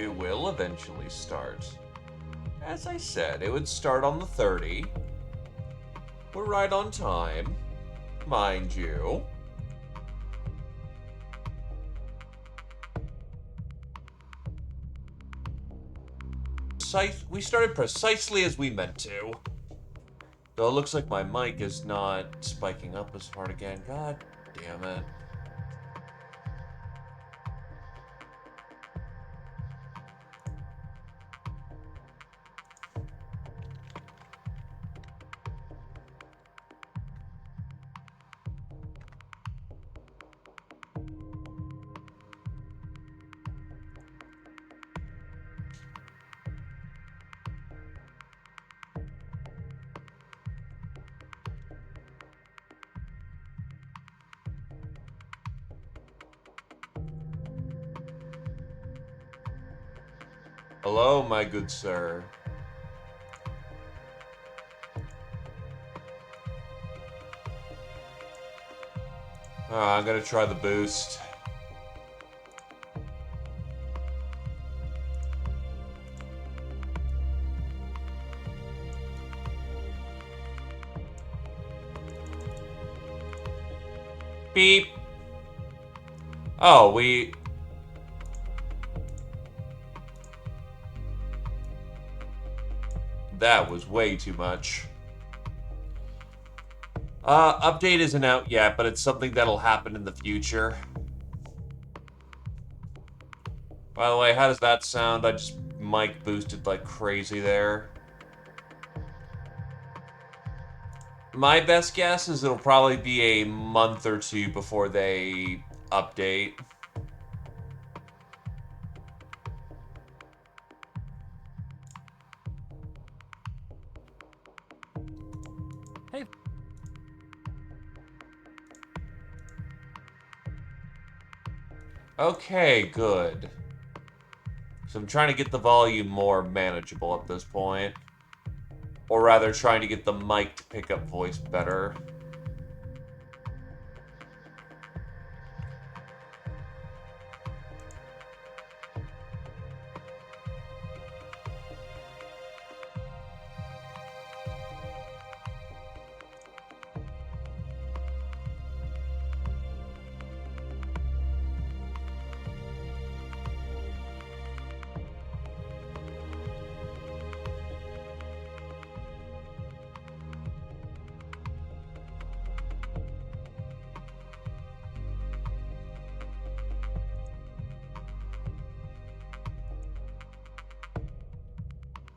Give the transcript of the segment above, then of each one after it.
It will eventually start. As I said, it would start on the 30. We're right on time, mind you. We started precisely as we meant to. Though it looks like my mic is not spiking up as hard again. God damn it. Hello, my good sir. I'm gonna try the boost. Beep. Oh, that was way too much. Update isn't out yet, but it's something that'll happen in the future. By the way, how does that sound? I just mic boosted like crazy there. My best guess is it'll probably be a month or two before they update. Hey. Okay, good. So I'm trying to get the volume more manageable at this point. Or rather, trying to get the mic to pick up voice better.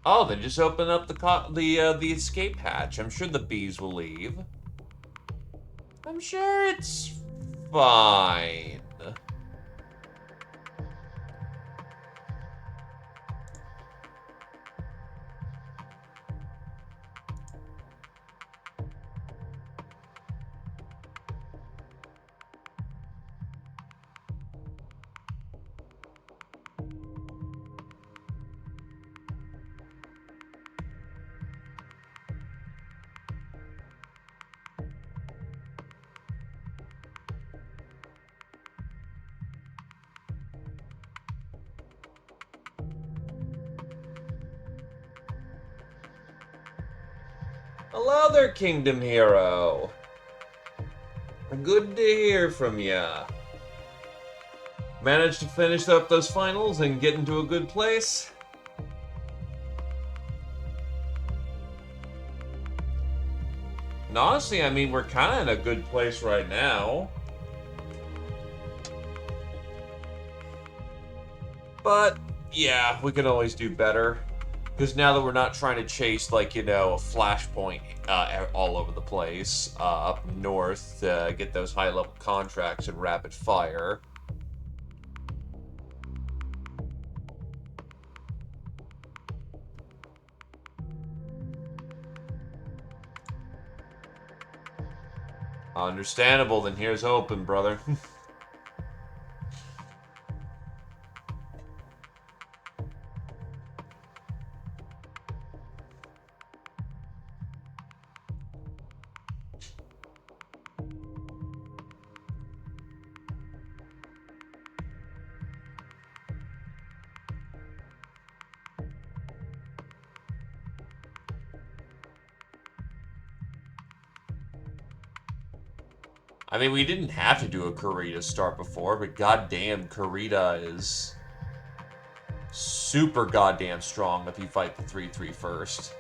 Oh, then just open up the escape hatch. I'm sure the bees will leave. I'm sure it's fine. Hello there, Kingdom Hero. Good to hear from ya. Managed to finish up those finals and get into a good place? And honestly, I mean, we're kind of in a good place right now. But, yeah, we can always do better. Because now that we're not trying to chase, like, you know, a flashpoint all over the place, up north to get those high-level contracts in rapid fire. Understandable, then here's hoping, brother. I mean, we didn't have to do a Kurita start before, but goddamn, Kurita is super goddamn strong if you fight the 3/3 first.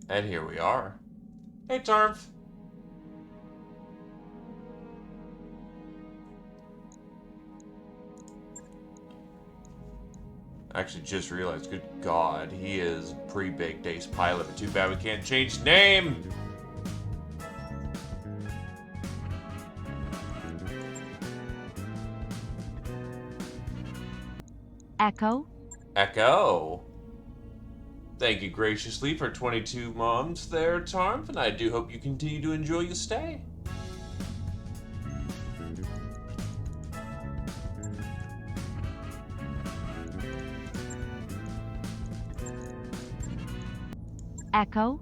And here we are. Hey, Tarf. Actually, just realized, good God, he is pre-baked ace pilot, but too bad we can't change his name! Echo? Echo! Thank you graciously for 22 months there, Tarf, and I do hope you continue to enjoy your stay. Echo?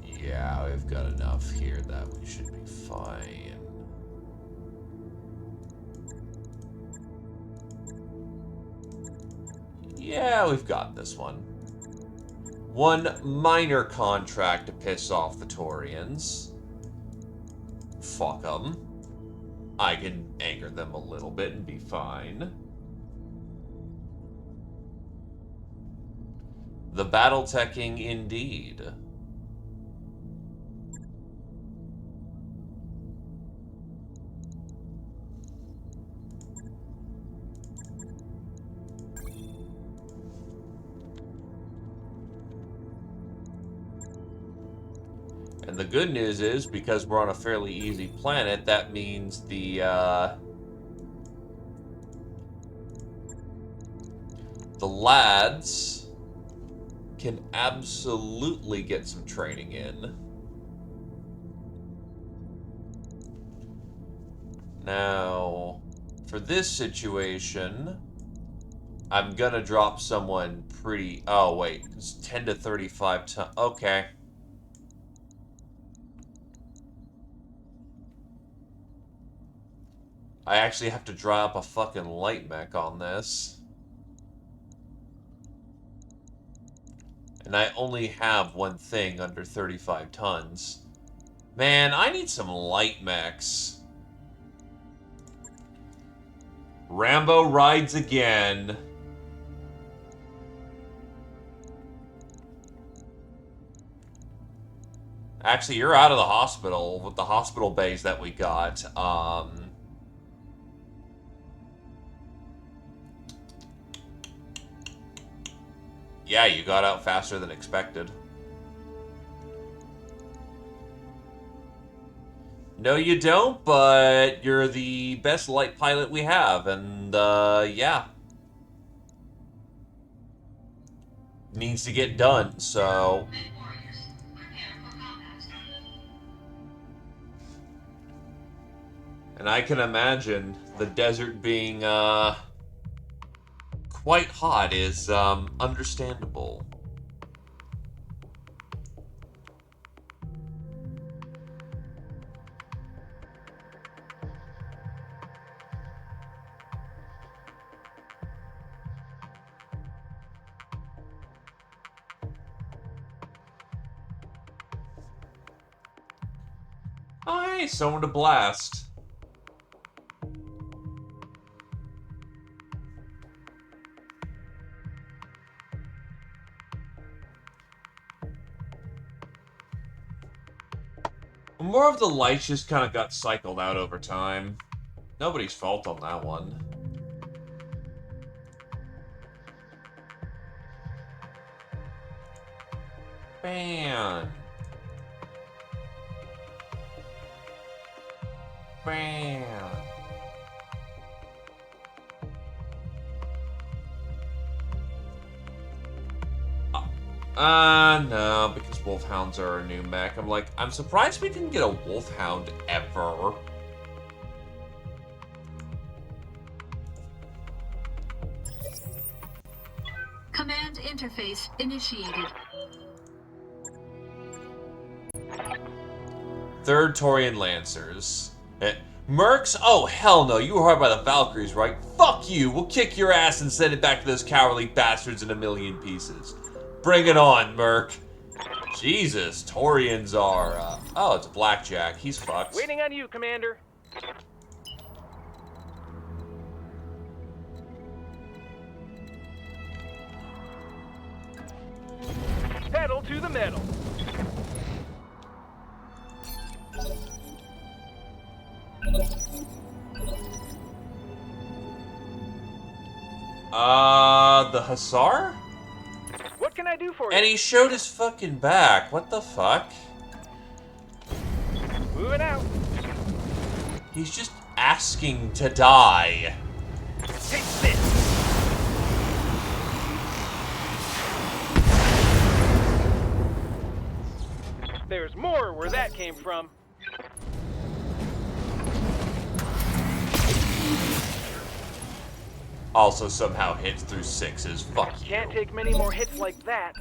Yeah, we've got enough here that we should be fine. Yeah, we've got this one. One minor contract to piss off the Taurians. Fuck them. I can anger them a little bit and be fine. The battle teching indeed. And the good news is, because we're on a fairly easy planet, that means the lads can absolutely get some training in. Now, for this situation, I'm gonna drop someone pretty... Oh, wait. It's 10 to 35 ton... Okay. I actually have to drop a fucking light mech on this. And I only have one thing under 35 tons. Man, I need some light mechs. Rambo rides again. Actually, you're out of the hospital with the hospital bays that we got. Yeah, you got out faster than expected. No, you don't, but you're the best light pilot we have, and, yeah. Needs to get done, so... And I can imagine the desert being, quite hot is, understandable. Oh, hey, someone to blast. More of the lights just kind of got cycled out over time. Nobody's fault on that one. Bam. Bam. No, because Wolfhounds are a new mech. I'm like, I'm surprised we didn't get a Wolfhound ever. Command interface initiated. Third Taurian Lancers. Mercs? Oh, hell no. You were hired by the Valkyries, right? Fuck you. We'll kick your ass and send it back to those cowardly bastards in a million pieces. Bring it on, Merc. Jesus, Taurians are, oh, it's Blackjack. He's fucked. Waiting on you, Commander. Pedal to the metal. The Hussar? What can I do for you? And he showed his fucking back. What the fuck? Moving out. He's just asking to die. Take this. There's more where that came from. Also somehow hits through sixes. Fuck you. Can't take many more hits like that.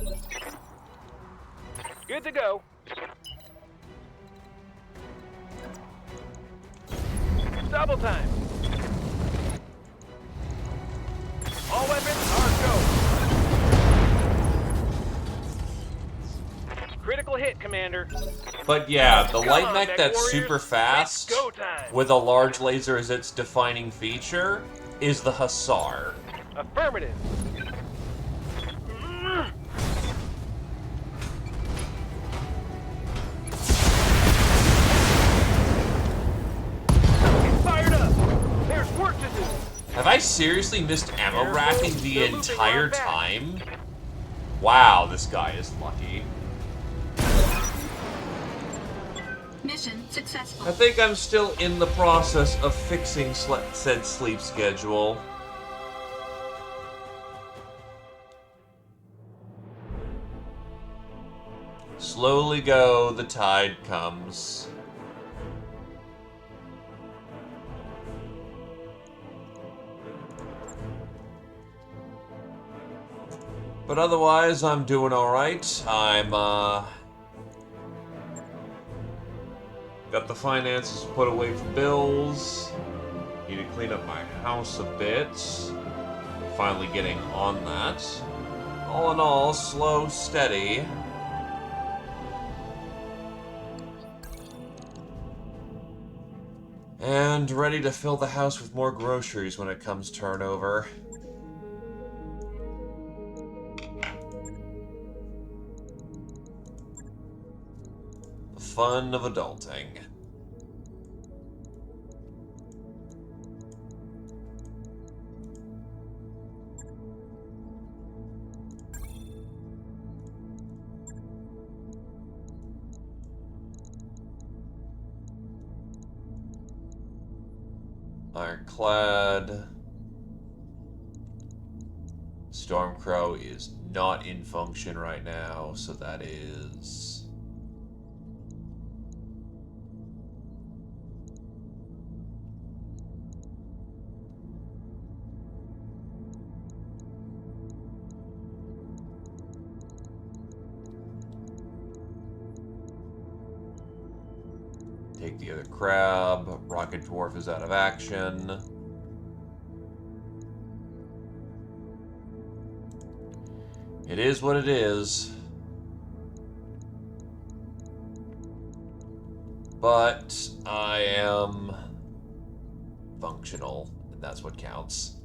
Good to go. Double time. All weapons are go. Critical hit, Commander. But yeah, the Come light on, mech mech that's warriors. super fast, It's go time. with a large laser as its defining feature, is the Hussar. Affirmative. Get fired up. There's work to do. Have I seriously missed ammo Careful, racking the they're moving entire right back. time? Wow, this guy is lucky. Mission successful. I think I'm still in the process of fixing said sleep schedule. Slowly go, the tide comes. But otherwise, I'm doing alright. I'm, got the finances put away for bills. Need to clean up my house a bit. Finally getting on that. All in all, slow, steady. And ready to fill the house with more groceries when it comes turnover. The fun of adulting. Ironclad. Stormcrow is not in function right now, so that is... Take the other crab. Rocket Dwarf is out of action. It is what it is. But I am functional, and that's what counts.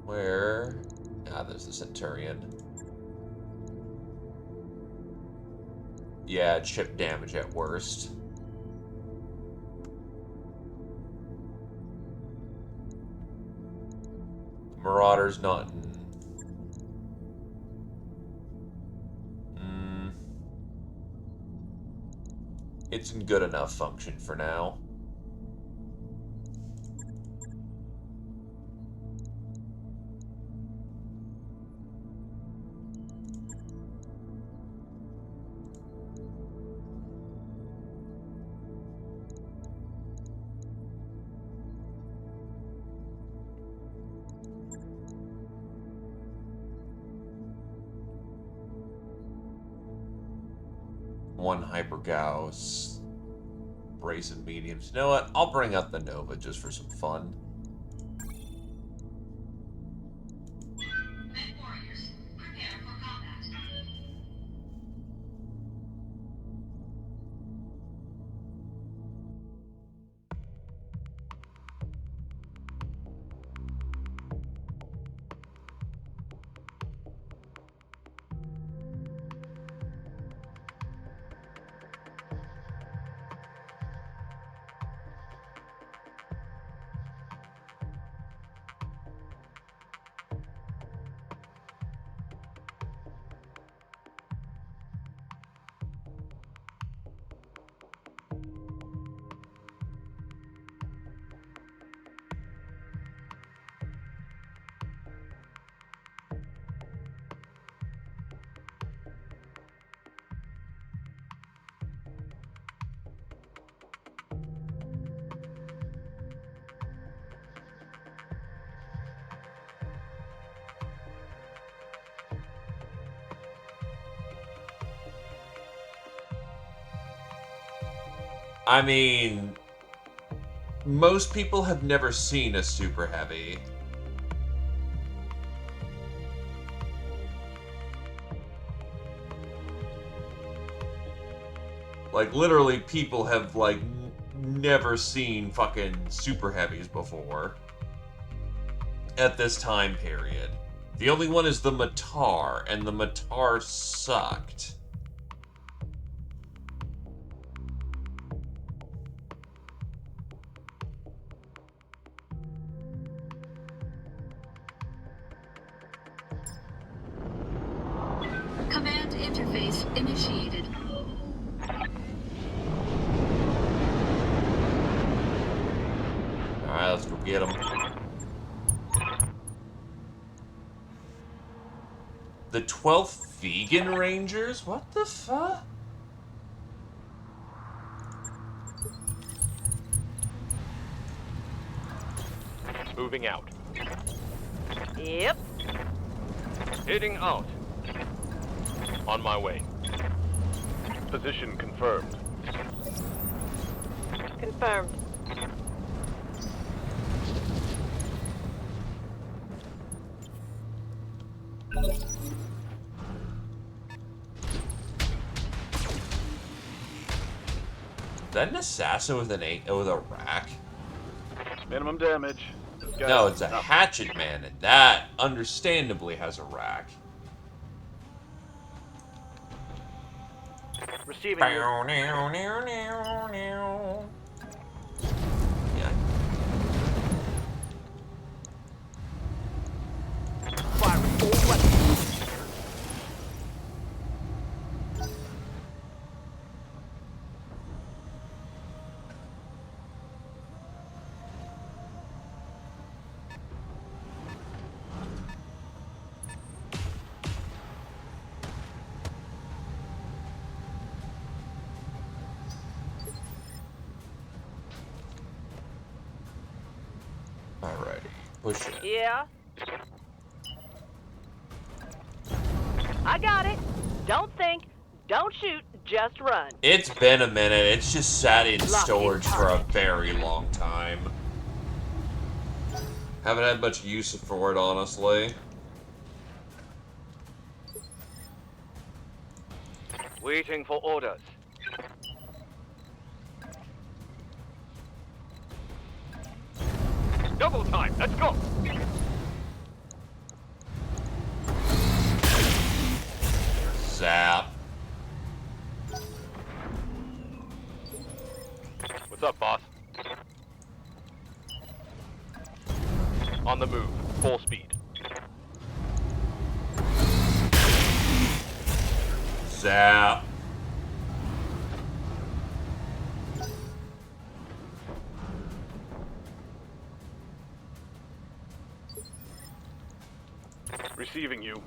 Where? Ah, there's the Centurion. Yeah, chip damage at worst. Marauder's not in... It's in good enough function for now. 1 Hyper Gauss. Brazen mediums. You know what? I'll bring up the Nova just for some fun. Men warriors, prepare for combat. I mean, most people have never seen a super heavy. Like, literally, people have, like, never seen fucking super heavies before. At this time period. The only one is the Matar, and the Matar sucked. Command interface initiated. Alright, let's go get them. The 12th Vegan Rangers? What the fuck? Moving out. Yep. Heading out. On my way. Position confirmed. Confirmed. Is that an assassin with a rack? Minimum damage. No, it's a hatchet man, and that understandably has a rack. Receiving you. Yeah. Firing all weapons. Alrighty, push it. Yeah. I got it. Don't think. Don't shoot. Just run. It's been a minute. It's just sat in Lock storage in for a target. very long time. Haven't had much use for it, honestly. Waiting for orders. Double time. Let's go. Zap. What's up, boss? On the move. Full speed. Zap. Receiving you.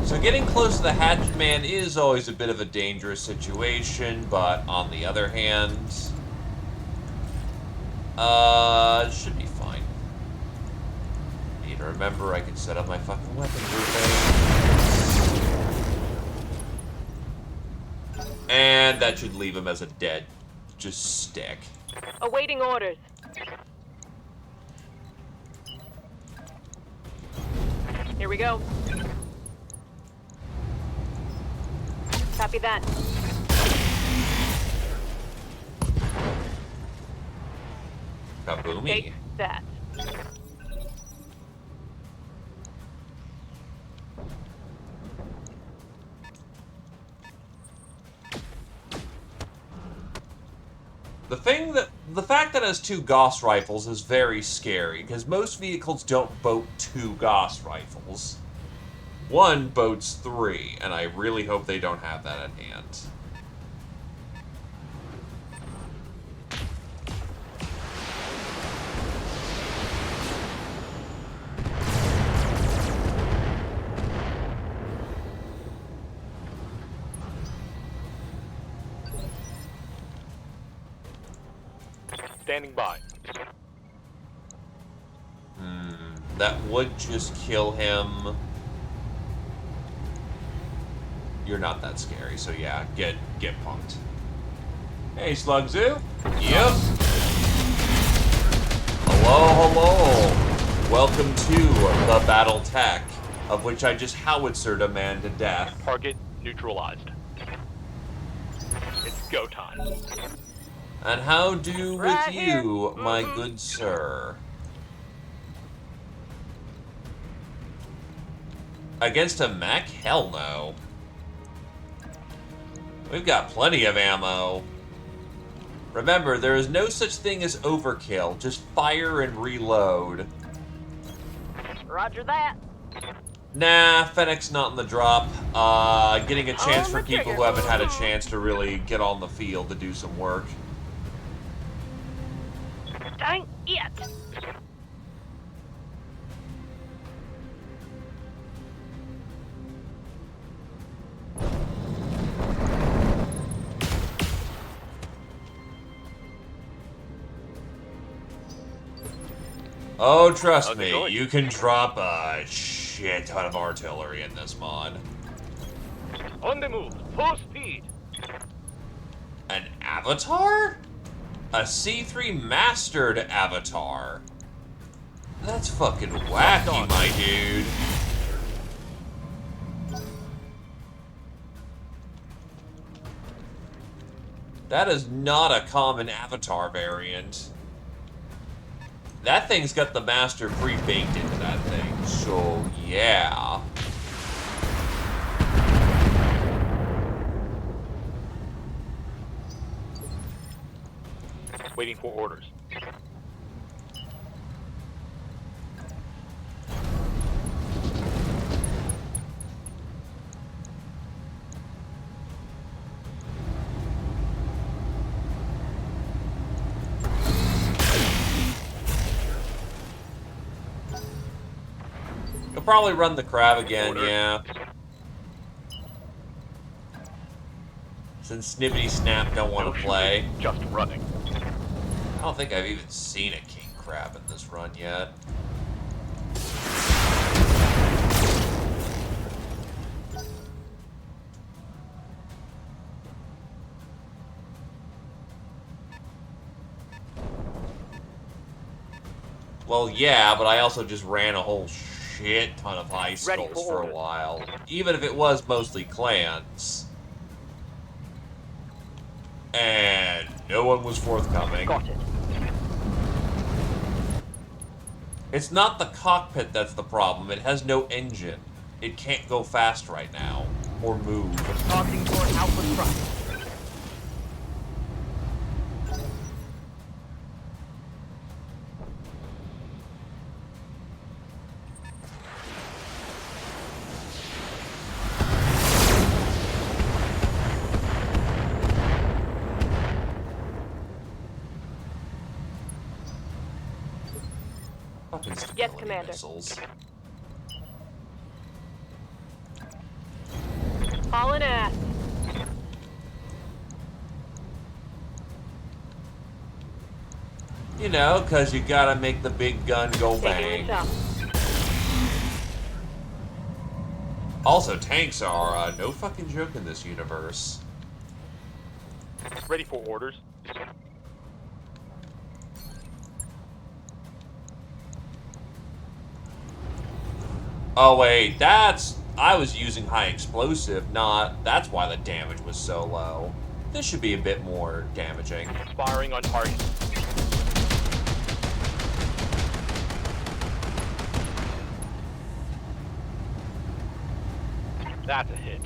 So getting close to the hatchet man is always a bit of a dangerous situation, but on the other hand, should be fine. need to remember I can set up my fucking weapon grouping. And that should leave him as a dead just stick. Awaiting orders. Here we go. Copy that. Kaboomy. Take that. The fact that it has 2 Gauss rifles is very scary, because most vehicles don't boat 2 Gauss rifles. One boats 3, and I really hope they don't have that at hand. Standing by. That would just kill him. You're not that scary, so yeah, get punked. Hey, Slug Zoo. Yep. Hello. Welcome to the Battle Tech, of which I just howitzered a man to death. Target neutralized. It's go time. And how do Right with here. you, my good sir? Against a mech? Hell no. We've got plenty of ammo. Remember, there is no such thing as overkill. Just fire and reload. Roger that. Nah, Fennec's not in the drop. Getting a chance On for the people trigger. who haven't had a chance to really get on the field to do some work. Dang it. Oh, trust How's it me, going? you can drop a shit ton of artillery in this mod. On the move. Full speed. An avatar? A C3 mastered avatar? That's fucking wacky, my dude. That is not a common avatar variant. That thing's got the master pre-baked into that thing, so yeah. Waiting for orders. You'll probably run the crab again, Order. yeah. Since Snippety Snap don't want No to play. shooting, just running. I don't think I've even seen a king crab in this run yet. Well, yeah, but I also just ran a whole shit ton of high Ready skulls for for a orders. while. Even if it was mostly clans. And no one was forthcoming. Got it. It's not the cockpit that's the problem. It has no engine. It can't go fast right now. Or move. Talking toward Alpha Front. Fucking Yes, stability Commander. missiles. Hauling ass. You know, because you gotta make the big gun go Taking bang. this up. Also, tanks are no fucking joke in this universe. Ready for orders. Oh wait, I was using high explosive, not... That's why the damage was so low. This should be a bit more damaging. Firing on target. That's a hit.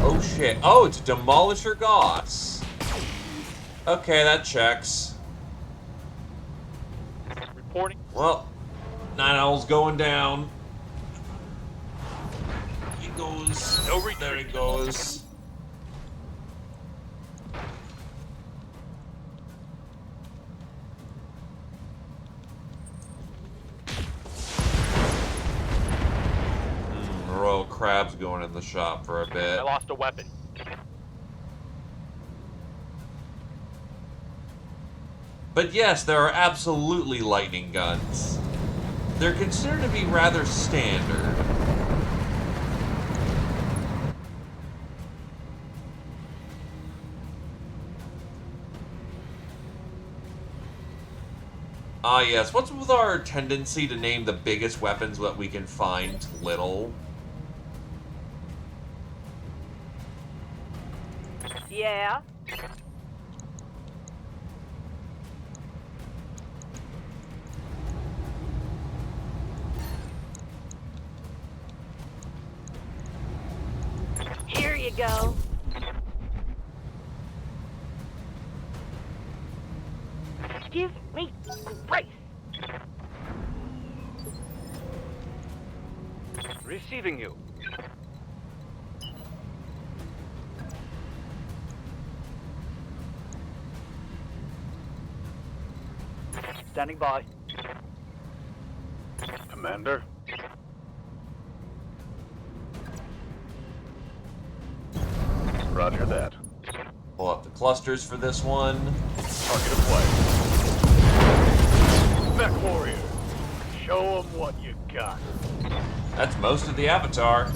Oh shit. Oh, it's a Demolisher Goss. Okay, that checks. Reporting. Well, Night Owl's going down. He goes. No retreat. There he goes. Royal Crab's going in the shop for a bit. I lost a weapon. But yes, there are absolutely lightning guns. They're considered to be rather standard. Ah yes, what's with our tendency to name the biggest weapons that we can find little? Yeah. Here you go. Give me grace. Receiving you. Standing by. Commander? Roger that. Pull up the clusters for this one. Target of play. Mech Warrior, show them what you got. That's most of the Avatar.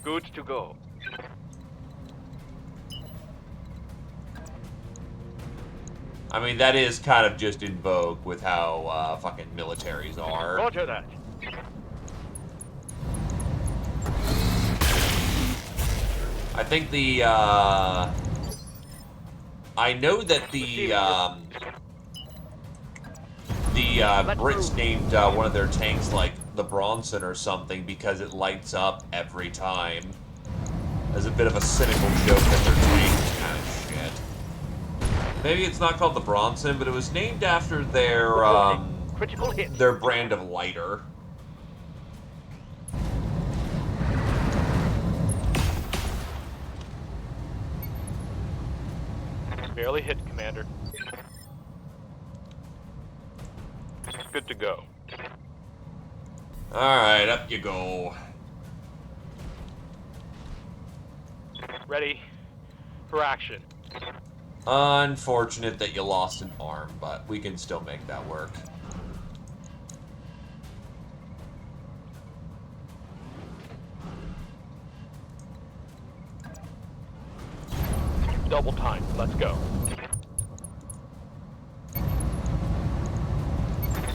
Good to go. I mean, that is kind of just in vogue with how fucking militaries are. Roger that. I think the, I know that the Brits named one of their tanks, like, the Bronson or something because it lights up every time. As a bit of a cynical joke that their tank is kind of shit. Maybe it's not called the Bronson, but it was named after their, Critical hit. their brand of lighter. Barely hit, Commander. Good to go. Alright, up you go. Ready for action. Unfortunate that you lost an arm, but we can still make that work. Double time. Let's go.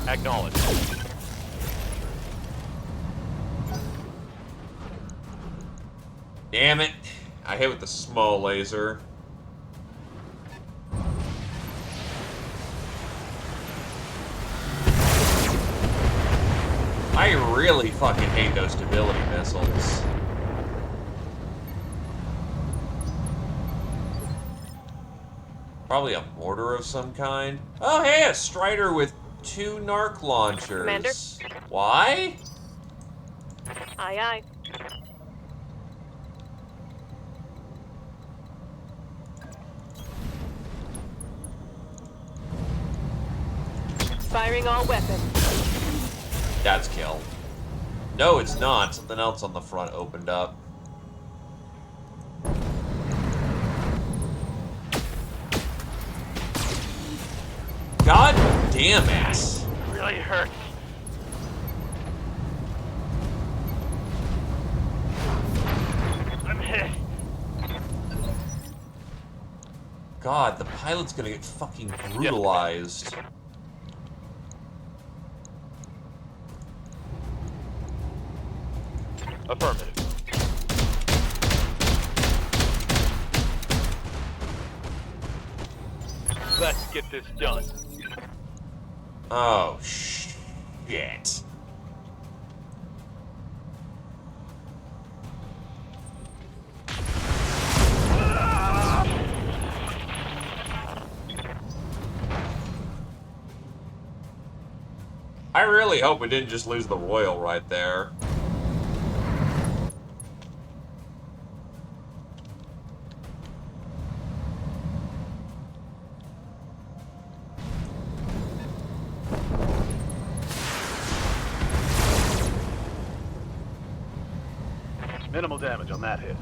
Acknowledge. Damn it. I hit with the small laser. I really fucking hate those stability missiles. Probably a mortar of some kind. Oh, hey, a Strider with 2 narc launchers. Commander? Why? Aye, aye. Firing all weapons. That's kill. No, it's not. Something else on the front opened up. God damn it. Really hurts. I'm hit. God, the pilot's gonna get fucking brutalized. Affirmative. Let's get this done. Oh, shit. I really hope we didn't just lose the Royal right there. Minimal damage on that hit.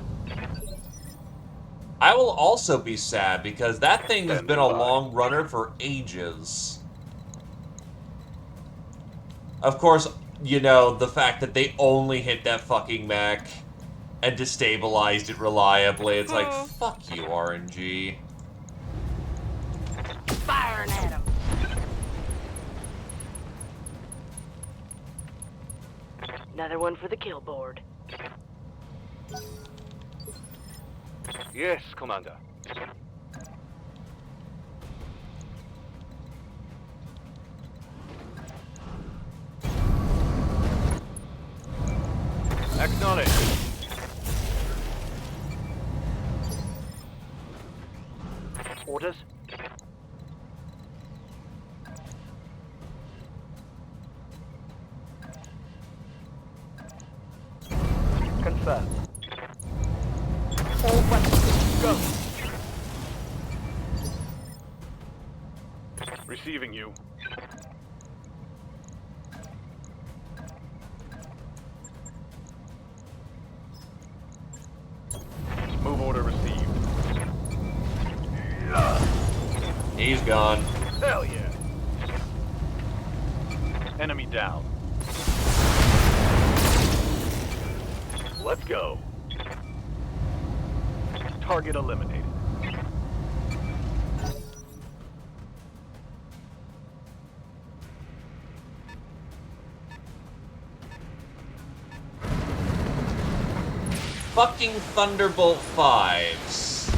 I will also be sad because that thing has been a Standing by. long runner for ages. Of course, you know, the fact that they only hit that fucking mech and destabilized it reliably. It's like, fuck you, RNG. Firing at him. Another one for the kill board. Yes, Commander. Acknowledge. Orders. Confirmed. All weapons. Go. Receiving you. Move order received. He's gone. Hell yeah. Enemy down. Let's go. Target eliminated. Fucking Thunderbolt 5s.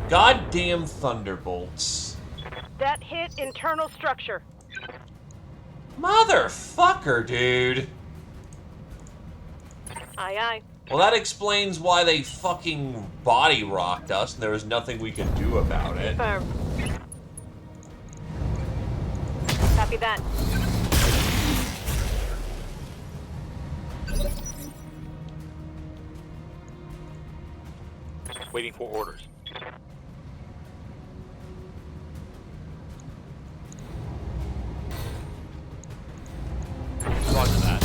Goddamn Thunderbolts. That hit internal structure. Motherfucker, dude. Aye, aye. Well, that explains why they fucking body rocked us and there was nothing we could do about it. Firm. Copy that. Waiting for orders. Roger that.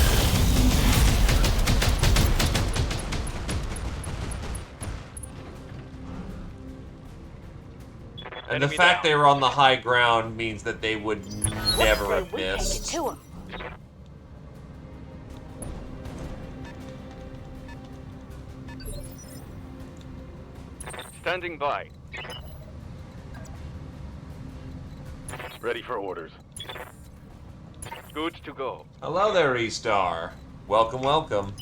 And the Enemy fact down. they were on the high ground means that they would never have We take it missed. to him. Standing by. Ready for orders. Good to go. Hello there, E-Star. Welcome, welcome.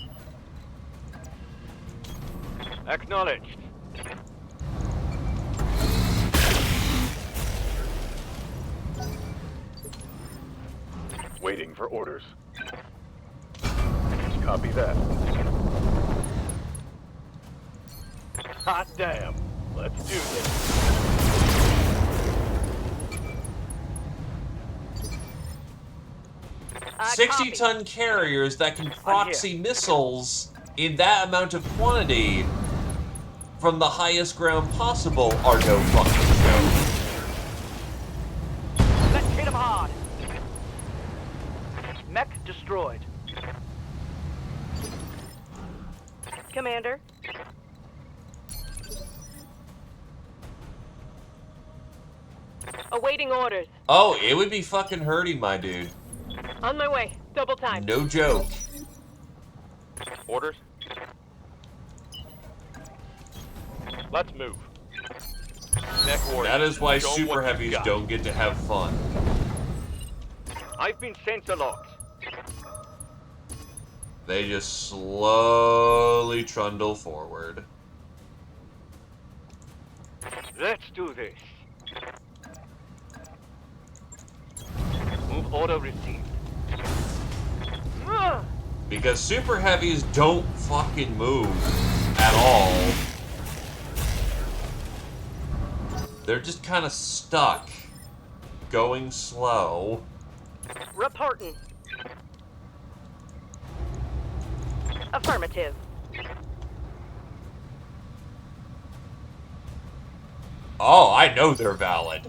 Acknowledged. Waiting for orders. Copy that. Hot damn. Let's do this. I copy. 60-ton carriers that can proxy missiles in that amount of quantity from the highest ground possible are no fucking joke. Let's hit him hard. Mech destroyed. Commander. Awaiting orders. Oh, it would be fucking hurting, my dude. On my way. Double time. No joke. Orders? Let's move. Neck orders. That is why Show 'em super what you heavies got. don't get to have fun. I've been sensor locked. They just slowly trundle forward. Let's do this. Move order received. Because super heavies don't fucking move at all. They're just kind of stuck, going slow. Reporting. Affirmative. Oh, I know they're valid.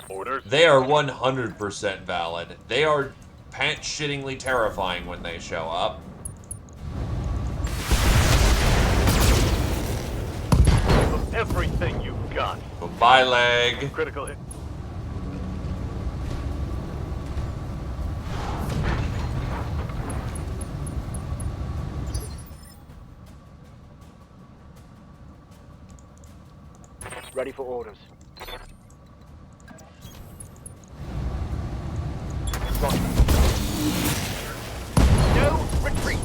Orders? They are 100% valid. They are pants-shittingly terrifying when they show up. Everything you've got. Goodbye, leg. Critical hit. Ready for orders. Roger. No retreat.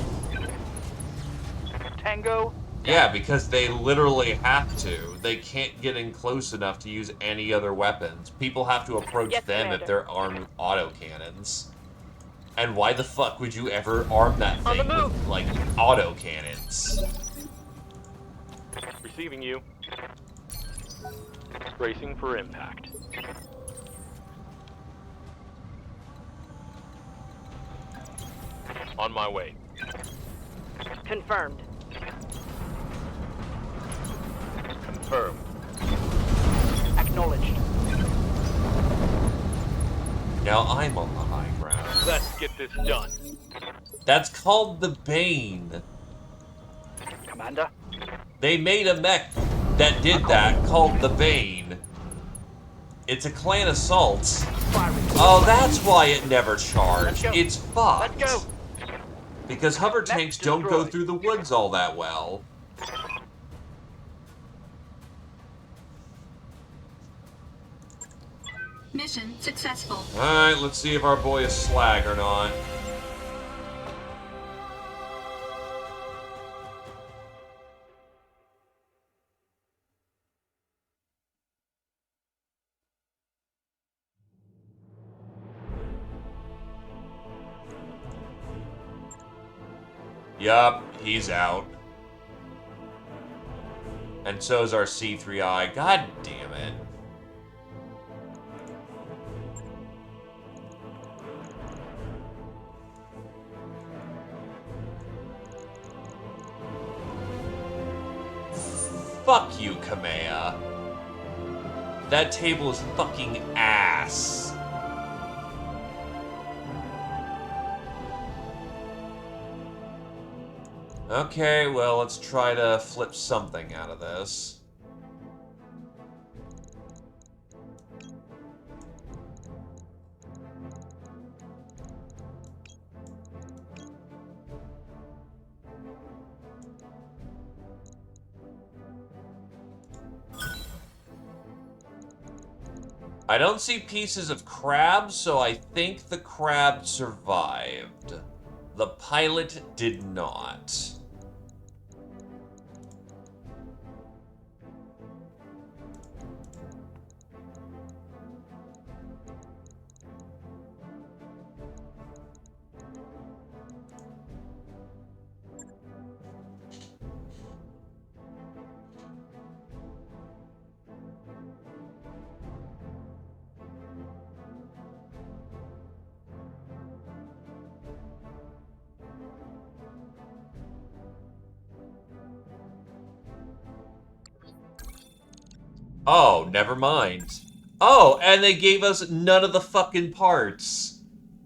Tango. Yeah, because they literally have to. They can't get in close enough to use any other weapons. People have to approach Yes, them Commander. if they're armed with autocannons. And why the fuck would you ever arm that On the thing with, move. like, autocannons? Receiving you. Bracing for impact. On my way. Confirmed. Confirmed. Acknowledged. Now I'm on the high ground. Let's get this done. That's called the Bane. Commander. They made a mech that did that called the Bane. It's a clan assault. Firing. Oh, that's why it never charged. Let's go. It's fucked. Let's go. Because hover tanks don't go destroyed. through the woods all that well. Mission successful. Alright, let's see if our boy is slag or not. Yup, he's out. And so's our C3I. God damn it. Fuck you, Kamea. That table is fucking ass. Okay, well, let's try to flip something out of this. I don't see pieces of crab, so I think the crab survived. The pilot did not. Oh, never mind. Oh, and they gave us none of the fucking parts.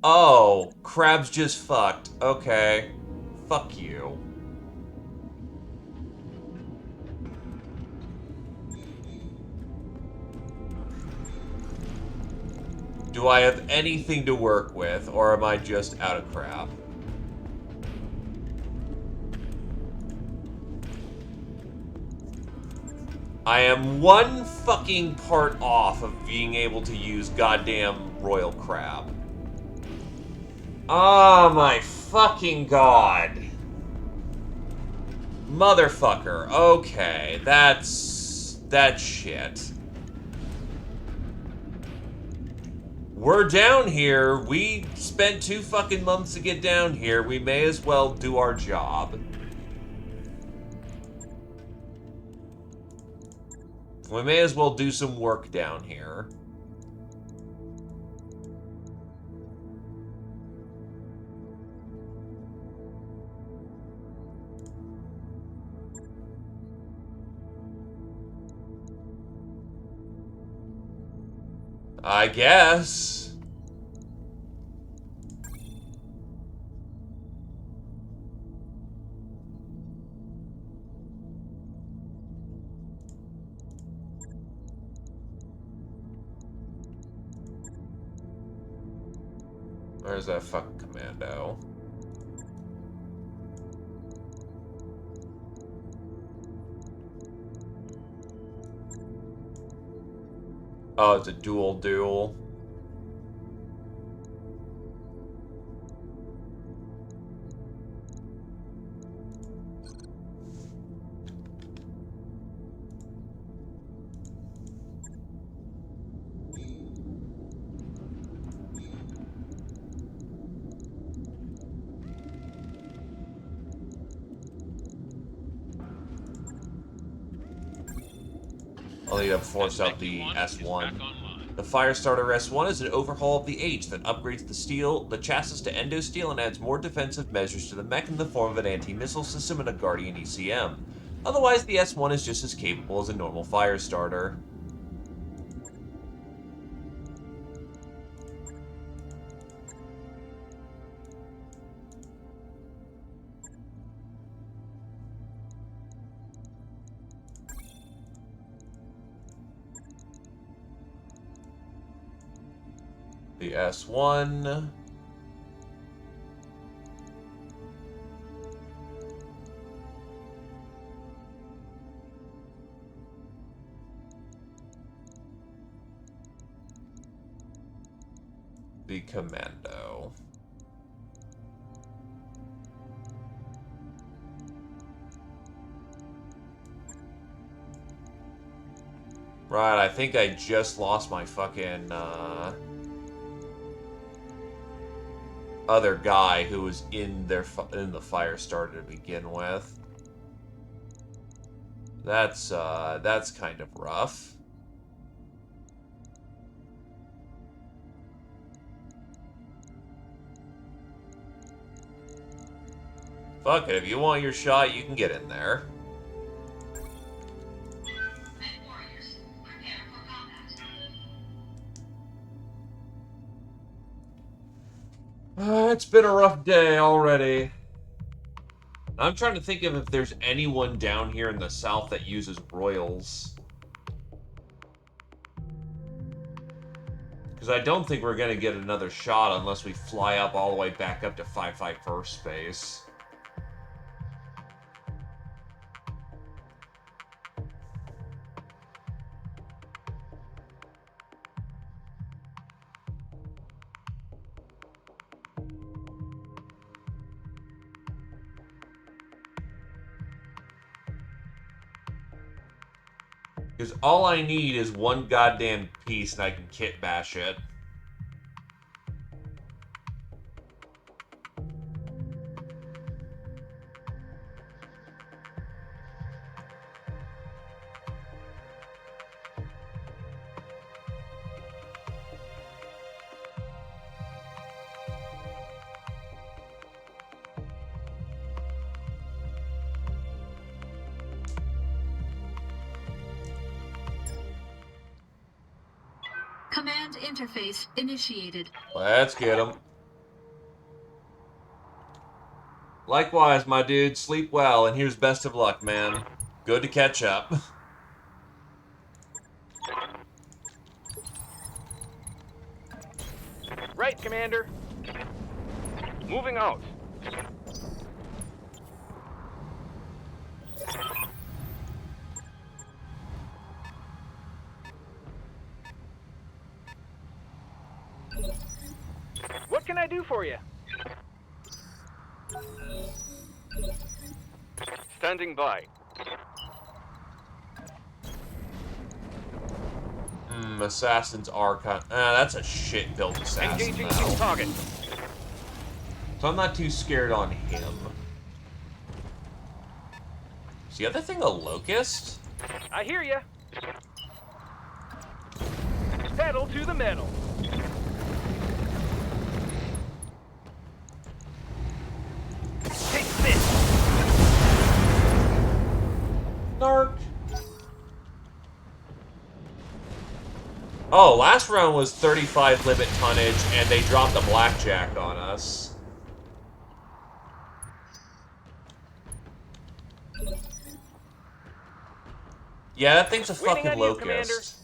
Oh, crab's just fucked. Okay. Fuck you. Do I have anything to work with, or am I just out of crap? I am one fucking part off of being able to use goddamn royal crab. Oh my fucking god. Motherfucker. Okay, that's shit. We're down here. We spent 2 fucking months to get down here. We may as well do our job. We may as well do some work down here. I guess. Where's that fucking commando? Oh, it's a duel. I'll need to force out the S1. The Firestarter S1 is an overhaul of the H that upgrades the chassis to endo steel and adds more defensive measures to the mech in the form of an anti-missile system and a Guardian ECM. Otherwise, the S1 is just as capable as a normal Firestarter. The S1. The Commando. Right, I think I just lost my fucking, other guy who was in the Firestarter to begin with. That's kind of rough. Fuck it, if you want your shot, you can get in there. It's been a rough day already. I'm trying to think of if there's anyone down here in the south that uses royals. Because I don't think we're going to get another shot unless we fly up all the way back up to 551st space. Because all I need is one goddamn piece and I can kit bash it. Command interface initiated. Let's get him. Likewise, my dude. Sleep well, and here's best of luck, man. Good to catch up. Right, Commander. Moving out. What can I do for you? Standing by. Assassins are kind. That's a shit-built assassin Engaging now. new target. So I'm not too scared on him. Is the other thing a locust? I hear ya. Pedal to the metal. Take this. Narc. Oh, last round was 35 limit tonnage, and they dropped a blackjack on us. Yeah, that thing's a Waiting fucking on you, Commander. locust.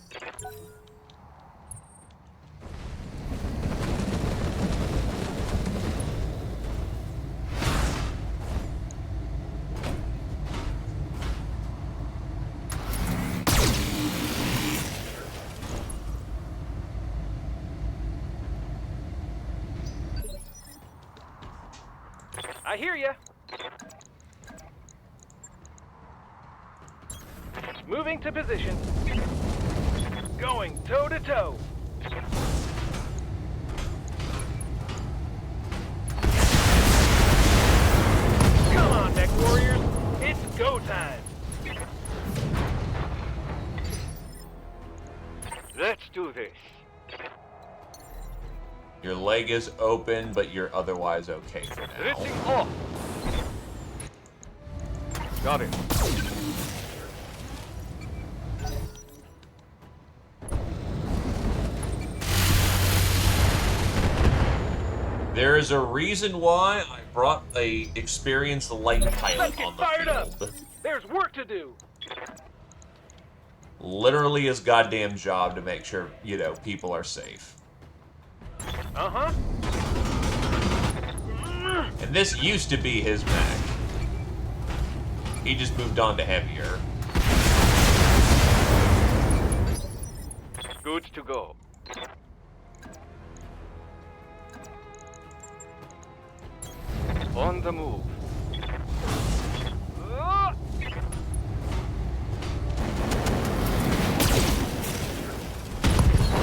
I hear ya. Moving to position. Going toe to toe. Come on, mech warriors. It's go time. Let's do this. Your leg is open, but you're otherwise okay for now. Lifting off. Got it. There is a reason why I brought a experienced light pilot Let's get on the fired up. field. There's work to do. Literally his goddamn job to make sure, you know, people are safe. Uh-huh. And this used to be his mech. He just moved on to heavier. Good to go. On the move.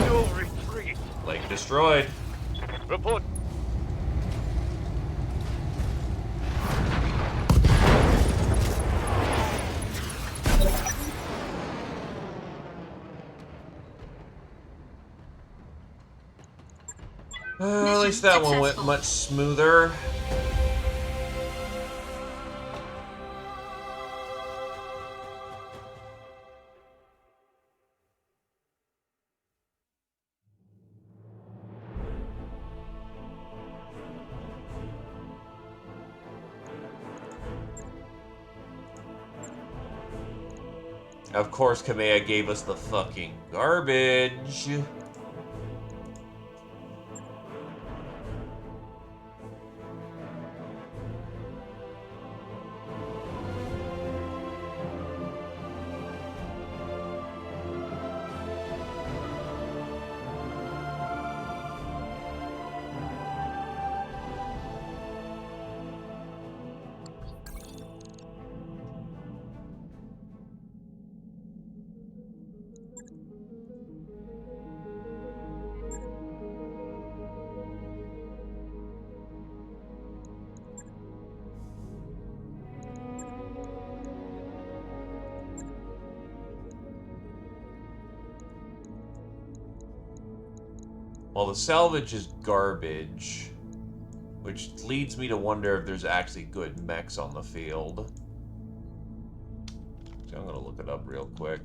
No retreat. Lake destroyed. Report. At least that one went successful. much smoother. Of course, Kamea gave us the fucking garbage. Well, the salvage is garbage, which leads me to wonder if there's actually good mechs on the field. So I'm gonna look it up real quick.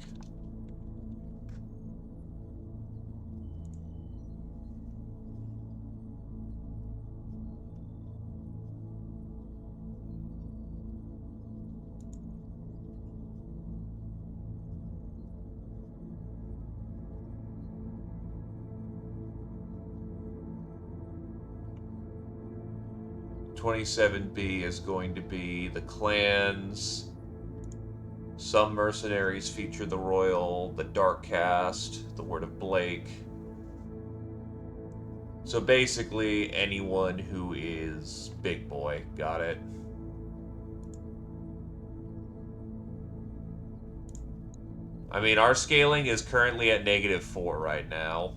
27B is going to be the clans. Some mercenaries feature the Royal, the Dark Cast, the Word of Blake. So basically, anyone who is big boy. Got it. I mean, our scaling is currently at -4 right now.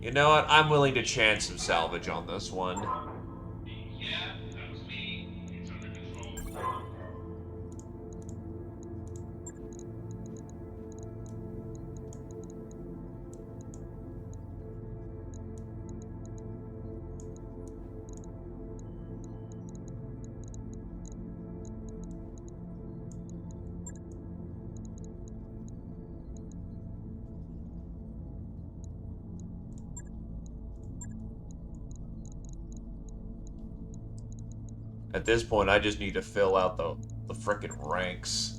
You know what? I'm willing to chance some salvage on this one. Yeah, that was me. It's under control. At this point, I just need to fill out the frickin' ranks.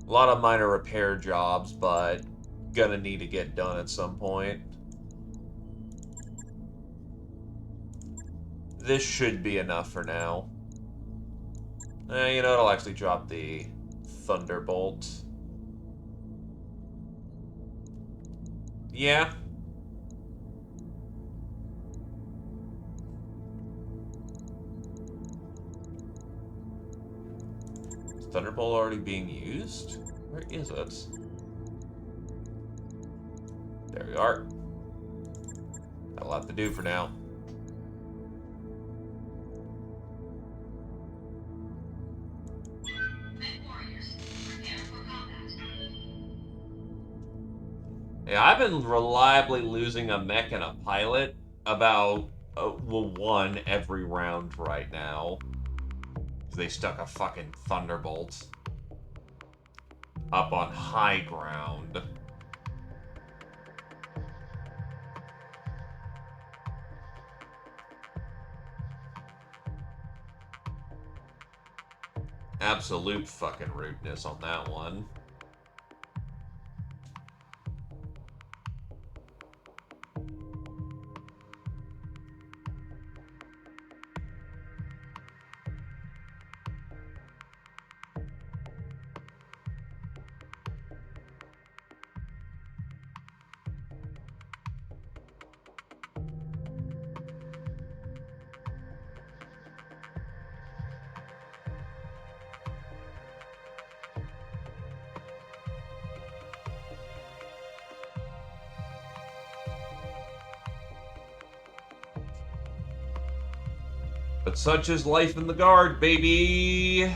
A lot of minor repair jobs, but gonna need to get done at some point. This should be enough for now. You know, it'll actually drop the Thunderbolt. Yeah. Is Thunderbolt already being used? Where is it? There we are. Got a lot to do for now. Yeah, I've been reliably losing a mech and a pilot about, well, one every round right now. They stuck a fucking Thunderbolt up on high ground. Absolute fucking rudeness on that one. But such is life in the Guard, baby!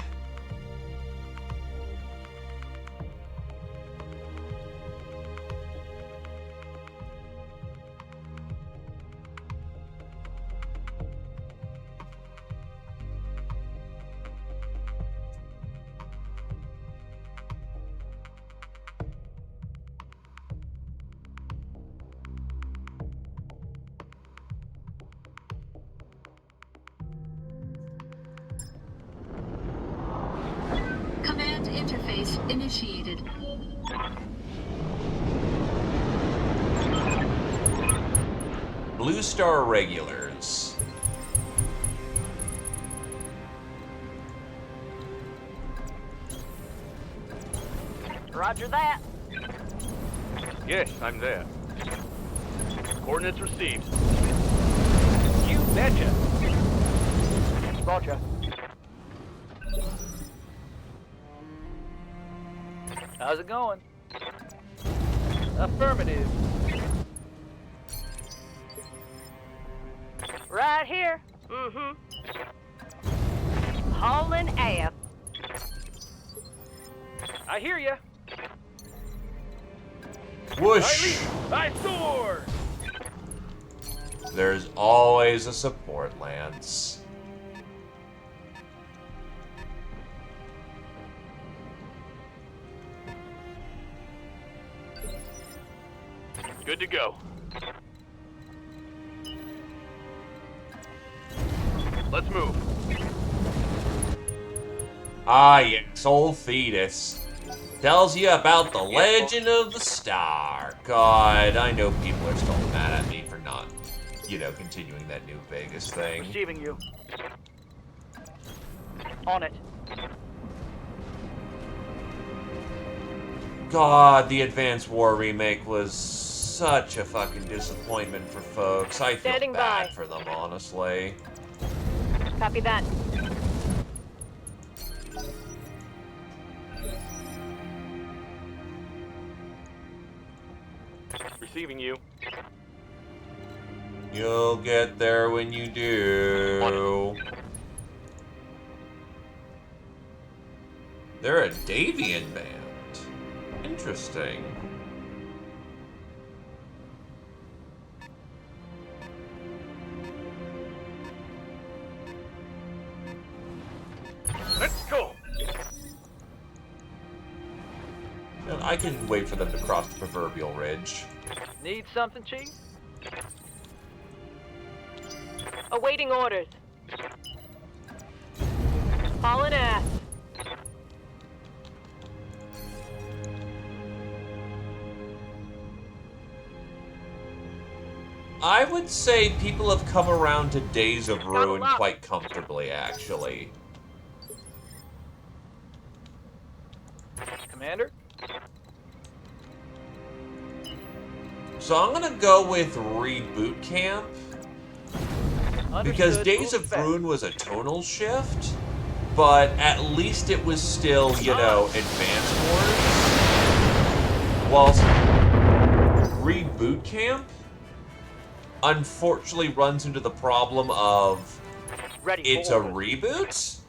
Command interface initiated. Blue Star Regulars. Roger that. Yes, I'm there. Coordinates received. You betcha. Roger. How's it going? Affirmative. Right here. Mm-hmm. Hauling ass. I hear ya. Whoosh! I soar. There's always a support lance. Good to go. Let's move. Ah, yes, old fetus. Tells you about the legend of the star. God, I know people are still mad at me for not, continuing that New Vegas thing. Receiving you. On it. God, the Advanced War remake was such a fucking disappointment for folks. I feel Standing bad by. for them, honestly. Copy that. Receiving you. You'll get there when you do. They're a Davian band. Interesting. Let's go. And I can wait for them to cross the proverbial ridge. Need something, Chief? Awaiting orders. Hauling ass. I would say people have come around to Days of Ruin lock. quite comfortably, actually. Commander? So I'm gonna go with Reboot Camp. Because Understood. Days Moving of fast. Ruin was a tonal shift, but at least it was still, Advance Wars. Whilst Reboot Camp, unfortunately, runs into the problem of Ready it's for a orders. reboot.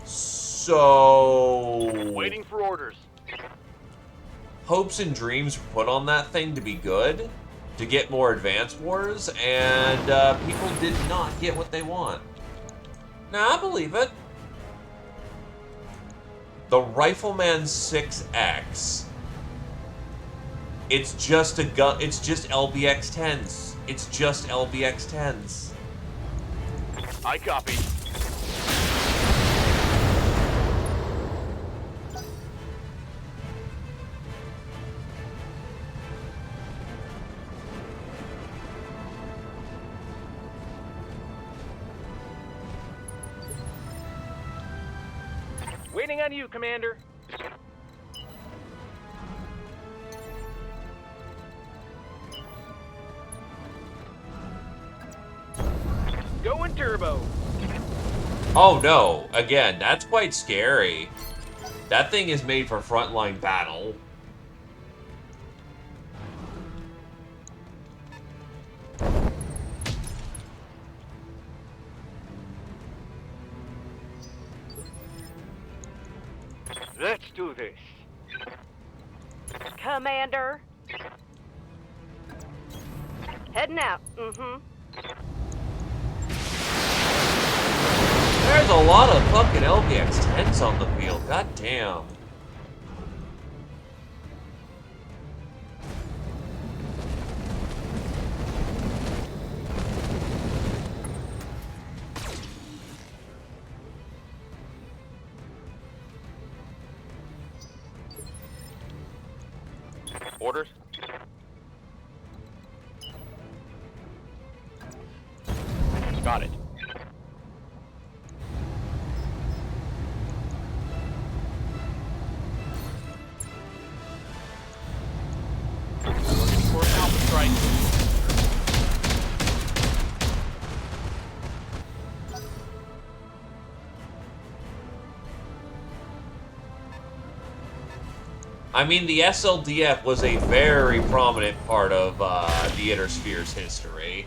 So Waiting for orders. hopes and dreams were put on that thing to be good, to get more Advance Wars, and people did not get what they want. Now, I believe it. The Rifleman 6X. It's just a gun. It's just LBX 10s. It's just LBX 10s. I copy. Waiting on you, Commander. Going turbo. Oh no! Again, that's quite scary. That thing is made for frontline battle. Let's do this. Commander. Heading out. Mm-hmm. There's a lot of fucking LBX 10s on the field. God damn. Orders. Got it. Looking for an alpha strike. I mean, the SLDF was a very prominent part of the Inner Sphere's history.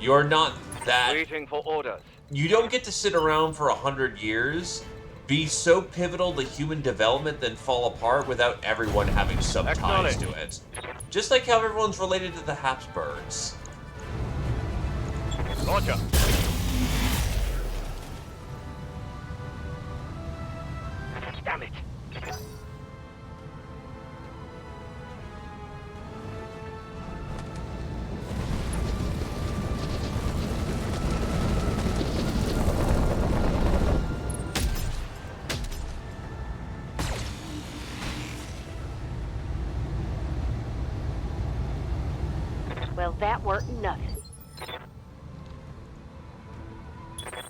You're not that... Waiting for orders. You don't get to sit around for 100 years be so pivotal to human development then fall apart without everyone having some ties to it. Just like how everyone's related to the Habsburgs. Roger. Damn it. Well, that weren't nothing.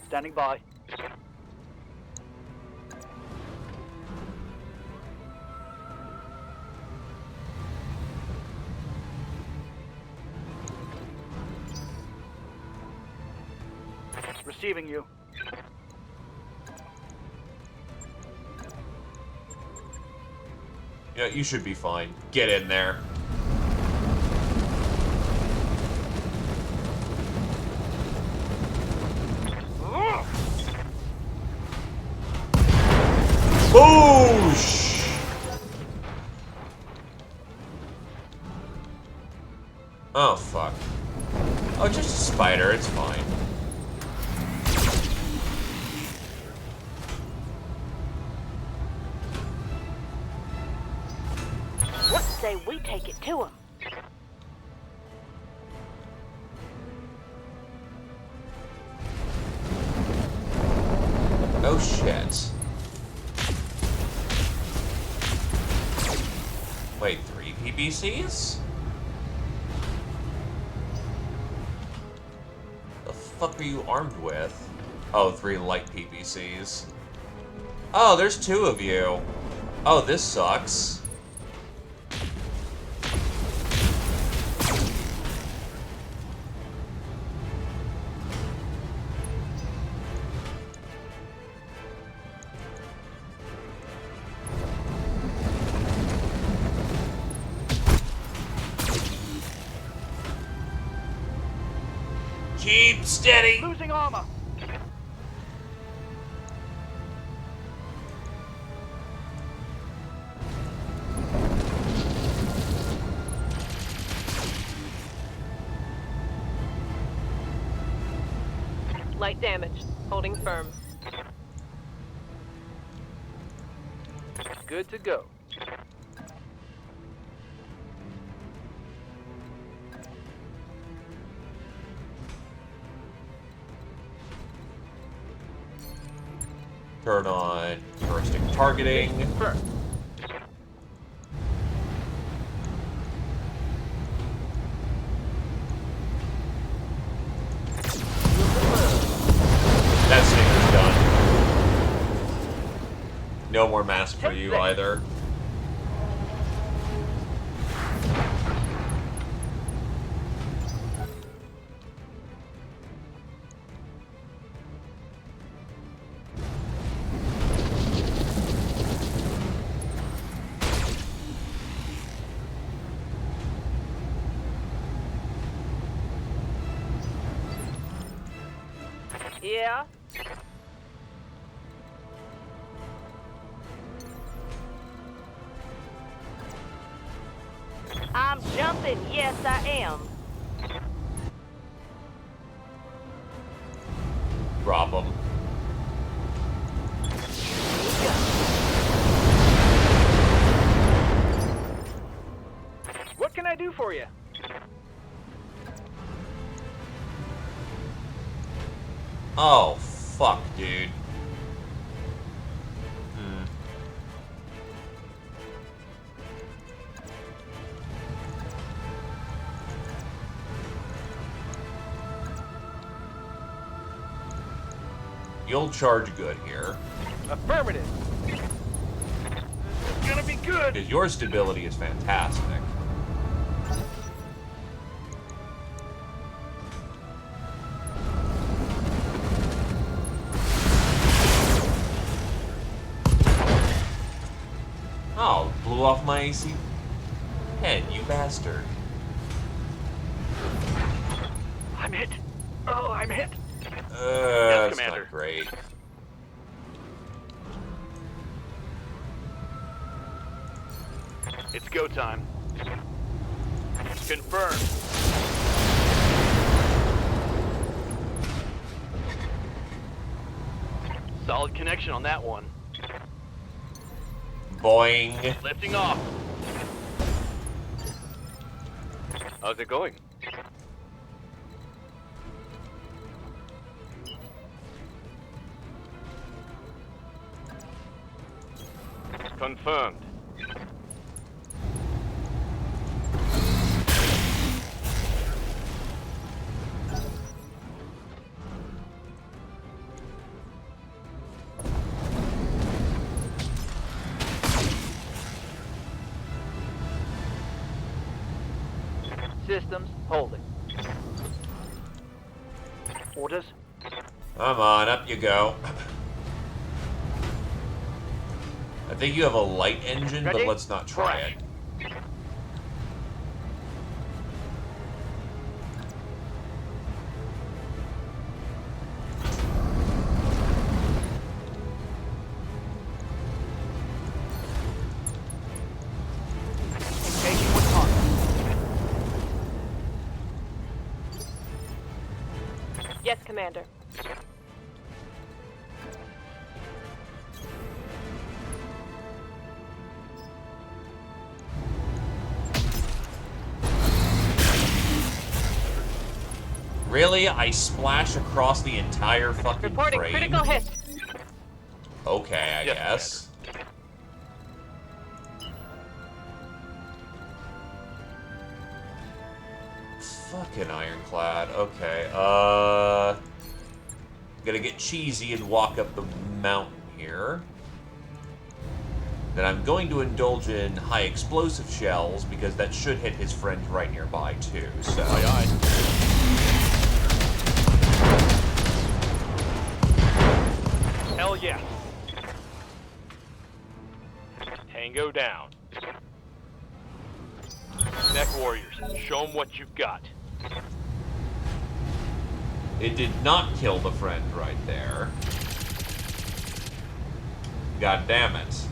Standing by. Receiving you. Yeah, you should be fine. Get in there. Boosh! Oh, fuck. Oh, just a spider. It's fine. What say we take it to him? Oh, shit. Wait, 3 PBCs? The fuck are you armed with? Oh, 3 light PBCs. Oh, there's 2 of you. Oh, this sucks. Keep steady. Losing armor. Light damage. Holding firm. Good to go. Turn on heuristic targeting. First. That stinker's done. No more mask for you either. Yeah? I'm jumping. Yes, I am. Drop them. What can I do for you? Oh, fuck, dude. Hmm. You'll charge good here. Affirmative. This is gonna be good. Because your stability is fantastic. Oh, blew off my AC head, you bastard. I'm hit. Oh, I'm hit. That's Commander. not great. It's go time. Confirmed. Solid connection on that one. Boing. Lifting off. How's it going? Confirmed. Systems holding. Orders. Come on, up you go. I think you have a light engine, Ready? but let's not try it. Engaging with target. Yes, Commander. Really? I splash across the entire fucking Reporting frame? critical hit. Okay, I Yes, guess. Fucking ironclad. Okay, gonna get cheesy and walk up the mountain here. Then I'm going to indulge in high explosive shells because that should hit his friend right nearby too, so... Aye, aye. Hell yeah. Tango down. Neck warriors, show them what you've got. It did not kill the friend right there. God damn it.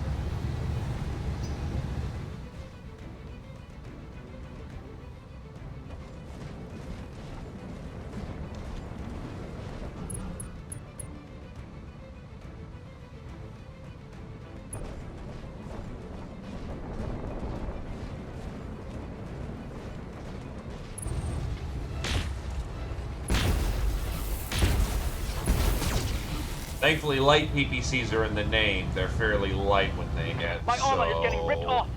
Thankfully, light PPCs are in the name. They're fairly light when they hit, My armor is getting ripped so- off.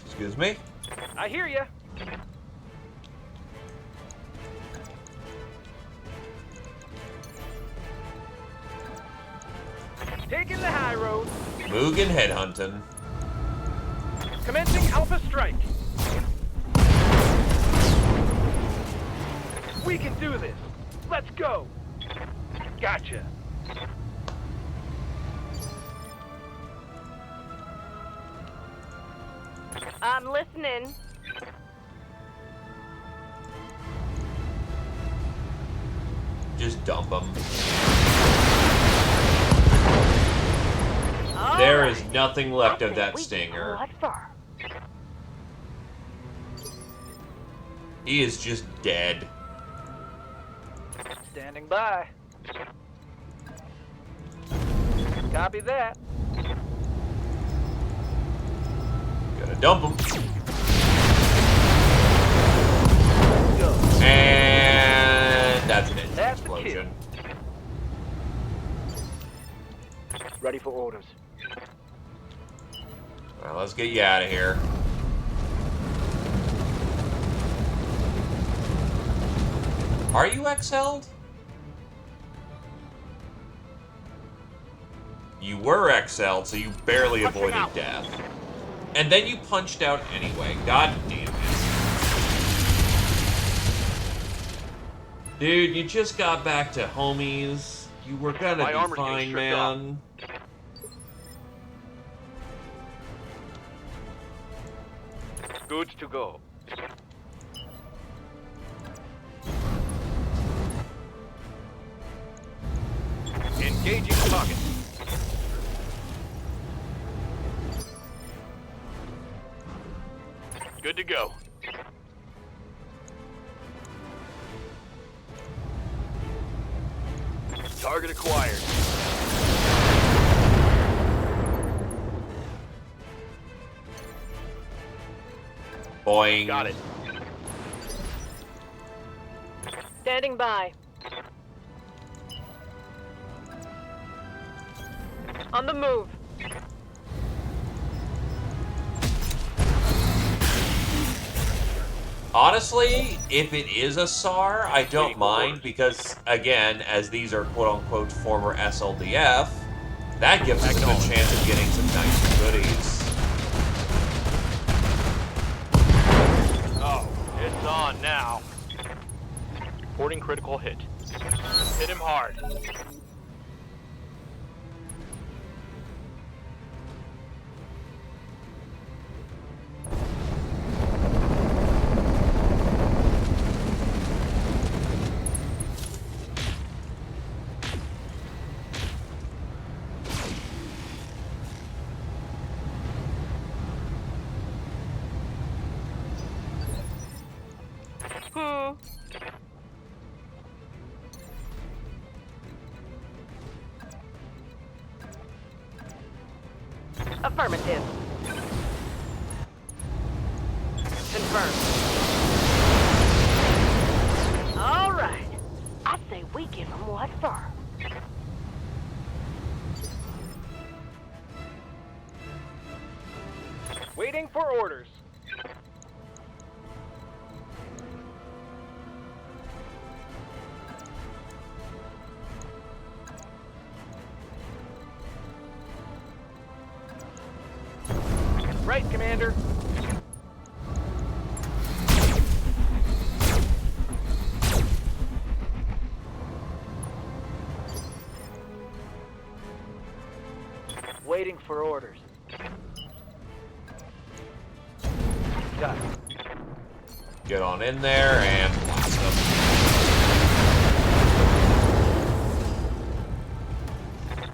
Excuse me? I hear ya. Taking the high road. Mugen headhunting. Commencing Alpha Strike. We can do this. Let's go. Gotcha. I'm listening. Just dump them. All There right. is nothing left I of think that we stinger. can go far. He is just dead. Standing by. Copy that. Gotta dump him. Go. And that's an engine That's the explosion. Ready for orders. Well, let's get you out of here. Are you XL'd? You were XL'd, so you barely Punching avoided out. death. And then you punched out anyway. God damn it. Dude, you just got back to homies. You were gonna My be armor's getting fine, stripped off. man. Good to go. Engaging target. Good to go. Target acquired. Boing. Got it. Standing by. On the move. Honestly, if it is a SAR, I don't Waiting for mind orders. because, again, as these are quote-unquote former SLDF, that gives us a good chance of getting some nice goodies. Oh, it's on now. Reporting critical hit. Hit him hard. Affirmative. Confirmed. All right. I say we give them what for. Waiting for orders. Right, Commander. Waiting for orders. Done. Get on in there and blast them.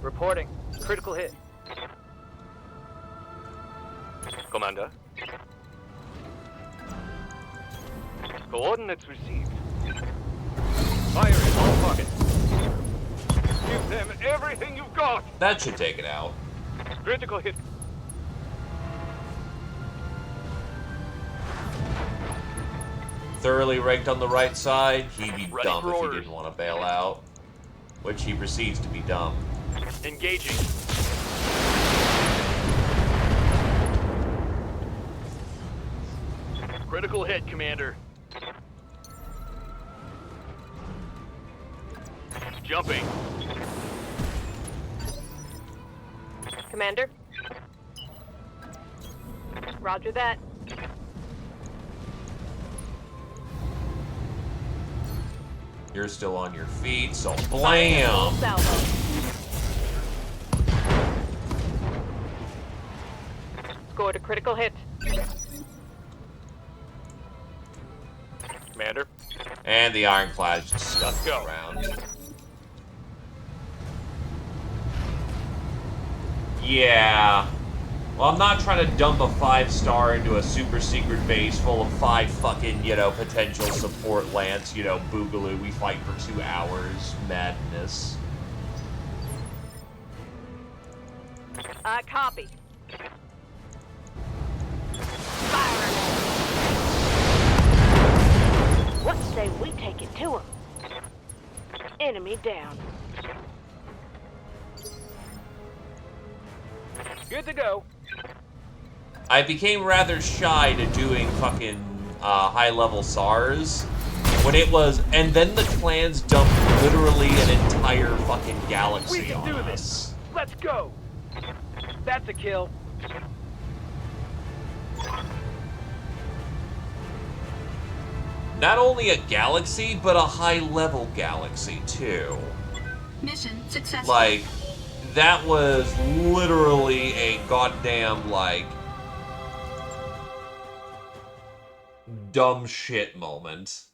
Reporting. Critical hit. Commander. Coordinates received. Firing on target. Give them everything you've got. That should take it out. Critical hit. Thoroughly raked on the right side, he'd be Ready dumb for if he orders. didn't want to bail out. Which he proceeds to be dumb. Engaging. Critical hit, Commander. Jumping. Commander? Roger that. You're still on your feet, so blam! Salvo. Scored a critical hit. Commander. And the ironclad is just Let's stuck go. around. Yeah. Well, I'm not trying to dump a 5-star into a super secret base full of 5 fucking, potential support lance, boogaloo, we fight for 2 hours, madness. Copy. Fire. What say we take it to him? Enemy down. Good to go. I became rather shy to doing fucking high-level SARs when it was, and then the clans dumped literally an entire fucking We galaxy can on do us. this. Let's go. That's a kill. not only a galaxy, but a high-level galaxy, too. Mission successful. Like, that was literally a goddamn, like, dumb shit moment.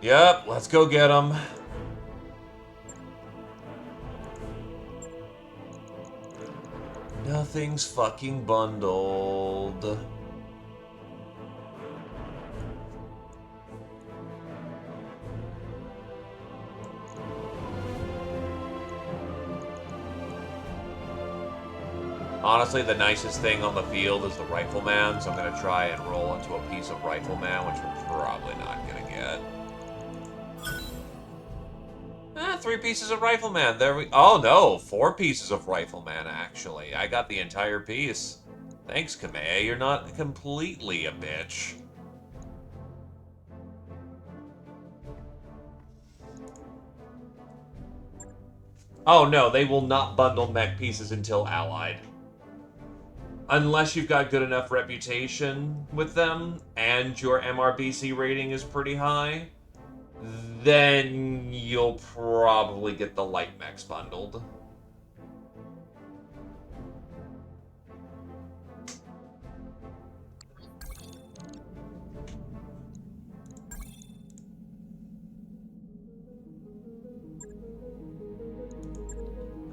Yep, let's go get him. Nothing's fucking bundled. Honestly, the nicest thing on the field is the rifleman, so I'm gonna try and roll into a piece of rifleman, which we're probably not gonna get. 3 pieces of rifleman. There we. Oh no, 4 pieces of rifleman. Actually, I got the entire piece. Thanks, Kamea. You're not completely a bitch. Oh no, they will not bundle mech pieces until allied. Unless you've got good enough reputation with them and your MRBC rating is pretty high, then you'll probably get the light mechs bundled.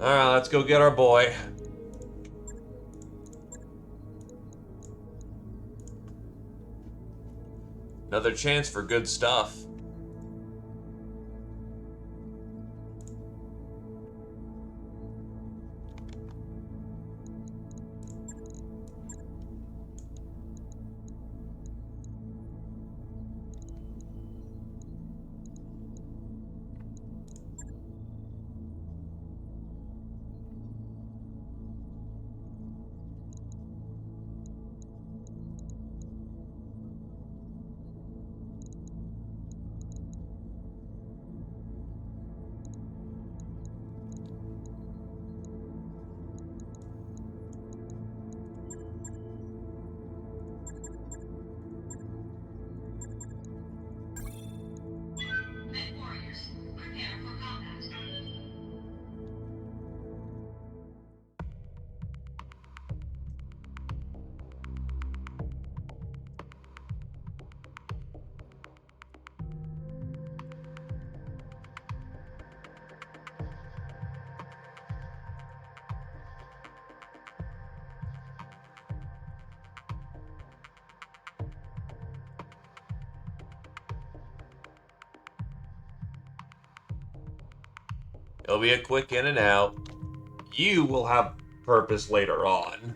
Alright, let's go get our boy. Another chance for good stuff. It'll be a quick in and out. You will have purpose later on.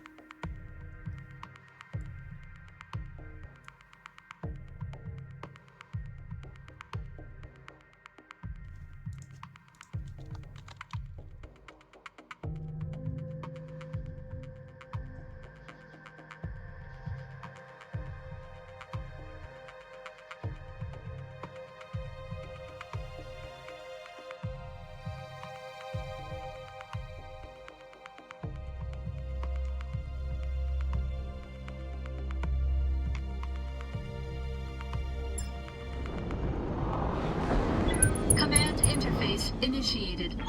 Command interface initiated.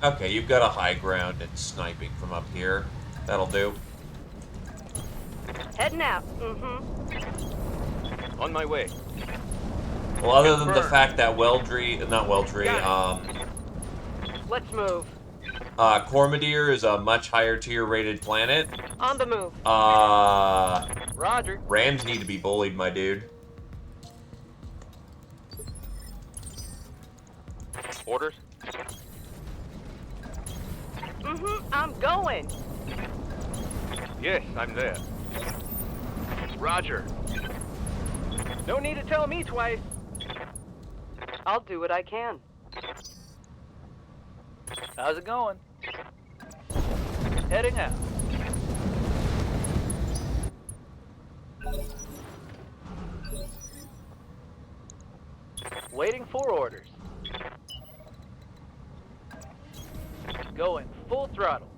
Okay, you've got a high ground and sniping from up here. That'll do. Heading out. On my way. Well, other than the Confirmed. fact that not Weldry, Let's move. Cormadier is a much higher tier rated planet. On the move. Roger. Rams need to be bullied, my dude. Orders. I'm going. Yes, I'm there. Roger. No need to tell me twice. I'll do what I can. How's it going? Heading out. Waiting for orders. Going full throttle.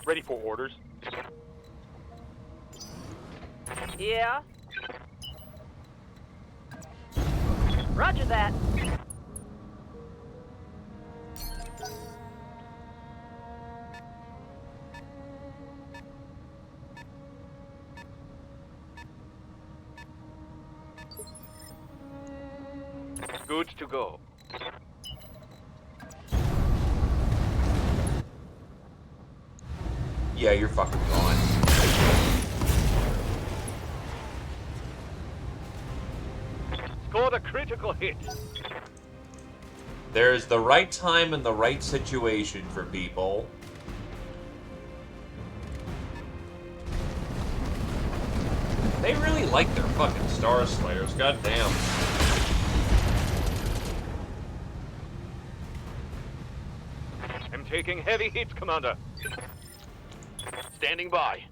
Ready for orders. Yeah? Roger that. Good to go. Yeah, you're fucking gone. Scored a critical hit. There's the right time and the right situation for people. They really like their fucking Star Slayers, goddamn. I'm taking heavy hits, Commander. Standing by.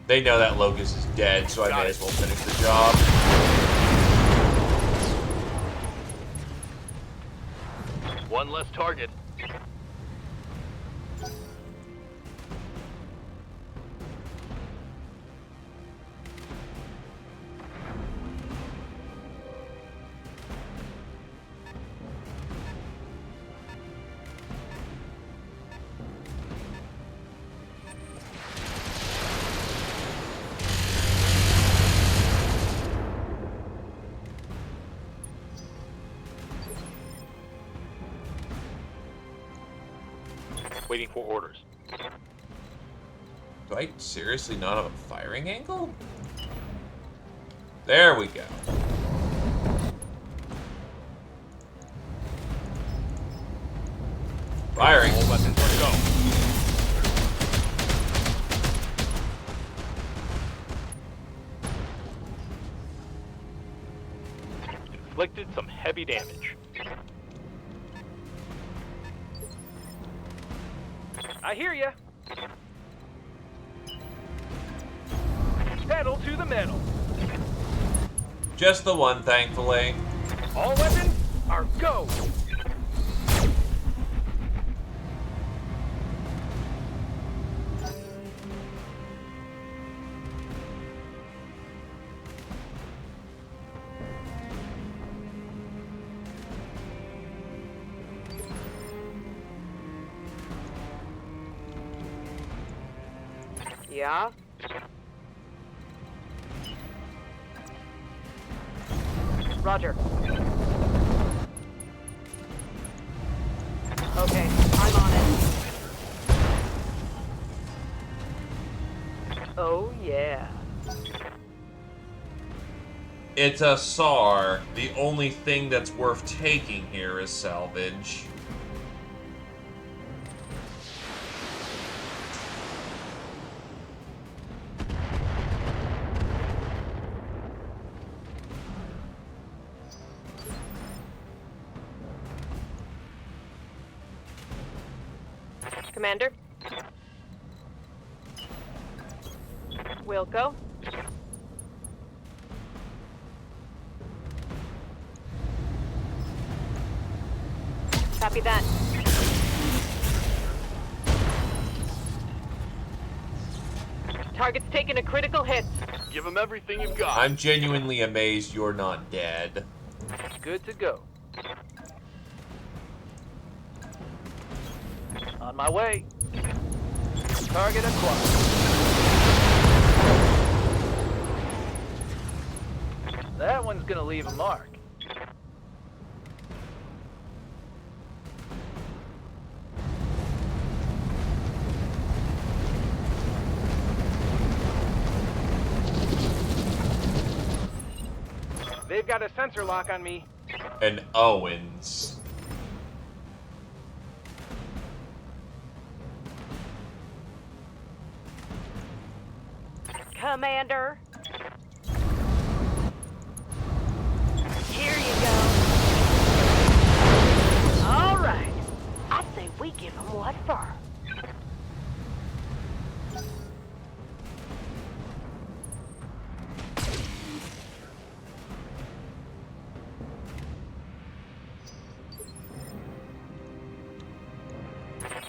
They know that Locust is dead, so I Got may it. as well finish the job. One less target. Waiting for orders. Do I seriously not have a firing angle? There we go. Firing. All weapons are go. Inflicted some heavy damage. I hear ya. Pedal to the metal. Just the one, thankfully. All weapons are go. Yeah? Roger. Okay, I'm on it. Oh, yeah. It's a SAR. The only thing that's worth taking here is salvage. Commander? Wilco? Copy that. Target's taking a critical hit. Give them everything you've got. I'm genuinely amazed you're not dead. Good to go. On my way. Target acquired. That one's gonna leave a mark. They've got a sensor lock on me. And Owens. Commander. Here you go. All right. I say we give them what for.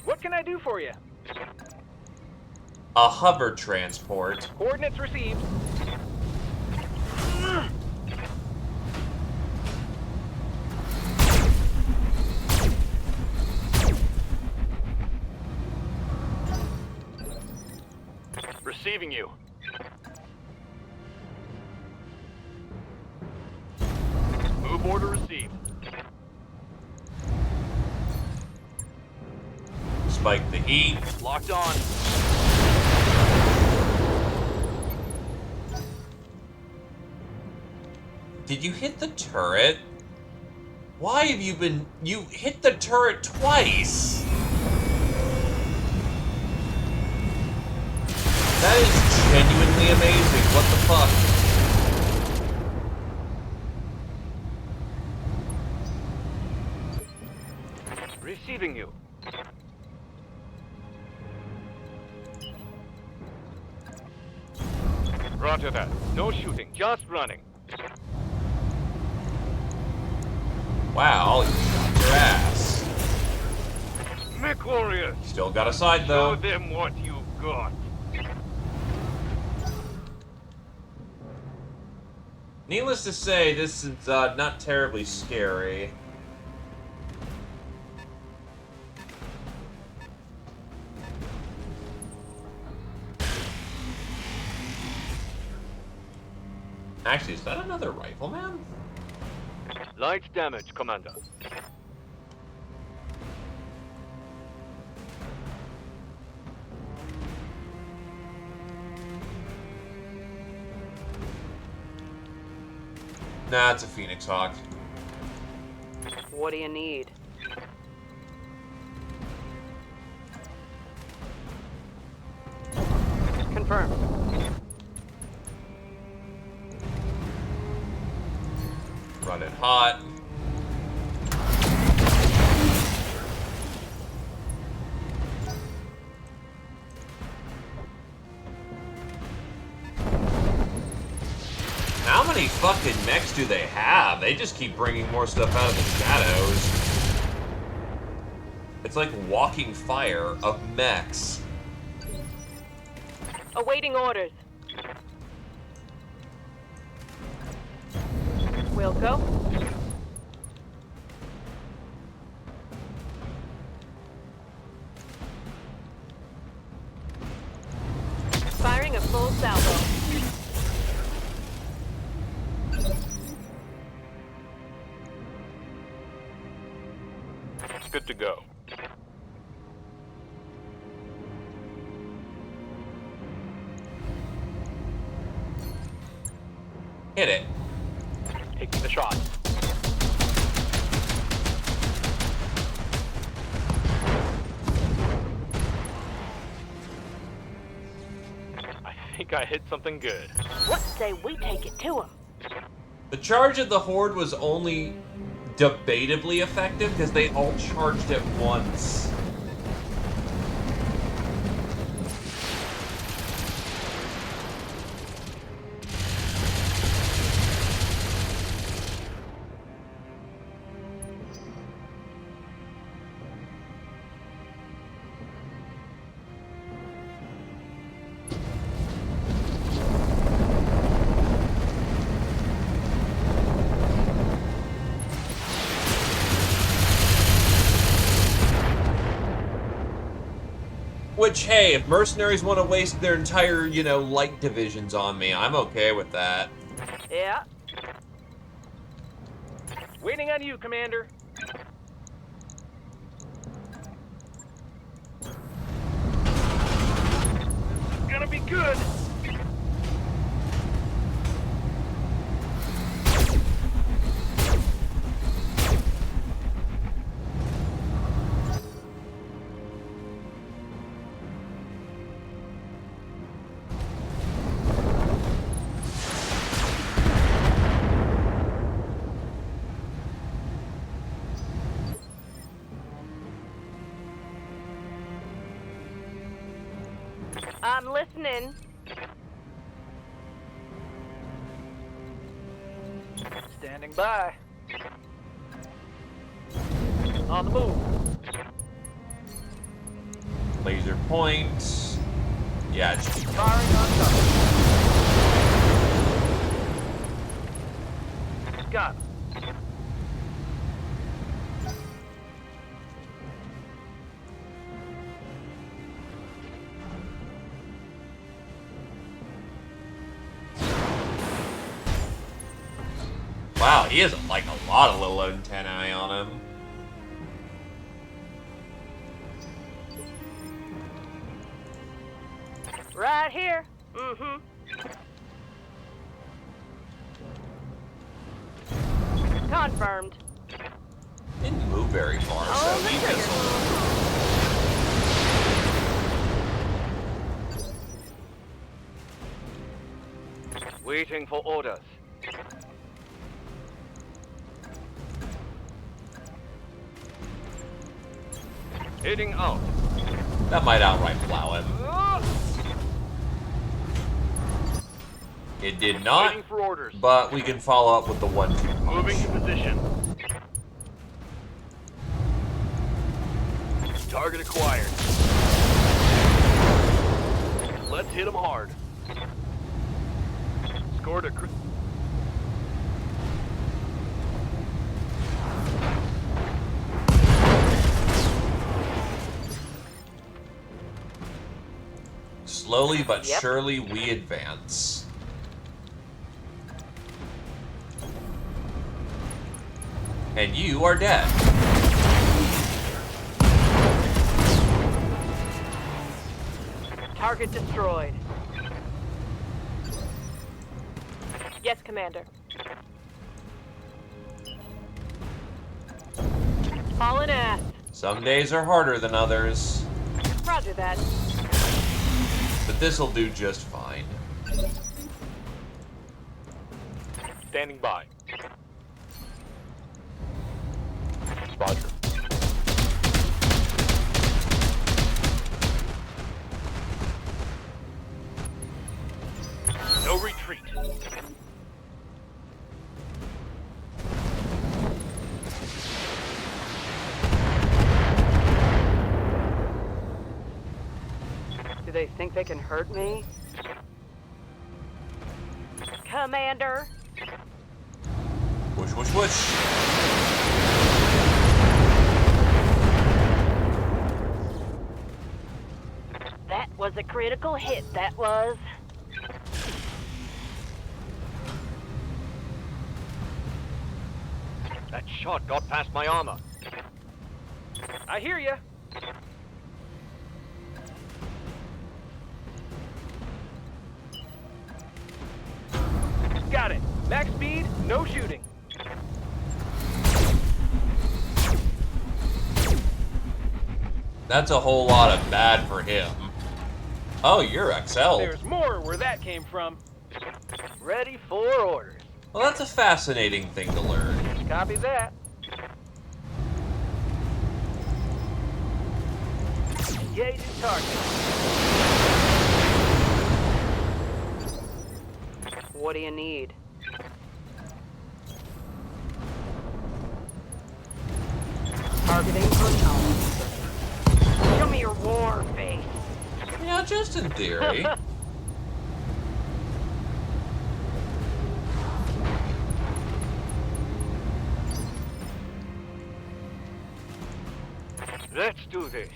What can I do for you? A hover transport. Coordinates received. Receiving you. Move order received. Spike the heat. Locked on. Did you hit the turret? Why have you been... You hit the turret twice! That is genuinely amazing. What the fuck? Receiving you. Roger that. No shooting, just running. Wow, you got your ass. Mech warriors, Still got a side, show though. them what you've got. Needless to say, this is not terribly scary. Actually, is that another rifleman? Light damage, Commander. Nah, it's a Phoenix Hawk. What do you need? Confirmed. Run it hot. How many fucking mechs do they have? They just keep bringing more stuff out of the shadows. It's like walking fire of mechs. Awaiting orders. Wilco? Firing a full salvo. Good to go. Hit it. Taking the shot. I think I hit something good. What say we take it to him? The charge of the Horde was only debatably effective because they all charged at once. Which, hey, if mercenaries want to waste their entire, light divisions on me, I'm okay with that. Yeah. Waiting on you, Commander. Gonna be good. in. Standing by. On the move. Laser point. Yeah, it should be Firing on target. Got him. Wow, he has like a lot of little antennae on him. Right here. Mm-hmm. Confirmed. Didn't move very far, Oh, so the he just... Waiting for orders. Heading out. That might outright plow him. It did not, Waiting for orders. but we can follow up with the 1-2 punch. Moving to position. Target acquired. Let's hit him hard. Scored a Slowly but Yep. surely we advance. And you are dead. Target destroyed. Yes, Commander. Hauling ass. Some days are harder than others, Roger that. but this'll do just fine. standing by. Roger. No retreat. Do they think they can hurt me? Commander. Whoosh, whoosh, whoosh. That was a critical hit, that was. That shot got past my armor. I hear ya. Got it. Max speed, no shooting. That's a whole lot of bad for him. Oh, you're XL. There's more where that came from. Ready for orders. Well, that's a fascinating thing to learn. Copy that. Engaging target. What do you need? Targeting unknown. Show me your war face. Yeah, just in theory. Let's do this.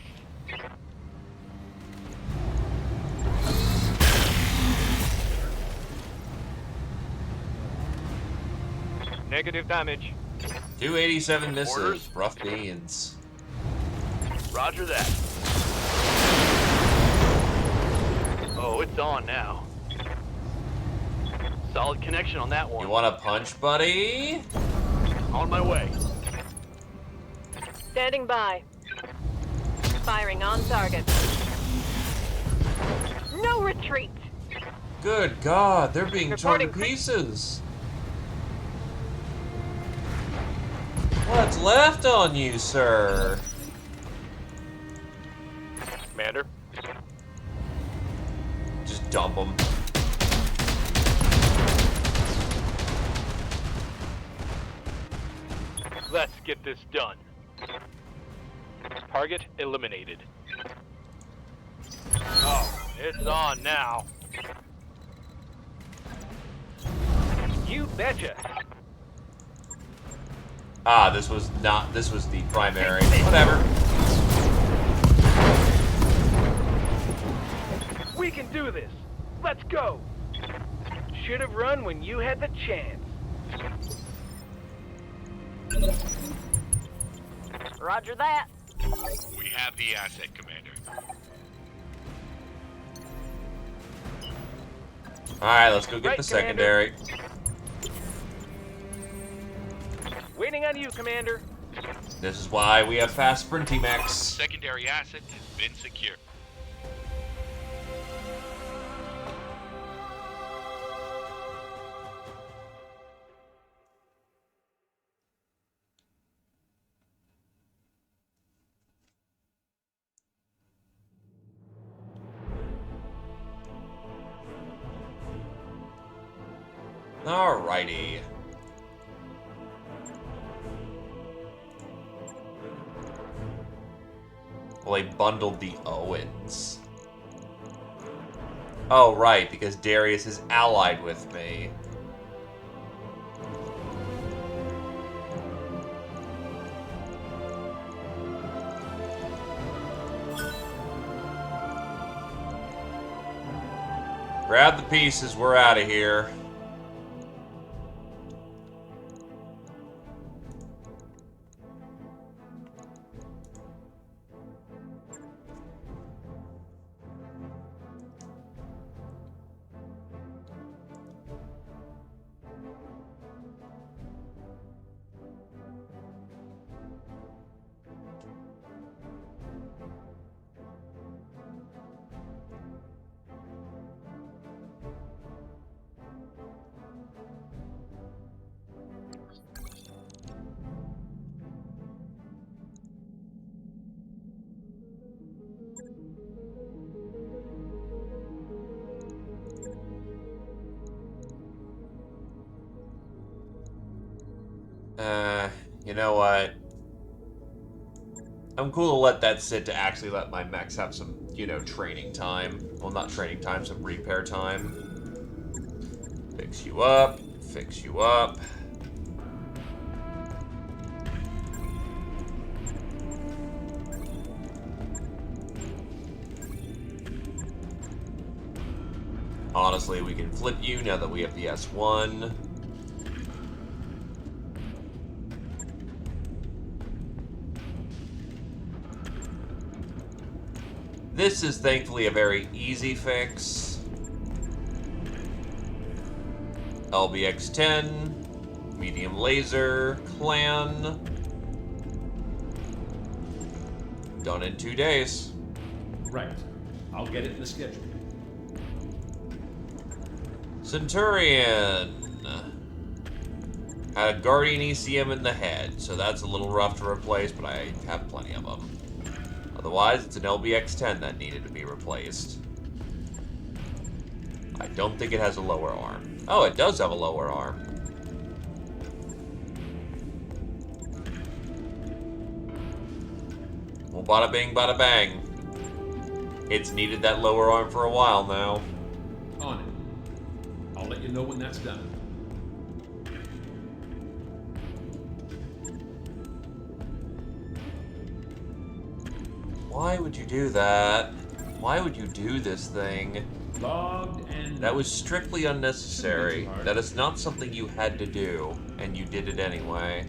Negative damage. 287 misses. Orders? Rough beans. Roger that. Oh, it's on now. Solid connection on that one. You want a punch, buddy? On my way. Standing by. Firing on target. No retreat. Good God, they're being torn to Reporting cre- pieces. What's left on you, sir? Commander. Just dump them. Let's get this done. Target eliminated. Oh, it's on now. You betcha. Ah, this was the primary. Whatever. We can do this. Let's go. Should have run when you had the chance. Roger that. We have the asset, Commander. Alright, let's go get Right, the Commander. secondary. Waiting on you, Commander. This is why we have fast sprinty mechs. Secondary asset has been secured. Alrighty. Well, they bundled the Owens. Oh, right, because Darius is allied with me. Grab the pieces, we're out of here. You know what? I'm cool to let that sit to actually let my mechs have some, you know, training time. Well, not training time, some repair time. Fix you up. Fix you up. Honestly, we can flip you now that we have the S1. This is thankfully a very easy fix. LBX-10, medium laser, clan. Done in 2 days. Right. I'll get it in the schedule. Centurion. Had a Guardian ECM in the head, so that's a little rough to replace, but I have plenty of them. Otherwise, it's an LBX-10 that needed to be replaced. I don't think it has a lower arm. Oh, it does have a lower arm. Well, bada bing, bada bang. It's needed that lower arm for a while now. On it. I'll let you know when that's done. Why would you do that? Why would you do this thing? Logged and... That was strictly unnecessary. That is not something you had to do, and you did it anyway.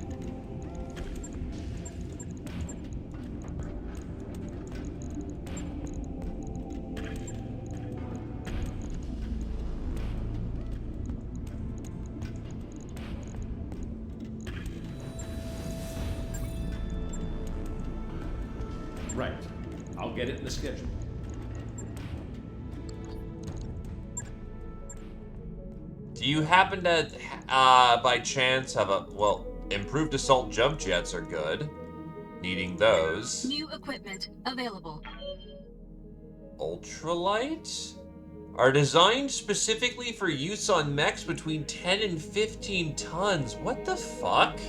Right. I'll get it in the schedule. Do you happen to, by chance, have a, well, improved assault jump jets are good. Needing those. New equipment available. Ultralight? are designed specifically for use on mechs between 10 and 15 tons. What the fuck?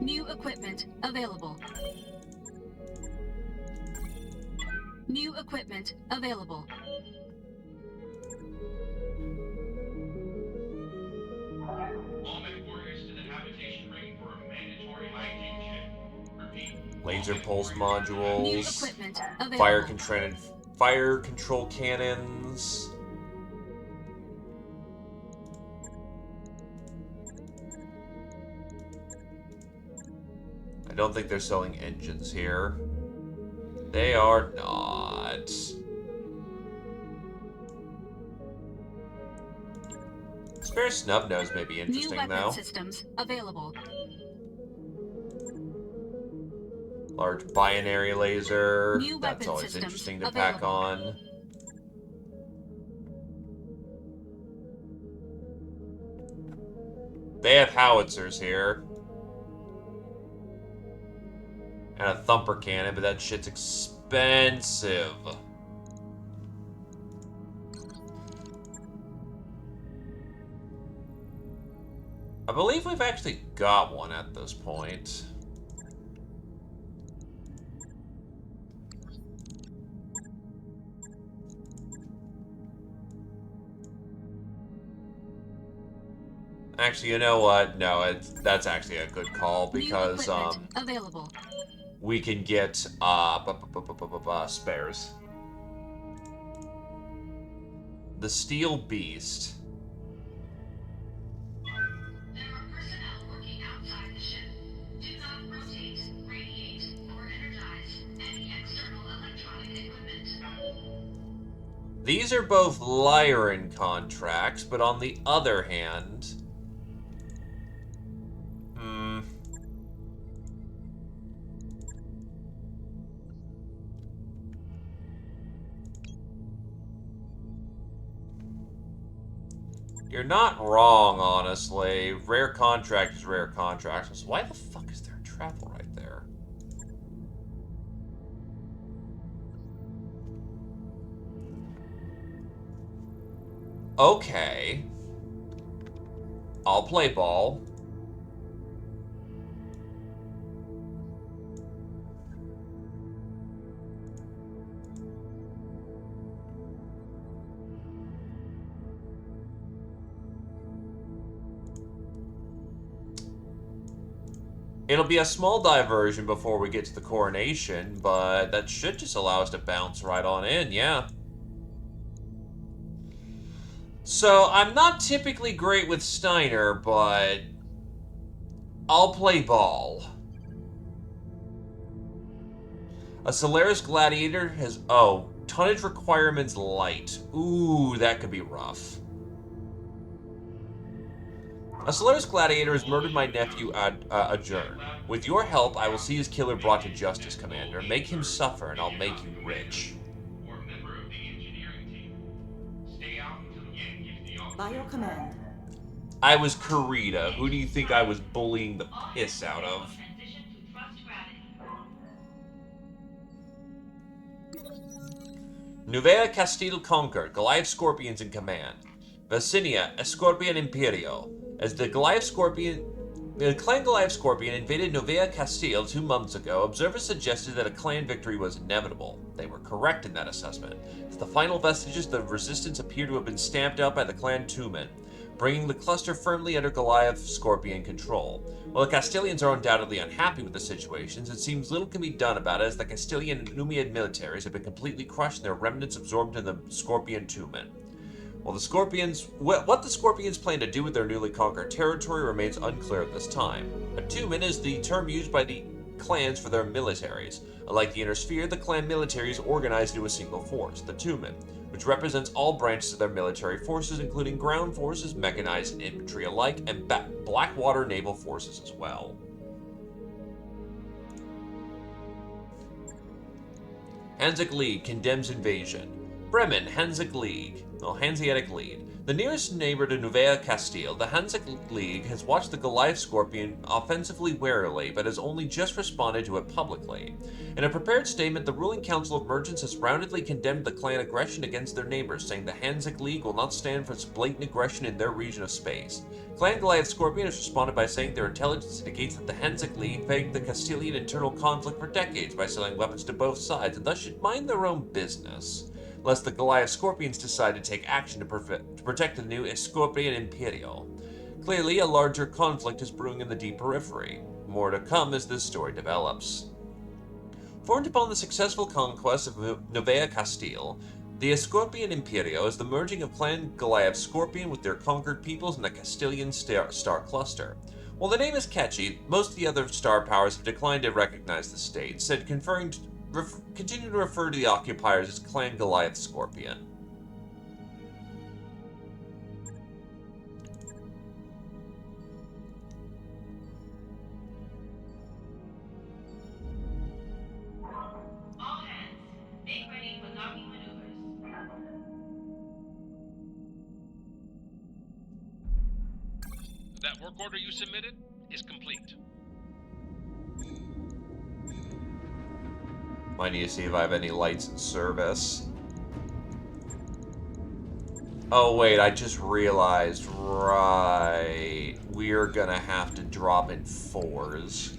New equipment available. New equipment available. All mech warriors to the habitation ring for a mandatory hygiene check. Repeat. Laser all mech pulse warriors to the New modules, equipment available. fire control cannons. I don't think they're selling engines here. They are not. Spare snub nose may be New interesting weapon though. systems available. Large binary laser. New That's weapon always systems interesting to pack available. on. They have howitzers here. And a thumper cannon, but that shit's expensive. I believe we've actually got one at this point. Actually, you know what? No, that's actually a good call because available. we can get spares. The Steel Beast. There are personnel working outside the ship. Do not rotate, radiate, or energize any external electronic equipment. These are both Lyran contracts, but on the other hand... You're not wrong, honestly. Rare contract is rare contract. So why the fuck is there travel right there? Okay. I'll play ball. It'll be a small diversion before we get to the coronation, but that should just allow us to bounce right on in, yeah. So, I'm not typically great with Steiner, but I'll play ball. A Solaris Gladiator has... Oh, tonnage requirements light. Ooh, that could be rough. A Solaris Gladiator has murdered my nephew, Adjourn. With your help, I will see his killer brought to justice, Commander. Make him suffer, and I'll make you rich. Or a member of the engineering team. Stay out until Yen gives the By your command. I was Karita. Who do you think I was bullying the piss out of? Transition to thrust gravity. Nuvea Castile conquered. Goliath Scorpions in command. Vicinia, Scorpion Imperio. As the clan Goliath Scorpion invaded Novea Castile 2 months ago, observers suggested that a clan victory was inevitable. They were correct in that assessment, as the final vestiges of the resistance appear to have been stamped out by the clan Tumen, bringing the cluster firmly under Goliath Scorpion control. While the Castilians are undoubtedly unhappy with the situations, it seems little can be done about it, as the Castilian and Umayyad militaries have been completely crushed and their remnants absorbed in the Scorpion Tumen. While the Scorpions, what the Scorpions plan to do with their newly conquered territory remains unclear at this time. A Tumen is the term used by the clans for their militaries. Unlike the Inner Sphere, the clan military is organized into a single force, the Tumen, which represents all branches of their military forces, including ground forces, mechanized and infantry alike, and Blackwater naval forces as well. Hanzik Lee condemns invasion. Bremen, Hanseatic League. Hanseatic League. The nearest neighbor to Nouvelle Castile, the Hanseatic League has watched the Goliath Scorpion offensively warily, but has only just responded to it publicly. In a prepared statement, the ruling Council of Merchants has roundedly condemned the clan aggression against their neighbors, saying the Hanseatic League will not stand for its blatant aggression in their region of space. Clan Goliath Scorpion has responded by saying their intelligence indicates that the Hanseatic League begged the Castilian internal conflict for decades by selling weapons to both sides, and thus should mind their own business, lest the Goliath Scorpions decide to take action to protect the new Scorpion Imperial. Clearly, a larger conflict is brewing in the deep periphery. More to come as this story develops. Formed upon the successful conquest of Nouvelle Castile, the Scorpion Imperio is the merging of Clan Goliath Scorpion with their conquered peoples in the Castilian star cluster. While the name is catchy, most of the other star powers have declined to recognize the state, instead continue to refer to the occupiers as Clan Goliath Scorpion. All hands, make ready for docking maneuvers. That work order you submitted is complete. Might need to see if I have any lights in service. Oh wait, I just realized, right, we're gonna have to drop in 4s.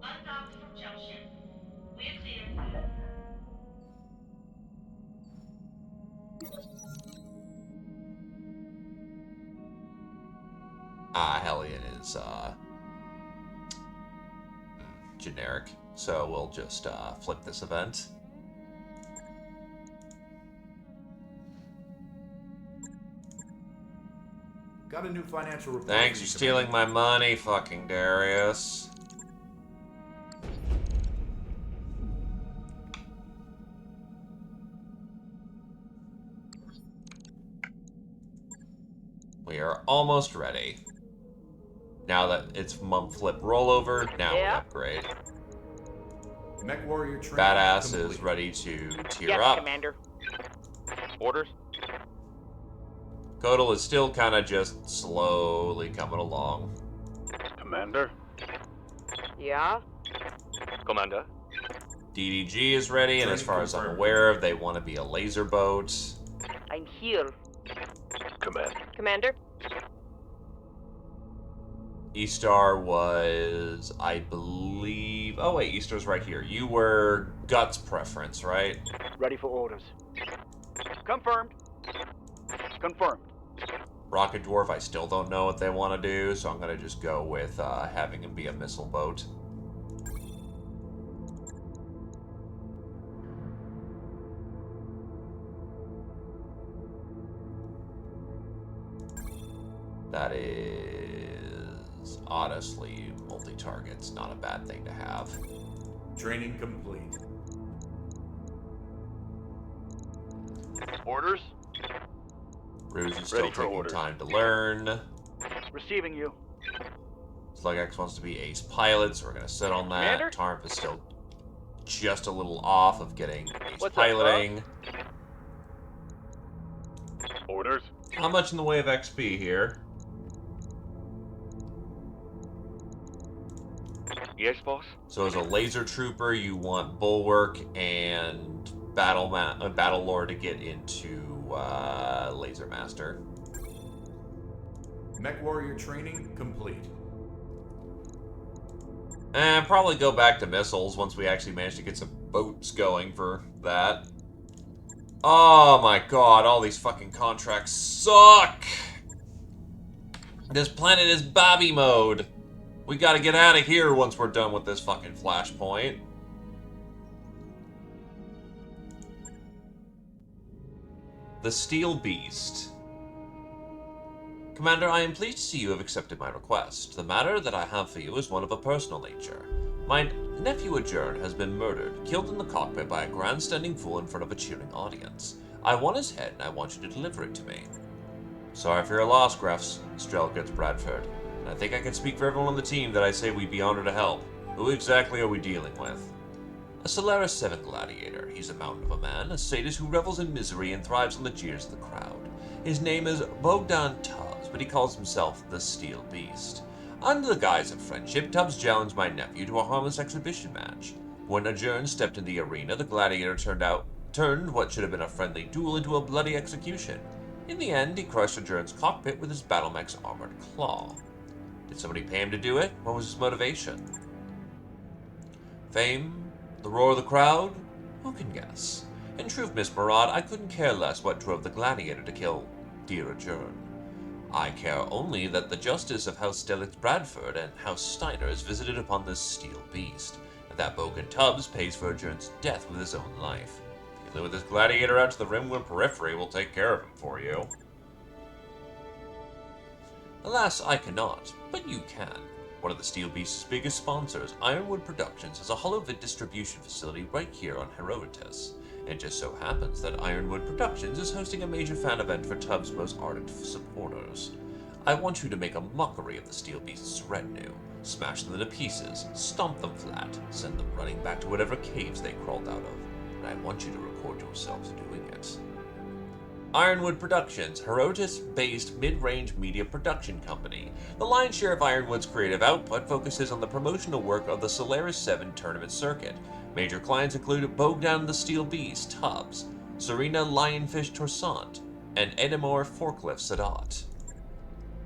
Undocked from junction. We're clear. Hellion is, generic, so we'll just, flip this event. Got a new financial report. Thanks for stealing my money, fucking Darius. We are almost ready. Now that it's month flip rollover, now we upgrade. Mech Warrior training Badass complete. is ready to tier Yes, up. Commander. Orders? Kodal is still kind of just slowly coming along. Commander? Yeah? Commander? DDG is ready, and as far as I'm aware of, they want to be a laser boat. I'm here. Commander? Commander? E-Star was, I believe... Oh wait, E-Star's right here. You were Guts preference, right? Ready for orders. Confirmed. Confirmed. Rocket Dwarf, I still don't know what they want to do, so I'm going to just go with having him be a missile boat. That is, honestly, multi-target's not a bad thing to have. Training complete. Orders? Rouge is still Ready for taking orders. time to learn. Receiving you. Slugx wants to be ace pilot, so we're going to sit on that. Commander? Tarp is still just a little off of getting ace What's up, piloting. Orders? How much in the way of XP here? Yes, boss? So as a laser trooper, you want Bulwark and Battle Lore to get into Laser Master. Mech Warrior training complete. And probably go back to missiles once we actually manage to get some boats going for that. Oh my god, all these fucking contracts suck! This planet is Bobby mode. We gotta get out of here once we're done with this fucking flashpoint. The Steel Beast. Commander, I am pleased to see you have accepted my request. The matter that I have for you is one of a personal nature. My Nephew Adjourn has been murdered, killed in the cockpit by a grandstanding fool in front of a cheering audience. I want his head, and I want you to deliver it to me. Sorry for your loss, Grefs, Strelkins Bradford. And I think I can speak for everyone on the team that I say we'd be honored to help. Who exactly are we dealing with? A Solaris 7 gladiator. He's a mountain of a man, a sadist who revels in misery and thrives on the jeers of the crowd. His name is Bogdan Tubbs, but he calls himself the Steel Beast. Under the guise of friendship, Tubbs challenged my nephew to a harmless exhibition match. When Adjourn stepped in the arena, the gladiator turned what should have been a friendly duel into a bloody execution. In the end, he crushed Adjourn's cockpit with his battlemech's armored claw. Did somebody pay him to do it? What was his motivation? Fame? The roar of the crowd? Who can guess? In truth, Miss Murad, I couldn't care less what drove the gladiator to kill dear Adjourn. I care only that the justice of House Stelix Bradford and House Steiner is visited upon this steel beast, and that Bogan Tubbs pays for Adjourn's death with his own life. If you lure this gladiator out to the Rimwood periphery, we'll take care of him for you. Alas, I cannot, but you can. One of the Steel Beast's biggest sponsors, Ironwood Productions, has a hollow-vid distribution facility right here on Herodotus. It just so happens that Ironwood Productions is hosting a major fan event for Tubbs' most ardent supporters. I want you to make a mockery of the Steel Beast's retinue, smash them into pieces, stomp them flat, send them running back to whatever caves they crawled out of, and I want you to record yourselves doing it. Ironwood Productions, Herodotus-based mid-range media production company. The lion's share of Ironwood's creative output focuses on the promotional work of the Solaris 7 tournament circuit. Major clients include Bogdan the Steel Beast, Tubbs, Serena Lionfish Torsant, and Edamore Forklift Sadat.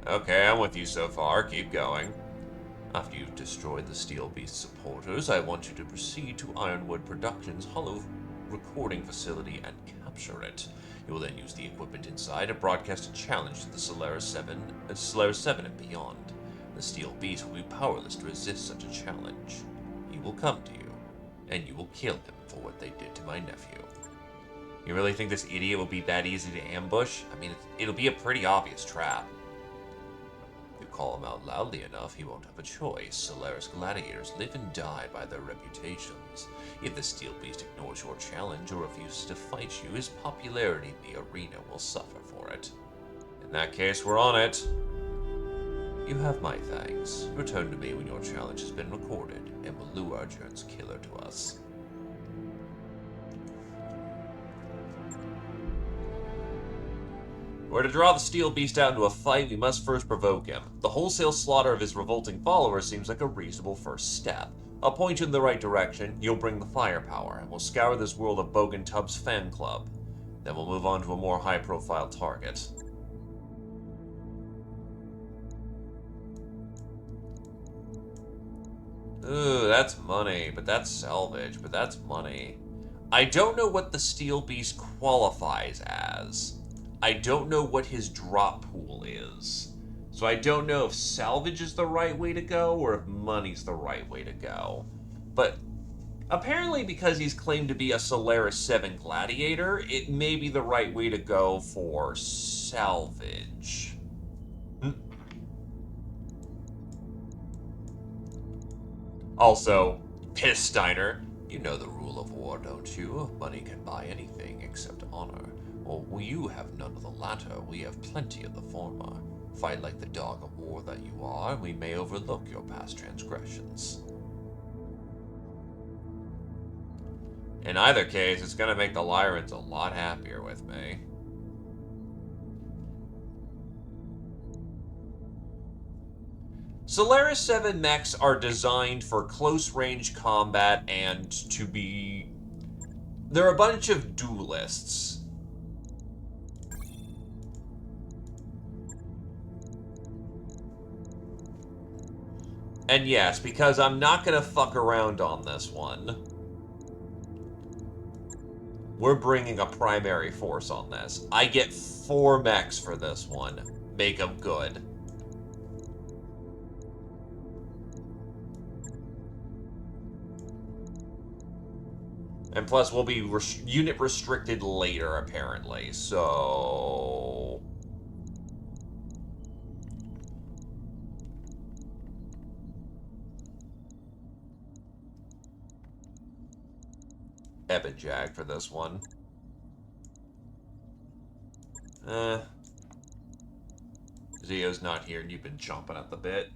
Okay, I'm with you so far. Keep going. After you've destroyed the Steel Beast supporters, I want you to proceed to Ironwood Productions' hollow recording facility and capture it. You will then use the equipment inside to broadcast a challenge to the Solaris 7 and beyond. The Steel Beast will be powerless to resist such a challenge. He will come to you, and you will kill him for what they did to my nephew. You really think this idiot will be that easy to ambush? I mean, it'll be a pretty obvious trap. If you call him out loudly enough, he won't have a choice. Solaris gladiators live and die by their reputations. If the Steel Beast ignores your challenge or refuses to fight you, his popularity in the arena will suffer for it. In that case, we're on it. You have my thanks. Return to me when your challenge has been recorded, and will lure Adjourn's killer to us. Were to draw the Steel Beast out into a fight, we must first provoke him. The wholesale slaughter of his revolting followers seems like a reasonable first step. I'll point you in the right direction, you'll bring the firepower, and we'll scour this world of Bogan Tubbs' fan club. Then we'll move on to a more high-profile target. Ooh, that's money, but that's salvage, but that's money. I don't know what the Steel Beast qualifies as. I don't know what his drop pool is. So I don't know if salvage is the right way to go or if money's the right way to go. But apparently because he's claimed to be a Solaris 7 gladiator, it may be the right way to go for salvage. Also, Piss Steiner, you know the rule of war, don't you? Money can buy anything except honor. Well, you have none of the latter, we have plenty of the former. Fight like the dog of war that you are, and we may overlook your past transgressions. In either case, it's gonna make the Lyrans a lot happier with me. Solaris 7 mechs are designed for close-range combat and to be... They're a bunch of duelists. And yes, because I'm not gonna fuck around on this one, we're bringing a primary force on this. I get 4 mechs for this one. Make them good. And plus, we'll be unit restricted later, apparently, so... Heaven Jag for this one. Zio's not here and you've been chomping at the bit.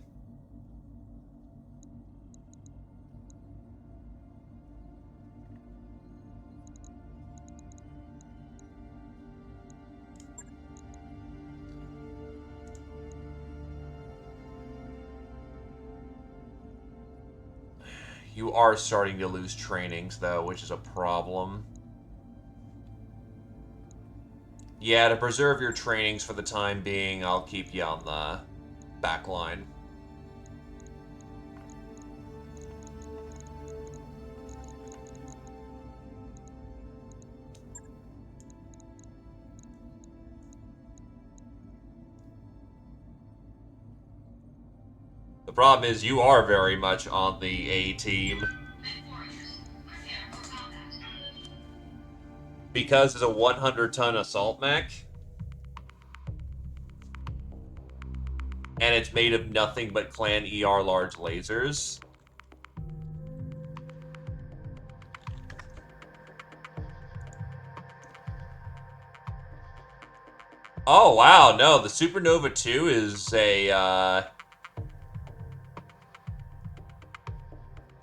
You are starting to lose trainings, though, which is a problem. Yeah, to preserve your trainings for the time being, I'll keep you on the back line. The problem is you are very much on the A team. Because it's a 100-ton assault mech, and it's made of nothing but Clan ER large lasers. Oh wow, no, the Supernova 2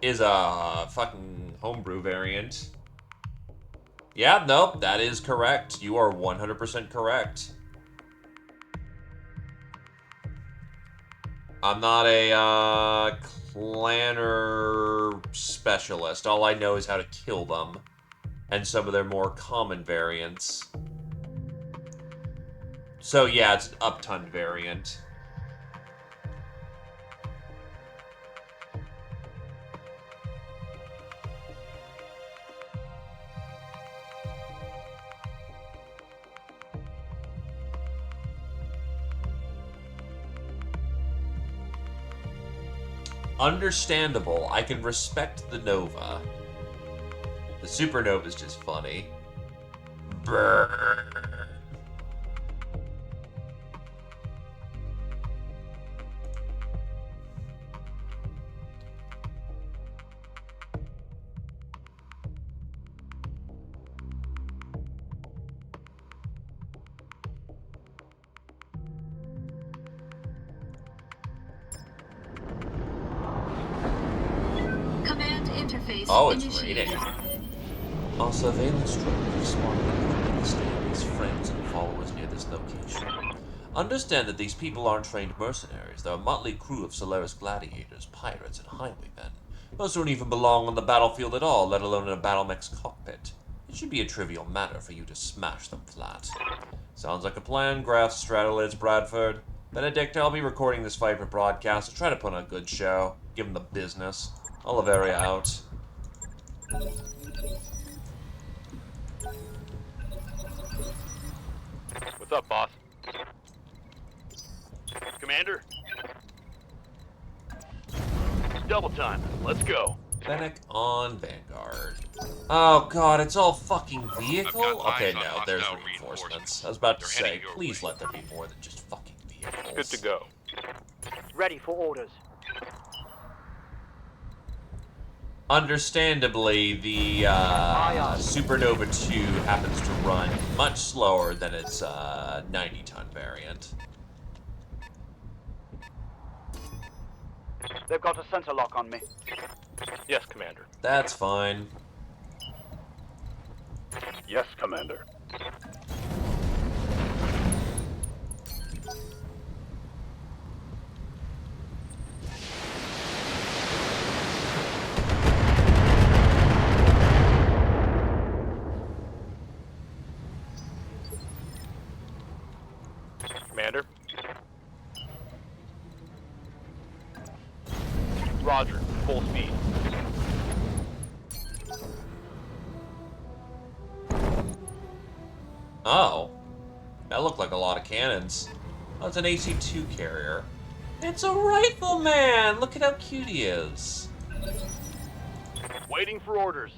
is a fucking homebrew variant. Yeah, nope, that is correct. You are 100% correct. I'm not a clanner specialist. All I know is how to kill them. And some of their more common variants. So yeah, it's an up-ton variant. Understandable. I can respect the Nova. The Supernova is just funny. Brrr. Command interface Oh, it's initiated. raining. Our surveillance drone responded quickly to stay his friends and followers near this location. Understand that these people aren't trained mercenaries. They're a motley crew of Solaris gladiators, pirates, and highwaymen. Most don't even belong on the battlefield at all, let alone in a battle mech's cockpit. It should be a trivial matter for you to smash them flat. Sounds like a plan, Graf Stratolids Bradford. Benedict, I'll be recording this fight for broadcast. I'll try to put on a good show. Give them the business. Oliveria out. What's up, boss? Commander? Double time. Let's go. Fennec on Vanguard. Oh god, it's all fucking vehicle? I've got Okay, eyes on no, hostile there's reinforcements. reinforcements. I was about to They're say, heading your please way. let there be more than just fucking vehicles. Good to go. Ready for orders. Understandably, the Supernova 2 happens to run much slower than its 90-ton variant. They've got a center lock on me. Yes, Commander. That's fine. Yes, Commander. Commander? Roger. Full speed. Oh. That looked like a lot of cannons. Oh, it's an AC-2 carrier. It's a rifleman! Look at how cute he is. Waiting for orders.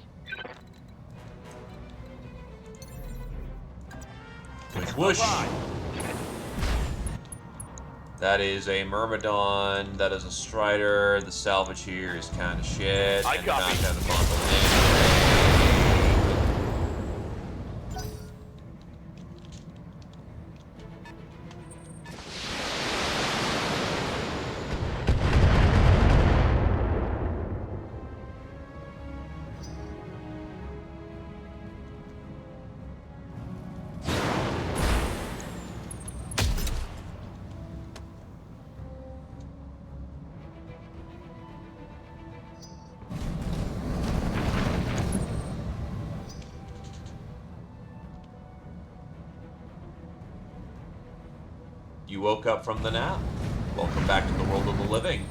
Whoosh whoosh. That is a Myrmidon, that is a Strider, the salvage here is kind of shit, I and copy. not kind of bundle in. You woke up from the nap. Welcome back to the world of the living.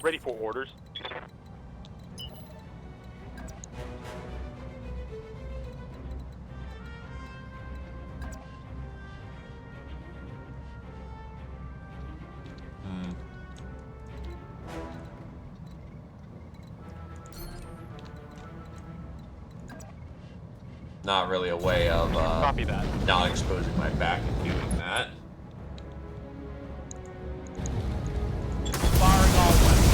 Ready for orders. Not really a way of Copy that. not exposing my back and doing that. Firing all weapons.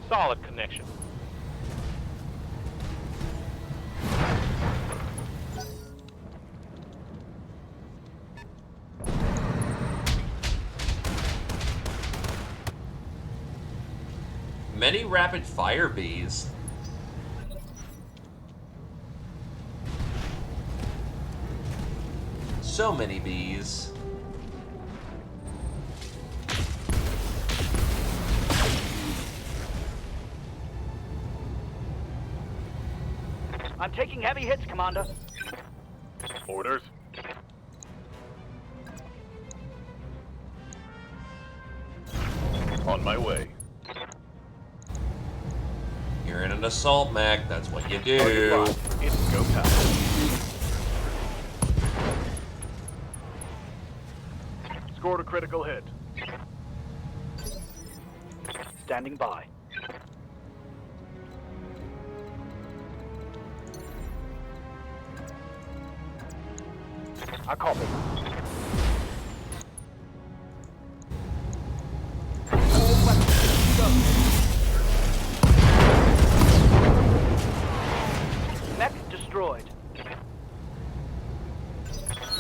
Solid connection. Many rapid fire bees. So many bees. I'm taking heavy hits, Commander. Orders. On my way. You're in an assault mech, that's what you do. Target locked. It's go time. Scored a critical hit. Standing by. I copy. All weapons, go. Mech destroyed.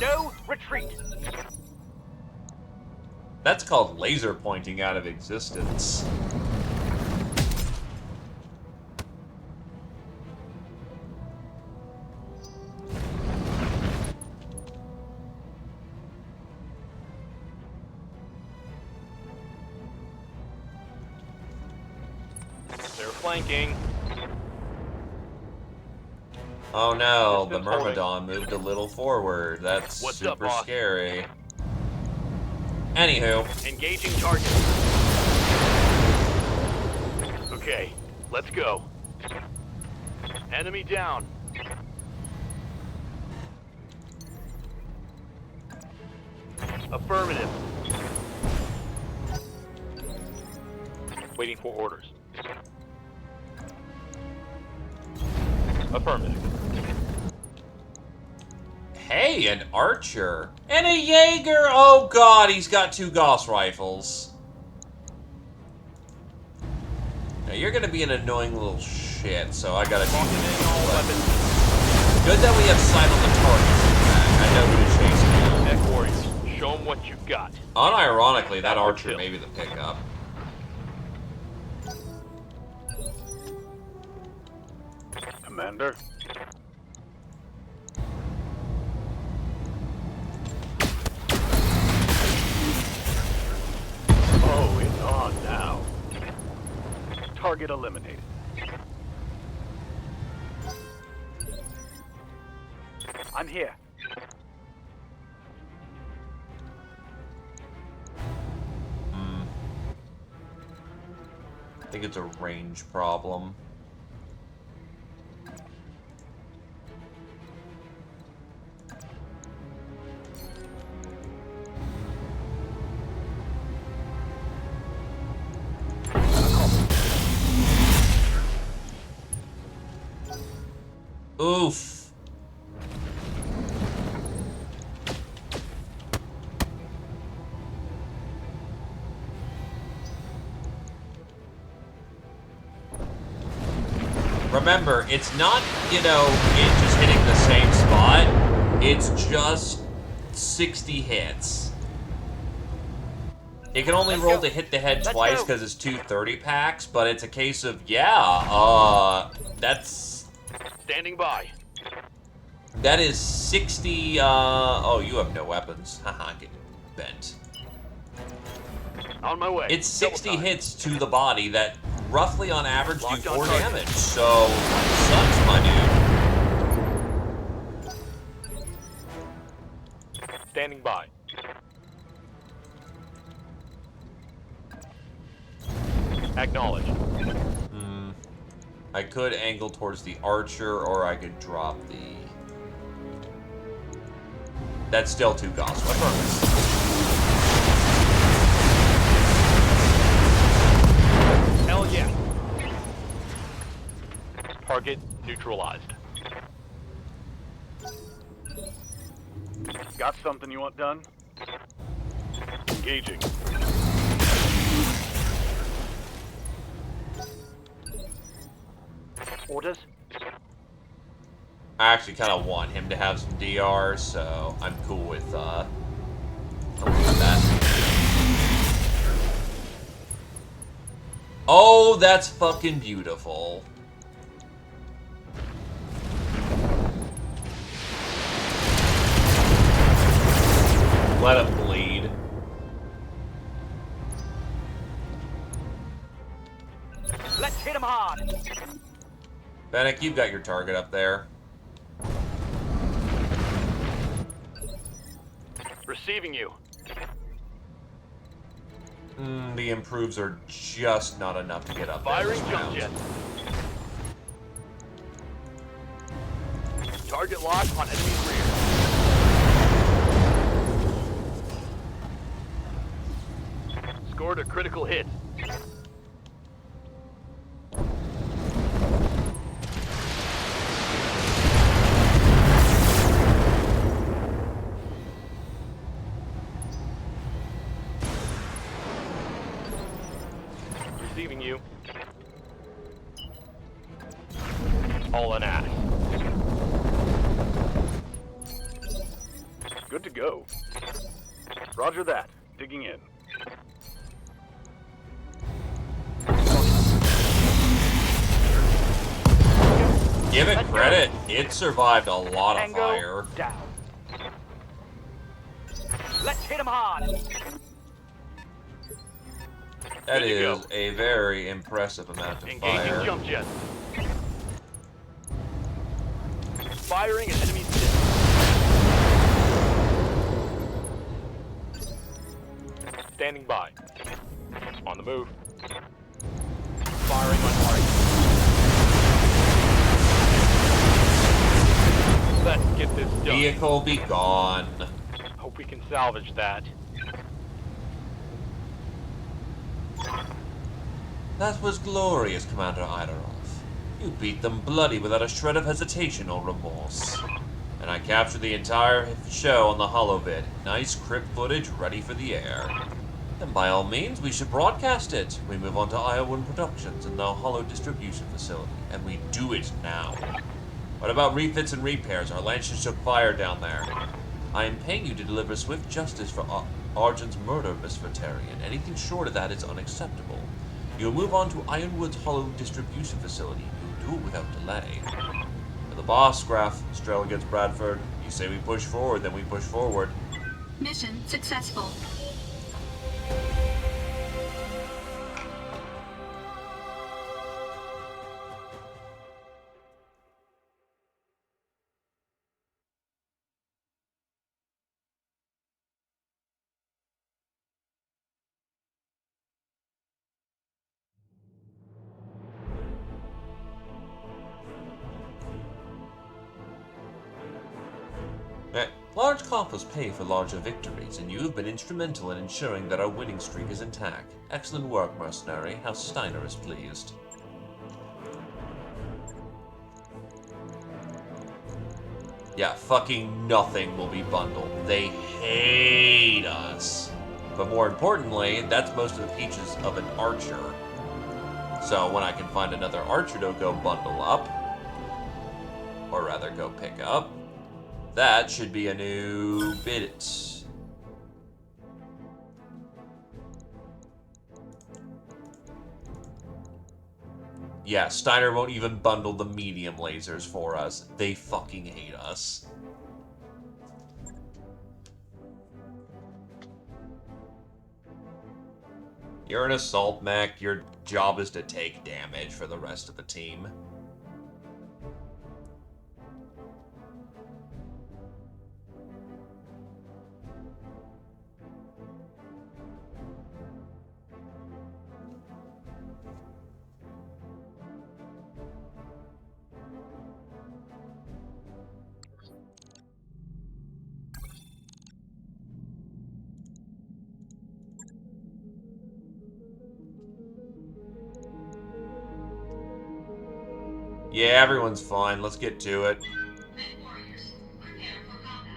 No retreat. That's called laser pointing out of existence. They're flanking. Oh no, the Distance holding. Myrmidon moved a little forward. That's What's up, super boss? scary. Anywho, Engaging target. Okay, let's go. Enemy down. Affirmative. Waiting for orders. Affirmative. hey, an archer. And a Jaeger! Oh god, he's got 2 Gauss rifles. Now you're gonna be an annoying little shit, so I gotta Locking in all weapons. Good that we have sight on the target. I know who to chase now. Neck warriors, show them what you've got. Unironically, that Now archer chill. may be the pickup. Commander. Oh, it's on now. Target eliminated. I'm here. I think it's a range problem. Oof. Remember, it's not, you know, it just hitting the same spot. It's just 60 hits. It can only roll to hit the head twice because it's 2 30 packs, but it's a case of, yeah, that's... Standing by. That is 60, oh, you have no weapons. Haha, get bent. On my way. It's Double 60 time. hits to the body that roughly on average do Locked on 4 target. damage. So, sucks, my dude. Standing by. Acknowledged. I could angle towards the archer, or I could drop the... That's still 2 gospel. Hell yeah. Target neutralized. Got something you want done? Engaging. Orders? I actually kind of want him to have some DR, so I'm cool with that. Oh, that's fucking beautiful. Let him bleed. Let's hit him hard. Fennec, you've got your target up there. Receiving you. The improves are just not enough to get up there Firing this jump round. jet. Target locked on enemy's rear. Scored a critical hit. Receiving you. All an ass. Good to go. Roger that. Digging in. Give it Let's go. credit. It survived a lot of Tango fire. down. Let's hit him hard. That Good to is go. a very impressive amount of Engaging fire. jump jet. Firing at enemy city. Standing by. On the move. Firing on target. Let's get this done. Vehicle be gone. Hope we can salvage that. That was glorious, Commander Idarov. You beat them bloody without a shred of hesitation or remorse. And I captured the entire show on the holovid. Nice crypt footage ready for the air. Then by all means, we should broadcast it. We move on to Iowan Productions and the Holo Distribution Facility. And we do it now. What about refits and repairs? Our Lancers took fire down there. I am paying you to deliver swift justice for Argent's murder, Miss Vertarian. Anything short of that is unacceptable. You'll move on to Ironwood's Holo Distribution Facility. You'll do it without delay. For the boss, Graf, Strel against Bradford. You say we push forward, then we push forward. Mission successful. Large coffers pay for larger victories, and you have been instrumental in ensuring that our winning streak is intact. Excellent work, mercenary. House Steiner is pleased. Yeah, fucking nothing will be bundled. They hate us. But more importantly, that's most of the peaches of an archer. So when I can find another archer to go bundle up, or rather go pick up, that should be a new bit. Yeah, Steiner won't even bundle the medium lasers for us. They fucking hate us. You're an assault mech. Your job is to take damage for the rest of the team. Yeah, everyone's fine. Let's get to it. Mech warriors, prepare for combat.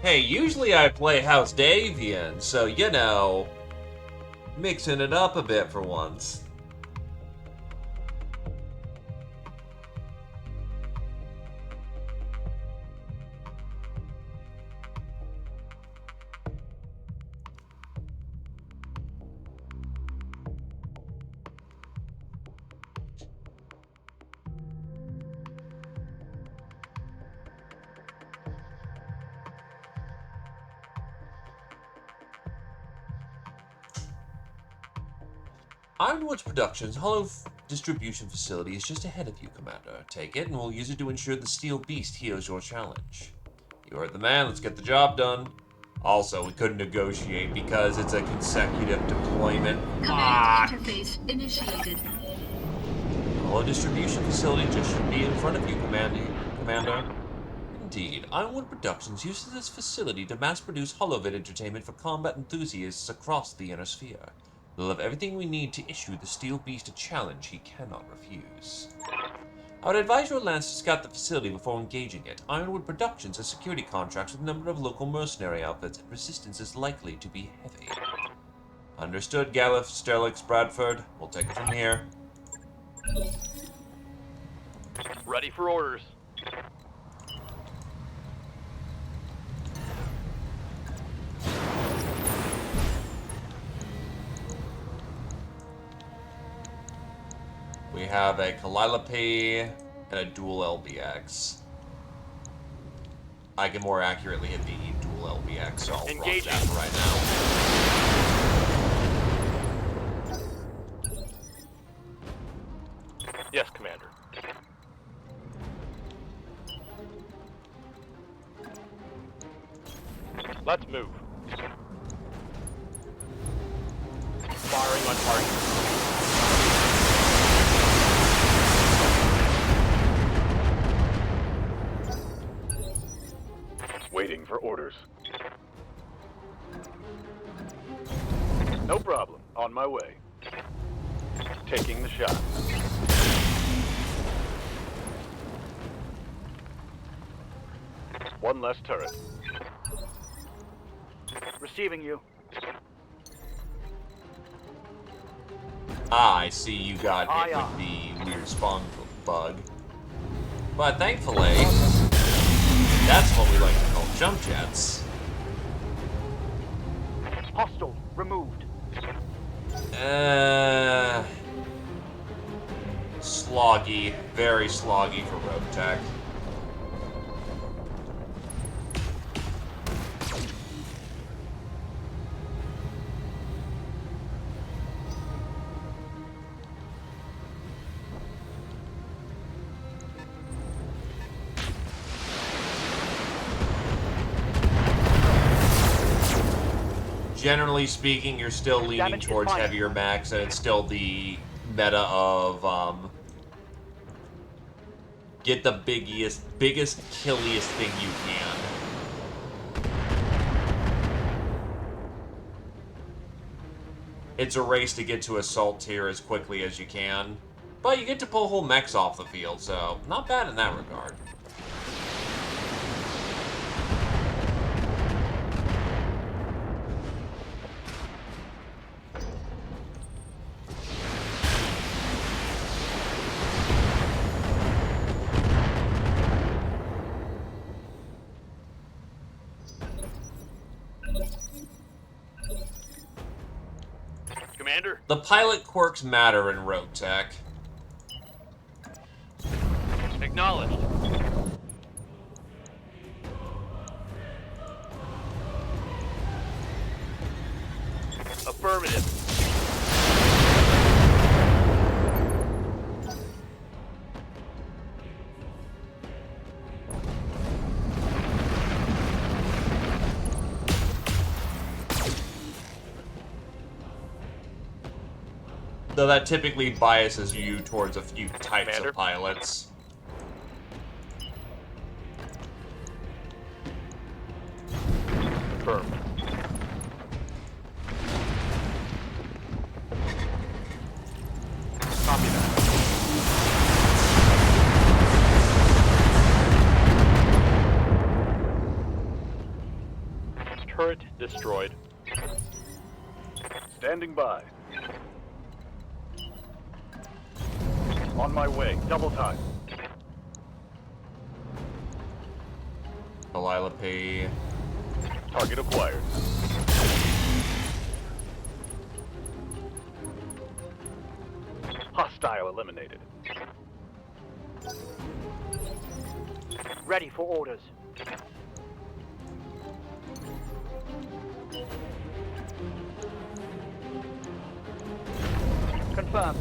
Hey, usually I play House Davian, so, you know, mixing it up a bit for once. Ironwood's Productions distribution facility is just ahead of you, Commander. Take it, and we'll use it to ensure the Steel Beast hears your challenge. You heard the man, let's get the job done. Also, we couldn't negotiate because it's a consecutive deployment. Command interface initiated. Hollow distribution facility just should be in front of you, Commander. Indeed, Ironwood Productions uses this facility to mass-produce holovid entertainment for combat enthusiasts across the Inner Sphere. We'll have everything we need to issue the Steel Beast a challenge he cannot refuse. I would advise your Lance to scout the facility before engaging it. Ironwood Productions has security contracts with a number of local mercenary outfits, and resistance is likely to be heavy. Understood, Galliff, Sterlix, Bradford. We'll take it from here. Ready for orders. We have a Calliope and a dual LBX. I can more accurately hit the dual LBX, so I'll rock that right now. Yes, Commander. Let's move. Firing on target. Waiting for orders. No problem. On my way. Taking the shot. One less turret. Receiving you. Ah, I see you got hit with the weird spawn bug. But thankfully, that's what we like to call jump jets. Hostile removed. Sloggy. Very sloggy for road tech. Generally speaking, you're still leaning Damage is towards minor. heavier mechs, and it's still the meta of get the biggest, killiest thing you can. It's a race to get to assault tier as quickly as you can, but you get to pull whole mechs off the field, so not bad in that regard. Commander? The pilot quirks matter in Rogue Tech. Acknowledged. Affirmative. Though that typically biases you towards a few types Commander? of pilots. Confirmed. Copy that. Turret destroyed. Standing by. On my way. Double time. Calliope. Target acquired. Hostile eliminated. Ready for orders. Confirmed.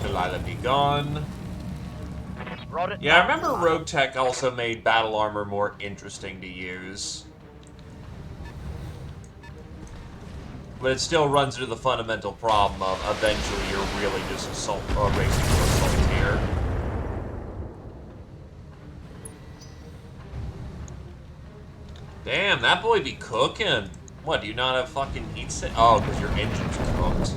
Delilah be gone. Brought it Yeah, I down. remember Rogue Tech also made battle armor more interesting to use. But it still runs into the fundamental problem of eventually you're really just racing for assault here. Damn, that boy be cooking. What, do you not have fucking heat set? Oh, because your engine's cooked.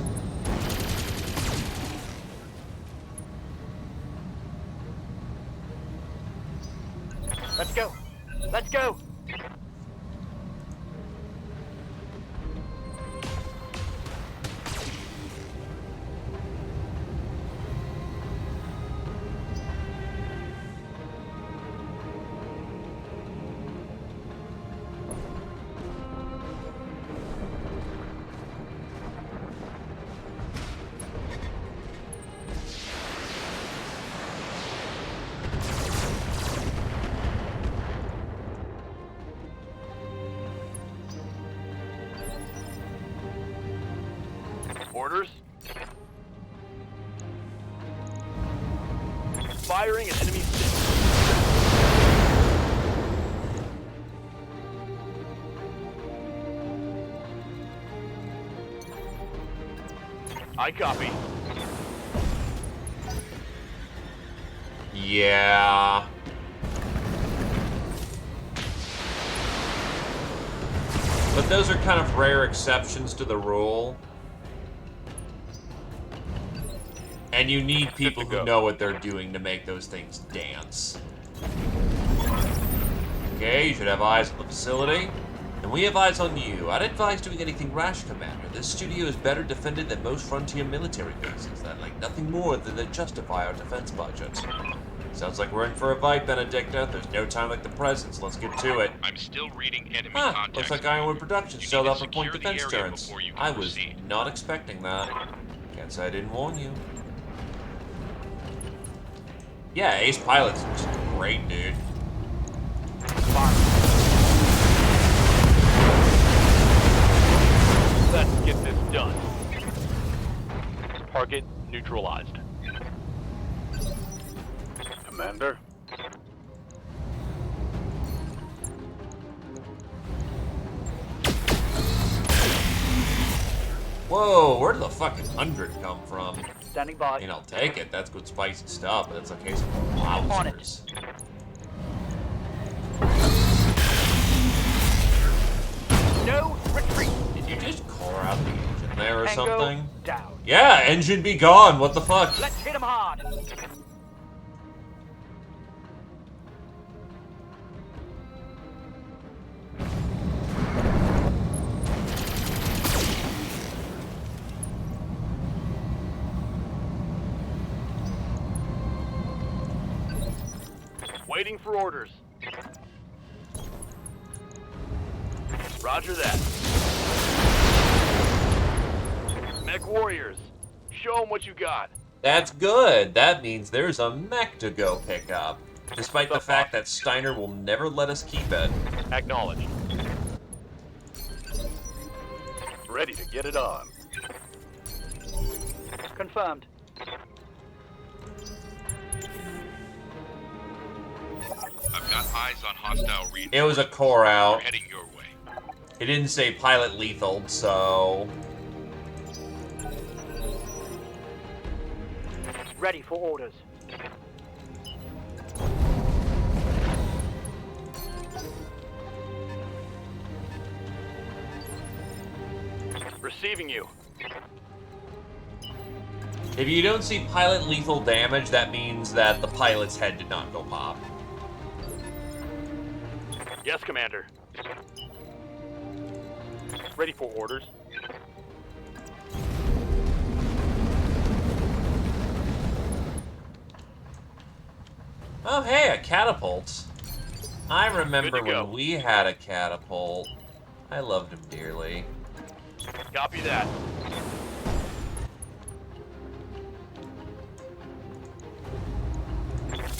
Let's go. Let's go. Orders. Firing at enemy stick. I copy. Yeah. But those are kind of rare exceptions to the rule. And you need people to who go. know what they're doing to make those things dance. Okay, you should have eyes on the facility. And we have eyes on you. I'd advise doing anything rash, Commander. This studio is better defended than most frontier military bases that like nothing more than to justify our defense budget. Sounds like we're in for a fight, Benedicta. There's no time like the present, so let's get to it. I'm still reading enemy Huh, contact. looks like Ironwood Productions You shelled need out to for point secure the defense area turrets. before you can I was proceed. not expecting that. Can't say I didn't warn you. Yeah, Ace Pilot's just great, dude. Let's get this done. Target neutralized. Commander. Whoa, where did the fucking 100 come from? Standing I by. mean, I'll take it. That's good spicy stuff, but it's a case of On it. wowzers. No retreat. Did you just core out the engine there or Tango something? down. Yeah, engine be gone. What the fuck? Let's hit 'em hard. Waiting for orders. Roger that. Mech warriors, show them what you got. That's good. That means there's a mech to go pick up. Despite the What's up, fact boss? that Steiner will never let us keep it. Acknowledged. Ready to get it on. Confirmed. I've got eyes on hostile reinforcements. It was a core They're out. heading your way. It didn't say pilot lethal, so... Ready for orders. Receiving you. If you don't see pilot lethal damage, that means that the pilot's head did not go pop. Yes, Commander. Ready for orders. Oh, hey, a catapult. I remember Good to go. when we had a catapult. I loved him dearly. Copy that.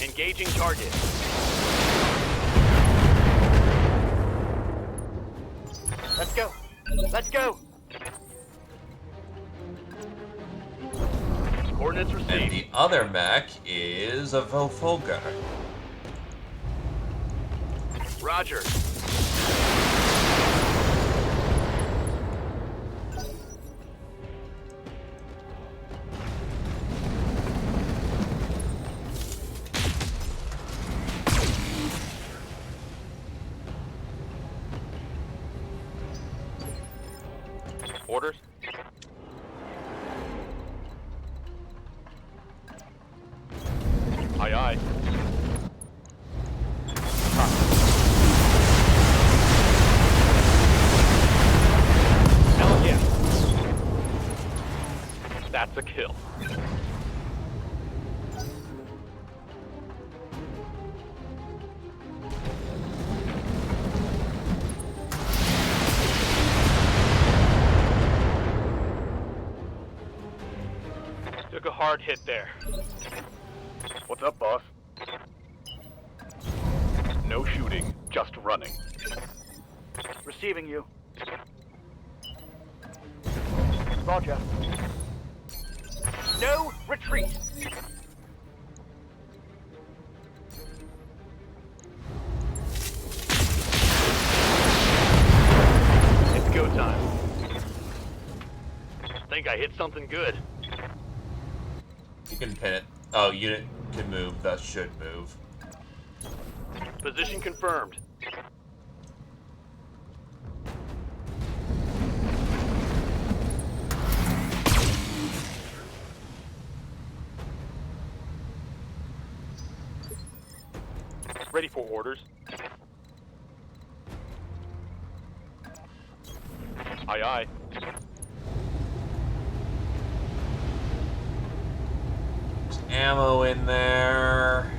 Engaging target. Let's go. Let's go. Coordinates And received. the other mech is a Volfolger. Roger. Orders. Aye, aye. Hell yeah. That's a kill. Took a hard hit there. What's up, boss? No shooting, just running. Receiving you. Roger. No retreat. It's go time. Think I hit something good. You can pin it. Oh, unit can move. That should move. Position confirmed. Ready for orders. Aye, aye. There's ammo in there.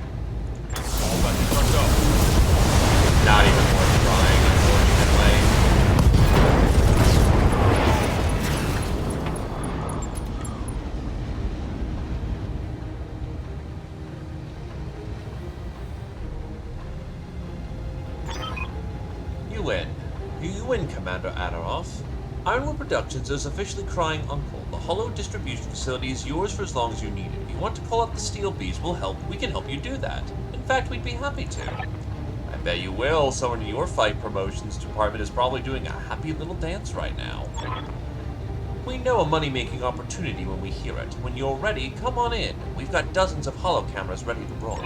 All weapons are go. Not even worth trying, unfortunately. You win. You win, Commander Adorov. Ironwood Productions is officially crying uncle. The hollow distribution facility is yours for as long as you need it. If you want to call up the Steel Beast, we can help you do that. In fact, we'd be happy to. I bet you will. Someone in your fight promotions department is probably doing a happy little dance right now. We know a money-making opportunity when we hear it. When you're ready, come on in. We've got dozens of hollow cameras ready to roll.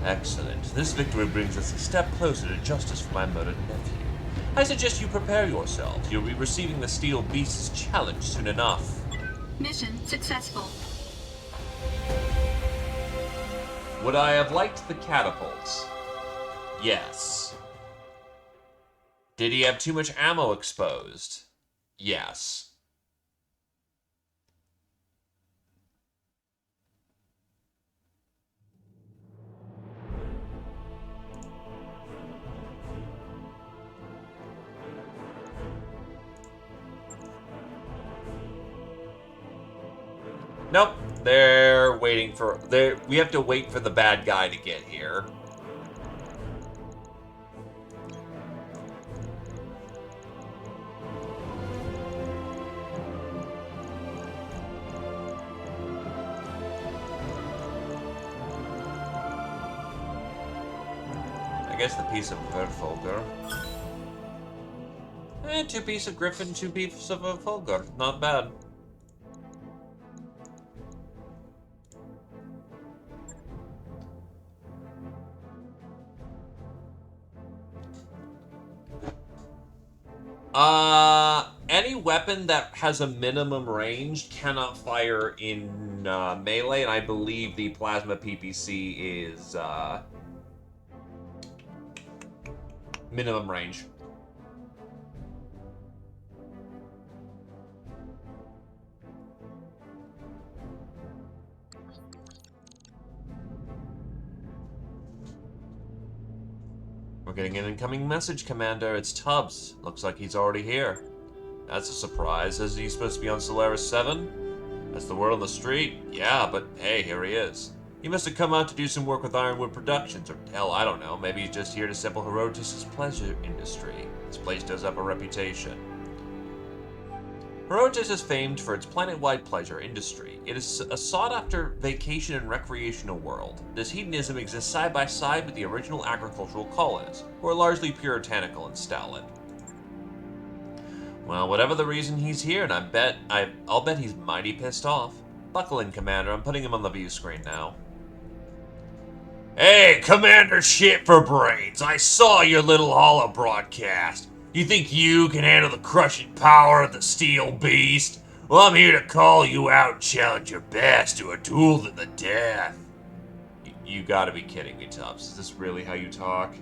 Excellent. This victory brings us a step closer to justice for my murdered nephew. I suggest you prepare yourselves. You'll be receiving the Steel Beast's challenge soon enough. Mission successful. Would I have liked the catapults? Yes. Did he have too much ammo exposed? Yes. Nope. They're waiting for... we have to wait for the bad guy to get here. I guess the piece of Verfolger. 2 pieces of Griffin, 2 pieces of Verfolger. Not bad. Any weapon that has a minimum range cannot fire in melee, and I believe the plasma PPC is minimum range. We're getting an incoming message, Commander. It's Tubbs. Looks like he's already here. That's a surprise. Is he supposed to be on Solaris 7? That's the word on the street? Yeah, but hey, here he is. He must have come out to do some work with Ironwood Productions, or hell, I don't know. Maybe he's just here to sample Herodotus' pleasure industry. This place does have a reputation. Herodotus is famed for its planet-wide pleasure industry. It is a sought-after vacation and recreational world. This hedonism exists side by side with the original agricultural colonists, who are largely puritanical and stolid. Well, whatever the reason he's here, and I'll bet he's mighty pissed off. Buckle in, Commander. I'm putting him on the view screen now. Hey, Commander Shit for Brains. I saw your little holo broadcast. You think you can handle the crushing power of the Steel Beast? Well, I'm here to call you out and challenge your best to a duel to the death. You gotta be kidding me, Tubbs. Is this really how you talk?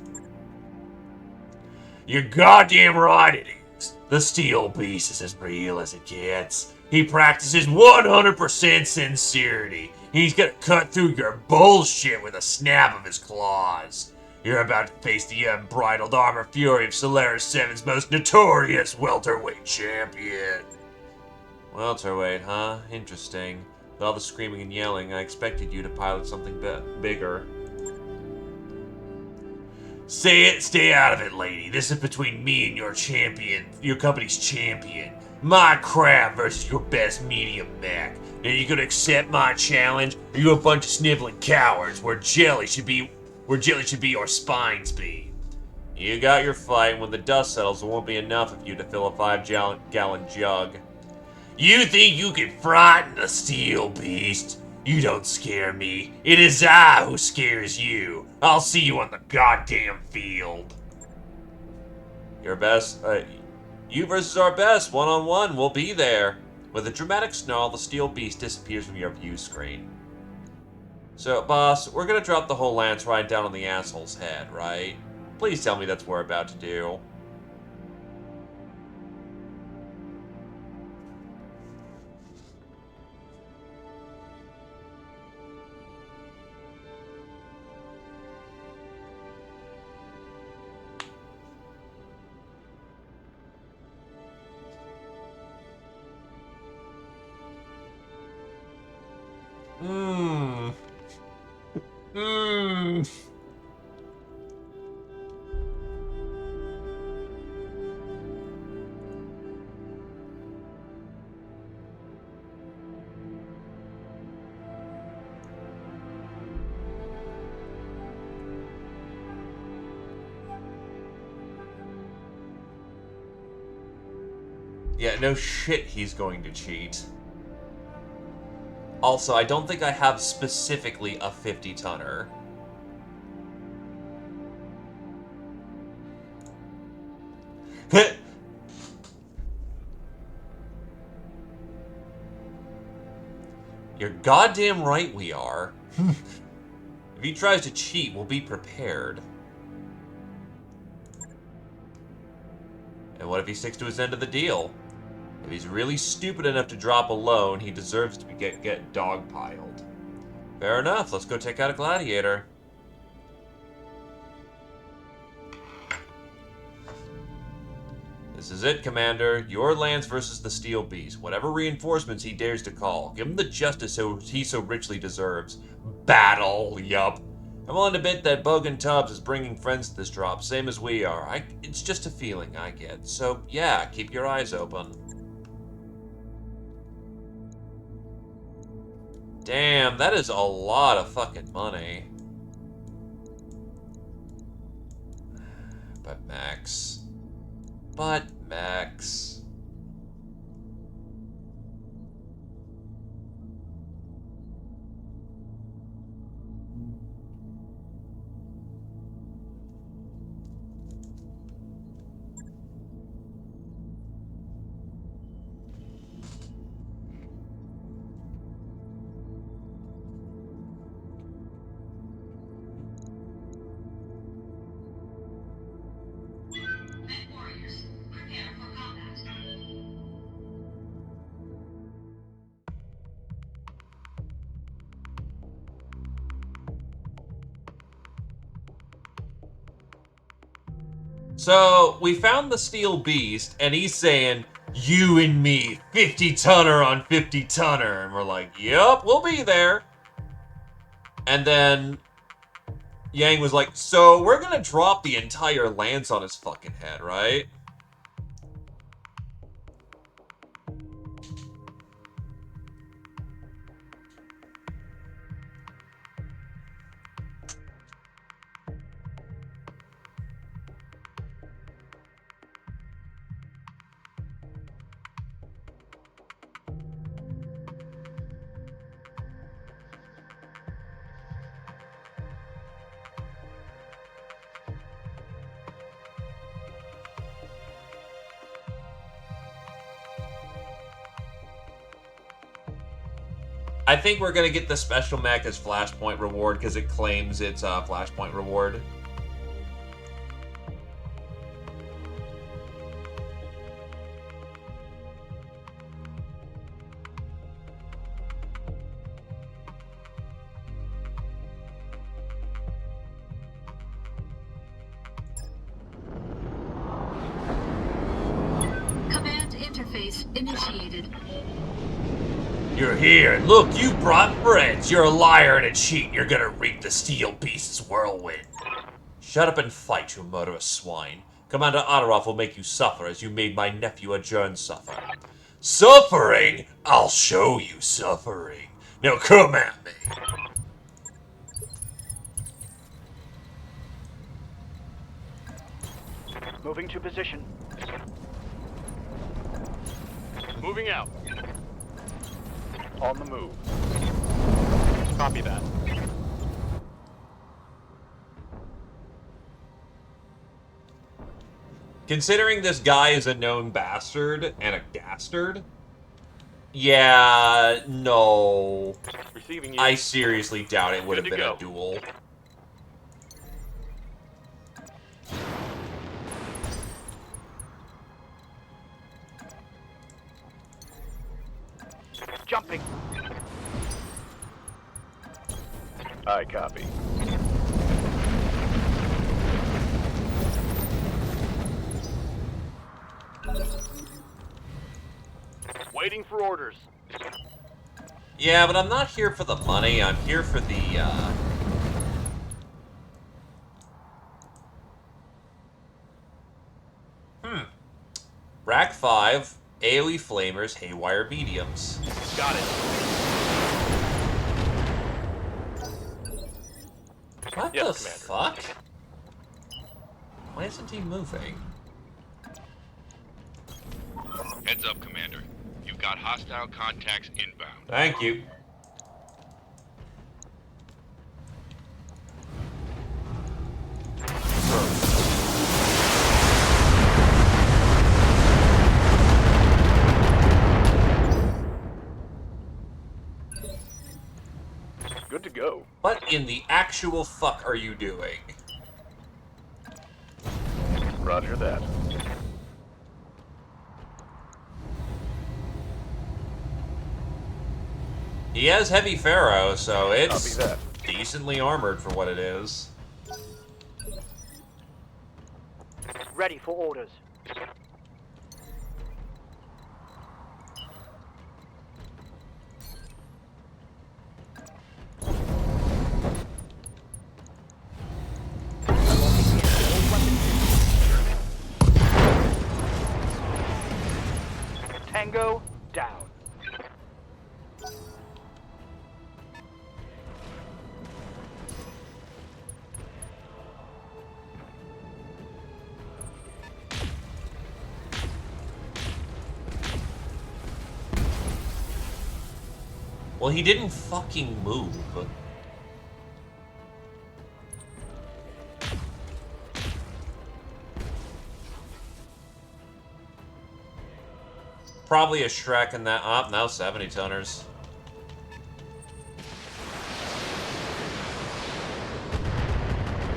You're goddamn right it is. The Steel Beast is as real as it gets. He practices 100% sincerity. He's gonna cut through your bullshit with a snap of his claws. You're about to face the unbridled armor fury of Solaris 7's most notorious welterweight champion. Welterweight, huh? Interesting. With all the screaming and yelling, I expected you to pilot something bigger. Say it, stay out of it, lady. This is between me and your champion, your company's champion. My crab versus your best medium mech. Are you gonna accept my challenge? Or are you a bunch of sniveling cowards where jelly should be your spines be? You got your fight, and when the dust settles, it won't be enough of you to fill a 5-gallon jug. You think you can frighten the Steel Beast? You don't scare me. It is I who scares you. I'll see you on the goddamn field. Your best, you versus our best, one-on-one, we'll be there. With a dramatic snarl, the Steel Beast disappears from your view screen. So, boss, we're gonna drop the whole lance right down on the asshole's head, right? Please tell me that's what we're about to do. Yeah, no shit he's going to cheat. Also, I don't think I have specifically a 50-tonner. You're goddamn right we are. If he tries to cheat, we'll be prepared. And what if he sticks to his end of the deal? If he's really stupid enough to drop a loan, he deserves to get dogpiled. Fair enough, let's go take out a gladiator. This is it, Commander. Your lands versus the Steel Beast. Whatever reinforcements he dares to call, give him the justice he so richly deserves. Battle, yup. I'm willing to bet that Bogan Tubbs is bringing friends to this drop, same as we are. It's just a feeling I get. So, yeah, keep your eyes open. Damn, that is a lot of fucking money. But Max. Mech warriors, prepare for combat. So, we found the Steel Beast, and he's saying, you and me, 50-tonner on 50-tonner. And we're like, yup, we'll be there. And then Yang was like, so we're gonna drop the entire lance on his fucking head, right? I think we're gonna get the special mech as Flashpoint reward because it claims it's a Flashpoint reward. Command interface initiated. You're here. Look, you brought friends. You're a liar and a cheat. You're gonna reap the Steel Beast's whirlwind. Shut up and fight, you murderous swine. Commander Ottaroff will make you suffer as you made my nephew Adjourn suffer. Suffering? I'll show you suffering. Now come at me. Moving to position. Moving out. On the move. Copy that. Considering this guy is a known bastard and a dastard, yeah, no. Receiving you. I seriously doubt it would have Good to been a go. duel. Jumping. I copy. Waiting for orders. Yeah, but I'm not here for the money. I'm here for the, Rack 5, AoE Flamers, Haywire Mediums. Got it. What Yes, the Commander. fuck? Why isn't he moving? Heads up, Commander. You've got hostile contacts inbound. Thank you. Good to go. What in the actual fuck are you doing? Roger that. He has heavy ferro, so it's Copy that. decently armored for what it is. Ready for orders. Tango down. Well, he didn't fucking move. Probably a Shrek in that. Oh, now 70 tonners.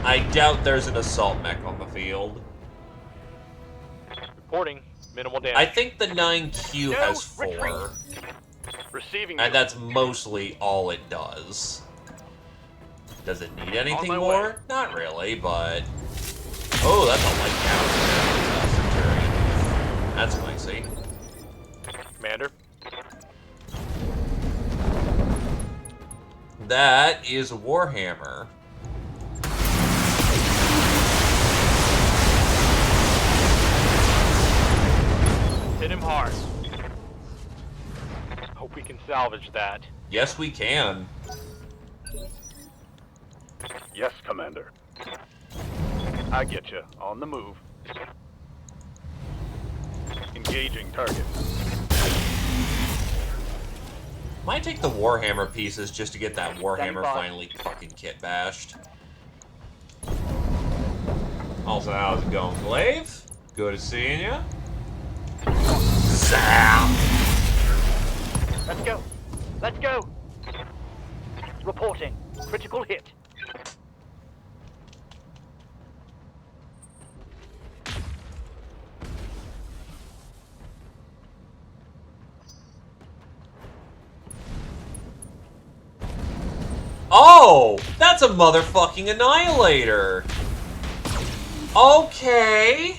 I doubt there's an assault mech on the field. Reporting. Minimal damage. I think the 9Q No, has 4. retreat. Receiving And you. that's mostly all it does. Does it need anything my more? way. Not really, but... Oh, that's a light count. That's spicy. Commander. That is a Warhammer. Hit him hard. Hope we can salvage that. Yes, we can. Yes, Commander. I get you. On the move. Engaging target. Might take the Warhammer pieces just to get that Warhammer Standing by. finally fucking kit bashed. Also, how's it going, Glaive? Good seeing ya. Zap! Let's go. Let's go. Reporting. Critical hit. Oh! That's a motherfucking annihilator! Okay!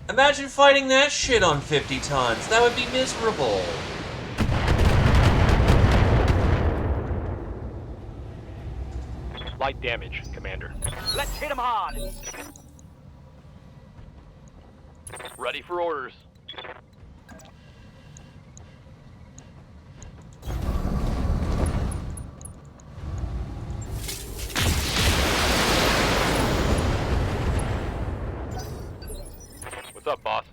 Imagine fighting that shit on 50 tons. That would be miserable. Light damage, Commander. Let's hit him hard. Ready for orders. What's up, boss?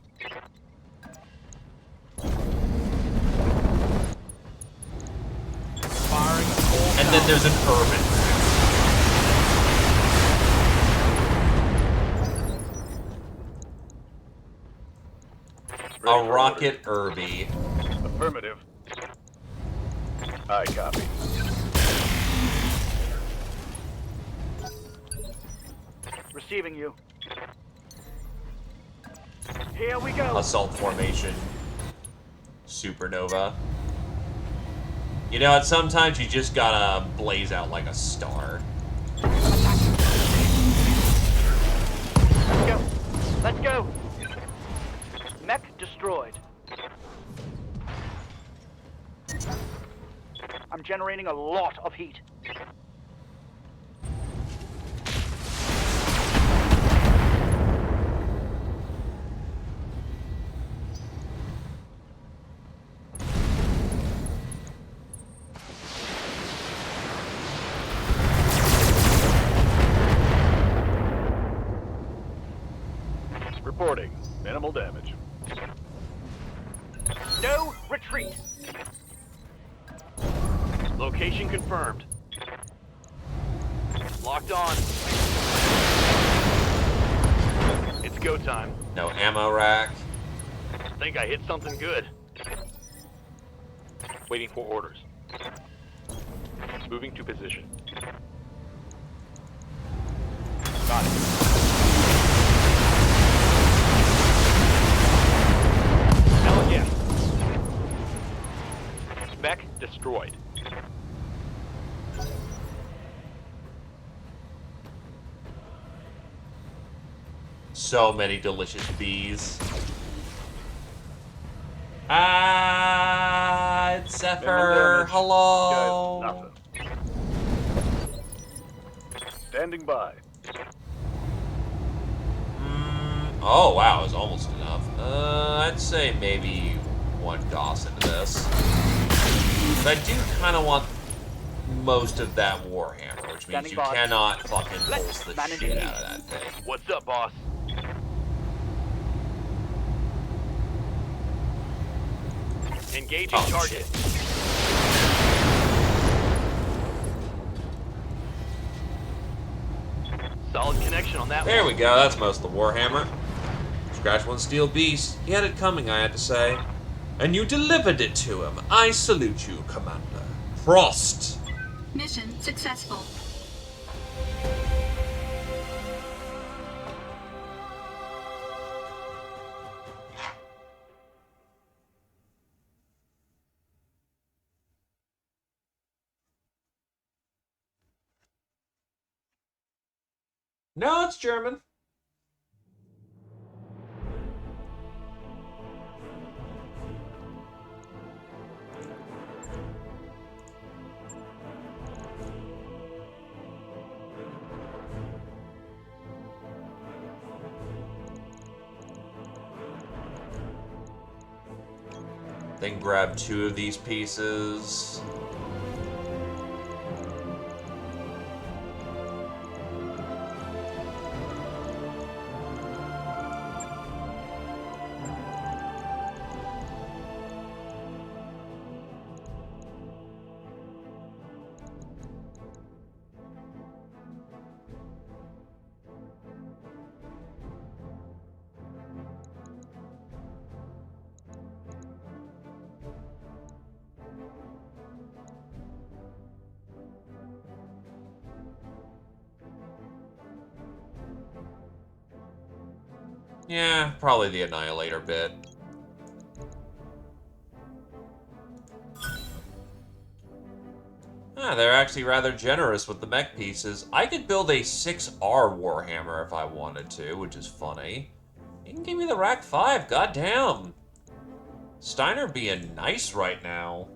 Firing full And then there's an urban. Ready A for rocket Irby. orders. Affirmative. I copy. Receiving you. Here we go. Assault formation. Supernova. You know what? Sometimes you just gotta blaze out like a star. Let's go. Let's go. Mech destroyed. I'm generating a lot of heat. reporting. Minimal damage. No retreat. Location confirmed. Locked on. It's go time. No ammo rack. Think I hit something good. Waiting for orders. Moving to position. Got it. Hell yeah. Mech destroyed. So many delicious bees. Ah, it's Zephyr. Damage. Hello. Guys, nothing. Standing by. Oh, wow, it was almost enough. I'd say maybe one DOS into this. But I do kind of want most of that Warhammer, which means Standing you by. cannot fucking pulse the Managing shit heat. out of that thing. What's up, boss? Engaging Oh, target. Solid connection on that There one. we go, that's most of the Warhammer. Scratch one steel beast. He had it coming, I had to say. And you delivered it to him. I salute you, Commander. Prost! Mission successful. No, it's German. Then grab 2 of these pieces. Yeah, probably the Annihilator bit. Ah, they're actually rather generous with the mech pieces. I could build a 6R Warhammer if I wanted to, which is funny. You can give me the Rack 5, goddamn. Steiner being nice right now.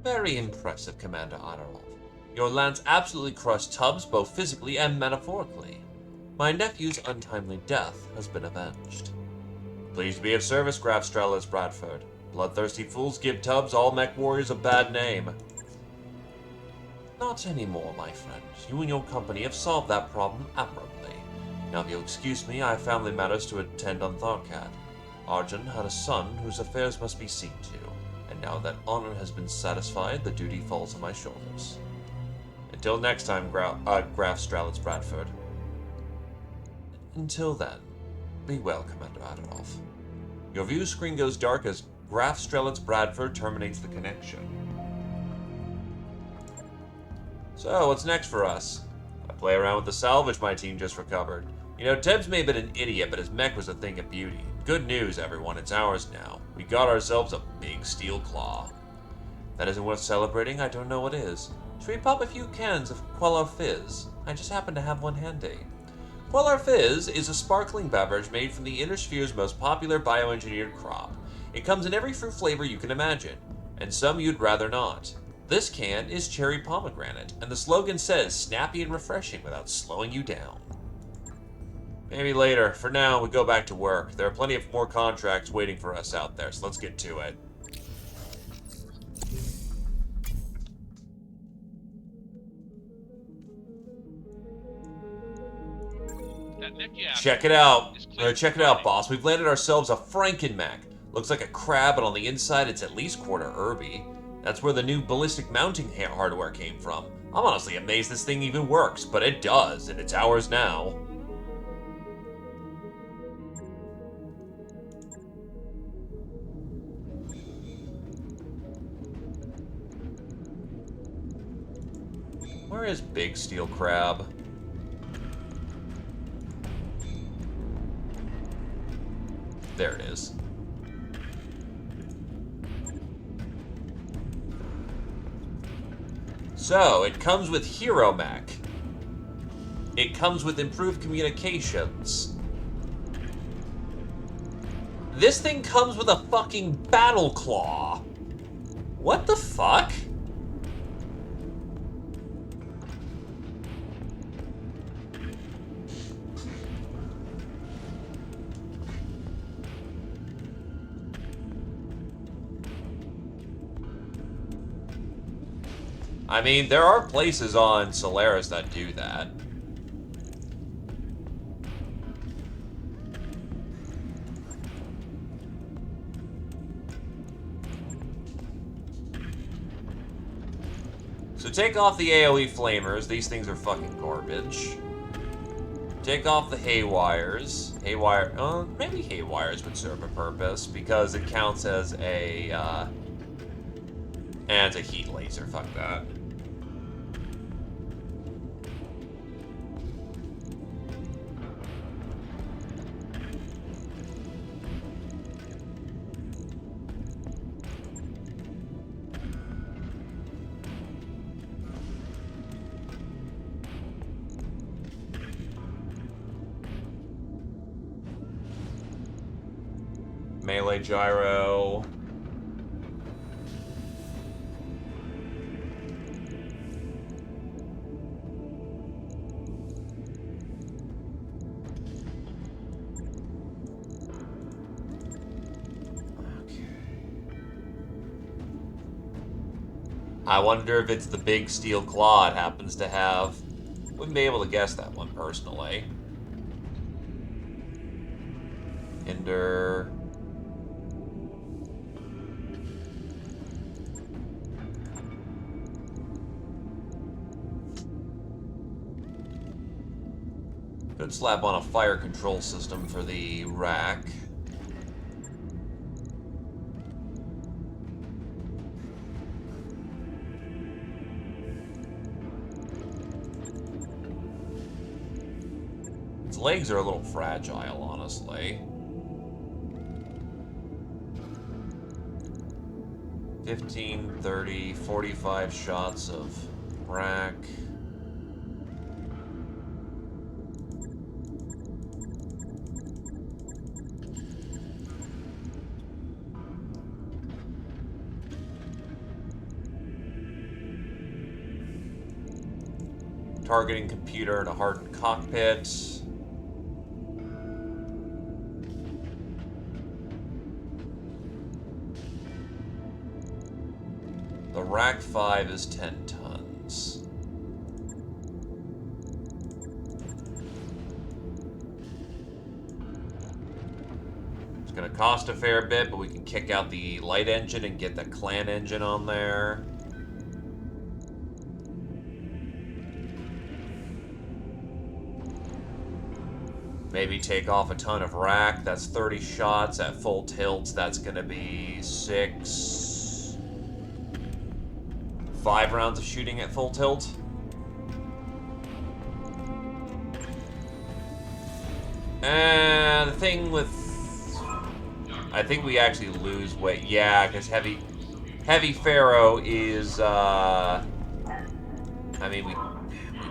Very impressive, Commander Adorov. Your lance absolutely crushed Tubbs both physically and metaphorically. My nephew's untimely death has been avenged. Pleased to be of service, Graf Strelitz Bradford. Bloodthirsty fools give Tubbs all mech warriors a bad name. Not anymore, my friend. You and your company have solved that problem admirably. Now, if you'll excuse me, I have family matters to attend on Tharkat. Arjun had a son whose affairs must be seen to, and now that honor has been satisfied, the duty falls on my shoulders. Until next time, Graf Strelitz Bradford. Until then, be well, Commander Adonov. Your view screen goes dark as Graf Strelitz Bradford terminates the connection. So, what's next for us? I play around with the salvage my team just recovered. You know, Tebbs may have been an idiot, but his mech was a thing of beauty. Good news, everyone, it's ours now. We got ourselves a big steel claw. That isn't worth celebrating, I don't know what is. Should we pop a few cans of Quellar Fizz? I just happen to have one handy. Quellar Fizz is a sparkling beverage made from the inner sphere's most popular bioengineered crop. It comes in every fruit flavor you can imagine, and some you'd rather not. This can is cherry pomegranate, and the slogan says snappy and refreshing without slowing you down. Maybe later. For now, we go back to work. There are plenty of more contracts waiting for us out there, so let's get to it. Check it out. Check it out, boss. We've landed ourselves a Frankenmech. Looks like a crab, but on the inside it's at least quarter herby. That's where the new ballistic mounting hardware came from. I'm honestly amazed this thing even works, but it does, and it's ours now. Where is Big Steel Crab? There it is. So, it comes with Hero Mech. It comes with improved communications. This thing comes with a fucking Battle Claw. What the fuck? I mean, there are places on Solaris that do that. So take off the AoE flamers. These things are fucking garbage. Take off the haywires. Maybe haywires would serve a purpose because it counts as a, and it's a heat laser. Fuck that. Melee gyro. I wonder if it's the big steel claw it happens to have. Wouldn't be able to guess that one personally. Ender. Could slap on a fire control system for the rack. Its legs are a little fragile, honestly. 15, 30, 45 shots of rack. Targeting computer in a hardened cockpit. The Rack 5 is 10 tons. It's gonna cost a fair bit, but we can kick out the light engine and get the clan engine on there. Maybe take off a ton of rack. That's 30 shots at full tilt. That's gonna be 5 rounds of shooting at full tilt. And the thing with... I think we actually lose weight. Yeah, because heavy Heavy Pharaoh is, I mean, we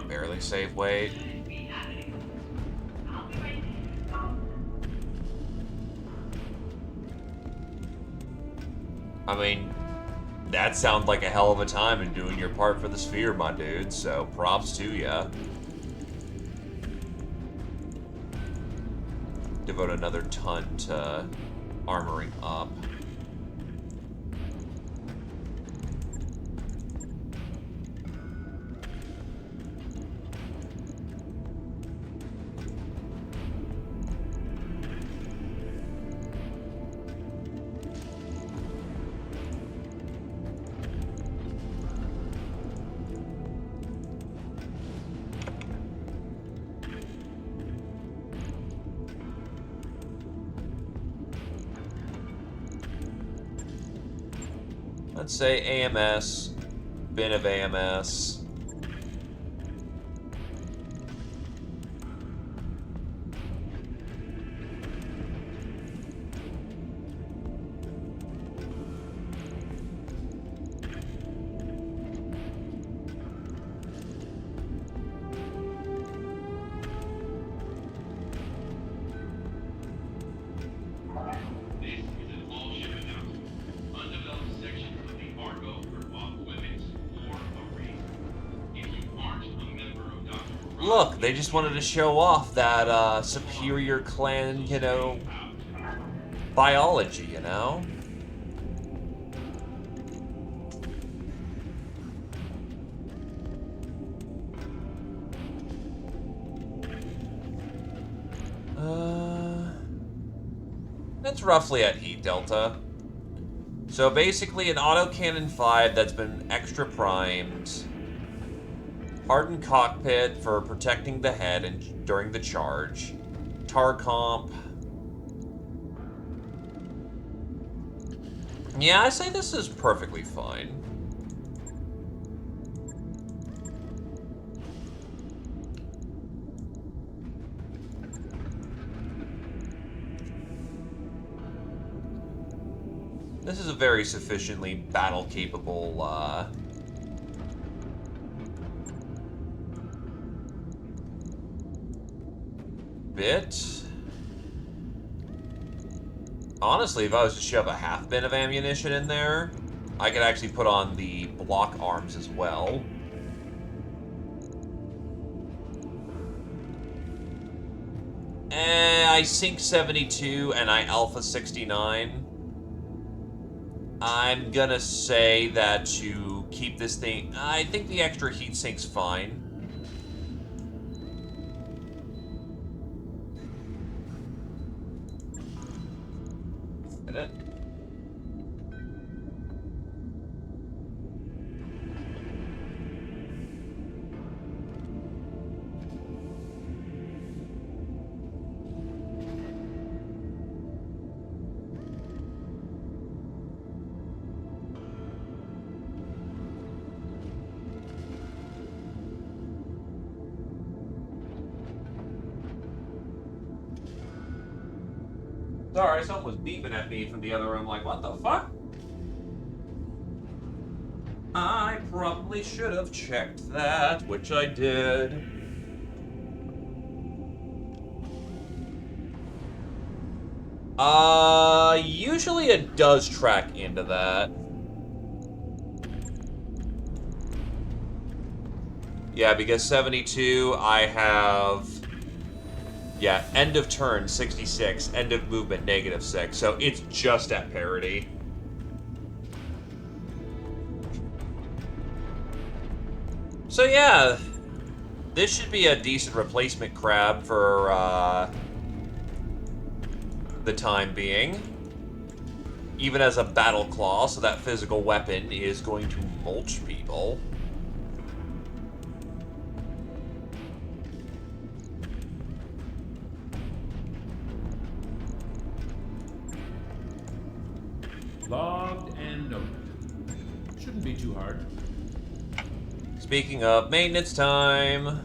barely save weight. I mean, that sounds like a hell of a time in doing your part for the sphere, my dude, so props to ya. Devote another ton to armoring up. Let's say AMS, bin of AMS. This is an all-ship announcement. Undeveloped section of the Argo for off-limits or array. If you aren't a member of Dr. Look, they just wanted to show off that superior clan, you know, biology, you know? That's roughly at heat delta. So basically an autocannon 5 that's been extra primed. Hardened cockpit for protecting the head and during the charge. Tar comp. Yeah, I say this is perfectly fine. This is a very sufficiently battle-capable, bit. Honestly, if I was to shove a half bin of ammunition in there, I could actually put on the block arms as well. I sink 72 and I alpha 69. I'm gonna say that to keep this thing... I think the extra heat sink's fine. Hit it. Sorry, something was beeping at me from the other room, like, what the fuck? I probably should have checked that, which I did. Usually it does track into that. Yeah, because 72, I have... Yeah, end of turn, 66. End of movement, -6. So it's just at parity. So yeah, this should be a decent replacement crab for the time being. Even as a battle claw, so that physical weapon is going to mulch people. Logged and noted. Shouldn't be too hard. Speaking of maintenance time...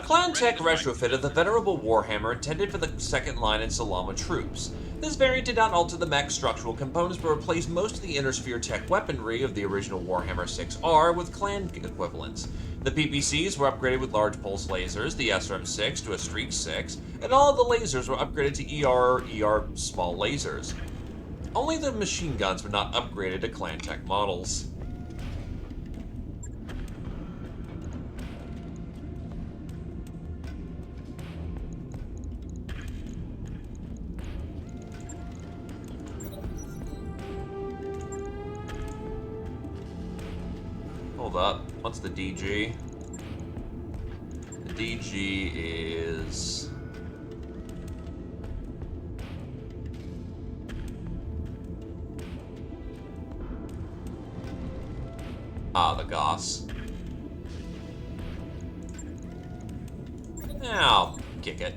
clan tech retrofit of the venerable Warhammer intended for the second line and Salama troops. This variant did not alter the mech's structural components but replaced most of the inner sphere tech weaponry of the original Warhammer 6R with clan equivalents. The PPCs were upgraded with large pulse lasers, the SRM-6 to a Streak 6, and all of the lasers were upgraded to ER small lasers. Only the machine guns were not upgraded to clan tech models. Hold up. What's the DG? The DG is... the Goss. Now, kick it.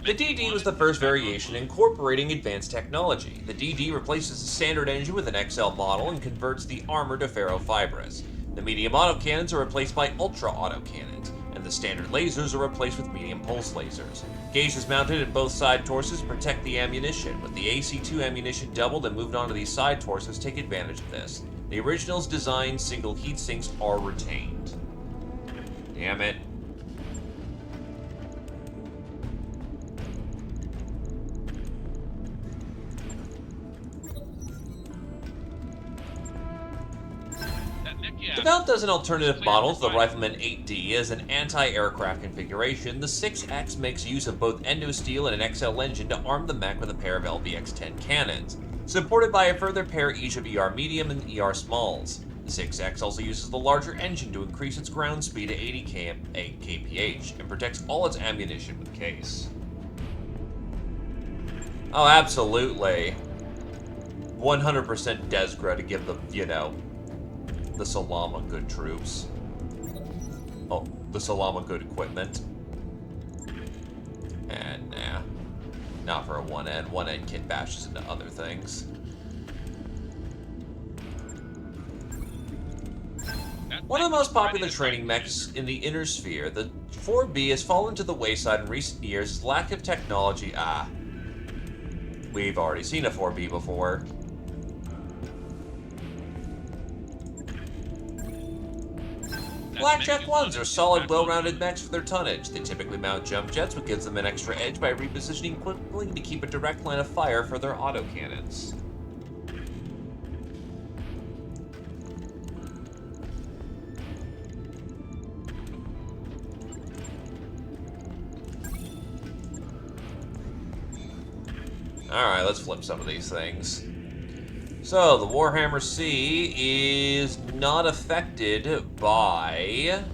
The DD was the first variation incorporating advanced technology. The DD replaces the standard engine with an XL model and converts the armor to ferrofibrous. The medium autocannons are replaced by ultra autocannons, and the standard lasers are replaced with medium pulse lasers. Gauges mounted at both side torsos protect the ammunition. With the AC2 ammunition doubled and moved onto these side torsos, take advantage of this. The original's design single heat sinks are retained. Damn it. Developed as an alternative model to the Rifleman 8D as an anti-aircraft configuration, the 6X makes use of both endosteel and an XL engine to arm the mech with a pair of LBX-10 cannons, supported by a further pair each of ER medium and ER smalls. The 6X also uses the larger engine to increase its ground speed to 80 kph and protects all its ammunition with case. Oh, absolutely. 100% Desgra to give the, the Salama good troops. Oh, the Salama good equipment. And nah. Not for a 1N. 1N kit bashes into other things. One of the most popular training mechs in the inner sphere, the 4B has fallen to the wayside in recent years as lack of technology. We've already seen a 4B before. Blackjack 1s are solid, well-rounded mechs for their tonnage. They typically mount jump jets, which gives them an extra edge by repositioning quickly to keep a direct line of fire for their autocannons. Alright, let's flip some of these things. So, the Warhammer C is not affected by...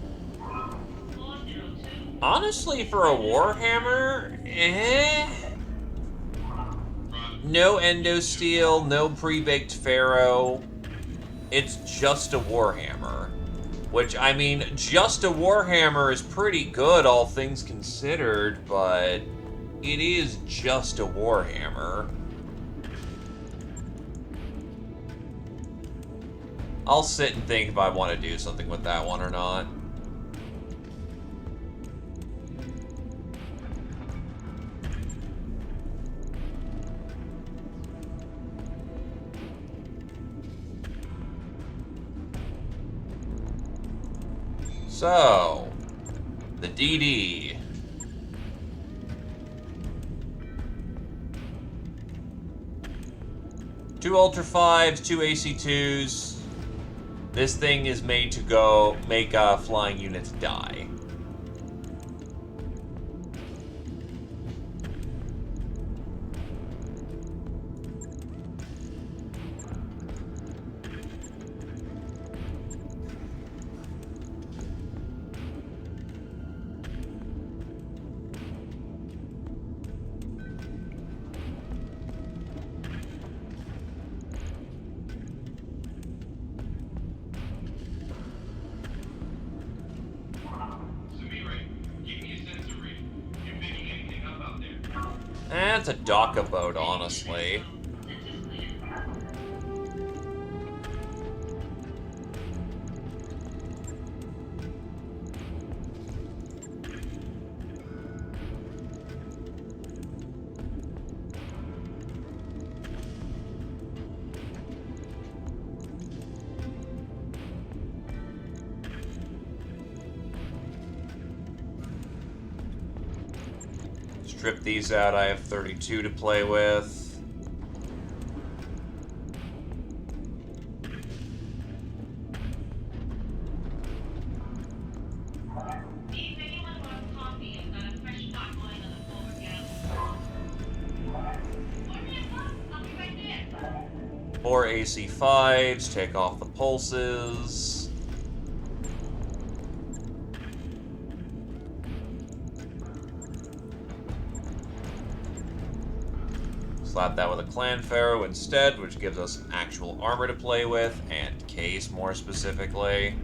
Honestly, for a Warhammer, no endosteel, no pre-baked ferro. It's just a Warhammer. Which, I mean, just a Warhammer is pretty good, all things considered, but it is just a Warhammer. I'll sit and think if I want to do something with that one or not. So, the DD. Two Ultra 5s, two AC2s. This thing is made to go make flying units die. That's a Daka boat, honestly. strip these out. I have 32 to play with. If anyone wants coffee, I've got a fresh pot going on the forward gallery. Order me a cup. I'll be right there. 4 AC5s, take off the pulses. Slap that with a Clan Pharaoh instead, which gives us actual armor to play with, and case more specifically.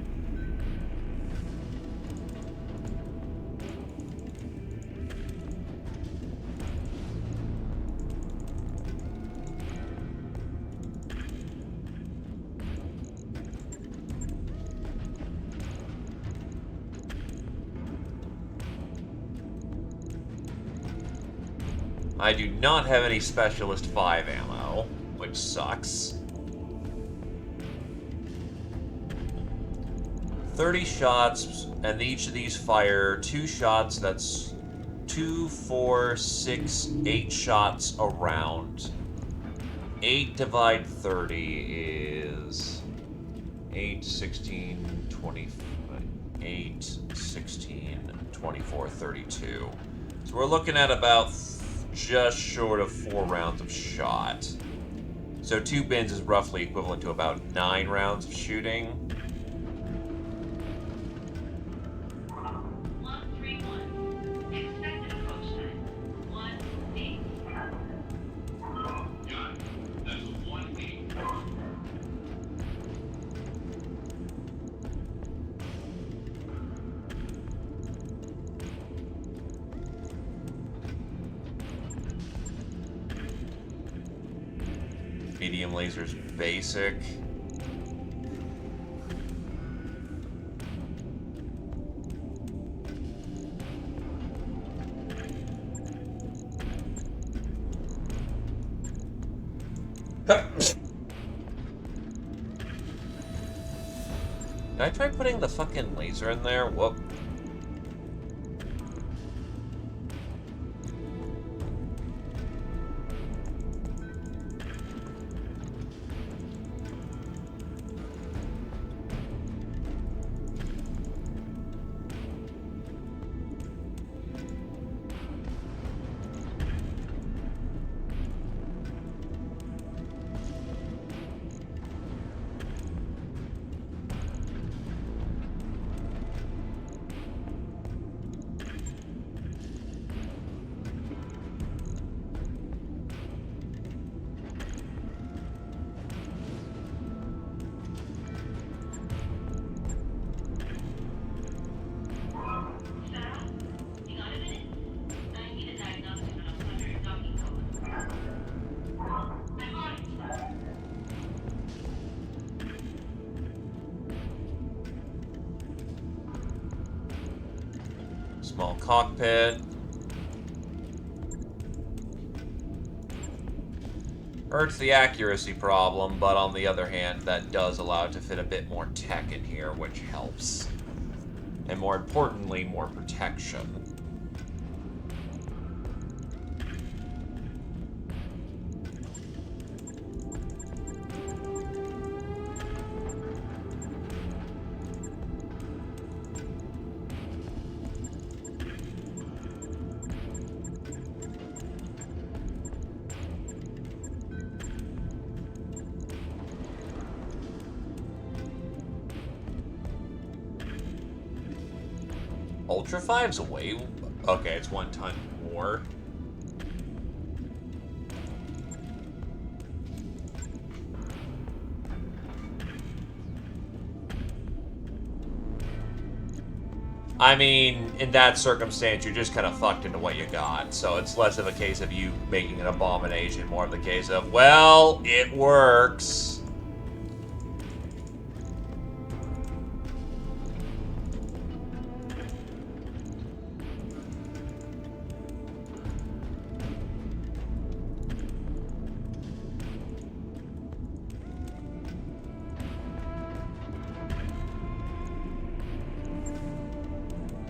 I do not have any Specialist 5 ammo, which sucks. 30 shots, and each of these fire 2 shots. That's 2, 4, 6, 8 shots a round. 8 divide 30 is 8, 16, 20, 8, 16, 24, 32. So we're looking at about just short of 4 rounds of shot. So 2 bins is roughly equivalent to about 9 rounds of shooting. 131. Expected approach time. 1-8. Got it. That's a 1-8. Medium lasers basic. Did I try putting the fucking laser in there? Whoop. Sarah, you got a minute? I need a diagnostic on a plunger docking code. I'm on it. Small cockpit. Hurts the accuracy problem, but on the other hand, that does allow it to fit a bit more tech in here, which helps. And more importantly, more protection. Ultra 5's way... Okay, it's 1 ton more. I mean, in that circumstance, you're just kind of fucked into what you got. So it's less of a case of you making an abomination, more of the case of, well, it works.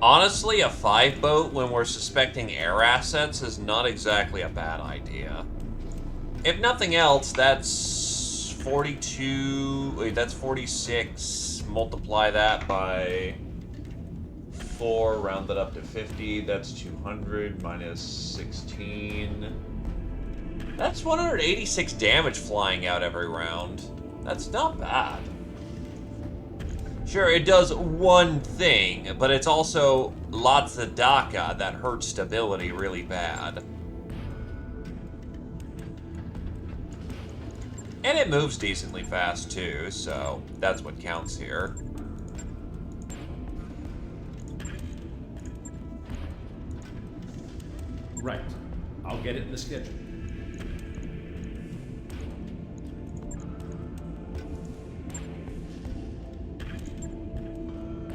Honestly, a 5 boat when we're suspecting air assets is not exactly a bad idea. If nothing else, that's 42. Wait, that's 46. Multiply that by 4, round it up to 50. That's 200 minus 16. That's 186 damage flying out every round. That's not bad. Sure, it does one thing, but it's also lots of DACA that hurts stability really bad. And it moves decently fast too, so that's what counts here. Right. I'll get it in the schedule.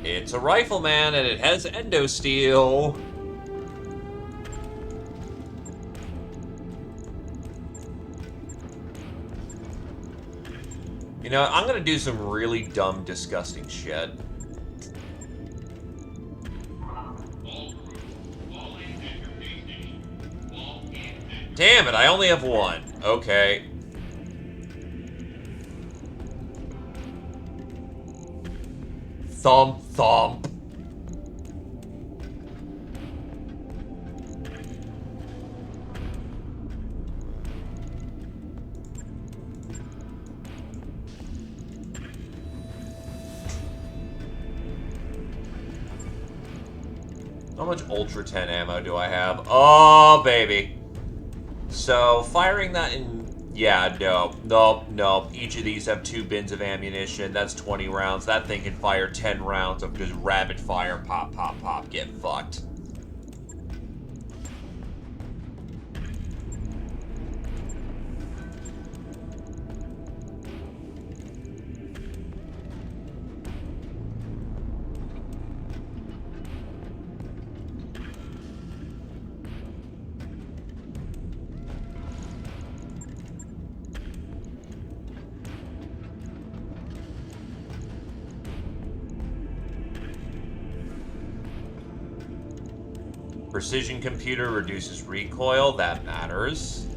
It's a rifleman and it has endosteel. You know, I'm gonna do some really dumb, disgusting shit. Damn it, I only have one. Okay. Thump, thump. How much Ultra 10 ammo do I have? Oh, baby. So, firing that in... Yeah, nope. Each of these have 2 bins of ammunition. That's 20 rounds. That thing can fire 10 rounds of just rapid fire. Pop, pop, pop. Get fucked. Precision computer reduces recoil, that matters.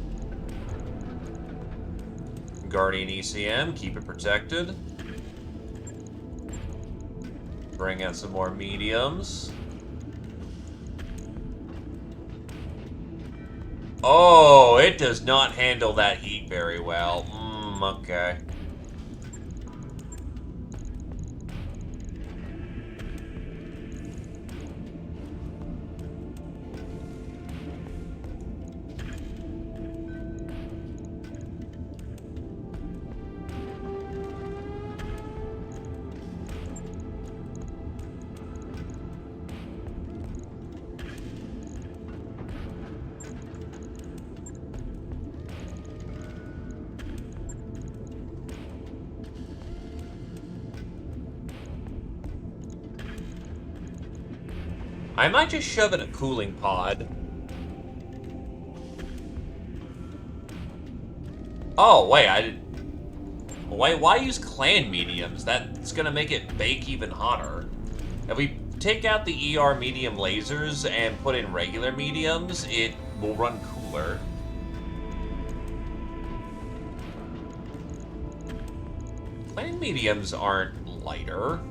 Guardian ECM, keep it protected. Bring out some more mediums. Oh, it does not handle that heat very well. Okay. I might just shove in a cooling pod. Oh, wait, I did... Why use clan mediums? That's gonna make it bake even hotter. If we take out the ER medium lasers and put in regular mediums, it will run cooler. Clan mediums aren't lighter.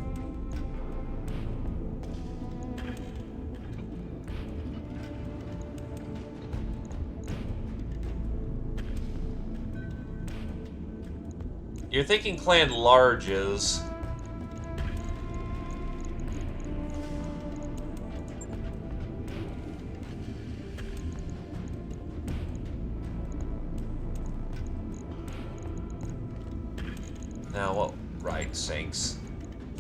You're thinking clan larges. Now, well, right, sinks.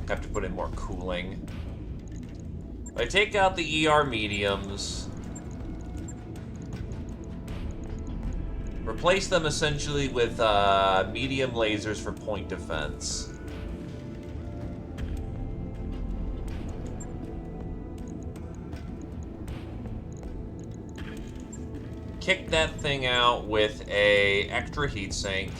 Have to put in more cooling. I take out the ER mediums. Replace them essentially with medium lasers for point defense. Kick that thing out with a extra heatsink.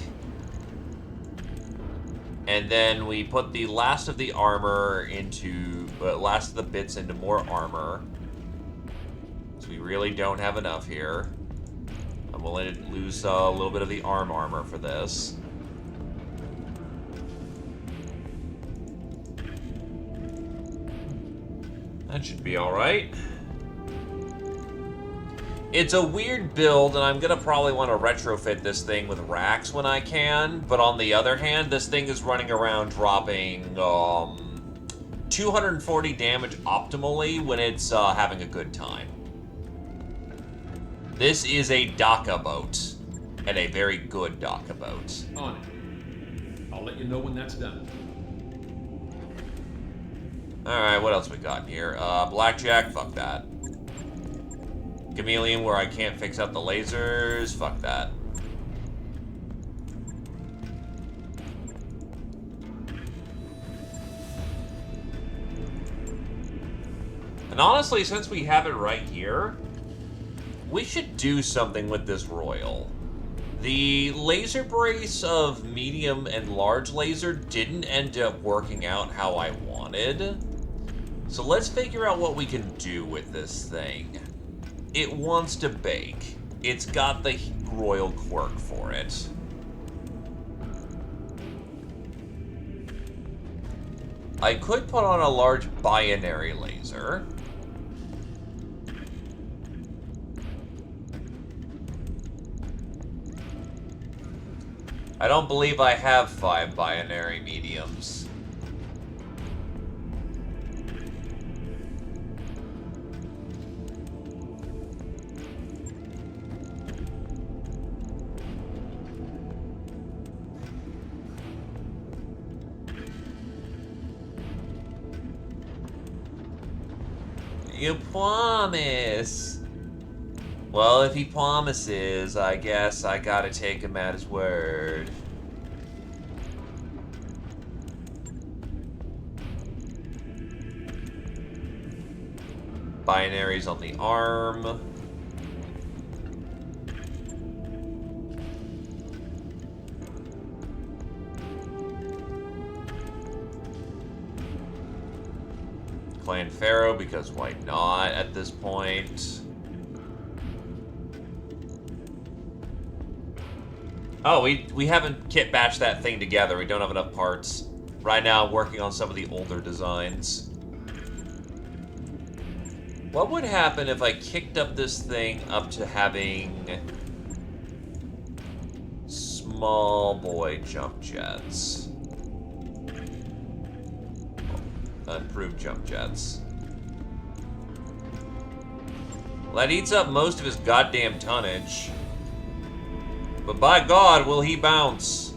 And then we put the last of the armor into But last of the bits into more armor. So we really don't have enough here. I'm willing to lose a little bit of the armor for this. That should be alright. It's a weird build, and I'm gonna probably want to retrofit this thing with racks when I can, but on the other hand, this thing is running around dropping 240 damage optimally when it's having a good time. This is a Daka boat, and a very good Daka boat. On it. I'll let you know when that's done. Alright, what else we got here? Blackjack, fuck that. Chameleon, where I can't fix up the lasers, fuck that. And honestly, since we have it right here, we should do something with this Royal. The laser brace of medium and large laser didn't end up working out how I wanted. So let's figure out what we can do with this thing. It wants to bake. It's got the Royal quirk for it. I could put on a large binary laser. I don't believe I have 5 binary mediums. You promise. Well, if he promises, I guess I gotta take him at his word. Binaries on the arm. Clan Pharaoh, because why not at this point? Oh, we haven't kit bashed that thing together. We don't have enough parts. Right now, I'm working on some of the older designs. What would happen if I kicked up this thing up to having small boy jump jets? Improved jump jets. Well, that eats up most of his goddamn tonnage. But by God, will he bounce?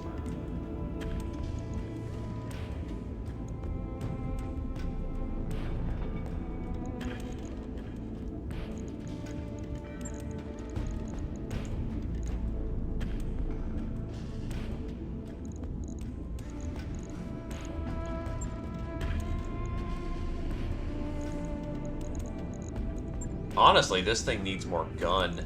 Honestly, this thing needs more gun.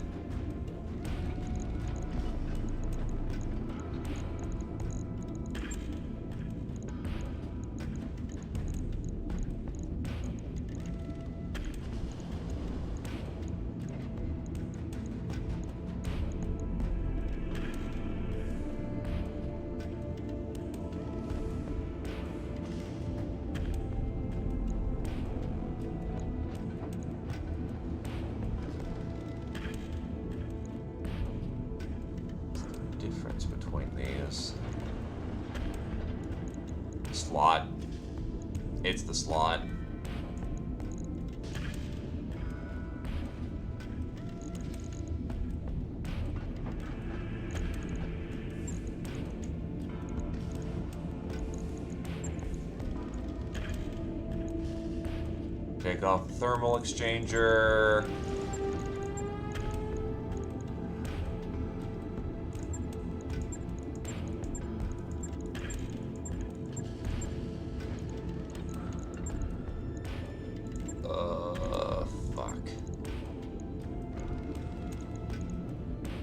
Difference between these. Slot. It's the slot. Take off the thermal exchanger. Fuck.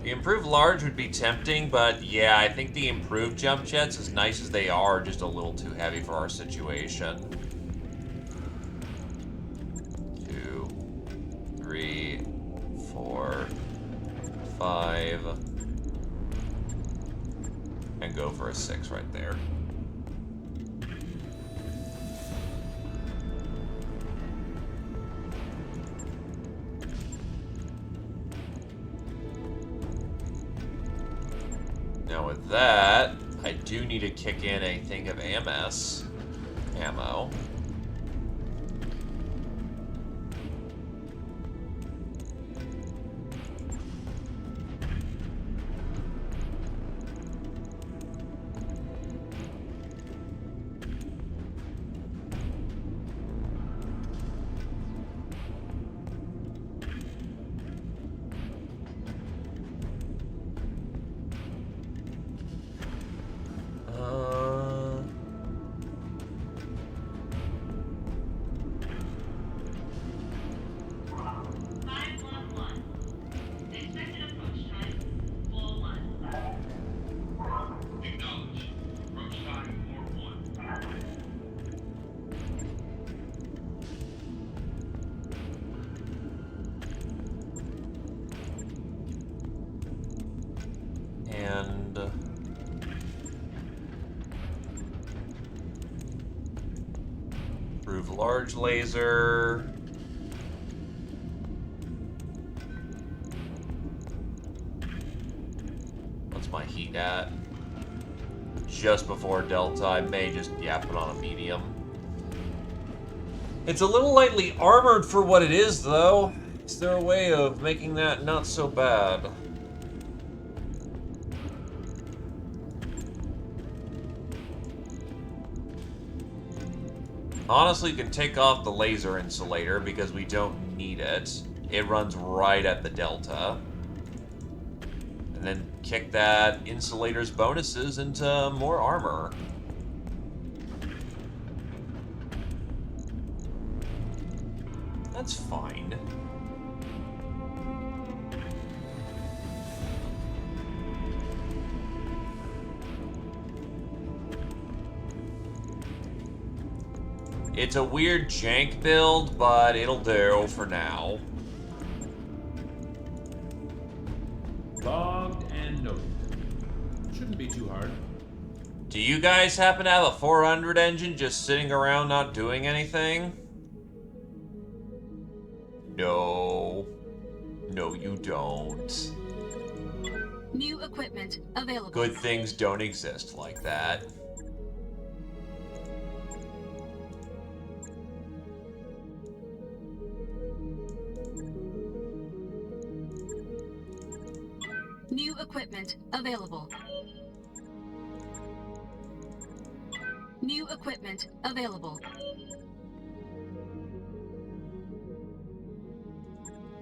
The improved large would be tempting, but yeah, I think the improved jump jets, as nice as they are just a little too heavy for our situation. 5. And go for a 6 right there. Now with that, I do need to kick in a thing of AMS ammo. Expected approach time, 4-1. Acknowledged. Approach time 4-1. And improve large laser. What's my heat at? Just before Delta. I may just, yeah, put on a medium. It's a little lightly armored for what it is, though. Is there a way of making that not so bad? Honestly, you can take off the laser insulator because we don't need it. It runs right at the Delta. And then kick that insulator's bonuses into more armor. That's fine. It's a weird jank build, but it'll do for now. Logged and noted. Shouldn't be too hard. Do you guys happen to have a 400 engine just sitting around not doing anything? No. No, you don't. New equipment available. Good things don't exist like that. New equipment available. New equipment available.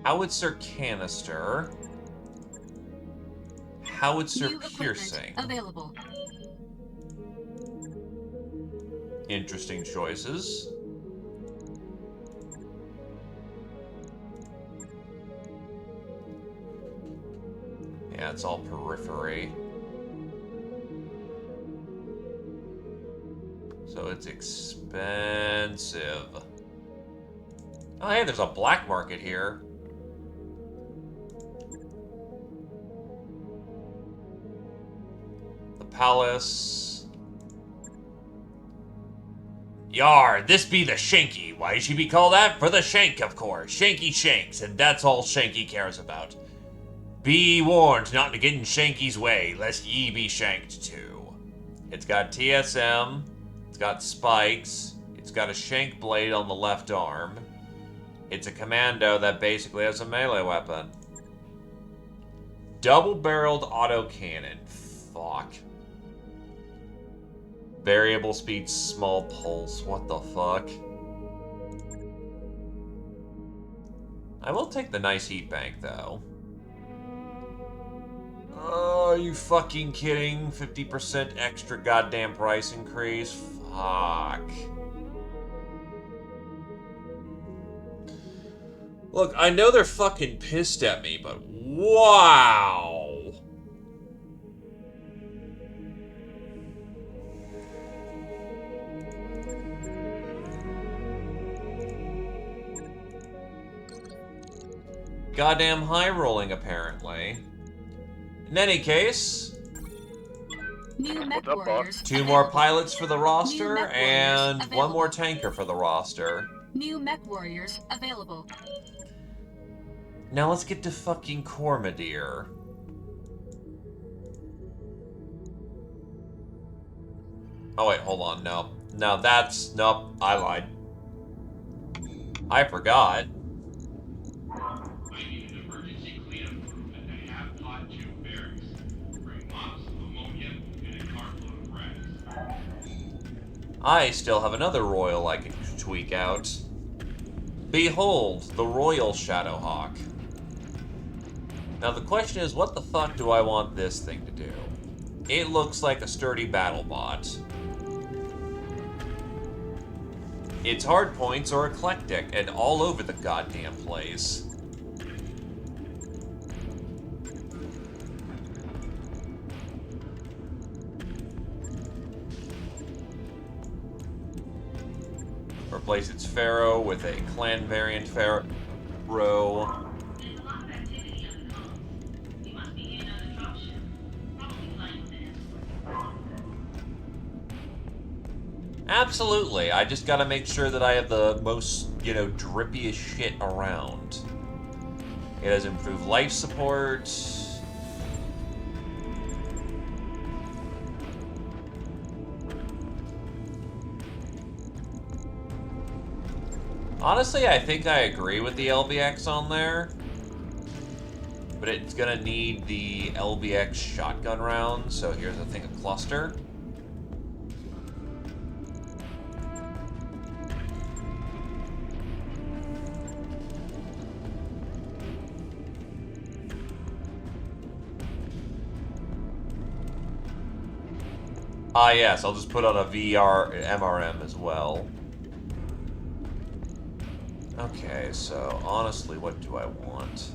Howitzer canister. Howitzer New piercing. equipment available. Interesting choices. Yeah, it's all periphery. So it's expensive. Oh, hey, there's a black market here. The palace. Yar, this be the Shanky. Why should be called that? For the Shank, of course. Shanky shanks, and that's all Shanky cares about. Be warned not to get in Shanky's way, lest ye be shanked too. It's got TSM, it's got spikes, it's got a shank blade on the left arm. It's a commando that basically has a melee weapon. Double-barreled autocannon. Fuck. Variable speed, small pulse. What the fuck? I will take the nice heat bank, though. Oh, are you fucking kidding? 50% extra goddamn price increase? Fuck. Look, I know they're fucking pissed at me, but wow. Goddamn high rolling, apparently. In any case, New mech What's up, boss? warriors. 2 more available. pilots for the roster, mech warriors and 1 available. more tanker for the roster. New mech warriors available. Now let's get to fucking Cormadir. Oh wait, hold on, no. No, that's... Nope, I lied. I forgot. I need an emergency cleanup crew at the half-pot 2 barracks. Bring mops, ammonia, and a cartload of rags. I still have another royal I can tweak out. Behold, the Royal Shadowhawk. Now the question is, what the fuck do I want this thing to do? It looks like a sturdy battle bot. Its hard points are eclectic and all over the goddamn place. Replace its Pharaoh with a clan variant Pharaoh. There's a lot of activity on the comms. You must be in on the dropship. Probably flying with an escort. Absolutely. I just gotta make sure that I have the most, you know, drippiest shit around. It has improved life support. Honestly, I think I agree with the LBX on there. But it's gonna need the LBX shotgun round, so here's a thing of cluster. Ah yes, I'll just put on a VR MRM as well. Okay, so honestly, what do I want?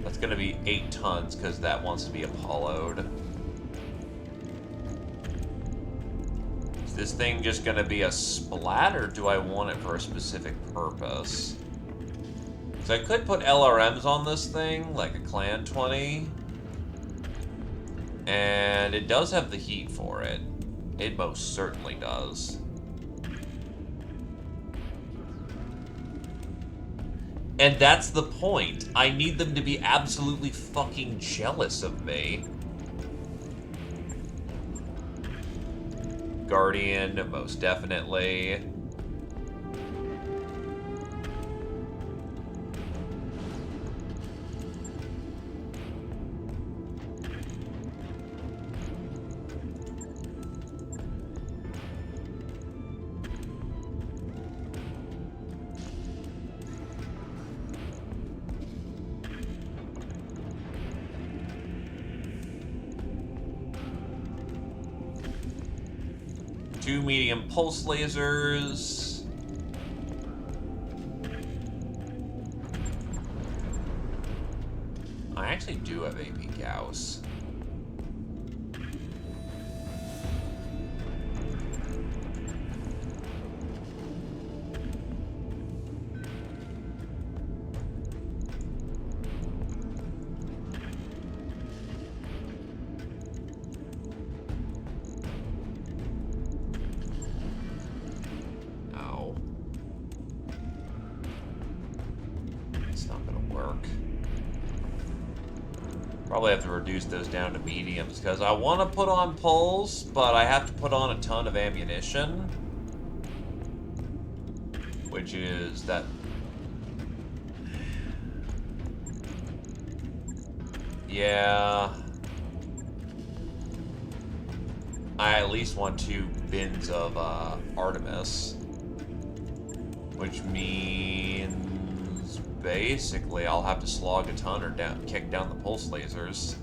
That's gonna be 8 tons, because that wants to be Apollo'd. Is this thing just gonna be a splat, or do I want it for a specific purpose? So I could put LRMs on this thing, like a Clan 20. And it does have the heat for it. It most certainly does. And that's the point. I need them to be absolutely fucking jealous of me. Guardian, most definitely. Two medium pulse lasers. I actually do have AP Gauss. Probably have to reduce those down to mediums, because I want to put on pulls, but I have to put on a ton of ammunition. Which is that... Yeah... I at least want 2 bins of Artemis. Which means... basically, I'll have to slog a ton or kick down the pulse lasers.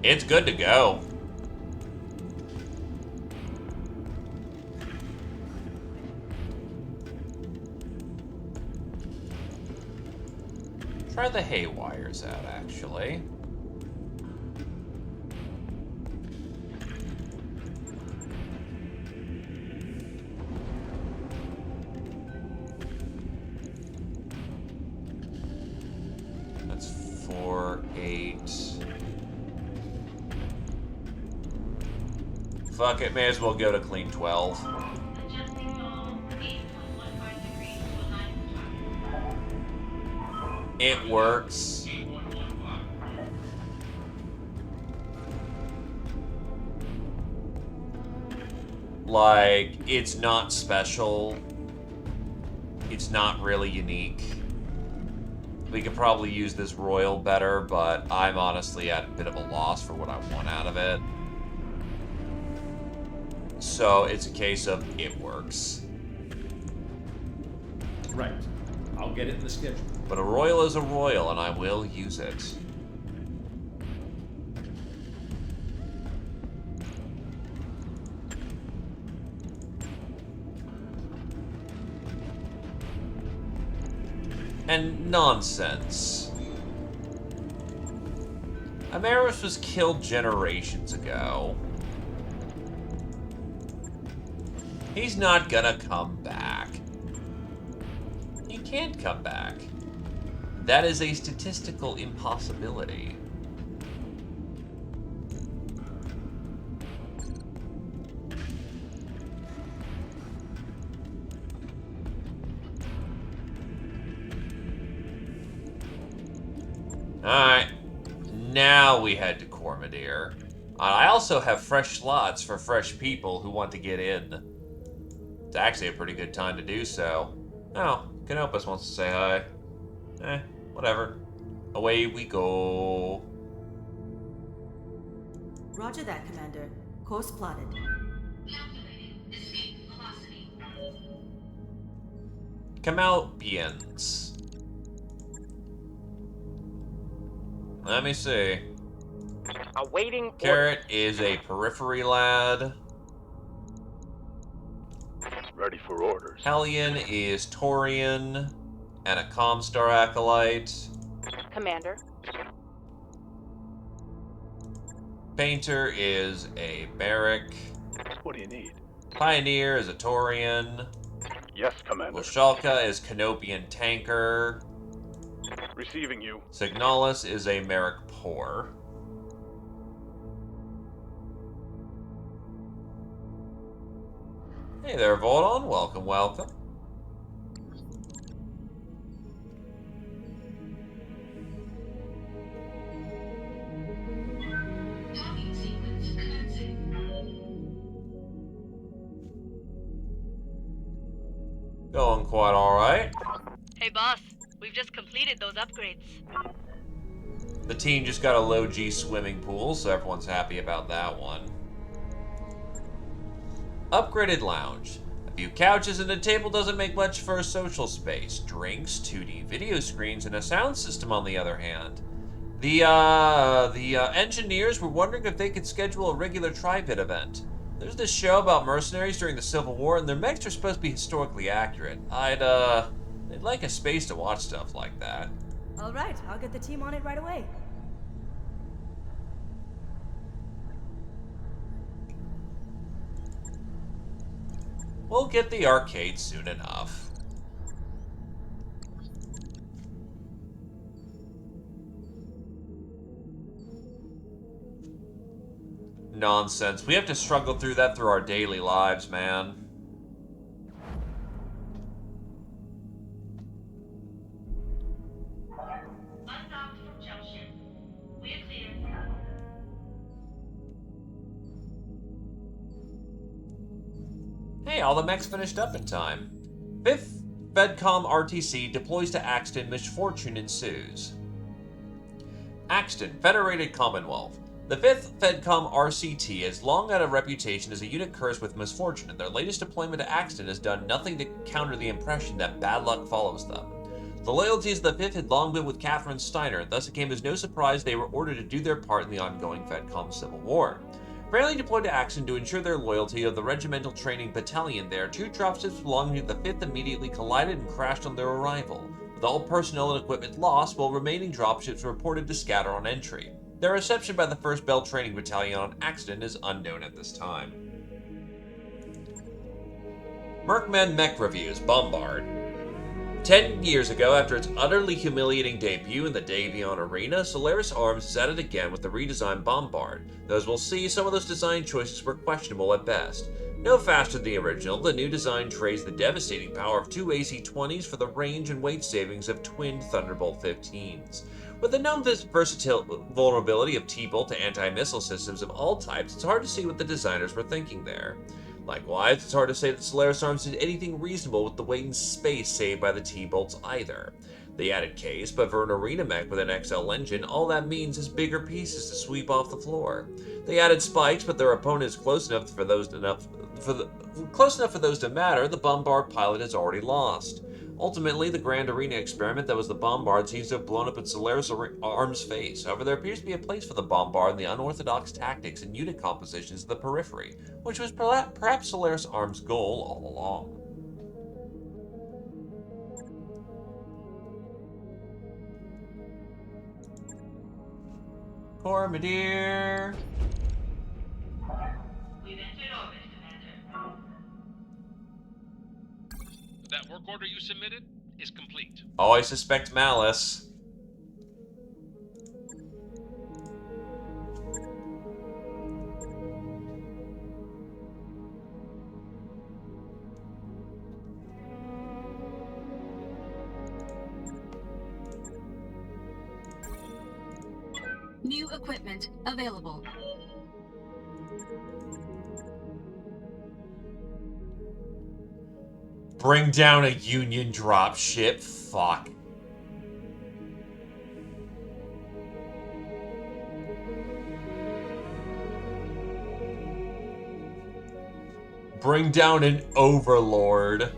It's good to go. Try the hay wires out, actually. That's 4, 8. Fuck it, may as well go to clean 12. Adjusting yaw 8.15 degrees to align with target. It works. 8.15. Like, it's not special. It's not really unique. We could probably use this royal better, but I'm honestly at a bit of a loss for what I want out of it. So it's a case of it works. Right. I'll get it in the schedule. But a royal is a royal, and I will use it. And nonsense. Amaris was killed generations ago. He's not gonna come back. He can't come back. That is a statistical impossibility. Alright, now we head to Cormadir. I also have fresh slots for fresh people who want to get in. It's actually a pretty good time to do so. Oh, Canopus wants to say hi. Whatever. Away we go. Roger that, Commander. Course plotted. Calculating escape velocity. Camaupians. Let me see. Awaiting Carrot is a periphery lad. Ready for orders. Hellion is Torian and a Comstar acolyte. Commander. Painter is a Barrack. What do you need? Pioneer is a Torian. Yes, Commander. Washalka is Canopian tanker. Receiving you. Signalis is a Merrick Poor. Hey there, Voldon. Welcome, welcome. Docking sequence commencing. Going quite alright. Hey boss, we've just completed those upgrades. The team just got a low G swimming pool, so everyone's happy about that one. Upgraded lounge. A few couches and a table doesn't make much for a social space. Drinks, 2D video screens, and a sound system on the other hand. The engineers were wondering if they could schedule a regular tri-bit event. There's this show about mercenaries during the Civil War, and their mechs are supposed to be historically accurate. I'd like a space to watch stuff like that. All right, I'll get the team on it right away. We'll get the arcade soon enough. Nonsense. We have to struggle through that through our daily lives, man. Undocked from junction. We're clear. Hey, all the mechs finished up in time. 5th Fedcom RTC deploys to Axton, misfortune ensues. Axton, Federated Commonwealth. The 5th Fedcom RCT has long had a reputation as a unit cursed with misfortune, and their latest deployment to Axton has done nothing to counter the impression that bad luck follows them. The loyalties of the 5th had long been with Catherine Steiner, and thus it came as no surprise they were ordered to do their part in the ongoing VetCom Civil War. Apparently deployed to Axton to ensure their loyalty of the Regimental Training Battalion there, 2 dropships belonging to the 5th immediately collided and crashed on their arrival, with all personnel and equipment lost, while remaining dropships were reported to scatter on entry. Their reception by the 1st Bell Training Battalion on Axton is unknown at this time. Merkman Mech Reviews, Bombard. 10 years ago, after its utterly humiliating debut in the Davion Arena, Solaris Arms is at it again with the redesigned Bombard. Though as we'll see, some of those design choices were questionable at best. No faster than the original, the new design trades the devastating power of 2 AC-20s for the range and weight savings of twin Thunderbolt 15s. With the known versatile vulnerability of T-Bolt to anti-missile systems of all types, it's hard to see what the designers were thinking there. Likewise, it's hard to say that Solaris Arms did anything reasonable with the weight and space saved by the T-Bolts either. The added case, but for an arena mech with an XL engine, all that means is bigger pieces to sweep off the floor. They added spikes, but their opponent is close enough for those to matter. The Bombard pilot has already lost. Ultimately, the Grand Arena experiment that was the Bombard seems to have blown up in Solaris Arms' face. However, there appears to be a place for the Bombard in the unorthodox tactics and unit compositions of the periphery, which was perhaps Solaris Arms' goal all along. Cormadeer! We've entered orbit, Commander. That work order you submitted is complete. Oh, I suspect malice. New equipment available. Bring down a Union dropship? Fuck. Bring down an Overlord.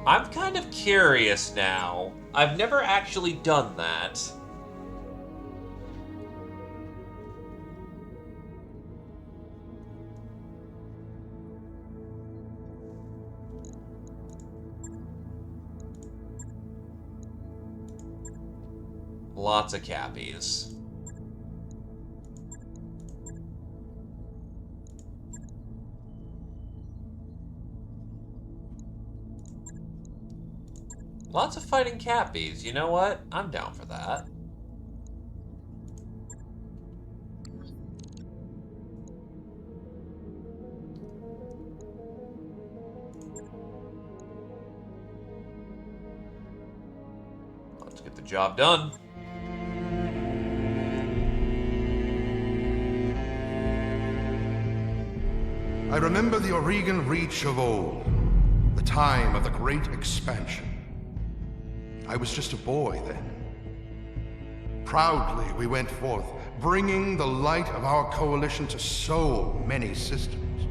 I'm kind of curious now. I've never actually done that. Lots of cappies. Lots of fighting cappies. You know what? I'm down for that. Let's get the job done. I remember the Oregon Reach of old, the time of the Great Expansion. I was just a boy then. Proudly we went forth, bringing the light of our coalition to so many systems.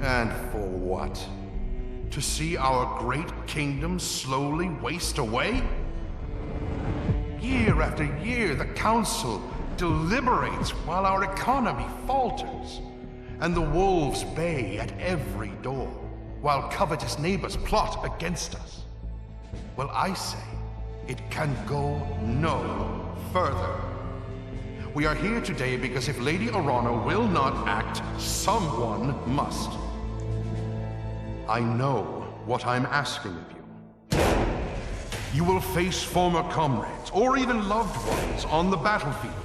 And for what? To see our great kingdom slowly waste away? Year after year, the Council deliberates while our economy falters, and the wolves bay at every door, while covetous neighbors plot against us. Well, I say, it can go no further. We are here today because if Lady Orana will not act, someone must. I know what I'm asking of you. You will face former comrades, or even loved ones, on the battlefield.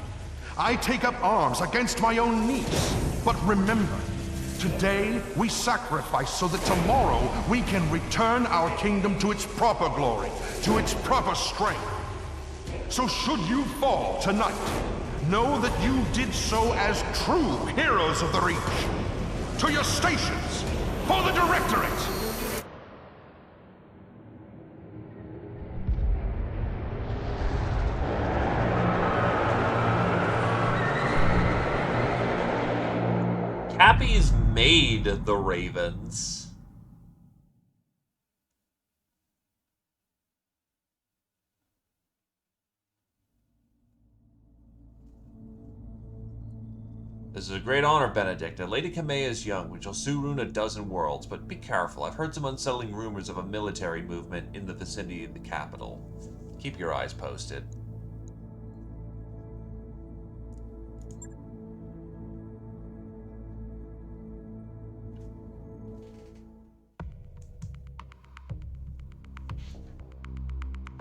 I take up arms against my own niece. But remember, today we sacrifice so that tomorrow we can return our kingdom to its proper glory, to its proper strength. So should you fall tonight, know that you did so as true heroes of the Reach. To your stations, for the Directorate! Happy's made the Ravens. This is a great honor, Benedict. Lady Kamea is young. We shall soon ruin a dozen worlds, but be careful. I've heard some unsettling rumors of a military movement in the vicinity of the capital. Keep your eyes posted.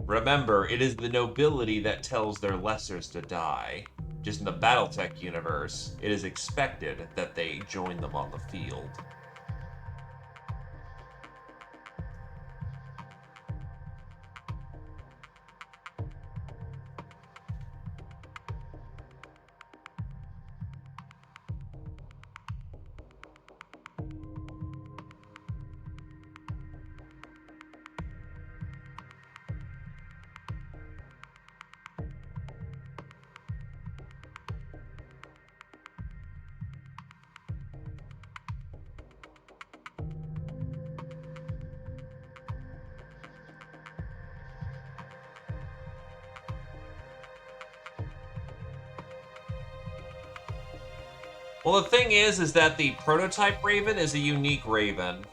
Remember, it is the nobility that tells their lessers to die. Just in the Battletech universe, it is expected that they join them on the field. Well, the thing is that the prototype Raven is a unique Raven.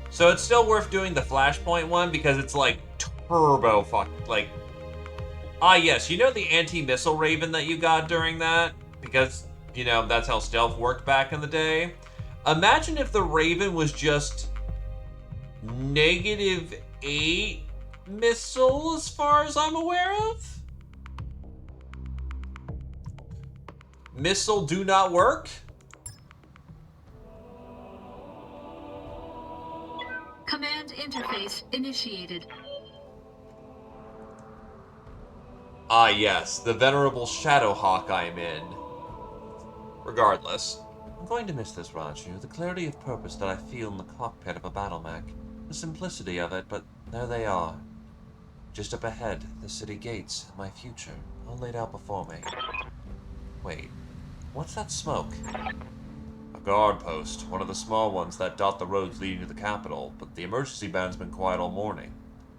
So it's still worth doing the Flashpoint one because it's like turbo fuck, like... Ah, yes, you know the anti-missile Raven that you got during that? Because, you know, that's how stealth worked back in the day. Imagine if the Raven was just -8 missile as far as I'm aware of. Missile do not work. Command interface initiated. Ah yes, the venerable Shadowhawk I'm in. Regardless. I'm going to miss this, Raju. The clarity of purpose that I feel in the cockpit of a battle mech. The simplicity of it, but there they are. Just up ahead, the city gates, my future, all laid out before me. Wait, what's that smoke? A guard post, one of the small ones that dot the roads leading to the capital, but the emergency band's been quiet all morning.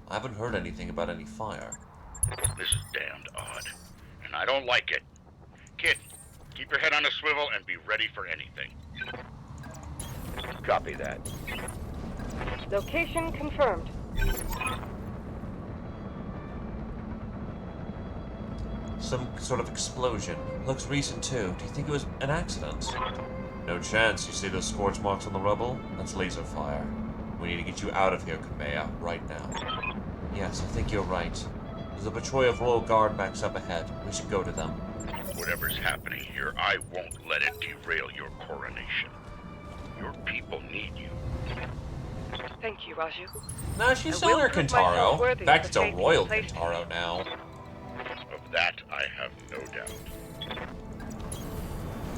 I haven't heard anything about any fire. This is damned odd, and I don't like it. Kid, keep your head on a swivel and be ready for anything. Copy that. Location confirmed. Some sort of explosion. Looks recent too. Do you think it was an accident? No chance. You see those scorch marks on the rubble? That's laser fire. We need to get you out of here, Kamea, right now. Yes, I think you're right. There's a patrol of Royal Guard backs up ahead. We should go to them. Whatever's happening here, I won't let it derail your coronation. Your people need you. Thank you, Raju. Nah, she's selling her Kintaro. In fact, it's a Royal Kintaro now. Of that, I have no doubt.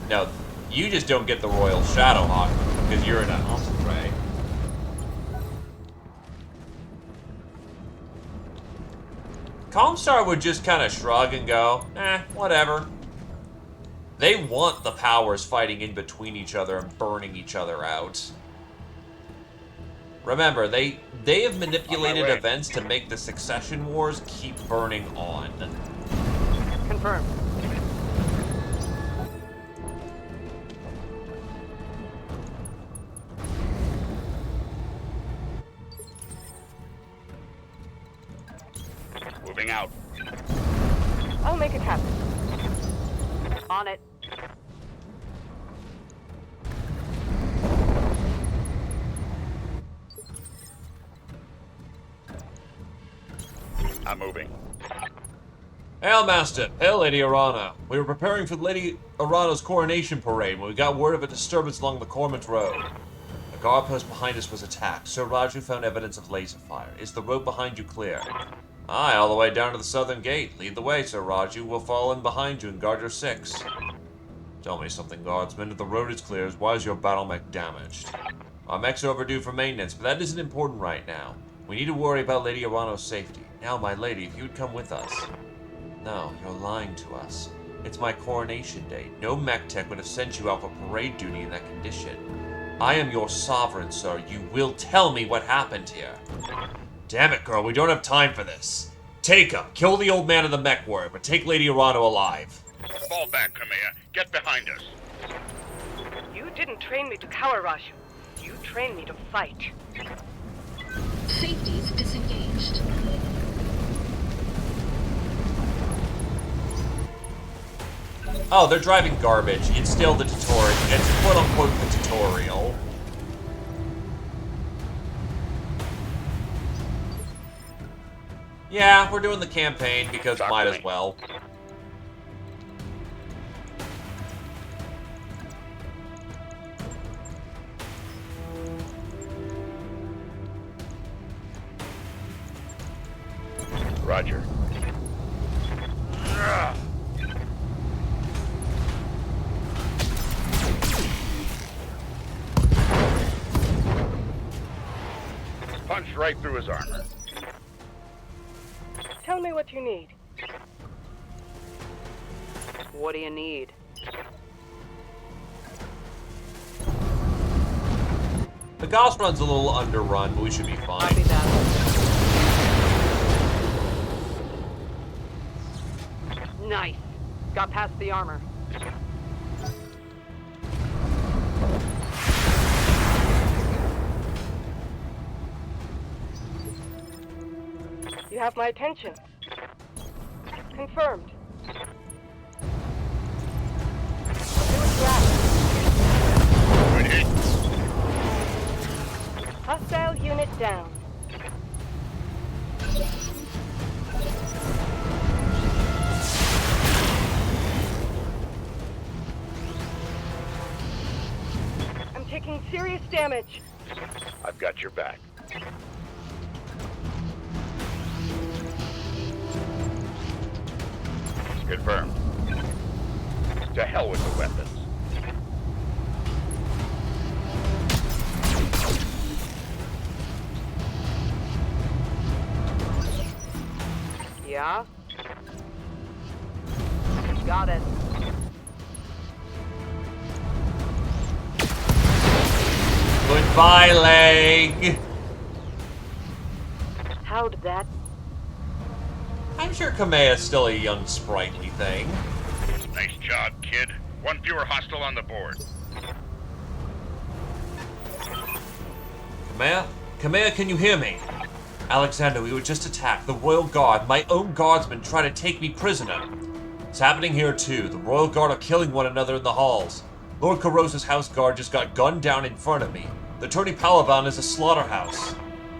No, you just don't get the Royal Shadowhawk because you're in a Osprey. Calmstar would just kind of shrug and go, whatever. They want the powers fighting in between each other and burning each other out. Remember, they have manipulated events to make the succession wars keep burning on. Confirmed. Moving out. I'll make it happen. On it. I'm moving. Hail, Master. Hail, Lady Arana. We were preparing for Lady Arana's coronation parade when we got word of a disturbance along the Cormant Road. A guard post behind us was attacked. Sir Raju found evidence of laser fire. Is the road behind you clear? Aye, all the way down to the southern gate. Lead the way, Sir Raju. We'll fall in behind you and guard your six. Tell me something, guardsmen. If the road is clear, why is your battle mech damaged? Our mechs are overdue for maintenance, but that isn't important right now. We need to worry about Lady Arano's safety. Now, my lady, if you would come with us. No, you're lying to us. It's my coronation day. No mech tech would have sent you out for parade duty in that condition. I am your sovereign, sir. You will tell me what happened here. Damn it, girl. We don't have time for this. Take him. Kill the old man of the mech warrior, but take Lady Arano alive. Fall back, Kamea. Get behind us. You didn't train me to cower, Rashu. You trained me to fight. Safeties disengaged. Oh, they're driving garbage. It's still the tutorial. It's quote-unquote the tutorial. Yeah, we're doing the campaign because might as well. Roger. Punched right through his armor. Tell me what you need. What do you need? The Gauss run's a little underrun, but we should be fine. Copy that. Nice. Got past the armor. You have my attention. Confirmed. I'll do what you ask. Good hit. Hostile unit down. I'm taking serious damage. I've got your back. Confirmed. To hell with the weapons. Yeah? Got it. Goodbye, leg! How'd that? I'm sure Kamea's still a young, sprightly thing. Nice job, kid. One fewer hostile on the board. Kamea? Kamea, can you hear me? Alexander, we were just attacked. The Royal Guard, my own guardsmen, try to take me prisoner. It's happening here too. The Royal Guard are killing one another in the halls. Lord Carosa's house guard just got gunned down in front of me. The Attorney Palavan is a slaughterhouse.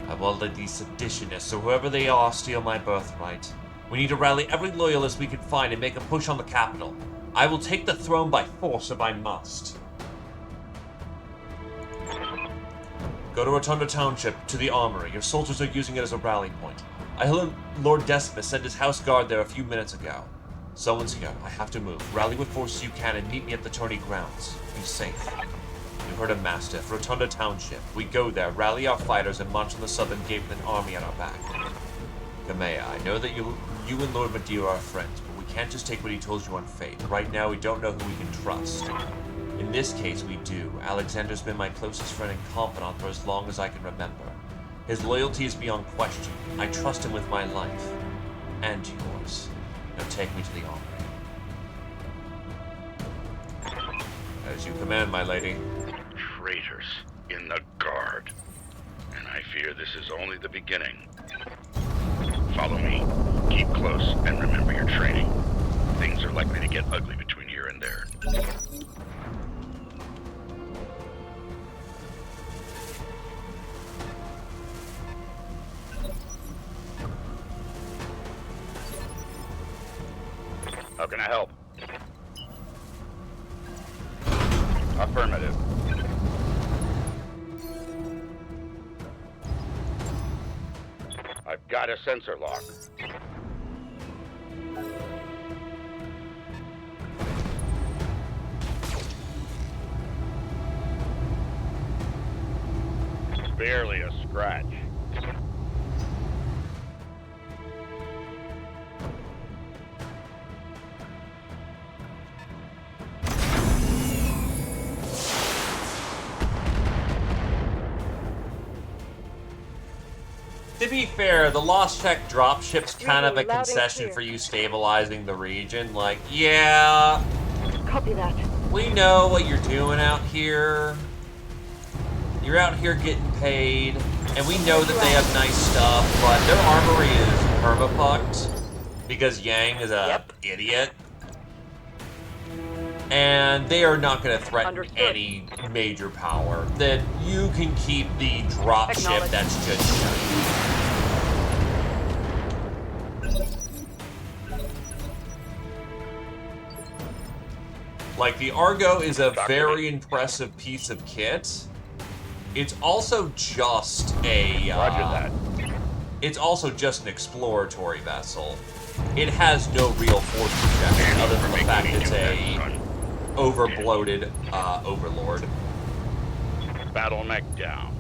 I won't let these seditionists, or whoever they are, steal my birthright. We need to rally every loyalist we can find and make a push on the capital. I will take the throne by force if I must. Go to Rotunda Township, to the armory. Your soldiers are using it as a rally point. I heard Lord Decimus sent his house guard there a few minutes ago. Someone's here. I have to move. Rally what forces you can and meet me at the tourney grounds. Be safe. You heard of Mastiff. Rotunda Township. We go there, rally our fighters, and march on the southern gate with an army at our back. Kamea, I know that you and Lord Madeira are friends, but we can't just take what he told you on faith. Right now, we don't know who we can trust. In this case, we do. Alexander's been my closest friend and confidant for as long as I can remember. His loyalty is beyond question. I trust him with my life. And yours. Now take me to the armory. As you command, my lady. Traitors in the guard. And I fear this is only the beginning. Follow me. Keep close and remember your training. Things are likely to get ugly between here and there. How can I help? Affirmative. I've got a sensor lock. Barely a scratch. To be fair, the Lost Tech dropship's kind of a Reading loud and concession clear. for you stabilizing the region. Like, yeah, Copy that. we know what you're doing out here. You're out here getting paid, and we know that they have nice stuff, but their armory is permapucked because Yang is a idiot. And they are not going to threaten any major power. That you can keep the dropship that's just shut. Like, the Argo is a very impressive piece of kit. It's also just a... Roger that. It's also just an exploratory vessel. It has no real force projection other than the fact it's a overbloated overlord. Battle mech down.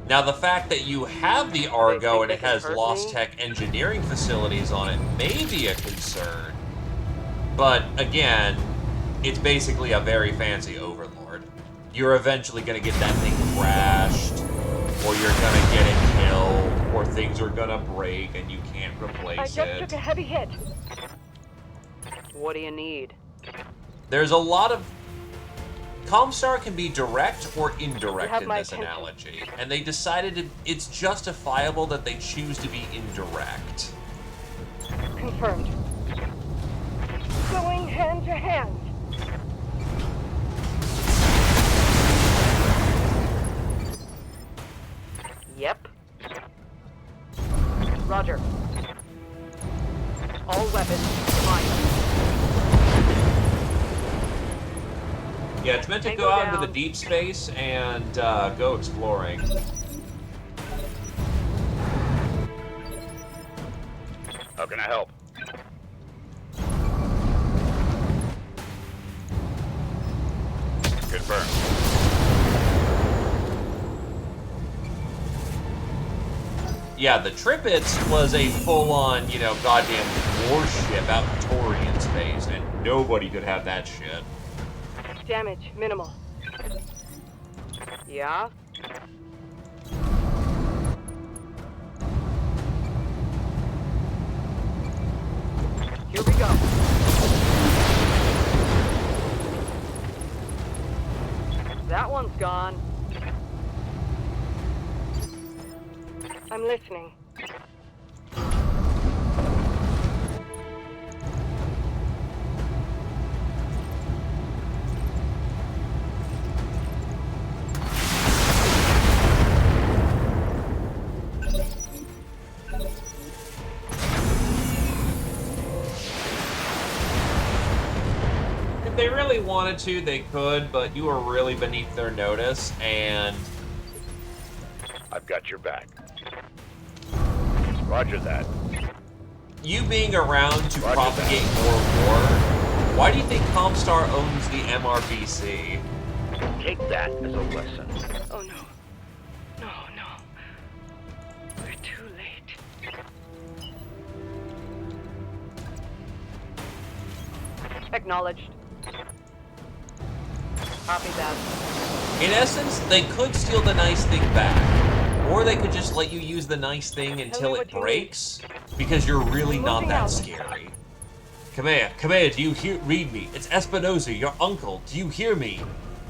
Now, the fact that you have the Argo and it has Lost Tech engineering facilities on it may be a concern. But, again, it's basically a very fancy overlord. You're eventually going to get that thing crashed, or you're going to get it killed, or things are going to break and you can't replace I just it. took a heavy hit. What do you need? There's a lot of... Comstar can be direct or You indirect have in my this attention. analogy, and they decided it's justifiable that they choose to be indirect. Confirmed. Going hand to hand. Yep. Roger. All weapons fire. Yeah, it's meant to Tango go out down. into the deep space and go exploring. How can I help? Confirmed. Yeah, the Tripits was a full-on, you know, goddamn warship out in Taurian space, and nobody could have that shit. Damage minimal. Yeah? Here we go. That one's gone. I'm listening. If they really wanted to, they could, but you were really beneath their notice, and... I've got your back. Roger that. You being around to propagate more war, why do you think Comstar owns the MRBC? Take that as a lesson. Oh no. No, no. We're too late. Acknowledged. Copy that. In essence, they could steal the nice thing back, or they could just let you use the nice thing until it breaks, because you're really not that scary. Kamea, do you read me? It's Espinosa, your uncle. Do you hear me?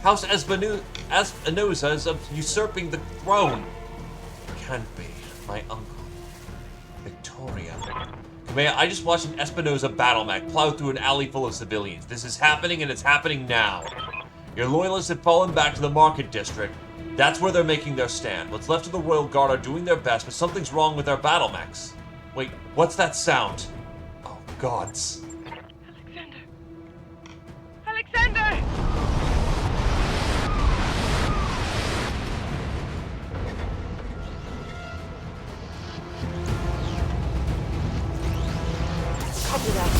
House Espinosa is usurping the throne. Can't be. My uncle. Victoria. Kamea, I just watched an Espinosa battle mech plow through an alley full of civilians. This is happening, and it's happening now. Your loyalists have fallen back to the market district. That's where they're making their stand. What's left of the Royal Guard are doing their best, but something's wrong with our battle mechs. Wait, what's that sound? Oh, gods. Alexander! Copy that.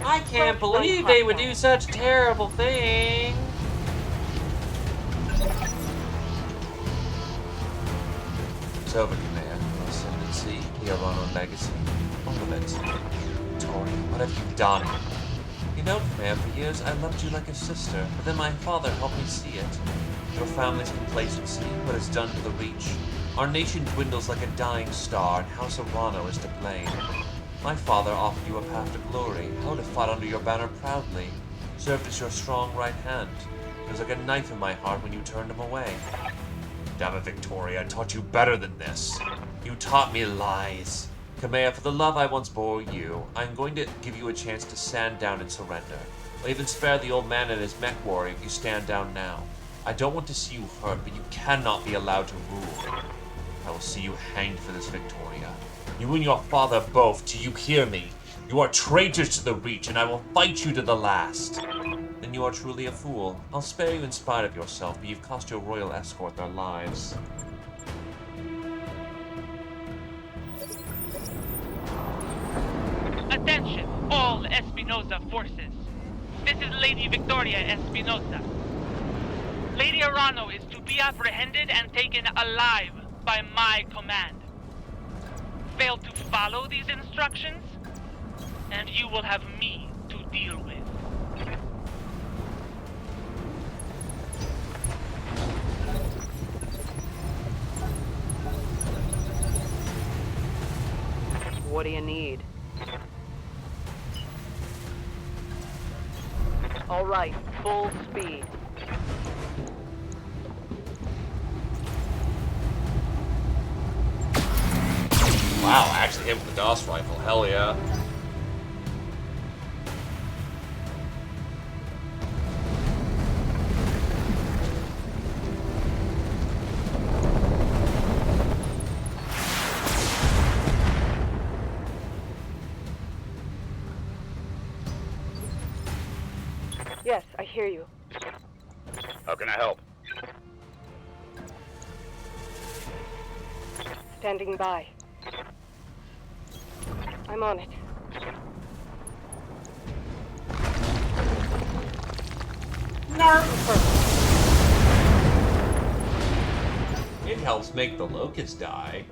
I can't believe they would do such a terrible thing. It's over, Kamea. Listen and see. the Arano legacy. All of it. Tori, what have you done? You know, Command, for years I loved you like a sister, but then my father helped me see it. Your family's complacency, what it's done to the Reach. Our nation dwindles like a dying star, and House Arano is to blame. My father offered you a path to glory. I would have fought under your banner proudly, served as your strong right hand. It was like a knife in my heart when you turned him away. Damn it, Victoria, I taught you better than this. You taught me lies. Kamea, for the love I once bore you, I'm going to give you a chance to stand down and surrender. I'll even spare the old man and his mech warrior if you stand down now. I don't want to see you hurt, but you cannot be allowed to rule. I will see you hanged for this, Victoria. You and your father both, do you hear me? You are traitors to the Reach, and I will fight you to the last. Then you are truly a fool. I'll spare you in spite of yourself, but you've cost your royal escort their lives. Attention, all Espinosa forces. This is Lady Victoria Espinosa. Lady Arano is to be apprehended and taken alive by my command. Fail to follow these instructions, and you will have me to deal with. What do you need? All right, full speed. Wow, I actually hit with the DOS rifle. Hell yeah. Yes, I hear you. How can I help? Standing by. I'm on it. It helps make the locust die.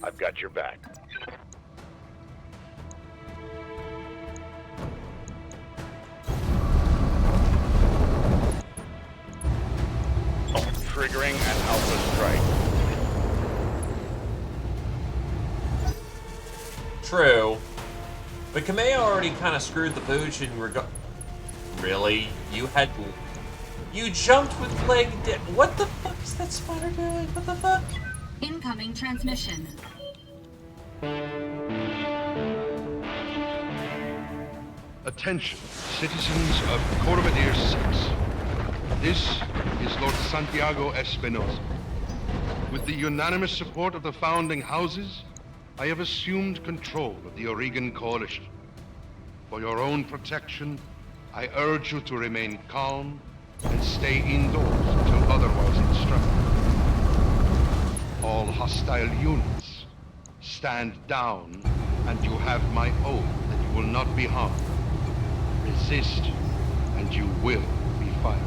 I've got your back. Triggering an alpha strike. True. But Kamea already kind of screwed the pooch in Really? You jumped with leg What the fuck is that spider doing? What the fuck? Incoming transmission. Attention, citizens of Corvadir 6. This is Lord Santiago Espinosa. With the unanimous support of the founding houses, I have assumed control of the Oregon Coalition. For your own protection, I urge you to remain calm and stay indoors until otherwise instructed. All hostile units, stand down, and you have my oath that you will not be harmed. Resist, and you will be fired.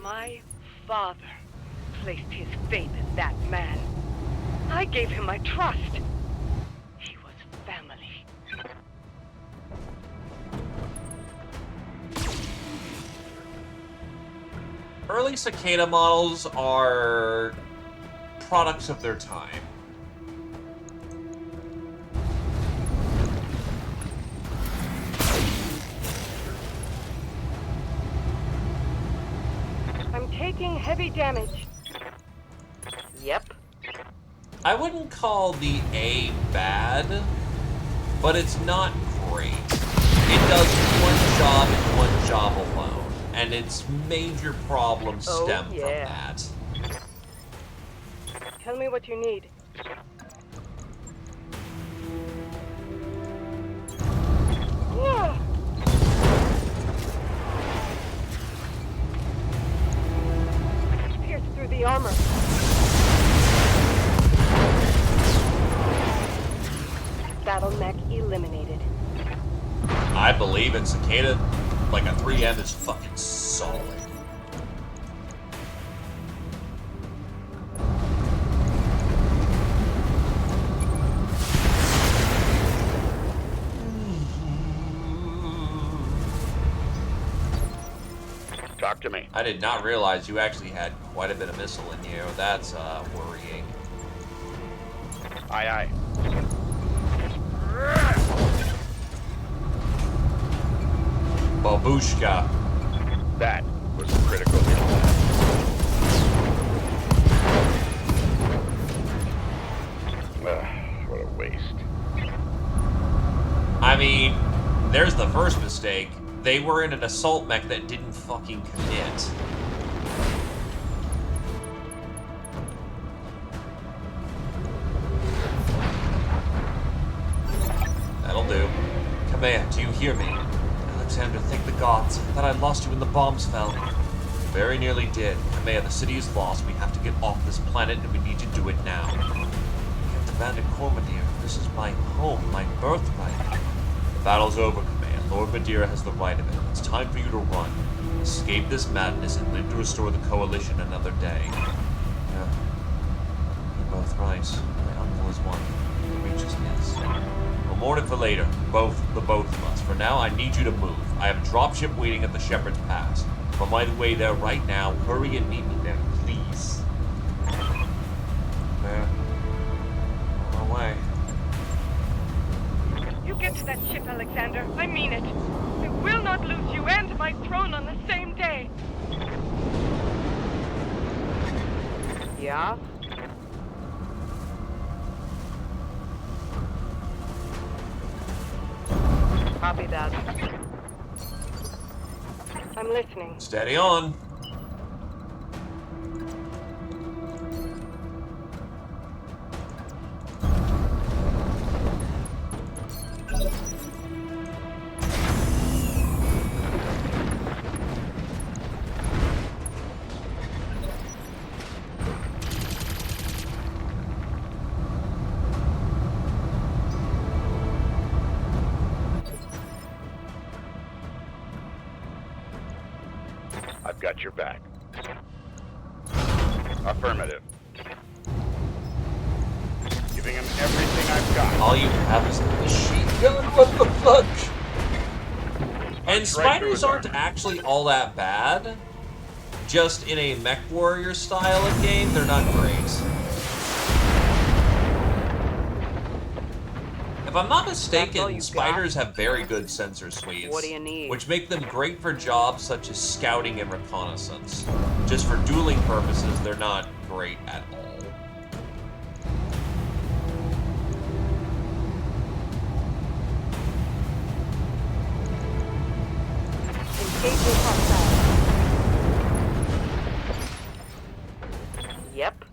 My father placed his faith in that man. I gave him my trust. He was family. Early cicada models are products of their time. I'm taking heavy damage. Yep. I wouldn't call the A bad, but it's not great. It does one job and one job alone, and its major problems stem from that. Tell me what you need. Yeah. Pierce through the armor. battle mech eliminated. I believe it. Cicada, like a 3M, is fucking solid. Talk to me. I did not realize you actually had quite a bit of missile in you. That's worrying. Aye, aye. Babushka. That was a critical hit. What a waste. I mean, there's the first mistake. They were in an assault mech that didn't fucking commit. That'll do. Kamea, do you hear me? Alexander, thank the gods that I lost you when the bombs fell. Very nearly did. Kamea, the city is lost. We have to get off this planet, and we need to do it now. Captain Vander Cormadir, this is my home, my birthright. The battle's over, Kamea. Lord Madeira has the right of it. It's time for you to run. Escape this madness and live to restore the Coalition another day. Yeah. You're both right. My uncle is one. The reach is his. We'll mourn it for later. The both of us. For now, I need you to move. I have a dropship waiting at the Shepherd's Pass. I'm on my way there right now. Hurry and meet me there, please. There. On my way. You get to that ship, Alexander. I mean it. I will not lose you and my throne on the same day. Yeah? Copy that. I'm listening. Steady on. I've got your back. Affirmative. Giving him everything I've got. All you have is a machine gun. What the fuck? And spiders aren't actually all that bad. Just in a mech warrior style of game, they're not great. If I'm not mistaken, spiders have very good sensor suites, What do you need? which make them great for jobs such as scouting and reconnaissance. Just for dueling purposes, they're not great at all. Engaging hostile. Yep.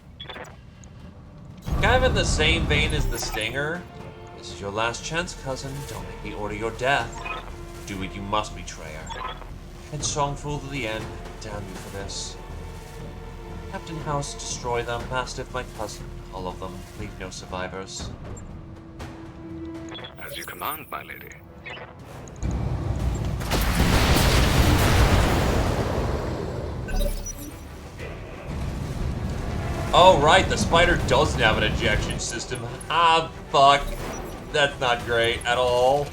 Kind of in the same vein as the Stinger. This is your last chance, cousin. Don't make me order your death. Do what you must, betrayer. Headstrong fool to the end. Damn you for this. Captain House, destroy them. Mastiff, my cousin. All of them. Leave no survivors. As you command, my lady. Oh, right, the spider doesn't have an ejection system. Ah, fuck. That's not great at all.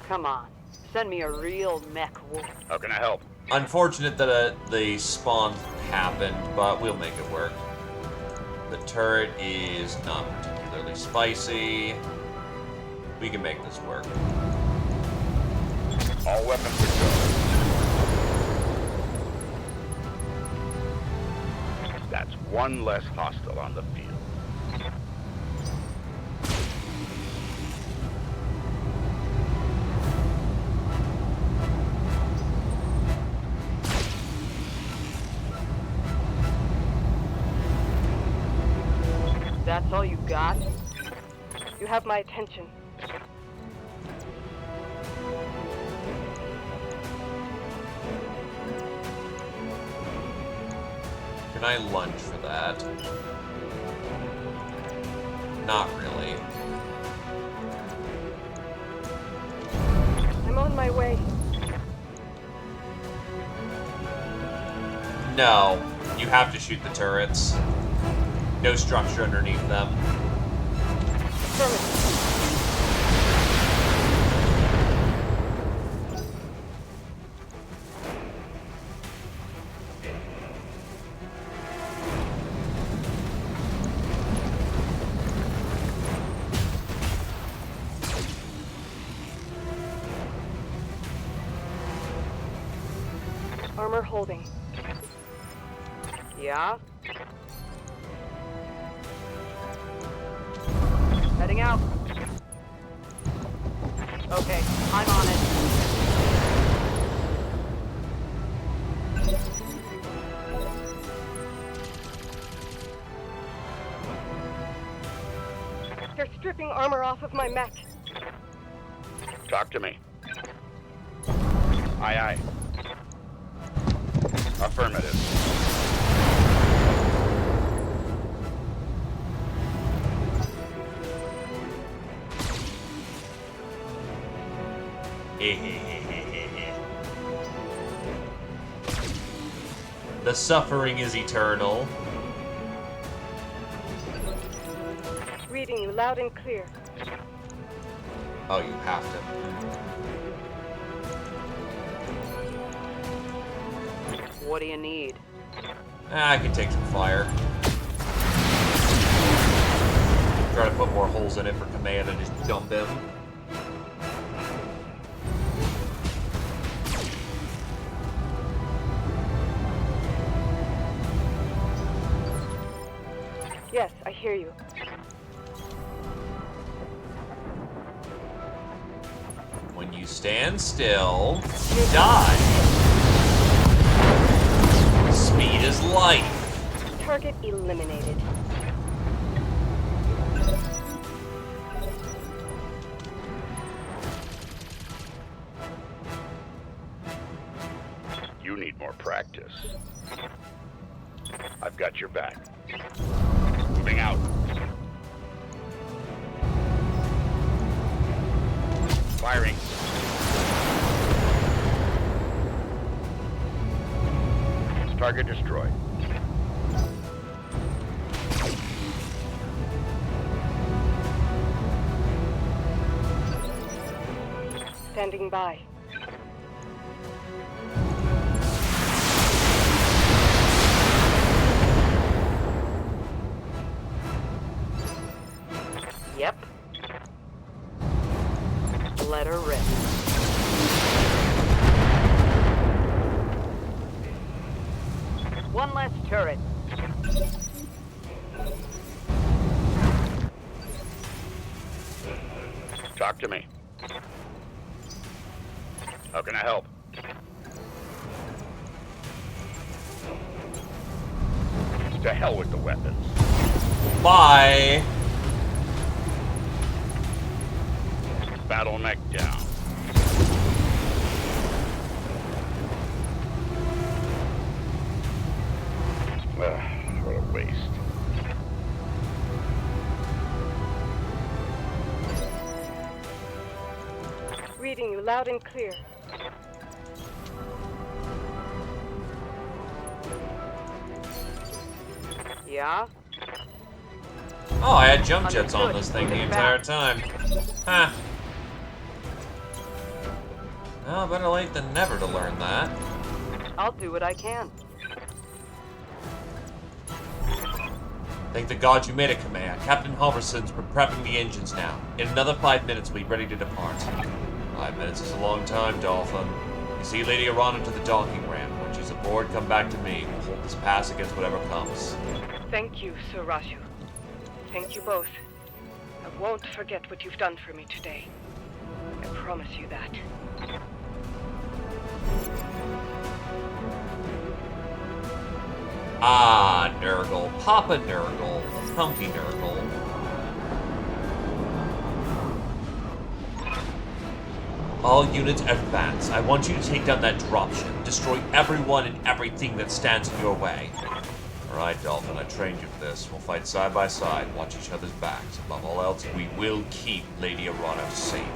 Come on. Send me a real mech wolf. How can I help? Unfortunate that the spawn happened, but we'll make it work. The turret is not particularly spicy. We can make this work. All weapons are go. That's one less hostile on the field. That's all you got? You have my attention. Can I lunge for that? not really. I'm on my way. No, you have to shoot the turrets. No structure underneath them. Armor holding. Yeah? Heading out. Okay, I'm on it. They're stripping armor off of my mech. Talk to me. Aye, aye. Affirmative. The suffering is eternal. Reading you loud and clear. Oh, you have to. What do you need? I can take some fire. Try to put more holes in it for command and just dump him. Yes, I hear you. When you stand still, you die. Speed is life. Target eliminated. You need more practice. I've got your back. Moving out. Firing. Target destroyed. Standing by. Yep. Let her rip. One less turret. Talk to me. How can I help? To hell with the weapons. Bye. Battle mech down. What a waste. Reading you loud and clear. Yeah? Oh, I had jump jets on this thing the entire time. Huh. Oh, better late than never to learn that. I'll do what I can. Thank the gods you made it, Command. Captain Halverson's prepping the engines now. In another 5 minutes, we'll be ready to depart. 5 minutes is a long time, Dolphin. You see Lady Arana to the docking ramp. When she's aboard, come back to me. We'll hold this pass against whatever comes. Thank you, Sir Rashu. Thank you both. I won't forget what you've done for me today. I promise you that. Ah, Nurgle. Papa Nurgle. Humpty Nurgle. All units advance. I want you to take down that dropship. Destroy everyone and everything that stands in your way. Alright, Dolphin, I trained you for this. We'll fight side by side, watch each other's backs. Above all else, we will keep Lady Arano safe.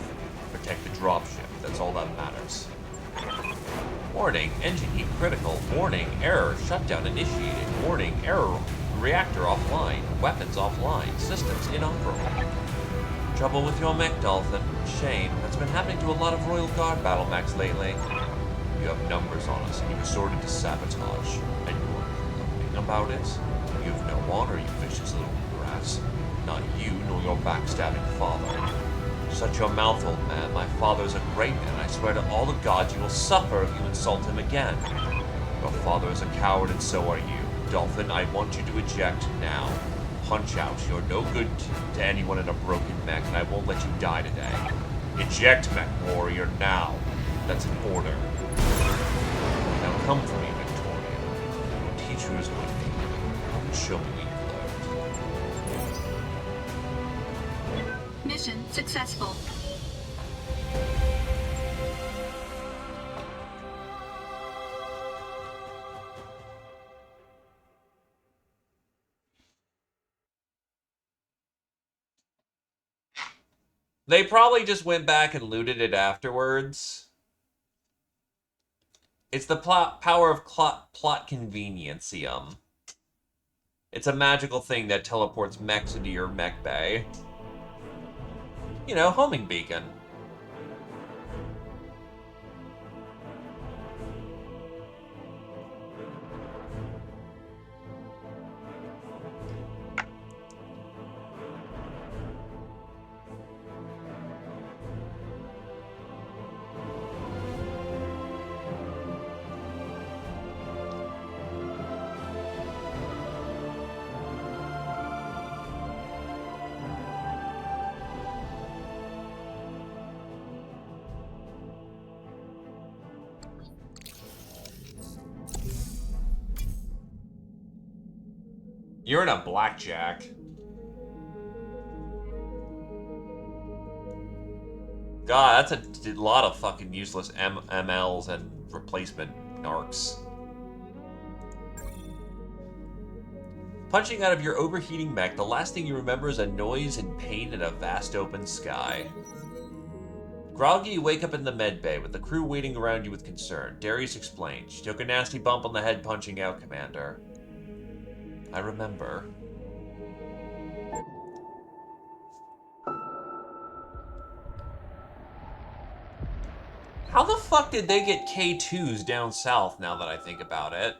Protect the dropship, that's all that matters. Warning, engine heat critical. Warning, error, shutdown initiated. Warning, error, reactor offline. Weapons offline. Systems inoperable. Trouble with your mech, Dolphin. Shame. That's been happening to a lot of Royal Guard battle mechs lately. You have numbers on us, and you've resorted to sabotage. And you're gloating about it? You've no honor, you vicious little brats. Not you, nor your backstabbing father. Shut your mouth, old man. My father is a great man. I swear to all the gods you will suffer if you insult him again. Your father is a coward, and so are you. Dolphin, I want you to eject now. Punch out. You're no good to anyone in a broken mech, and I won't let you die today. Eject, mech warrior, now. That's an order. Now come for me, Victoria. Your teacher is with me. Come and show me what you've learned. Mission successful. They probably just went back and looted it afterwards. It's the power of plot convenientium. It's a magical thing that teleports mechs into your mech bay. You know, homing beacon. You're in a blackjack. God, that's a lot of fucking useless MLs and replacement narcs. Punching out of your overheating mech, the last thing you remember is a noise and pain in a vast open sky. Groggy, you wake up in the med bay with the crew waiting around you with concern. Darius explained. She took a nasty bump on the head punching out, Commander. I remember. How the fuck did they get K2s down south now that I think about it?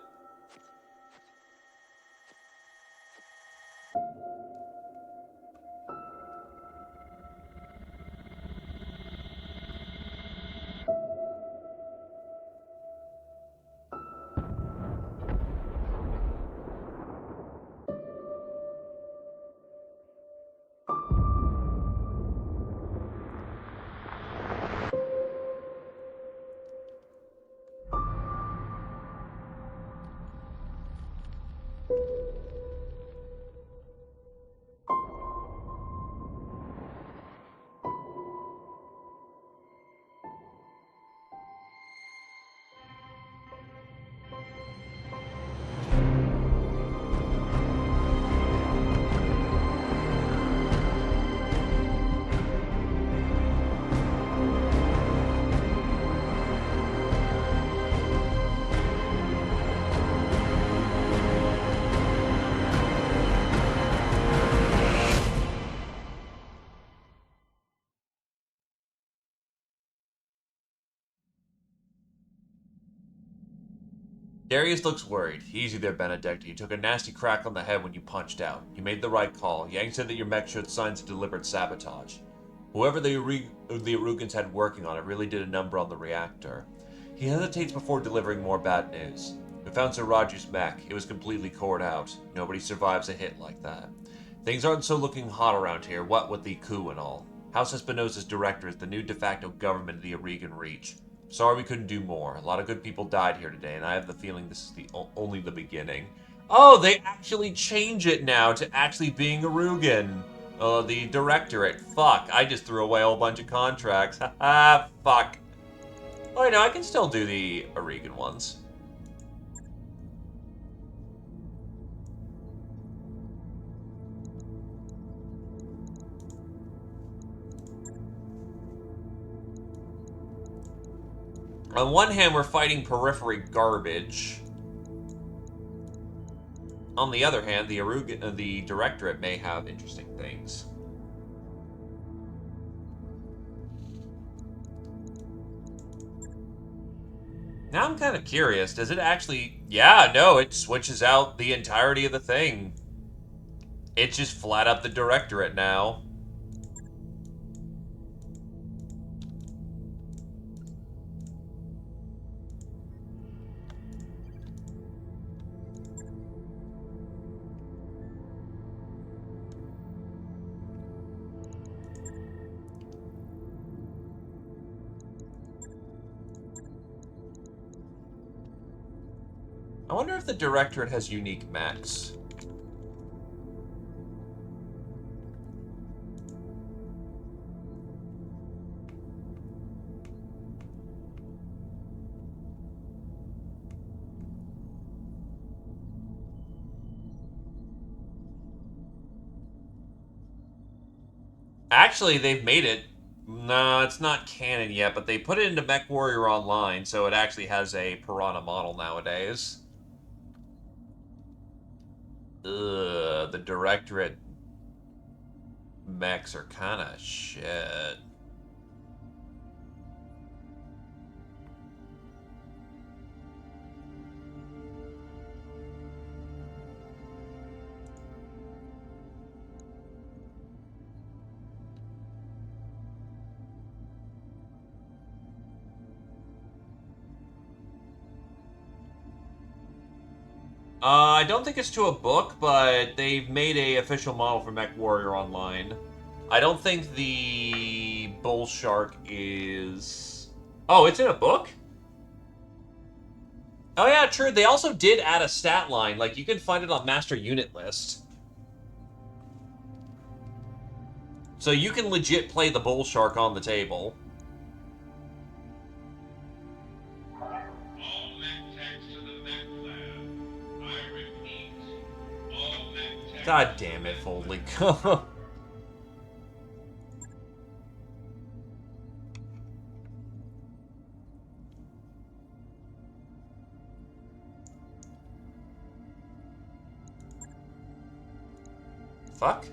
Darius looks worried. Easy there, Benedicta. You took a nasty crack on the head when you punched out. You made the right call. Yang said that your mech showed signs of deliberate sabotage. Whoever the Arugans had working on it really did a number on the reactor. He hesitates before delivering more bad news. We found Sir Roger's mech. It was completely cored out. Nobody survives a hit like that. Things aren't so looking hot around here, what with the coup and all. House Espinosa's director is the new de facto government of the Aurigan Reach. Sorry we couldn't do more. A lot of good people died here today, and I have the feeling this is only the beginning. Oh, they actually change it now to actually being Arugan. The directorate. Fuck, I just threw away a whole bunch of contracts. Haha, fuck. Oh, no, I can still do the Aurigan ones. On one hand, we're fighting periphery garbage. On the other hand, the Directorate may have interesting things. Now I'm kind of curious. Does it actually... Yeah, no, it switches out the entirety of the thing. It's just flat up the Directorate now. I wonder if the Directorate has unique mechs. Actually, they've made it. No, it's not canon yet, but they put it into MechWarrior Online, so it actually has a Piranha model nowadays. Ugh, the Directorate mechs are kind of shit. I don't think it's to a book, but they've made a official model for MechWarrior Online. I don't think the Bull Shark is... Oh, it's in a book? Oh yeah, true. They also did add a stat line. Like, you can find it on Master Unit List. So you can legit play the Bull Shark on the table. God damn it, Foldly. Fuck.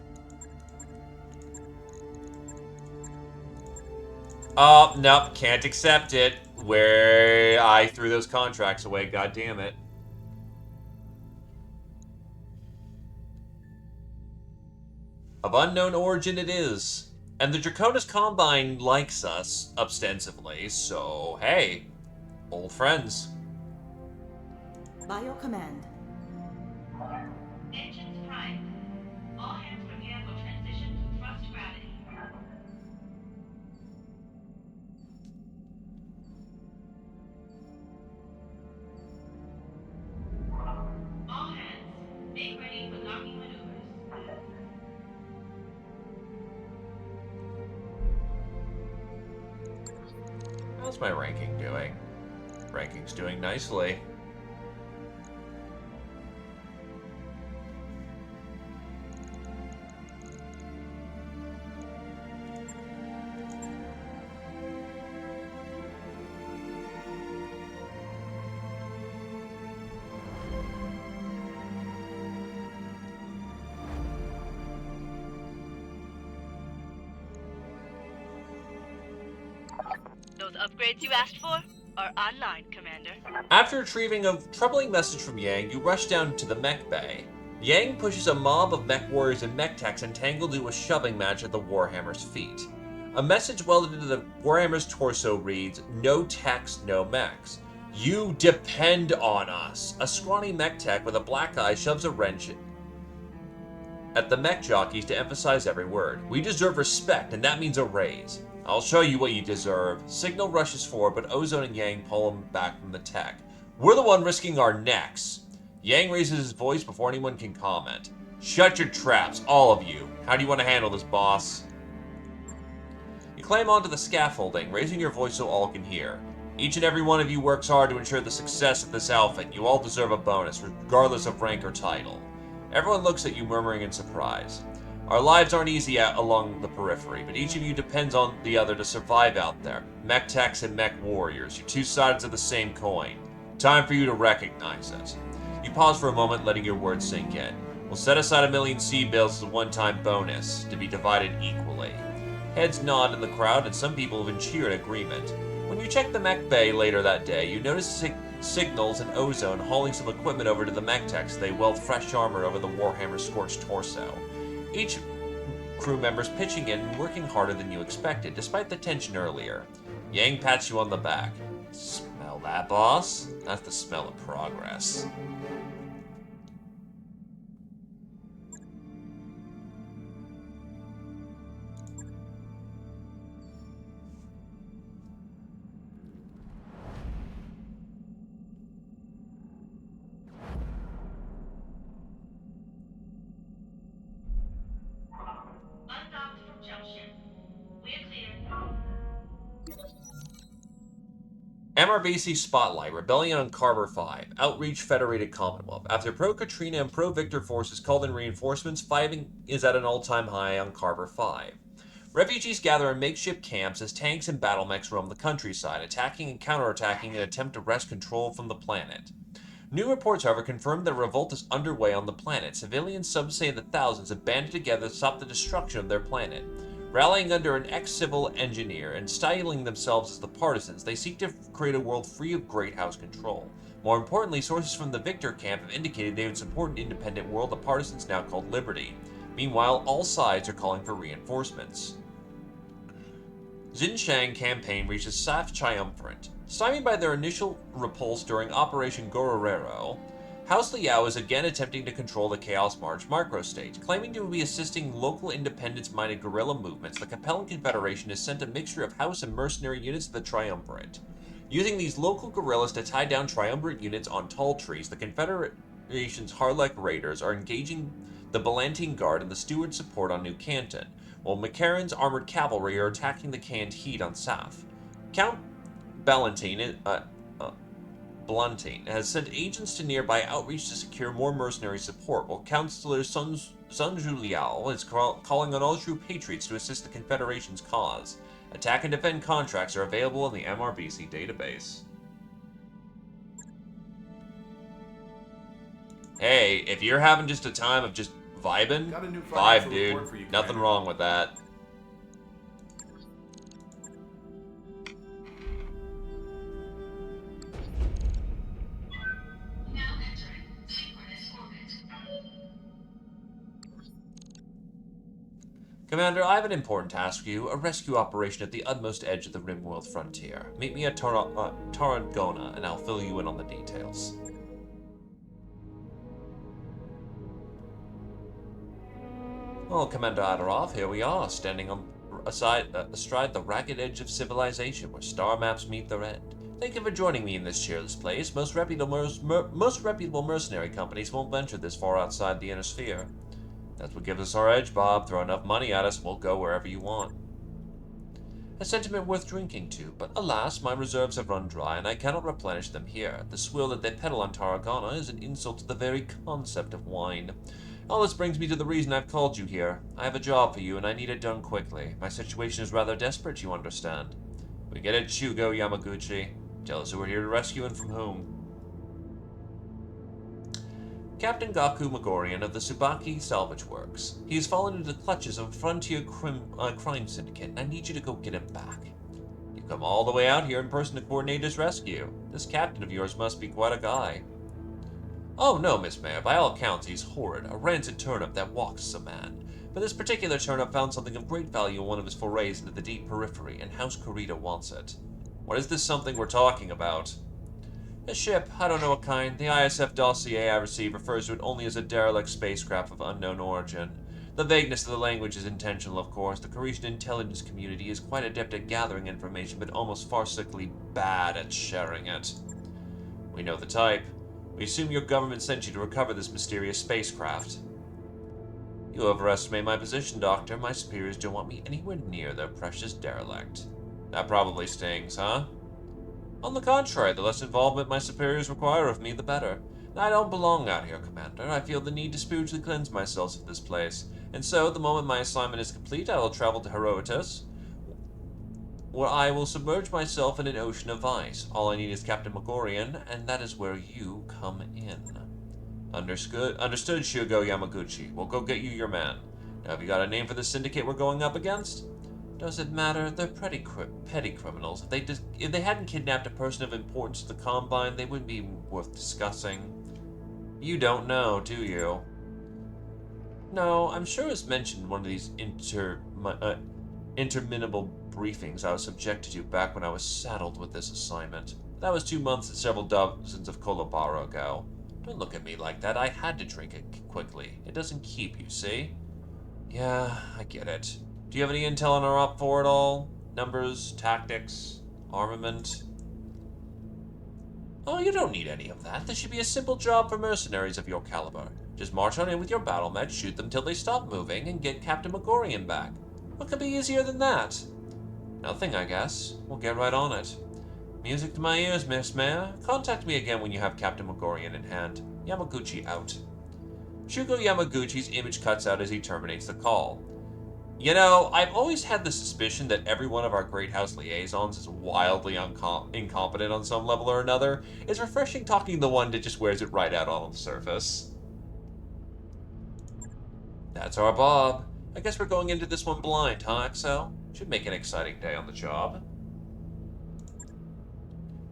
Oh, nope, can't accept it. Where I threw those contracts away, god damn it. Of unknown origin it is. And the Draconis Combine likes us, ostensibly, so hey, old friends. By your command. Engines primed. All hands prepare for transition to thrust gravity. All hands, make ready for docking maneuvers. How's my ranking doing? Ranking's doing nicely. Those upgrades you asked for are online, Commander. After retrieving a troubling message from Yang, you rush down to the mech bay. Yang pushes a mob of mech warriors and mech techs entangled into a shoving match at the Warhammer's feet. A message welded into the Warhammer's torso reads, "No techs, no mechs. You depend on us." A scrawny mech tech with a black eye shoves a wrench at the mech jockeys to emphasize every word. "We deserve respect, and that means a raise. I'll show you what you deserve." Signal rushes forward, but Ozone and Yang pull him back from the tech. "We're the one risking our necks." Yang raises his voice before anyone can comment. "Shut your traps, all of you. How do you want to handle this, boss?" You climb onto the scaffolding, raising your voice so all can hear. "Each and every one of you works hard to ensure the success of this outfit. You all deserve a bonus, regardless of rank or title." Everyone looks at you, murmuring in surprise. Our lives aren't easy out along the periphery, but each of you depends on the other to survive out there. Mech techs and mech warriors, you're two sides of the same coin. Time for you to recognize it. You pause for a moment, letting your words sink in. We'll set aside 1,000,000 seed bills as a one-time bonus, to be divided equally. Heads nod in the crowd, and some people even cheer in agreement. When you check the mech bay later that day, you notice Signals and Ozone hauling some equipment over to the mech techs. They weld fresh armor over the Warhammer scorched torso. Each crew member's pitching in and working harder than you expected, despite the tension earlier. Yang pats you on the back. Smell that, boss? That's the smell of progress. Undocked from jump ship. We're clear. MRBC Spotlight, Rebellion on Carver 5, Outreach Federated Commonwealth. After pro-Katrina and pro-Victor forces called in reinforcements, fighting is at an all-time high on Carver 5. Refugees gather in makeshift camps as tanks and battle mechs roam the countryside, attacking and counterattacking in an attempt to wrest control from the planet. New reports, however, confirm that a revolt is underway on the planet. Civilians, some say that thousands, have banded together to stop the destruction of their planet. Rallying under an ex-civil engineer and styling themselves as the Partisans, they seek to create a world free of Great House control. More importantly, sources from the Victor camp have indicated they would support an independent world the Partisans now called Liberty. Meanwhile, all sides are calling for reinforcements. Xinjiang campaign reaches SAF triumvirate. Stymied by their initial repulse during Operation Gororero, House Liao is again attempting to control the Chaos March microstate. Claiming to be assisting local independence-minded guerrilla movements, the Capellan Confederation has sent a mixture of House and mercenary units to the Triumvirate. Using these local guerrillas to tie down Triumvirate units on tall trees, the Confederation's Harlech Raiders are engaging the Ballantine Guard and the Steward support on New Canton, while McCarran's armored cavalry are attacking the canned heat on Saf. Count Ballantine has sent agents to nearby Outreach to secure more mercenary support, while Councillor Sun Liao is calling on all true patriots to assist the Confederation's cause. Attack and defend contracts are available in the MRBC database. Hey, if you're having just a time of just vibing, vibe, dude. Nothing wrong with that. Commander, I have an important task for you, a rescue operation at the utmost edge of the Rimworld frontier. Meet me at Tarragona, and I'll fill you in on the details. Well, Commander Adorov, here we are, standing astride the ragged edge of civilization, where star maps meet their end. Thank you for joining me in this cheerless place. Most reputable mercenary companies won't venture this far outside the inner sphere. That's what gives us our edge, Bob. Throw enough money at us, and we'll go wherever you want. A sentiment worth drinking to, but alas, my reserves have run dry, and I cannot replenish them here. The swill that they peddle on Tarragona is an insult to the very concept of wine. All this brings me to the reason I've called you here. I have a job for you, and I need it done quickly. My situation is rather desperate, you understand. We get it, Shugo Yamaguchi. Tell us who we're here to rescue and from whom. Captain Gaku Megorian of the Tsubaki Salvage Works. He has fallen into the clutches of a frontier crime syndicate, and I need you to go get him back. You've come all the way out here in person to coordinate his rescue. This captain of yours must be quite a guy. Oh no, Miss Mayor, by all accounts he's horrid, a rancid turnip that walks as a man. But this particular turnip found something of great value in one of his forays into the deep periphery, and House Kurita wants it. What is this something we're talking about? A ship, I don't know what kind. The ISF dossier I received refers to it only as a derelict spacecraft of unknown origin. The vagueness of the language is intentional, of course. The Croatian intelligence community is quite adept at gathering information, but almost farcically bad at sharing it. We know the type. We assume your government sent you to recover this mysterious spacecraft. You overestimate my position, Doctor. My superiors don't want me anywhere near their precious derelict. That probably stings, huh? On the contrary, the less involvement my superiors require of me, the better. I don't belong out here, Commander. I feel the need to spiritually cleanse myself of this place. And so, the moment my assignment is complete, I will travel to Herodotus, where I will submerge myself in an ocean of ice. All I need is Captain Megorian, and that is where you come in. Understood, Shugo Yamaguchi. We'll go get you your man. Now, have you got a name for the syndicate we're going up against? Does it matter? They're petty criminals. If they hadn't kidnapped a person of importance to the Combine, they wouldn't be worth discussing. You don't know, do you? No, I'm sure it's mentioned in one of these interminable briefings I was subjected to back when I was saddled with this assignment. That was 2 months and several dozens of Kolobaro ago. Don't look at me like that. I had to drink it quickly. It doesn't keep, you see? Yeah, I get it. Do you have any intel on our op for it all? Numbers, tactics, armament? Oh, you don't need any of that. This should be a simple job for mercenaries of your caliber. Just march on in with your battle mech, shoot them till they stop moving, and get Captain Megorian back. What could be easier than that? Nothing, I guess. We'll get right on it. Music to my ears, Miss Mare. Contact me again when you have Captain Megorian in hand. Yamaguchi out. Shugo Yamaguchi's image cuts out as he terminates the call. You know, I've always had the suspicion that every one of our Great House liaisons is wildly incompetent on some level or another. It's refreshing talking to the one that just wears it right out on the surface. That's our Bob. I guess we're going into this one blind, huh, Excel? Should make an exciting day on the job.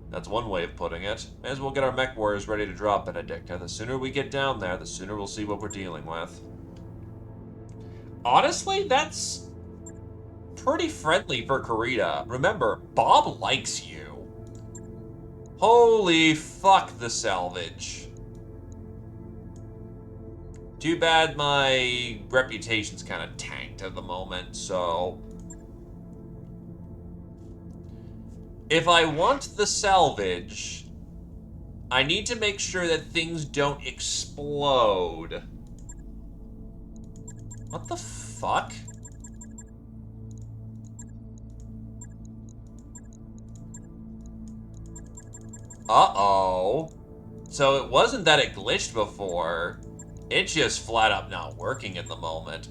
That's one way of putting it. May as well get our mech warriors ready to drop Benedicta. The sooner we get down there, the sooner we'll see what we're dealing with. Honestly, that's pretty friendly for Kurita. Remember, Bob likes you. Holy fuck, the salvage. Too bad my reputation's kind of tanked at the moment, so... If I want the salvage, I need to make sure that things don't explode. What the fuck? Uh-oh. So it wasn't that it glitched before. It's just flat up not working in the moment.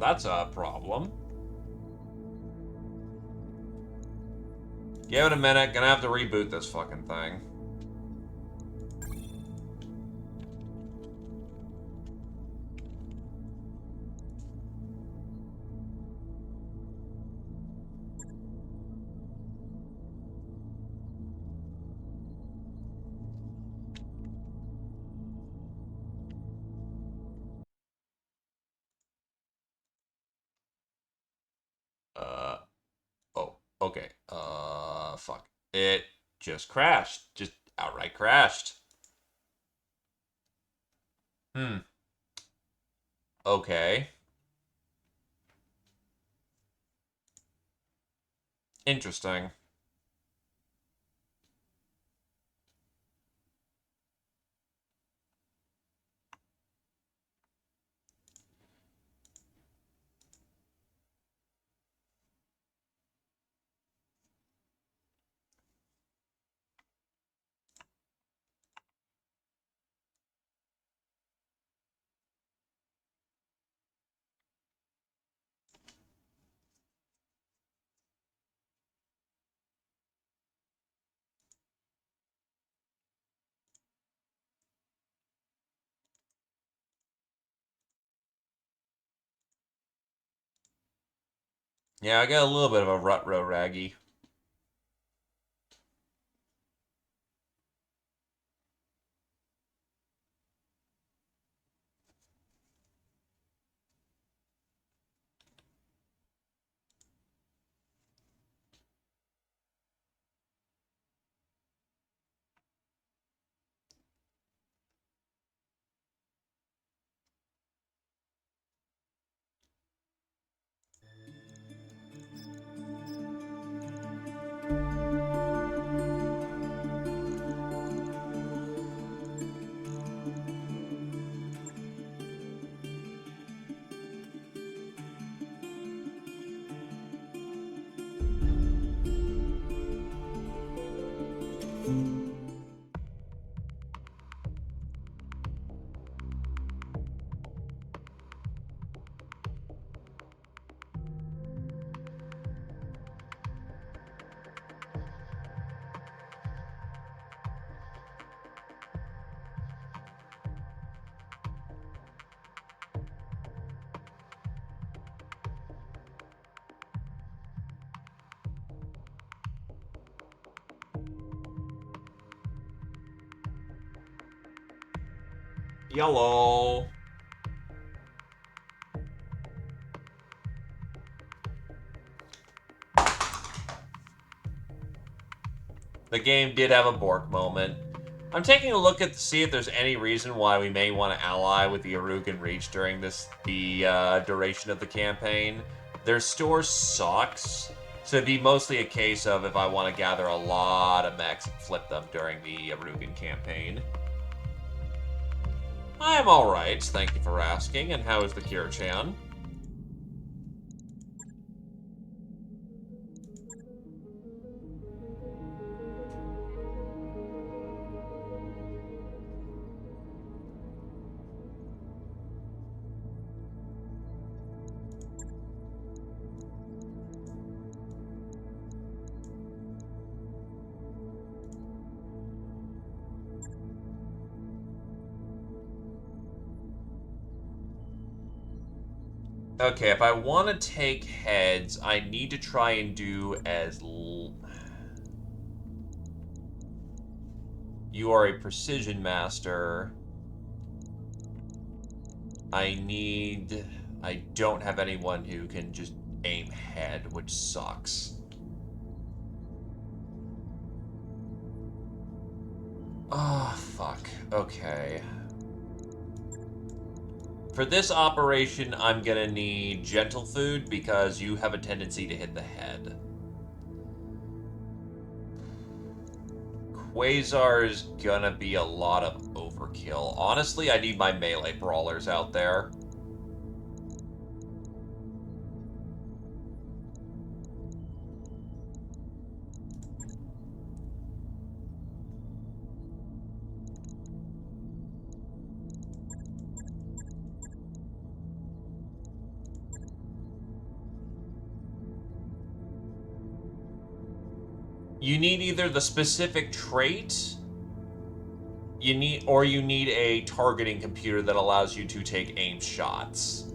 That's a problem. Give it a minute. Gonna have to reboot this fucking thing. Oh, okay. Fuck. It just crashed. Just outright crashed. Okay. Interesting. Yeah, I got a little bit of a rut-row raggy. Yellow. The game did have a Bork moment. I'm taking a look to see if there's any reason why we may want to ally with the Arugan Reach during the duration of the campaign. Their store sucks, so it'd be mostly a case of if I want to gather a lot of mechs and flip them during the Arugan campaign. I am alright, thank you for asking, and how is the Kira-chan? Okay, if I want to take heads, I need to try and do as... You are a precision master. I don't have anyone who can just aim head, which sucks. Oh, fuck. Okay. For this operation, I'm gonna need gentle food because you have a tendency to hit the head. Quasar's gonna be a lot of overkill. Honestly, I need my melee brawlers out there. You need either the specific trait, you need a targeting computer that allows you to take aim shots.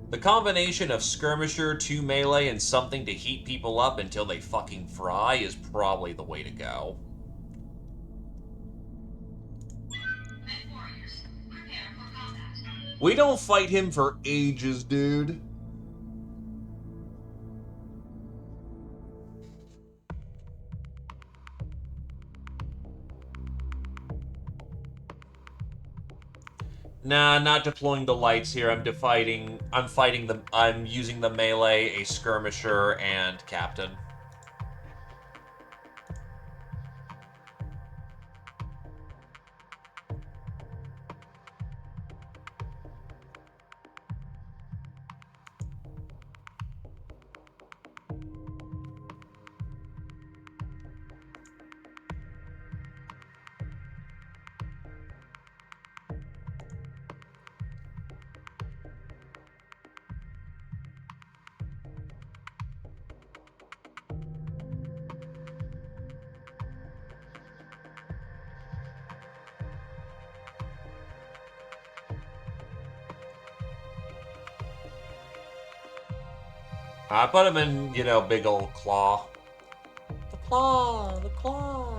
The combination of skirmisher, 2 melee, and something to heat people up until they fucking fry is probably the way to go. We don't fight him for ages, dude. Nah, not deploying the lights here. I'm using the melee, a skirmisher, and captain. I put him in, big old claw. The claw, the claw.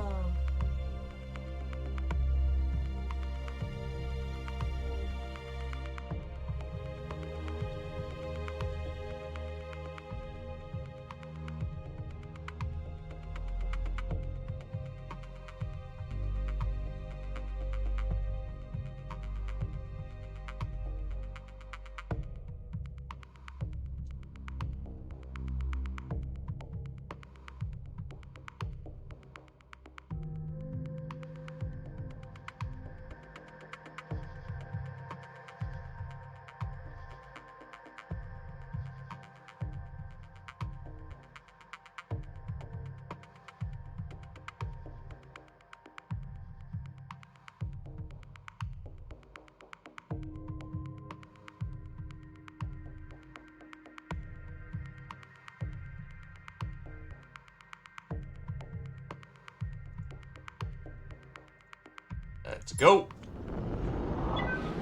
Let's go.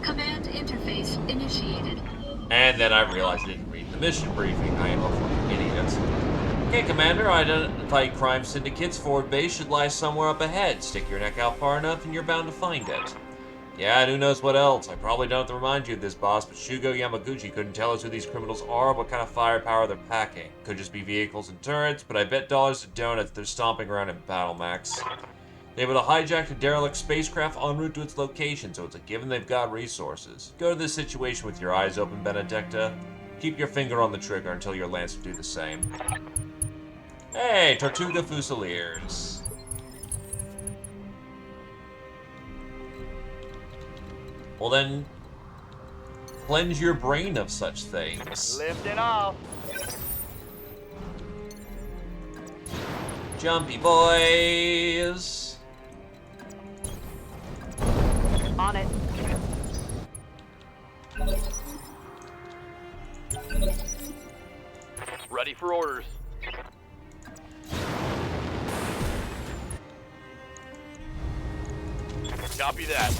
Command interface initiated. And then I realized I didn't read the mission briefing. I am a fucking idiot. Okay, Commander, identified crime syndicate's forward base should lie somewhere up ahead. Stick your neck out far enough and you're bound to find it. Yeah, and who knows what else. I probably don't have to remind you of this, boss, but Shugo Yamaguchi couldn't tell us who these criminals are or what kind of firepower they're packing. Could just be vehicles and turrets, but I bet dollars to donuts they're stomping around in battle max. They would have hijacked a derelict spacecraft en route to its location, so it's a given they've got resources. Go to this situation with your eyes open, Benedicta. Keep your finger on the trigger until your Lancer do the same. Hey, Tortuga Fusiliers. Well then, cleanse your brain of such things. Lifting off. Jumpy boys. On it. Ready for orders. Copy that.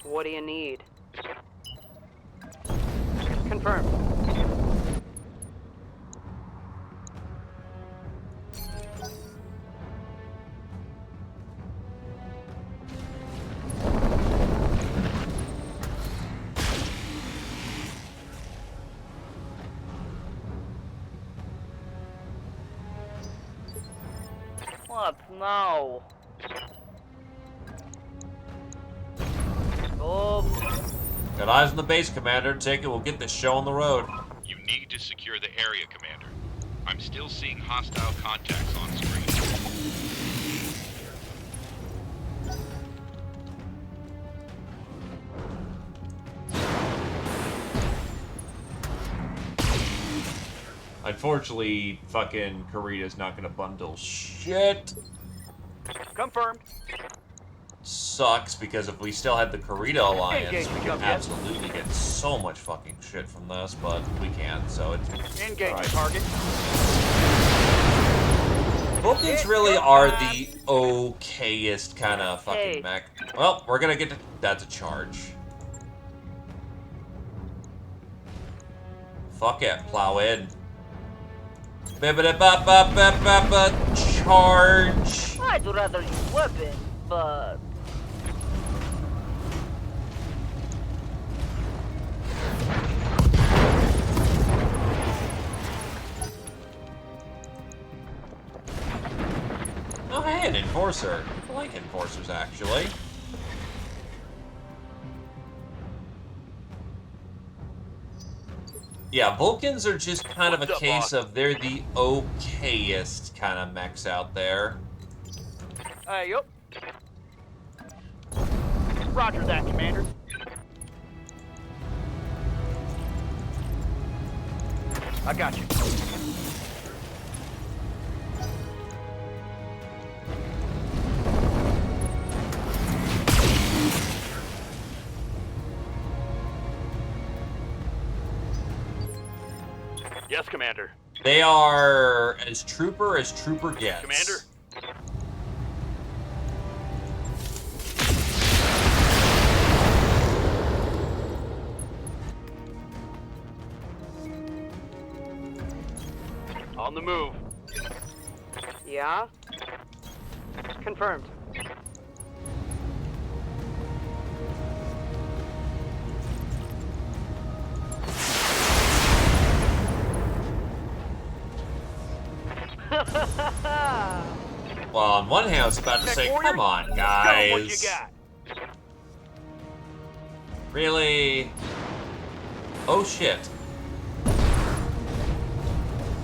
What do you need? Confirmed. What? No. Oh. Got eyes on the base, Commander. Take it, we'll get this show on the road. You need to secure the area, Commander. I'm still seeing hostile contacts on screen. Unfortunately, fucking Korea's not gonna bundle shit. Confirmed. Sucks, because if we still had the Korea alliance, Engage we the could jump absolutely get so much fucking shit from this, but we can't, so it's... Engage right. the target. Vulcans really are the okayest kind of fucking mech. Well, we're gonna get to... That's a charge. Fuck it, plow in. Charge! I'd rather use weapon, but... Oh, hey, an Enforcer. I like Enforcers, actually. Yeah, Vulcans are just kind of a case of they're the okayest kind of mechs out there. Yup. Roger that, Commander. I got you. Yes, Commander. They are as trooper gets. Commander. On the move. Yeah? Confirmed. Well, on one hand, I was about to say, come on, guys. What you got? Really? Oh, shit.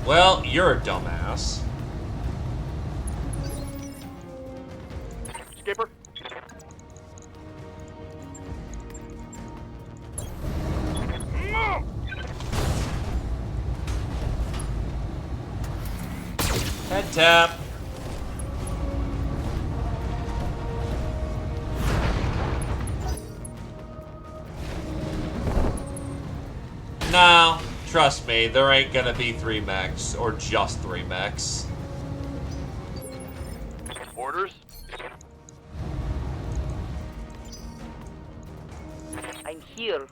Well, you're a dumbass. Skipper. Head tap. No, trust me, there ain't gonna be 3 mechs, or just 3 mechs. I'm here.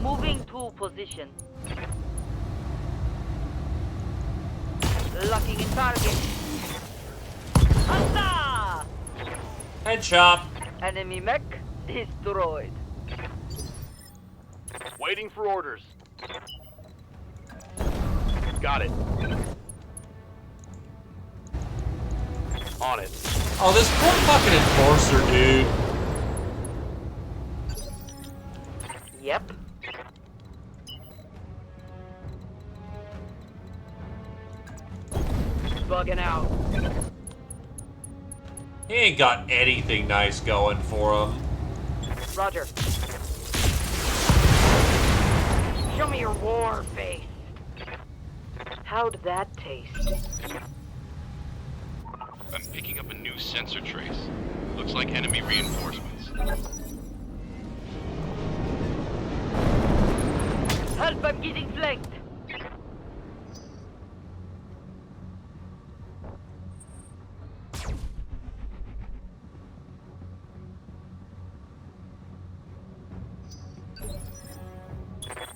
Moving to position. Locking in target. Huzzah! Headshot. Enemy mech destroyed. Waiting for orders. Got it. On it. Oh, this poor fucking enforcer, dude. Yep. Bugging out. He ain't got anything nice going for him. Roger. Show me your war face. How'd that taste? I'm picking up a new sensor trace. Looks like enemy reinforcements. Help, I'm getting flanked.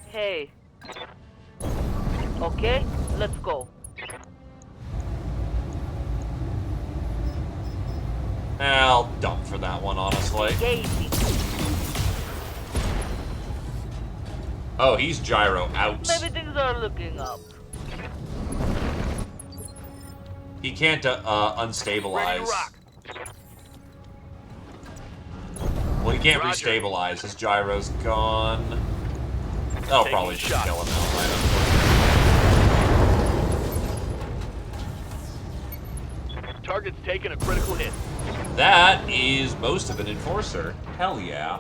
Hey. Okay, let's go. I'll dump for that one, honestly. Oh, he's gyro out. Maybe things are looking up. He can't unstabilize. Well, he can't restabilize. His gyro's gone. That'll probably just kill him outright, unfortunately. Target's taking a critical hit. That is most of an enforcer. Hell yeah.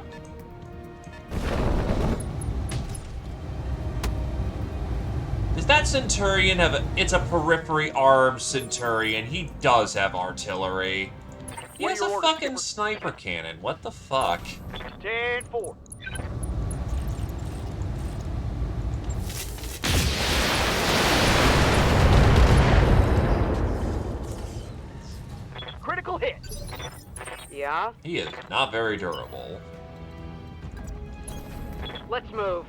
Does that Centurion have a... It's a periphery armed Centurion. He does have artillery. He has a fucking sniper cannon. What the fuck? 10-4. Critical hit. Yeah? He is not very durable. Let's move.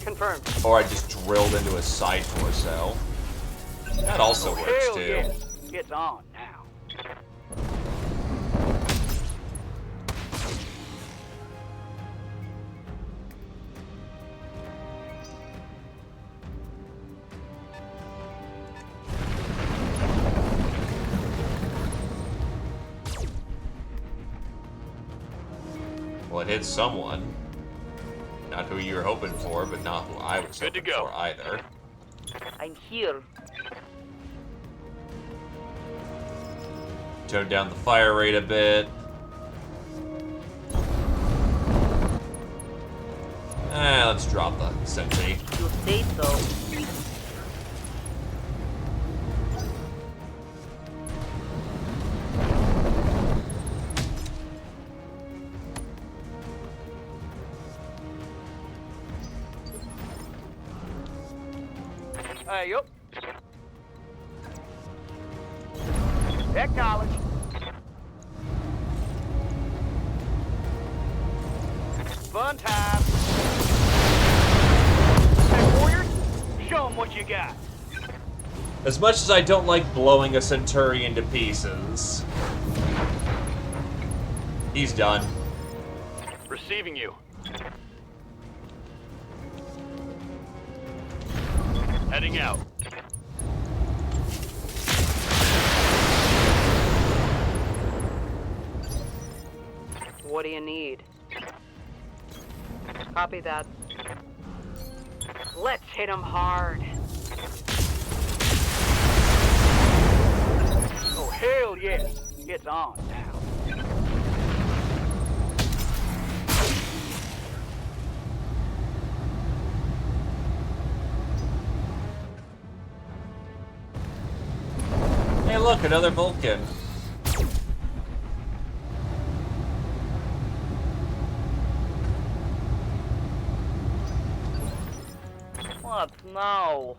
Confirmed. Or I just drilled into his side torso. That also works too. Yeah. It's on now. Well, it hit someone. Not who you were hoping for, but not who I was hoping for either. I'm here. Tone down the fire rate a bit. Let's drop the Senti. You say so. Yup. Acknowledge. Fun time. Hey, warriors, show them what you got. As much as I don't like blowing a Centurion to pieces. He's done. Receiving you. Heading out. What do you need? Copy that. Let's hit him hard. Oh, hell yes. It's on now. Hey, look, another Vulcan. What now?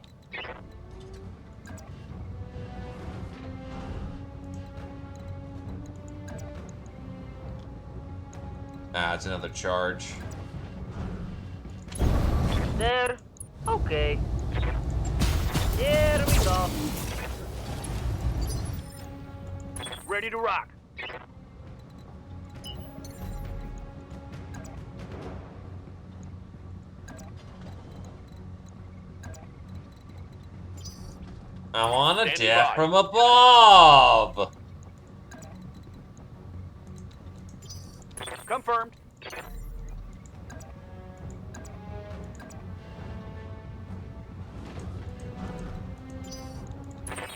Ah, it's another charge. There. Okay. Here we go. Ready to rock. I want a Standing death by. from above! Confirmed.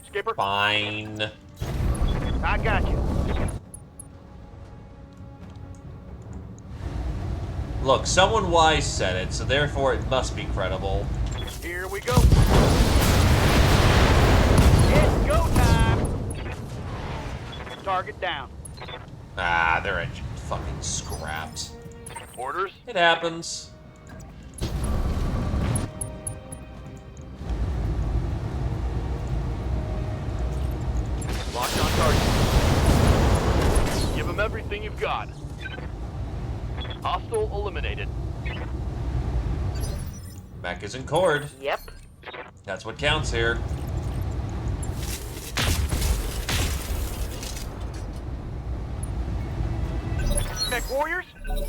Skipper. Fine. I got you. Look, someone wise said it, so therefore it must be credible. Here we go. It's go time. Target down. Ah, their engine fucking scrapped. Orders? It happens. Locked on target. Give them everything you've got. Hostile eliminated. Mech isn't cord. Yep. That's what counts here. Mech warriors,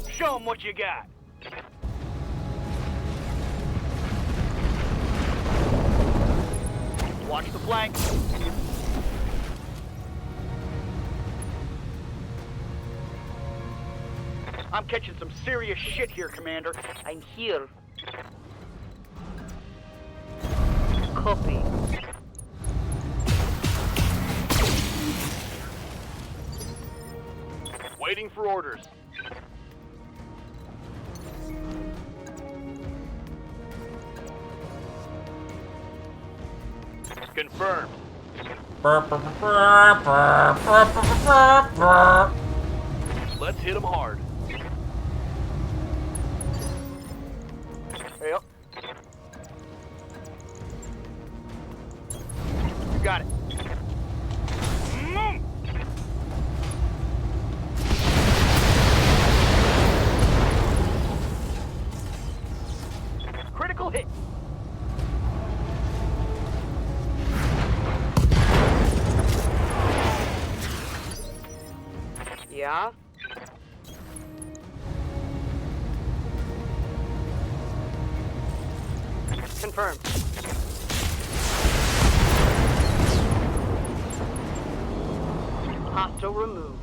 show them what you got. Watch the flank. I'm catching some serious shit here, Commander. I'm here. Copy. Waiting for orders. Confirmed. Let's hit them hard. Yep. You got it. Critical hit. Yeah. Confirmed. Hostile removed.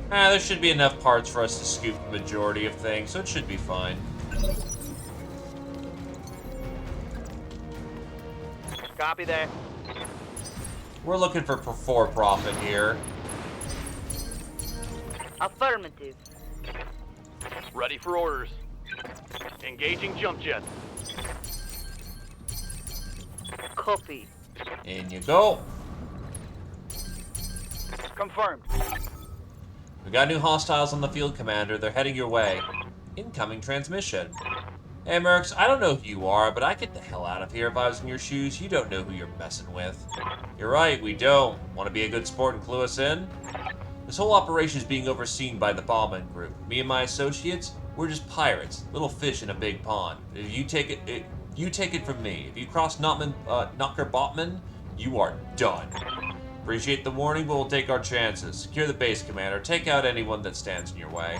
There should be enough parts for us to scoop the majority of things, so it should be fine. Copy that. We're looking for profit here. Affirmative. Ready for orders. Engaging jump jet. Copy. In you go. Confirmed. We got new hostiles on the field, Commander. They're heading your way. Incoming transmission. Hey, Mercs, I don't know who you are, but I'd get the hell out of here if I was in your shoes. You don't know who you're messing with. You're right, we don't. Want to be a good sport and clue us in? This whole operation is being overseen by the Ballman Group. Me and my associates, we're just pirates, little fish in a big pond. If you take it from me. If you cross Knocker Botman, you are done. Appreciate the warning, but we'll take our chances. Secure the base, Commander. Take out anyone that stands in your way.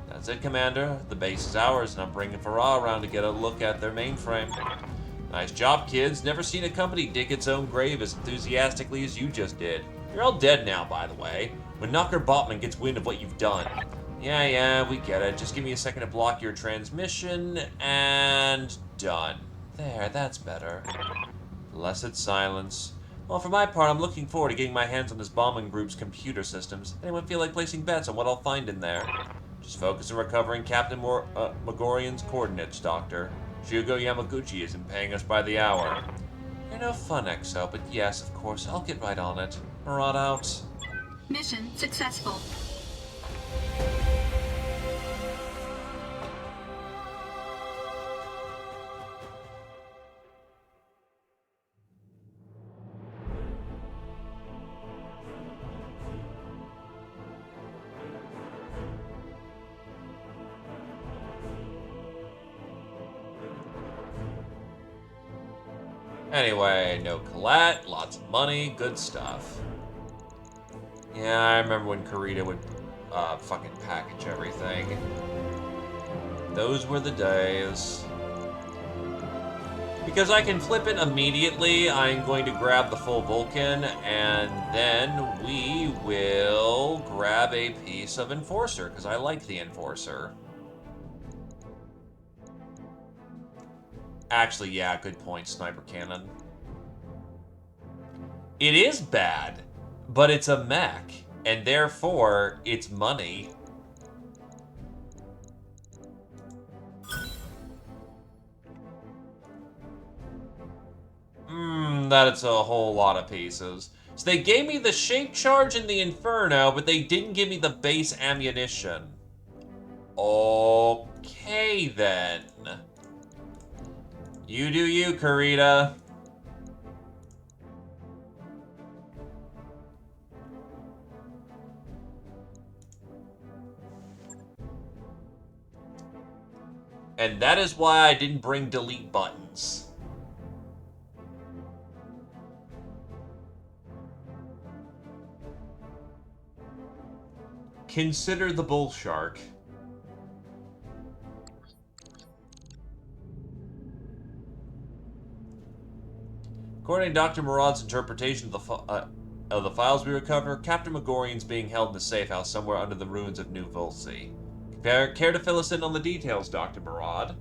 That's it, Commander. The base is ours, and I'm bringing Farah around to get a look at their mainframe. Nice job, kids. Never seen a company dig its own grave as enthusiastically as you just did. You're all dead now, by the way. When Knocker Botman gets wind of what you've done. Yeah, we get it. Just give me a second to block your transmission, and done. There, that's better. Blessed silence. Well, for my part, I'm looking forward to getting my hands on this bombing group's computer systems. Anyone feel like placing bets on what I'll find in there? Just focus on recovering Captain Megorian's coordinates, Doctor. Shugo Yamaguchi isn't paying us by the hour. You're no fun, Exo, but yes, of course, I'll get right on it. Murad out. Mission successful. Anyway, no Colette, lots of money, good stuff. Yeah, I remember when Karita would fucking package everything. Those were the days. Because I can flip it immediately, I'm going to grab the full Vulcan, and then we will grab a piece of Enforcer, because I like the Enforcer. Actually, yeah, good point, Sniper Cannon. It is bad, but it's a mech, and therefore, it's money. That's a whole lot of pieces. So they gave me the shape charge and the Inferno, but they didn't give me the base ammunition. Okay, then. You do you, Karita. And that is why I didn't bring delete buttons. Consider the bull shark. According to Dr. Murad's interpretation of the files we recover, Captain Megorian's being held in a safe house somewhere under the ruins of New Volsey. Care to fill us in on the details, Dr. Murad?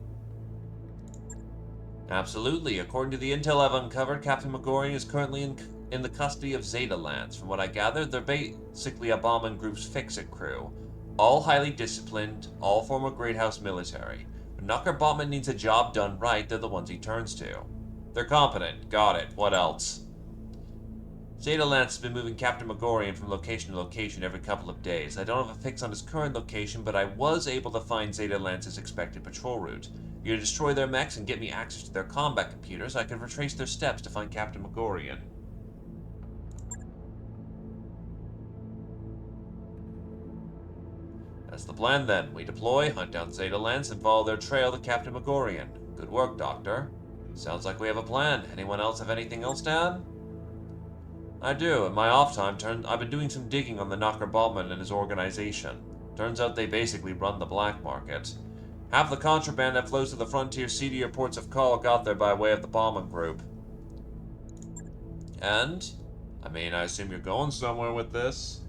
Absolutely. According to the intel I've uncovered, Captain Megorian is currently in the custody of Zeta Lance. From what I gather, they're basically a Bauman Group's fix-it crew. All highly disciplined, all former Great House military. When Knocker Botman needs a job done right, they're the ones he turns to. They're competent. Got it. What else? Zeta Lance has been moving Captain Megorian from location to location every couple of days. I don't have a fix on his current location, but I was able to find Zeta Lance's expected patrol route. If you destroy their mechs and get me access to their combat computers, I can retrace their steps to find Captain Megorian. That's the plan then. We deploy, hunt down Zeta Lance, and follow their trail to Captain Megorian. Good work, Doctor. Sounds like we have a plan. Anyone else have anything else to add? I do. In my off time, I've been doing some digging on the Knocker Baldman and his organization. Turns out they basically run the black market. Half the contraband that flows to the frontier seedier ports of call got there by way of the Bauman Group. And? I mean, I assume you're going somewhere with this.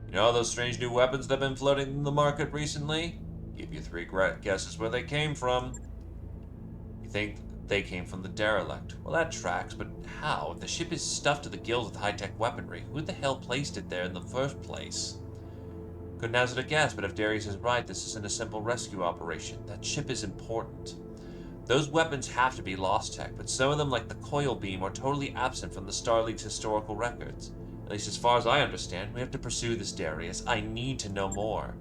You know those strange new weapons that have been floating in the market recently? Give you 3 guesses where they came from. You think they came from the derelict. Well, that tracks, but how? If the ship is stuffed to the gills with high-tech weaponry, who the hell placed it there in the first place? Couldn't hazard a guess, but if Darius is right, this isn't a simple rescue operation. That ship is important. Those weapons have to be lost tech, but some of them, like the coil beam, are totally absent from the Star League's historical records. At least as far as I understand, we have to pursue this, Darius. I need to know more.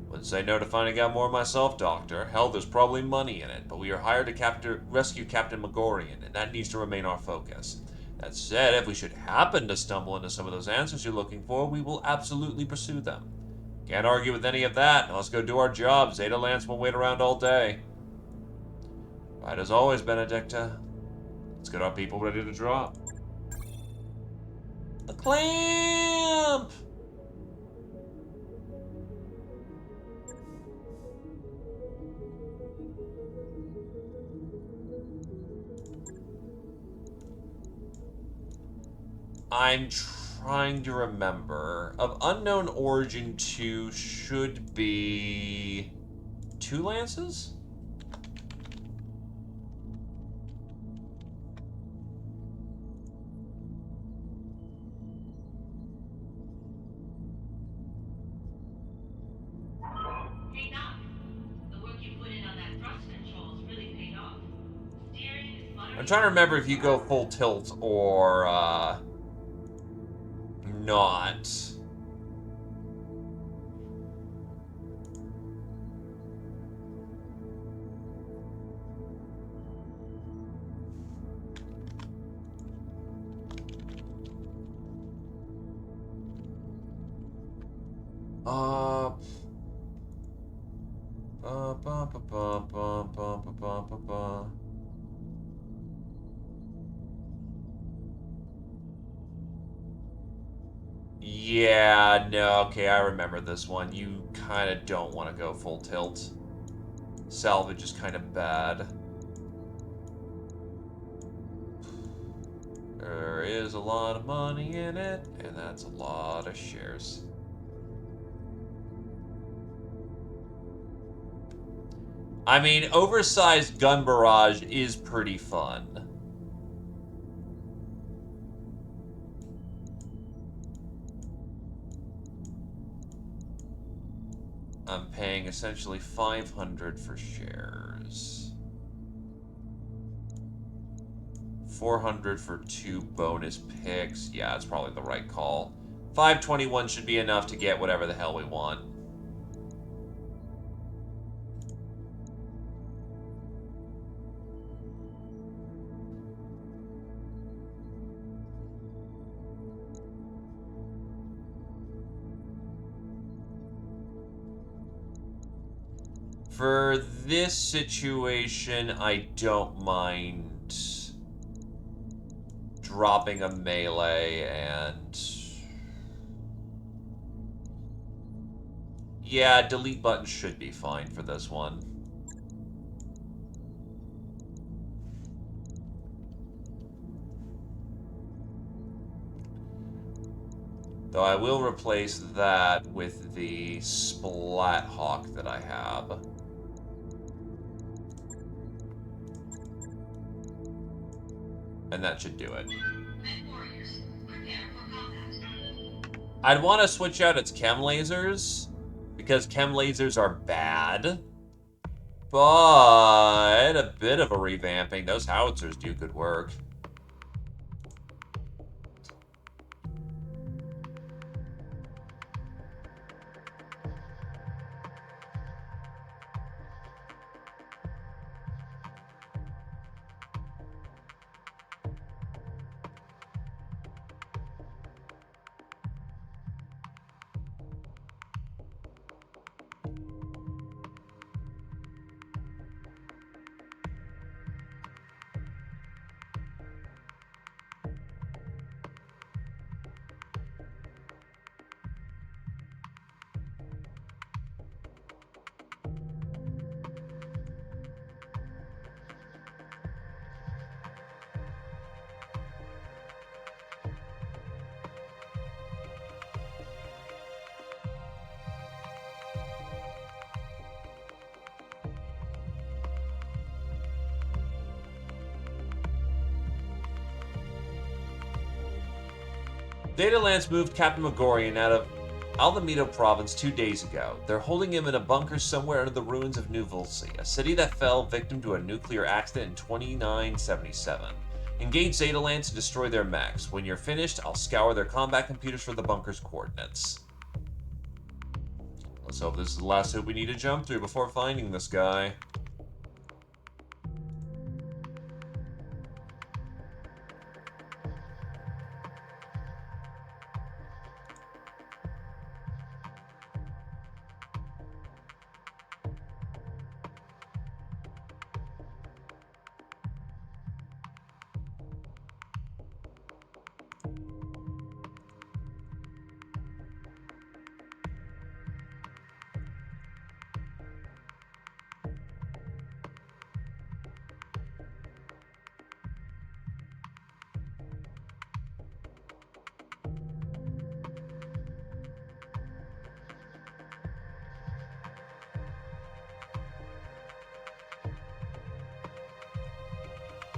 Wouldn't say no to finding out more myself, Doctor. Hell, there's probably money in it, but we are hired to rescue Captain Megorian, and that needs to remain our focus. That said, if we should happen to stumble into some of those answers you're looking for, we will absolutely pursue them. Can't argue with any of that. Now let's go do our job. Zeta Lance won't wait around all day. Right as always, Benedicta. Let's get our people ready to drop. The clamp! I'm trying to remember. Of Unknown Origin 2 should be 2 lances? Hey Doc, the work you put in on that thrust controls really paid off. Steering is I'm trying to remember if you go full tilt or, not. Yeah, no, okay, I remember this one. You kind of don't want to go full tilt. Salvage is kind of bad. There is a lot of money in it, and that's a lot of shares. I mean, oversized gun barrage is pretty fun. I'm paying essentially 500 for shares. 400 for 2 bonus picks. Yeah, it's probably the right call. 521 should be enough to get whatever the hell we want. For this situation, I don't mind dropping a melee and... Yeah, delete button should be fine for this one. Though I will replace that with the Splat Hawk that I have. And that should do it. I'd want to switch out its chem lasers, because chem lasers are bad. But a bit of a revamping. Those howitzers do good work. Data Lance moved Captain Megorian out of Aldamito province 2 days ago. They're holding him in a bunker somewhere under the ruins of Nuvelsi, a city that fell victim to a nuclear accident in 2977. Engage Zeta Lance and destroy their mechs. When you're finished, I'll scour their combat computers for the bunker's coordinates. Let's hope this is the last hoop we need to jump through before finding this guy.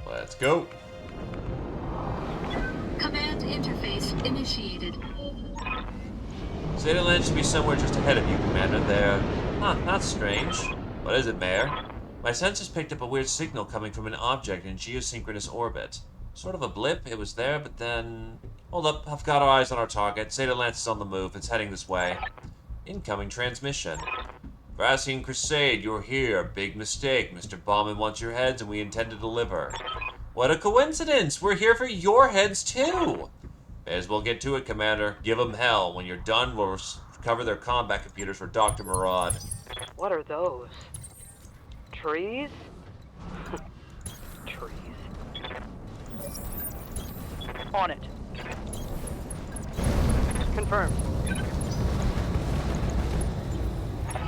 Let's go. Command interface initiated. Zeta Land should be somewhere just ahead of you, Commander. There. Huh, that's strange. What is it, Mayor? My sensors picked up a weird signal coming from an object in geosynchronous orbit. Sort of a blip. It was there, but then... Hold up. I've got our eyes on our target. Zeta Lance is on the move. It's heading this way. Incoming transmission. Vrassian Crusade, you're here. Big mistake. Mr. Bauman wants your heads, and we intend to deliver. What a coincidence! We're here for your heads, too! May as well get to it, Commander. Give them hell. When you're done, we'll recover their combat computers for Dr. Murad. What are those? Trees? Trees. On it. Confirmed.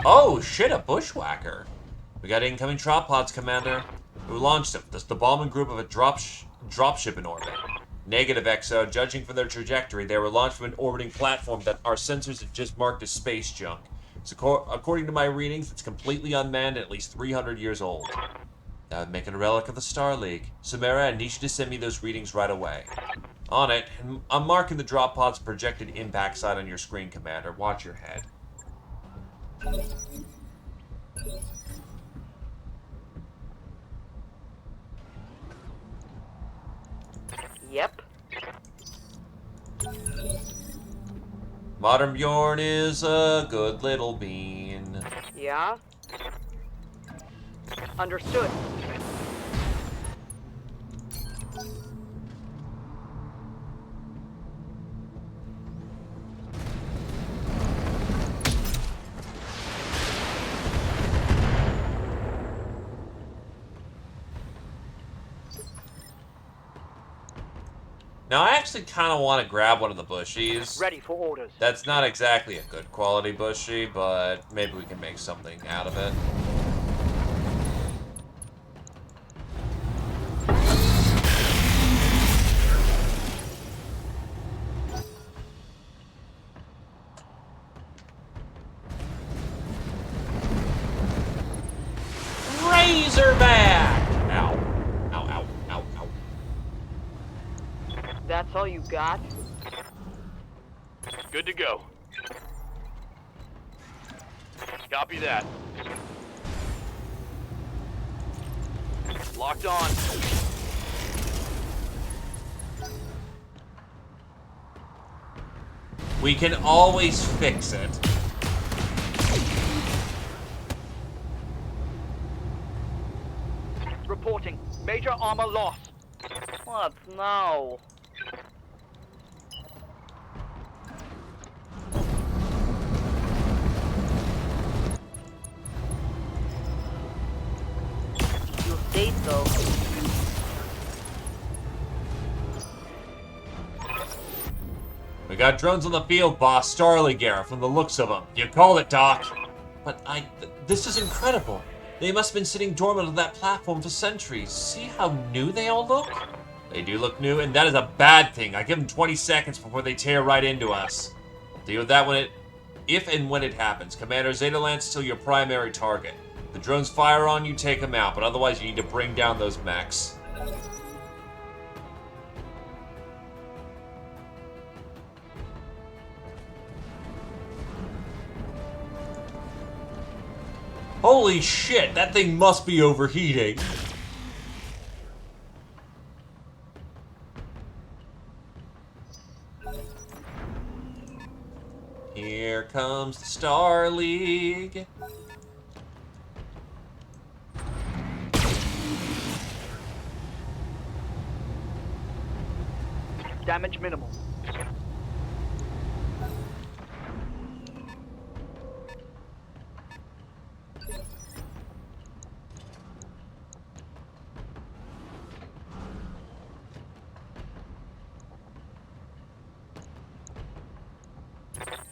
Oh, shit, a bushwhacker. We got incoming drop pods, Commander. Who launched them? This is the bombing group of a dropship in orbit. Negative, XO. Judging from their trajectory, they were launched from an orbiting platform that our sensors had just marked as space junk. So, according to my readings, it's completely unmanned and at least 300 years old. That would make it a relic of the Star League. Samara, I need you to send me those readings right away. On it, I'm marking the drop pod's projected impact site on your screen, Commander. Watch your head. Yep. Modern Bjorn is a good little bean. Yeah? Understood. Now, I actually kind of want to grab one of the bushies. Ready for orders. That's not exactly a good quality bushy, but maybe we can make something out of it. Razorback! Ow. Ow, ow, ow, ow. That's all you got? Good to go. Copy that. Locked on. We can always fix it. Reporting. Major armor loss. What now? You say so. We got drones on the field, boss. Starleague era, from the looks of them. You called it, Doc. But this is incredible. They must have been sitting dormant on that platform for centuries. See how new they all look? They do look new, and that is a bad thing. I give them 20 seconds before they tear right into us. We'll deal with that if and when it happens. Commander, Zeta Lance is still your primary target. If the drones fire on you, take them out, but otherwise you need to bring down those mechs. Holy shit, that thing must be overheating. Here comes the Star League. Damage minimal.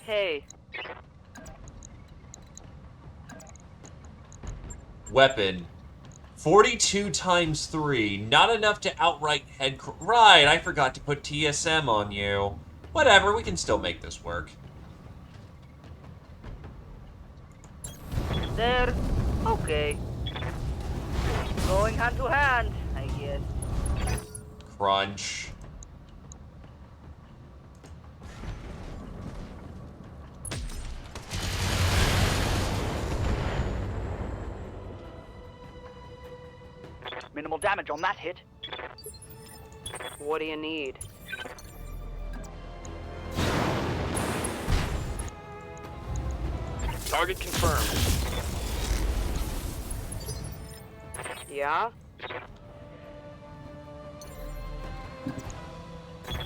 Hey. Weapon. 42 times 3. Not enough to outright head... Right, I forgot to put TSM on you. Whatever, we can still make this work. There. Okay. Going hand to hand, I guess. Crunch. Minimal damage on that hit. What do you need? Target confirmed. Yeah?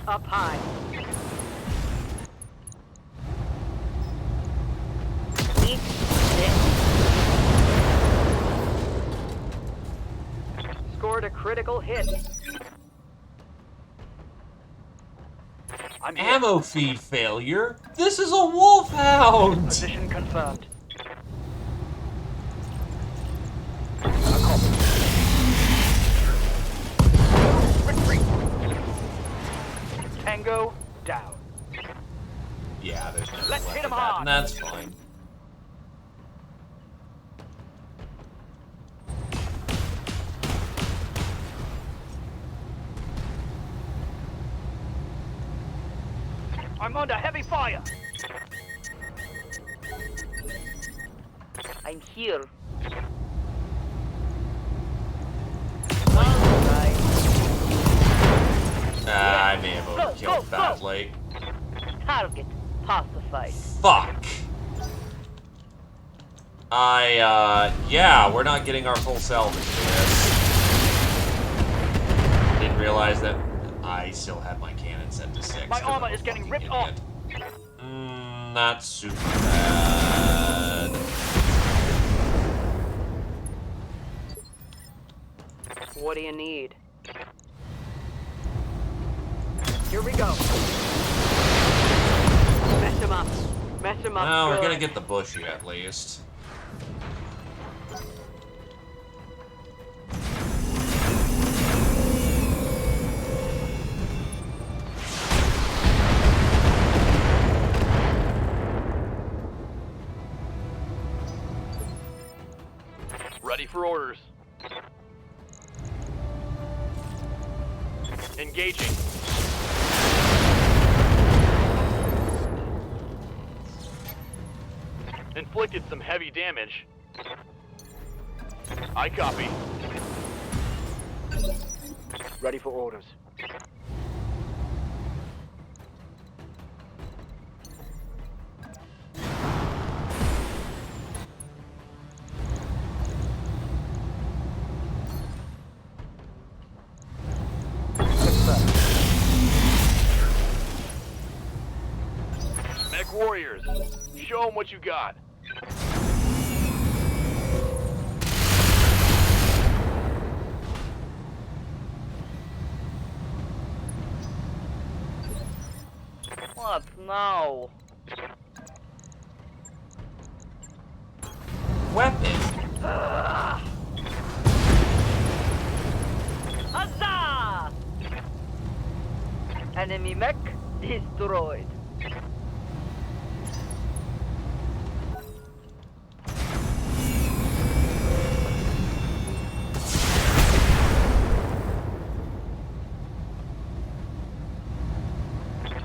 Up high. Eat this. Scored a critical hit. I'm here. Ammo feed failure? This is a wolfhound! Position confirmed. Retreat. Tango down. Yeah, there's no Let's left hit of 'em that, hard. and that's fine. I'm under heavy fire. I'm here. I may have overkilled badly. Target pacified. Fuck. Yeah, we're not getting our full salvage for this. Didn't realize that I still have my cannon set to 6. My armor is getting ripped off. Not super bad. What do you need? Here we go. Mess him up. Mess him up. Well, we're gonna good. get the bushy at least. Ready for orders. Engaging. Inflicted some heavy damage. I copy. Ready for orders. Mech warriors, show them what you got. What now? Weapon. Huzzah! Enemy mech destroyed.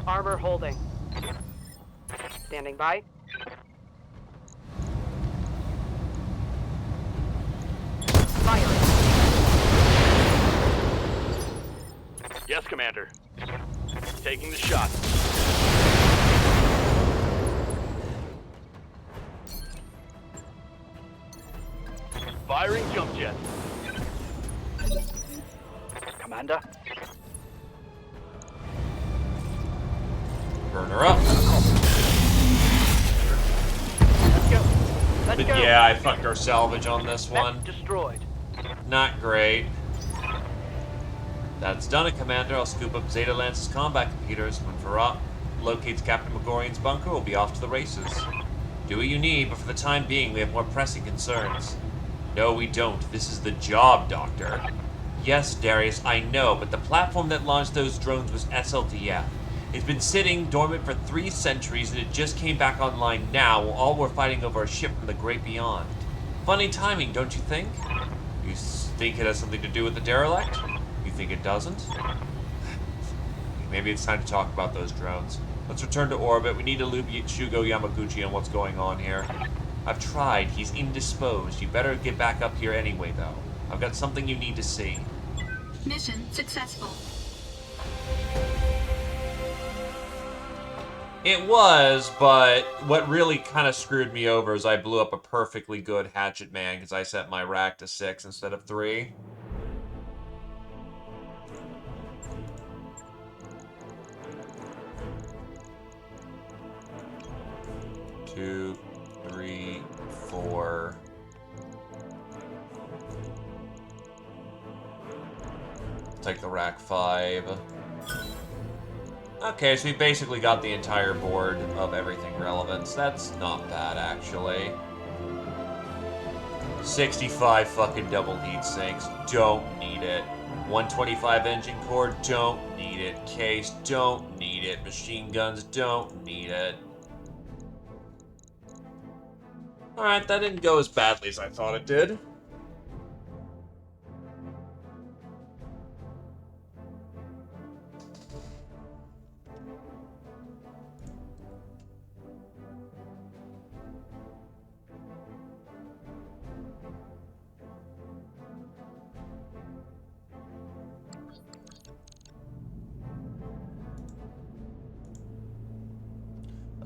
Armor holding. Standing by. Fire. Yes, Commander. Taking the shot. Firing jump jet. Commander. Burn her up. Let's go. Let's But go. yeah, I fucked our salvage on this Mech one. destroyed. Not great. That's done it, Commander. I'll scoop up Zeta Lance's combat computers. When Farah locates Captain Megorian's bunker, we'll be off to the races. Do what you need, but for the time being, we have more pressing concerns. No, we don't. This is the job, Doctor. Yes, Darius, I know, but the platform that launched those drones was SLDF. It's been sitting dormant for 3 centuries, and it just came back online now, while all we're fighting over a ship from the great beyond. Funny timing, don't you think? You think it has something to do with the derelict? You think it doesn't? Maybe it's time to talk about those drones. Let's return to orbit. We need to loop Shugo Yamaguchi on what's going on here. I've tried. He's indisposed. You better get back up here anyway, though. I've got something you need to see. Mission successful. It was, but what really kind of screwed me over is I blew up a perfectly good Hatchet Man because I set my rack to 6 instead of 3. Two, 3, 4. Take the rack 5. Okay, so we basically got the entire board of everything relevant. So that's not bad, actually. 65 fucking double heat sinks. Don't need it. 125 engine core. Don't need it. Case. Don't need it. Machine guns. Don't need it. Alright, that didn't go as badly as I thought it did.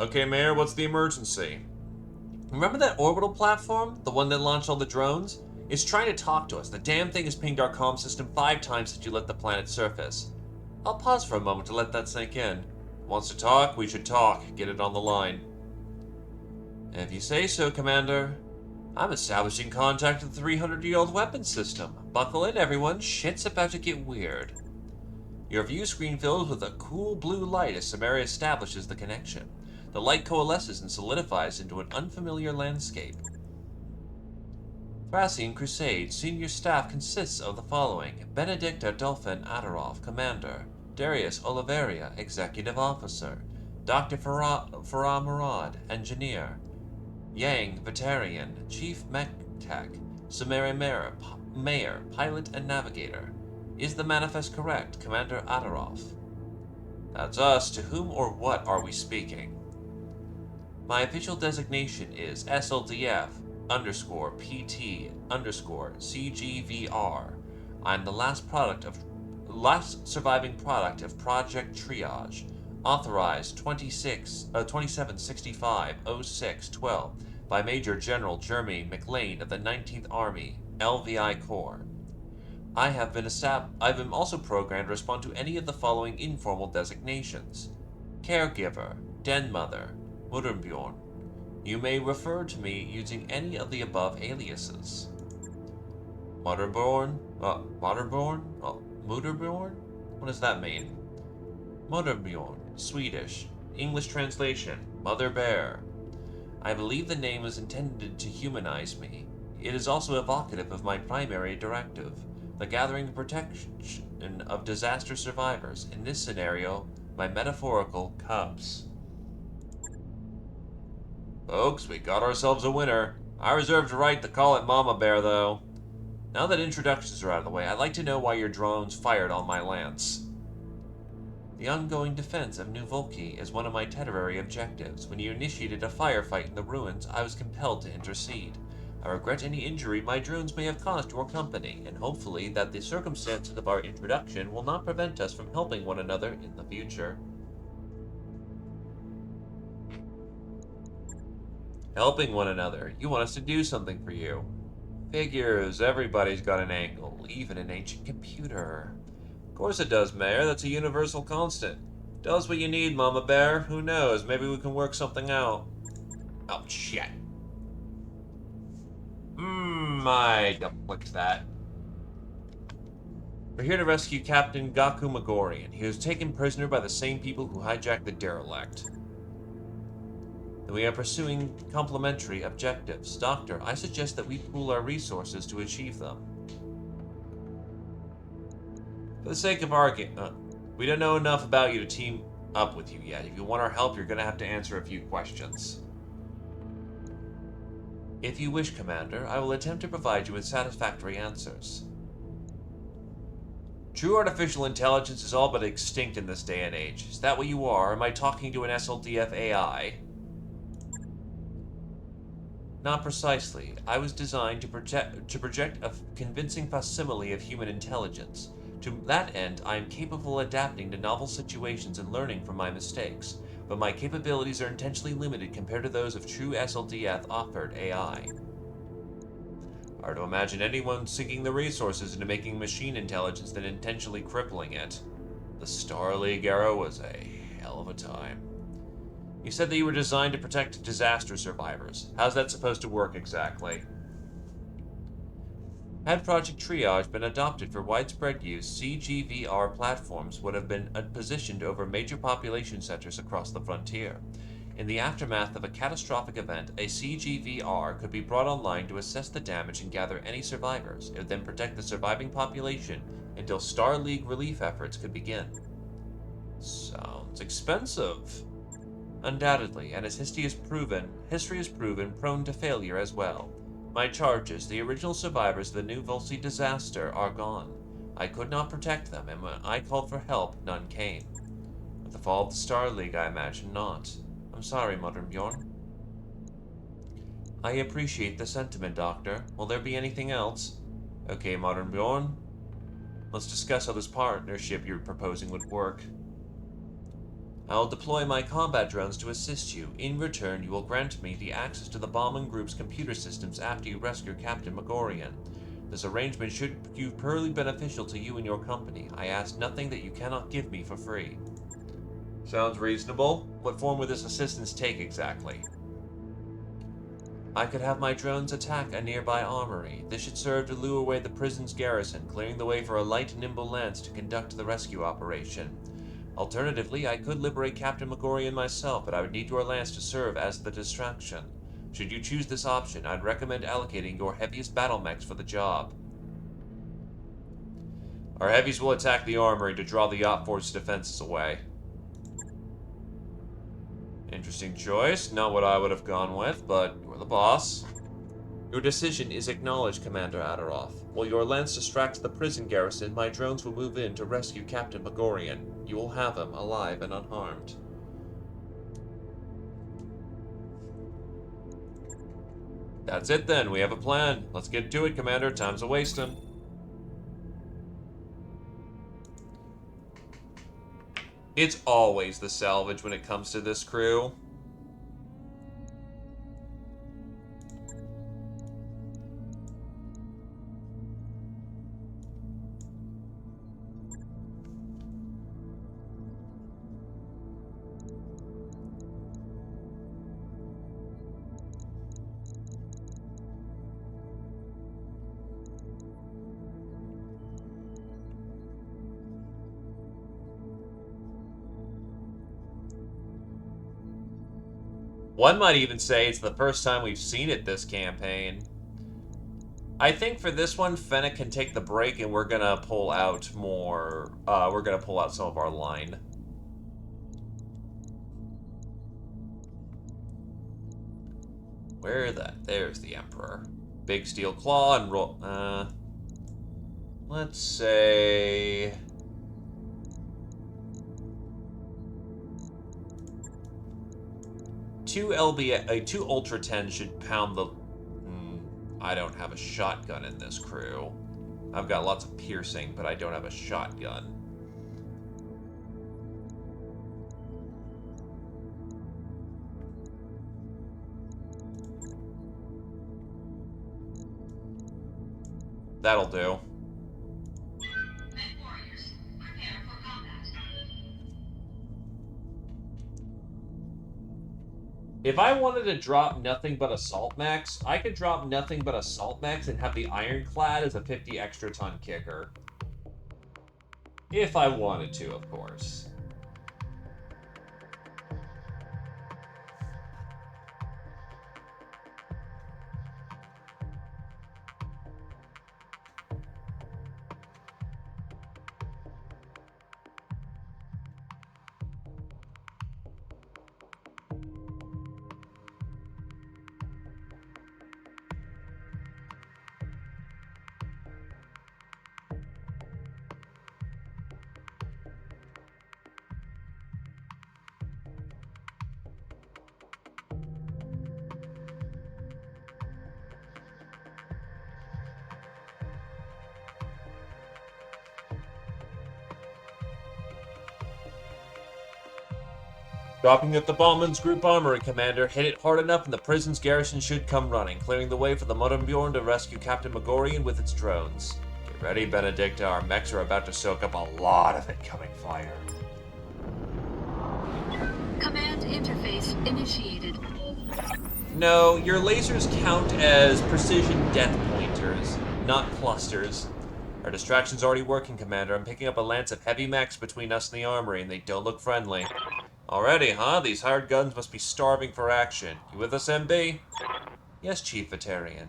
Okay, Mayor, what's the emergency? Remember that orbital platform? The one that launched all the drones? It's trying to talk to us. The damn thing has pinged our comm system 5 times since you left the planet's surface. I'll pause for a moment to let that sink in. Wants to talk? We should talk. Get it on the line. If you say so, Commander. I'm establishing contact with the 300-year-old weapons system. Buckle in, everyone. Shit's about to get weird. Your view screen fills with a cool blue light as Samaria establishes the connection. The light coalesces and solidifies into an unfamiliar landscape. Thracian Crusade senior staff consists of the following: Benedict Adolphin Adorov, Commander; Darius Oliveria, Executive Officer; Dr. Farah Murad, Engineer; Yang Vitarian, Chief Mech Tech; Samaria Mayor, Pilot and Navigator. Is the manifest correct, Commander Adorov? That's us. To whom or what are we speaking? My official designation is SLDF_PT_CGVR. I'm the last surviving product of Project Triage, authorized 2765-06-12 by Major General Jeremy McLean of the 19th Army, LVI Corps. I've been also programmed to respond to any of the following informal designations: Caregiver, Den Mother, Mutterbjorn. You may refer to me using any of the above aliases. Mutterbjorn? Mutterbjorn? What does that mean? Mutterbjorn, Swedish. English translation, Mother Bear. I believe the name is intended to humanize me. It is also evocative of my primary directive, the gathering and protection of disaster survivors, in this scenario, my metaphorical cubs. Folks, we got ourselves a winner. I reserve the right to call it Mama Bear, though. Now that introductions are out of the way, I'd like to know why your drones fired on my lance. The ongoing defense of New Volki is one of my temporary objectives. When you initiated a firefight in the ruins, I was compelled to intercede. I regret any injury my drones may have caused your company, and hopefully that the circumstances of our introduction will not prevent us from helping one another in the future. Helping one another. You want us to do something for you. Figures. Everybody's got an angle, even an ancient computer. Of course it does, Mayor. That's a universal constant. Does what you need, Mama Bear. Who knows? Maybe we can work something out. Oh, shit. I double-clicked that. We're here to rescue Captain Gaku Magorian. He was taken prisoner by the same people who hijacked the derelict. We are pursuing complementary objectives. Doctor, I suggest that we pool our resources to achieve them. For the sake of argument, we don't know enough about you to team up with you yet. If you want our help, you're going to have to answer a few questions. If you wish, Commander, I will attempt to provide you with satisfactory answers. True artificial intelligence is all but extinct in this day and age. Is that what you are? Am I talking to an SLDF AI? Not precisely. I was designed to project a convincing facsimile of human intelligence. To that end, I am capable of adapting to novel situations and learning from my mistakes, but my capabilities are intentionally limited compared to those of true SLDF offered AI. Hard to imagine anyone sinking the resources into making machine intelligence than intentionally crippling it. The Star League era was a hell of a time. You said that you were designed to protect disaster survivors. How's that supposed to work exactly? Had Project Triage been adopted for widespread use, CGVR platforms would have been positioned over major population centers across the frontier. In the aftermath of a catastrophic event, a CGVR could be brought online to assess the damage and gather any survivors. It would then protect the surviving population until Star League relief efforts could begin. Sounds expensive. Undoubtedly, and as history has proven prone to failure as well. My charges, the original survivors of the New Volsey disaster, are gone. I could not protect them, and when I called for help, none came. With the fall of the Star League, I imagine not. I'm sorry, Modern Bjorn. I appreciate the sentiment, Doctor. Will there be anything else? Okay, Modern Bjorn. Let's discuss how this partnership you're proposing would work. I'll deploy my combat drones to assist you. In return, you will grant me the access to the bombing group's computer systems after you rescue Captain Megorian. This arrangement should prove purely beneficial to you and your company. I ask nothing that you cannot give me for free. Sounds reasonable. What form would this assistance take exactly? I could have my drones attack a nearby armory. This should serve to lure away the prison's garrison, clearing the way for a light, nimble lance to conduct the rescue operation. Alternatively, I could liberate Captain Megorian myself, but I would need your lance to serve as the distraction. Should you choose this option, I'd recommend allocating your heaviest battle mechs for the job. Our heavies will attack the armory to draw the Op Force defenses away. Interesting choice. Not what I would have gone with, but you're the boss. Your decision is acknowledged, Commander Adoroth. While your lance distracts the prison garrison, my drones will move in to rescue Captain Megorian. You will have him alive and unharmed. That's it then. We have a plan. Let's get to it, Commander. Time's a wasting. It's always the salvage when it comes to this crew. One might even say it's the first time we've seen it this campaign. I think for this one, Fennec can take the break and we're gonna pull out more, we're gonna pull out some of our line. There's the Emperor. Big steel claw and roll, let's say... Two Ultra 10 should pound the... I don't have a shotgun in this crew. I've got lots of piercing, but I don't have a shotgun. That'll do. If I wanted to drop nothing but assault mechs, I could drop nothing but assault mechs and have the Ironclad as a 50 extra ton kicker. If I wanted to, of course. Dropping at the Bombman's Group Armory, Commander. Hit it hard enough and the prison's garrison should come running, clearing the way for the Muddenbjorn to rescue Captain Megorian with its drones. Get ready, Benedicta. Our mechs are about to soak up a lot of incoming fire. Command interface initiated. No, your lasers count as precision death pointers. not clusters. Our distraction's already working, Commander. I'm picking up a lance of heavy mechs between us and the armory, and they don't look friendly. Already, huh? These hired guns must be starving for action. You with us, MB? Yes, Chief Vitarian.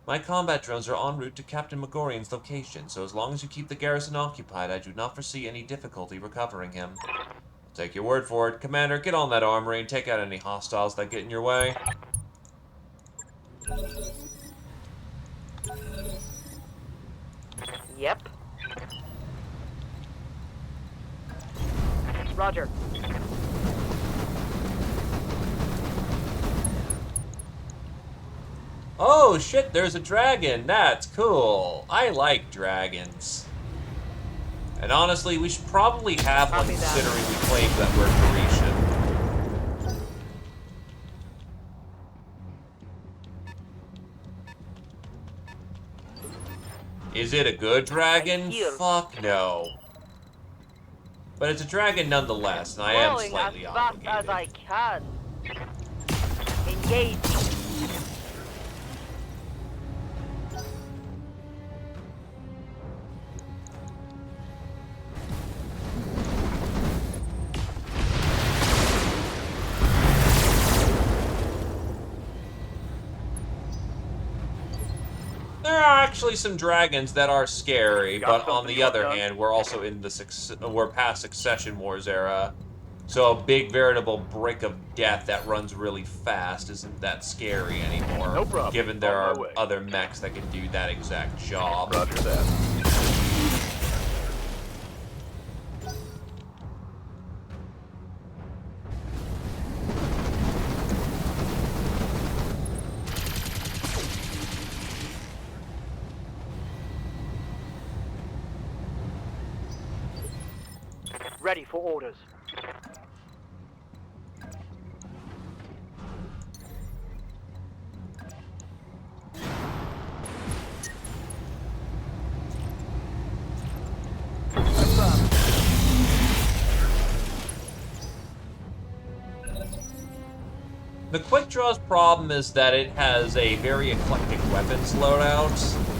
My combat drones are en route to Captain Megorian's location, so as long as you keep the garrison occupied, I do not foresee any difficulty recovering him. I'll take your word for it. Commander, get on that armory and take out any hostiles that get in your way. Yep. Roger. Oh shit, there's a dragon. That's cool. I like dragons. And honestly, we should probably have one considering we claim that we're Parisian. Is it a good dragon? Fuck no. But it's a dragon nonetheless, and I am slightly obligated. As I can. Engage. There are actually some dragons that are scary, but on the other hand, we're also in the we're past Succession Wars era, so a big veritable brick of death that runs really fast isn't that scary anymore. No problem. Given there On are my way. other mechs that can do that exact job. Roger that. Ready for orders. The Quick Draw's problem is that it has a very eclectic weapons loadout.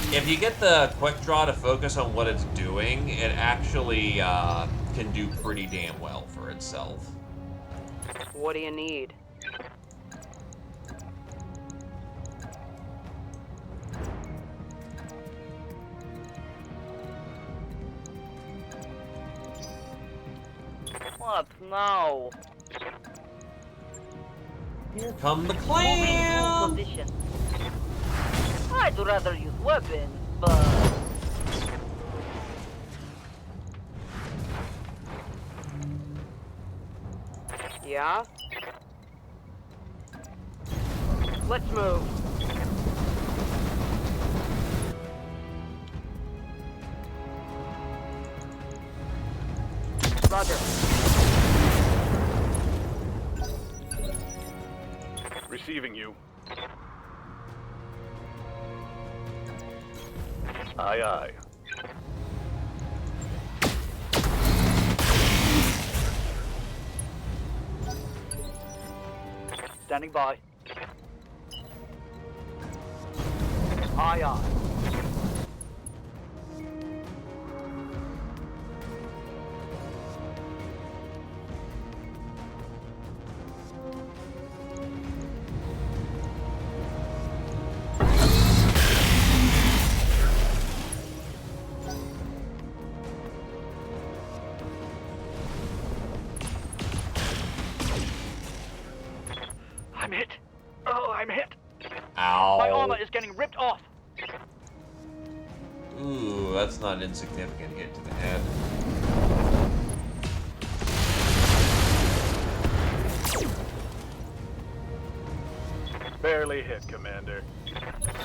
If you get the Quick Draw to focus on what it's doing, it actually can do pretty damn well for itself. What do you need? What now? Here come the Moving clan! to position. I'd rather use weapons, but... Yeah? Let's move. Roger. Receiving you. Aye, aye. Standing by. Aye, aye. I'm hit. Oh, I'm hit. Ow. My armor is getting ripped off. Ooh, that's not an insignificant hit to the head. Barely hit, Commander.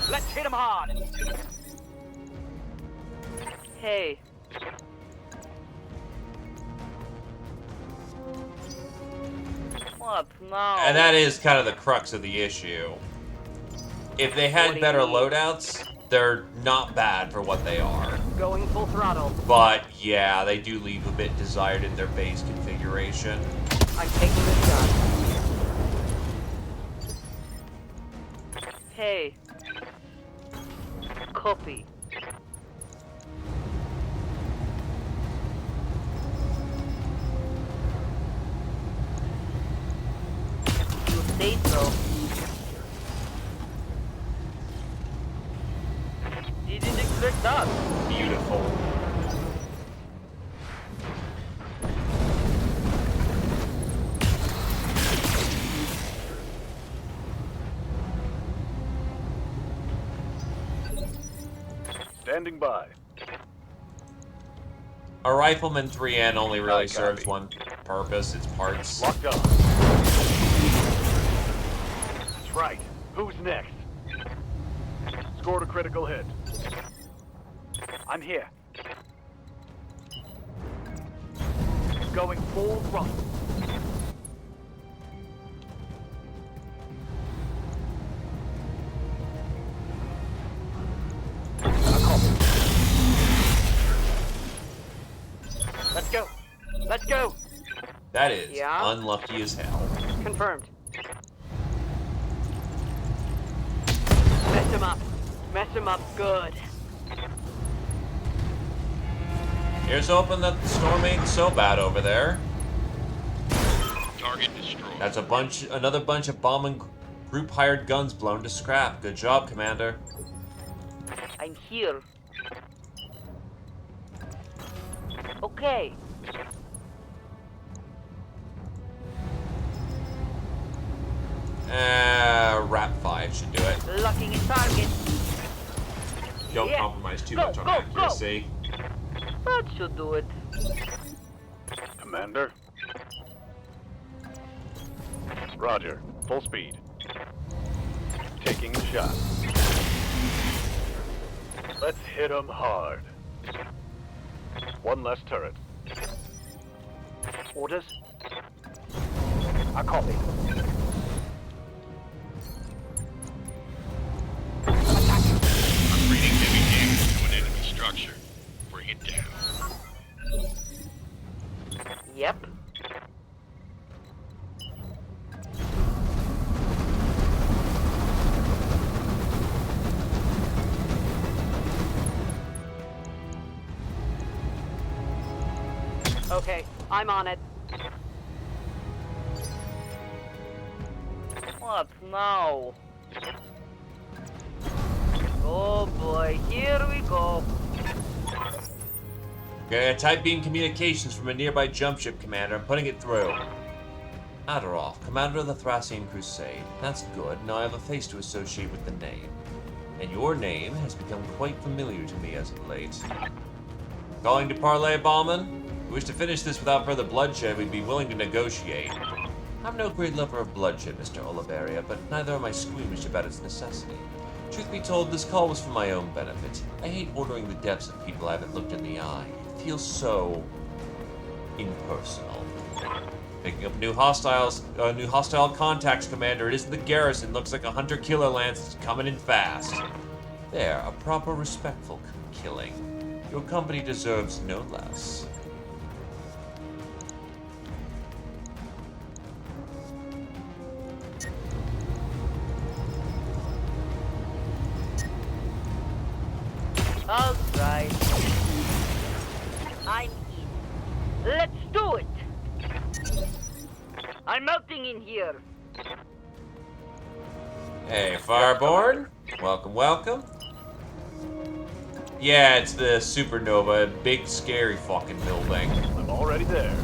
Let's hit him hard. Hey. What now? And that is kind of the crux of the issue. If they had better loadouts, they're not bad for what they are. Going full throttle. But yeah, they do leave a bit desired in their base configuration. I'm taking this gun. Hey. Copy. You say so. Didn't expect that. Beautiful. Standing by. A Rifleman 3N only really serves one purpose, its parts. Locked on. That's right. Who's next? Scored a critical hit. I'm here. Going full throttle. Let's go. Let's go. That is Yeah? unlucky as hell. Confirmed. Mess him up. Mess him up good. Here's hoping that the storm ain't so bad over there. Target destroyed. That's another bunch of bombing group hired guns blown to scrap. Good job, Commander. I'm here. Okay. Rap 5 should do it. Locking in target. Don't Yeah. compromise too Go, much on go, accuracy. That should do it. Commander. Roger. Full speed. Taking the shot. Let's hit 'em hard. One less turret. Orders? I copy. I'm reading heavy damage to an enemy structure. Bring it down. Yep. Okay, I'm on it. What now? Oh boy, here we go. Okay, type beam communications from a nearby jump ship, Commander. I'm putting it through. Adorov, Commander of the Thracian Crusade. That's good. Now I have a face to associate with the name. And your name has become quite familiar to me as of late. Calling to parley, Bauman? If we wish to finish this without further bloodshed, we'd be willing to negotiate. I'm no great lover of bloodshed, Mr. Oliveria, but neither am I squeamish about its necessity. Truth be told, this call was for my own benefit. I hate ordering the deaths of people I haven't looked in the eye. It feels so impersonal. Picking up new hostile contacts, Commander. It isn't the garrison. Looks like a hunter-killer lance is coming in fast. There, a proper, respectful killing. Your company deserves no less. All right. I'm in. Let's do it. I'm melting in here. Hey, Fireborn. Welcome, welcome. Yeah, it's the Supernova, big scary fucking building. I'm already there.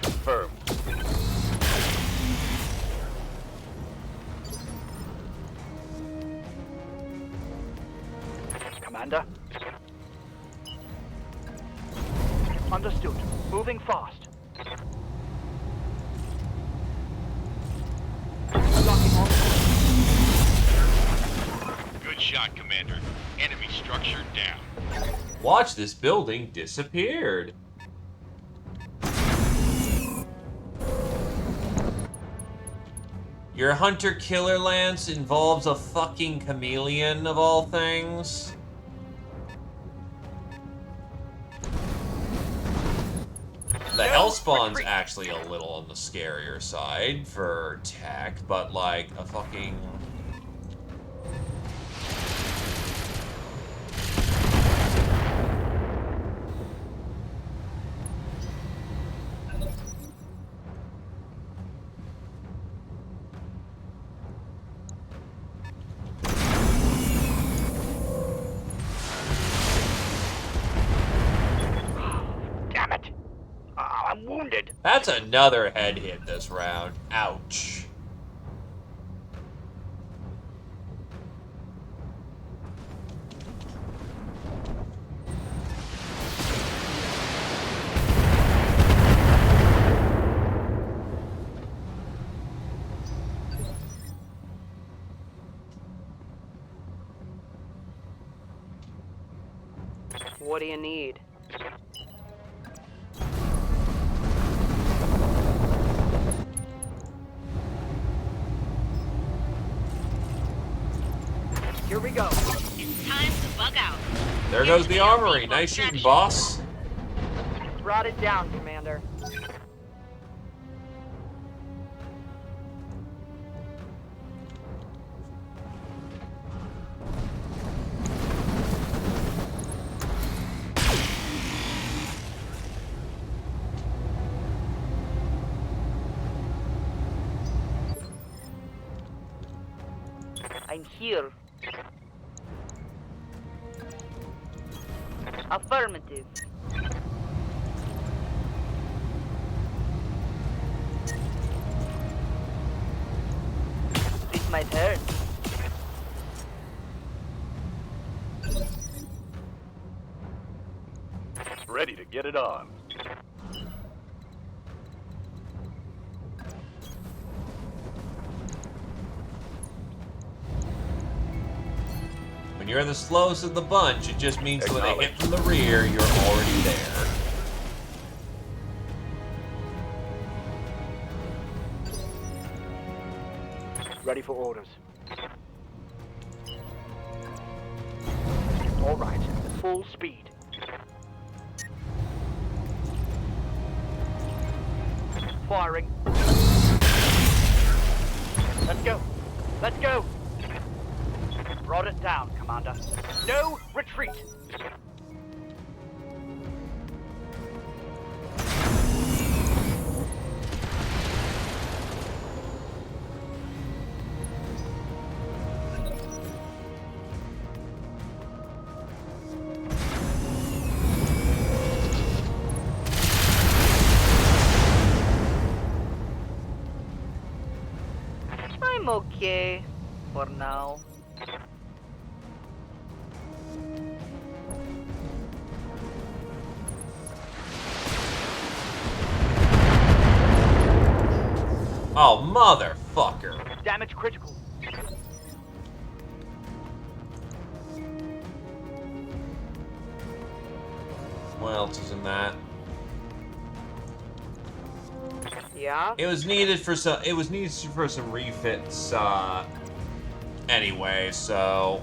Confirmed. Commander? Understood. Moving fast. Locking on. Good shot, Commander. Enemy structure down. Watch, this building disappeared. Your hunter-killer lance involves a fucking chameleon, of all things. The Hellspawn's actually a little on the scarier side for tech, but like a fucking That's another head hit this round. Ouch. What do you need? Here we go. It's time to bug out. There goes the armory. Nice shooting, boss. Brought it down, Commander. I'm here. Affirmative. It's my turn. Ready to get it on. When you're the slowest of the bunch, it just means when they hit from the rear, you're already there. Ready for orders. All right, full speed. Firing. Let's go. Let's go. Brought it down, Commander. No retreat. I'm okay for now. Oh, motherfucker. Damage critical. What else is in that? Yeah? It was needed for some. It was needed for some refits. Anyway, so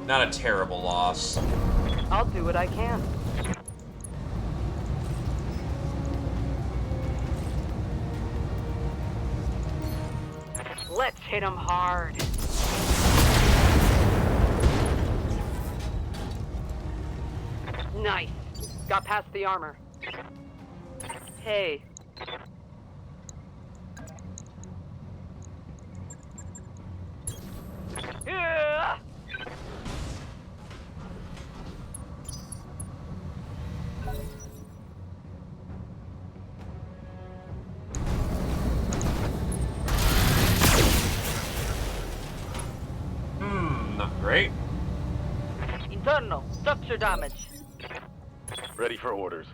not a terrible loss. I'll do what I can. Let's hit him hard. Nice. Got past the armor. Hey. Yeah! Not great. Internal structure damage. Ready for orders.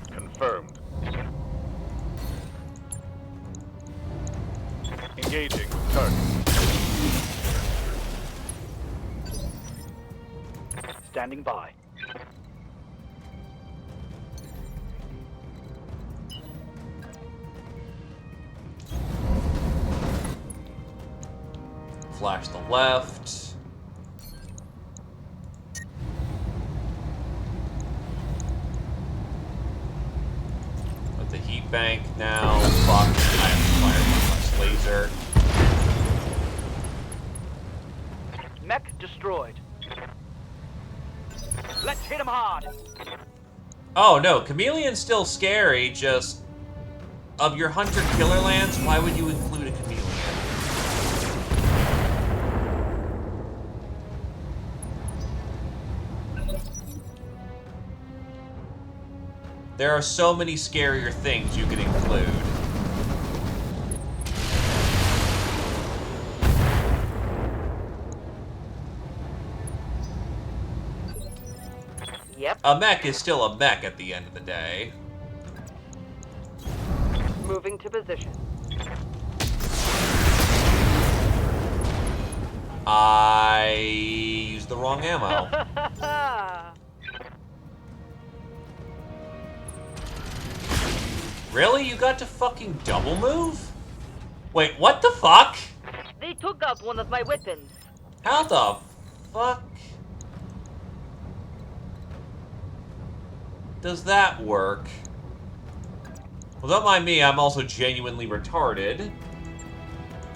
Confirmed. Engaging with target. Standing by. Flash the left. With the heat bank now. Fuck. I have to fire one less laser. Mech destroyed. Let's hit him hard. Oh no, Chameleon's still scary, just of your 100 killer lands, why would you include a Chameleon? There are so many scarier things you could include. Yep. A mech is still a mech at the end of the day. Moving to position. I used the wrong ammo. Really? You got to fucking double move? Wait, what the fuck? They took out one of my weapons. How the fuck does that work? Well, don't mind me, I'm also genuinely retarded.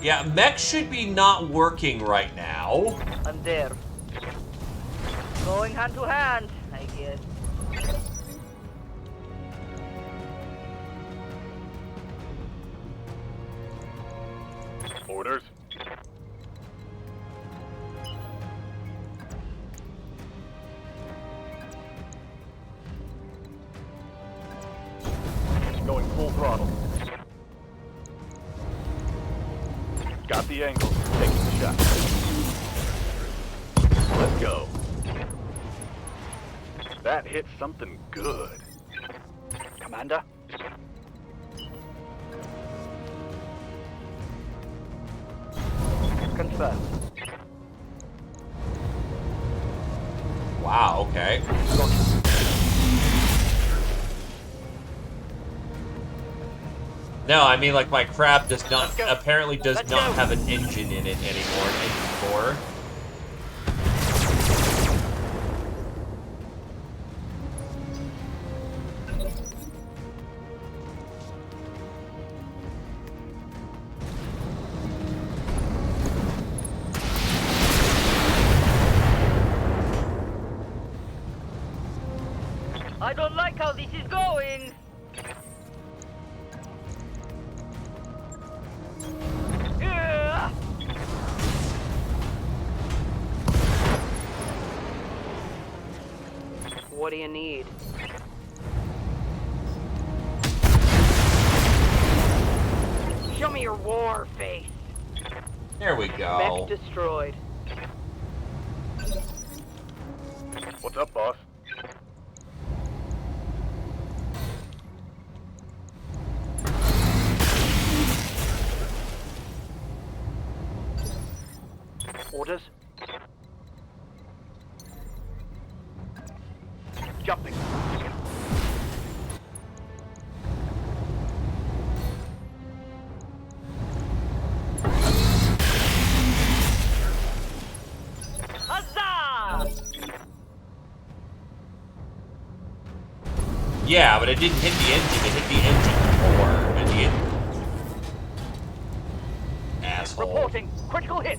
Yeah, mech should be not working right now. I'm there. Going hand to hand, I guess. Orders. Going full throttle. Got the angle. Taking the shot. Let's go. That hit something good. Commander? Confirmed. Wow, okay. No, I mean, like, my crab does not, apparently does not have an engine in it anymore, engine core. I don't like how this is going. Yeah. What do you need? Show me your war face. There we go. Mech destroyed. What's up, boss? Orders? Jumping. Huzzah! Yeah, but it didn't hit the engine, it hit the engine core. And the asshole. Reporting. Critical hit.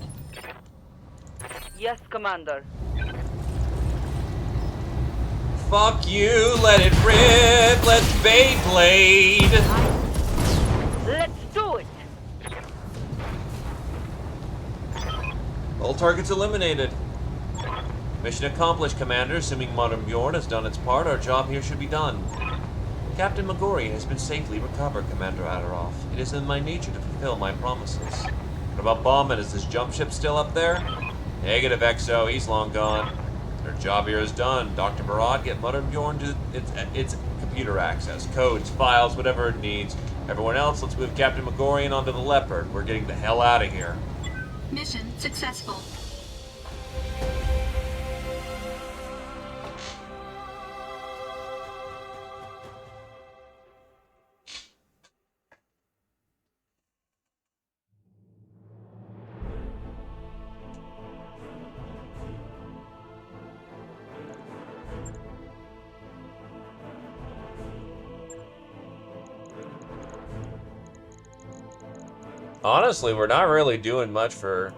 Yes, Commander. Fuck you, let it rip, let's Beyblade! Let's do it! All targets eliminated. Mission accomplished, Commander. Assuming Modern Bjorn has done its part, our job here should be done. Captain Magori has been safely recovered, Commander Adoroff. It is in my nature to fulfill my promises. What about Bauman? Is this jump ship still up there? Negative, XO. He's long gone. Our job here is done. Dr. Barad, get Modern Bjorn to its computer access. Codes, files, whatever it needs. Everyone else, let's move Captain Magorian onto the Leopard. We're getting the hell out of here. Mission successful. Honestly, we're not really doing much for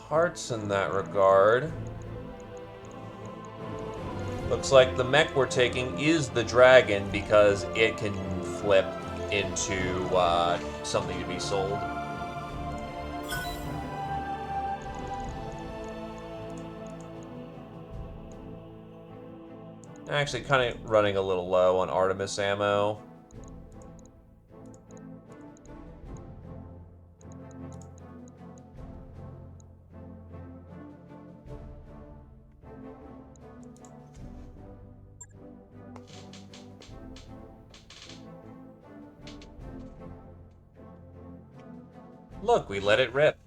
parts in that regard. Looks like the mech we're taking is the dragon because it can flip into something to be sold. Actually, kind of running a little low on Artemis ammo. Look, we let it rip.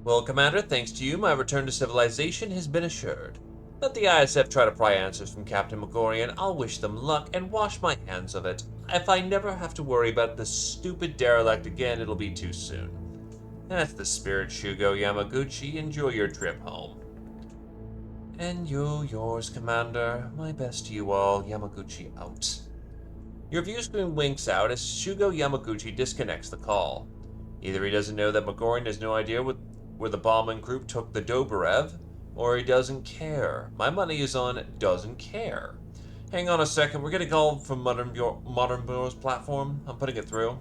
Well, Commander, thanks to you, my return to civilization has been assured. Let the ISF try to pry answers from Captain Megorian. I'll wish them luck and wash my hands of it. If I never have to worry about this stupid derelict again, it'll be too soon. That's the spirit, Shugo Yamaguchi. Enjoy your trip home. And you, yours, Commander. My best to you all. Yamaguchi out. Your view screen winks out as Shugo Yamaguchi disconnects the call. Either he doesn't know that Megorian has no idea where the bombing group took the Doberev, or he doesn't care. My money is on doesn't care. Hang on a second, we're getting a call from Modern Bureau's platform. I'm putting it through.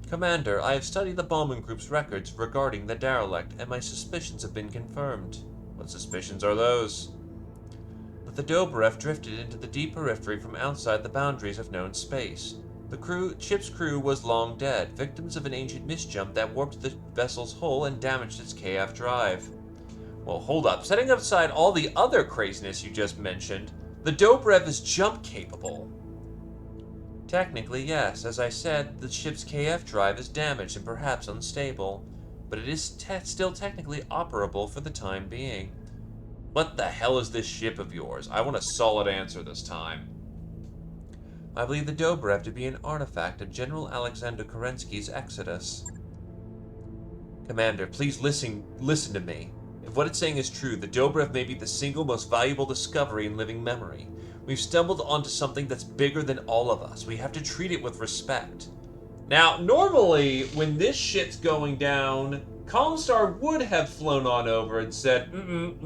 Commander, I have studied the bombing group's records regarding the derelict, and my suspicions have been confirmed. What suspicions are those? That the Doberev drifted into the deep periphery from outside the boundaries of known space. The ship's crew was long dead, victims of an ancient misjump that warped the vessel's hull and damaged its KF drive. Well, hold up. Setting aside all the other craziness you just mentioned, the Doberev is jump capable. Technically, yes. As I said, the ship's KF drive is damaged and perhaps unstable, but it is still technically operable for the time being. What the hell is this ship of yours? I want a solid answer this time. I believe the Doberev to be an artifact of General Alexander Kerensky's exodus. Commander, please listen to me. If what it's saying is true, the Doberev may be the single most valuable discovery in living memory. We've stumbled onto something that's bigger than all of us. We have to treat it with respect. Now, normally, when this shit's going down, Comstar would have flown on over and said,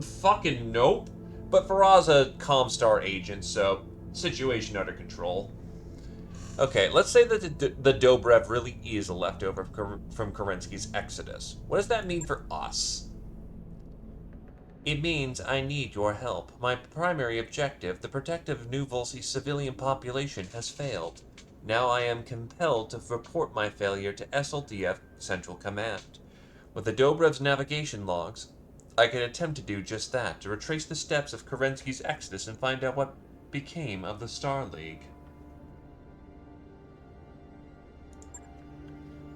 fucking nope. But Faraz's a Comstar agent, so situation under control. Okay, let's say that the Doberev really is a leftover from Kerensky's exodus. What does that mean for us? It means I need your help. My primary objective, the protective of New Volsey's civilian population, has failed. Now I am compelled to report my failure to SLDF Central Command. With the Dobrev's navigation logs, I can attempt to do just that, to retrace the steps of Kerensky's exodus and find out what became of the Star League.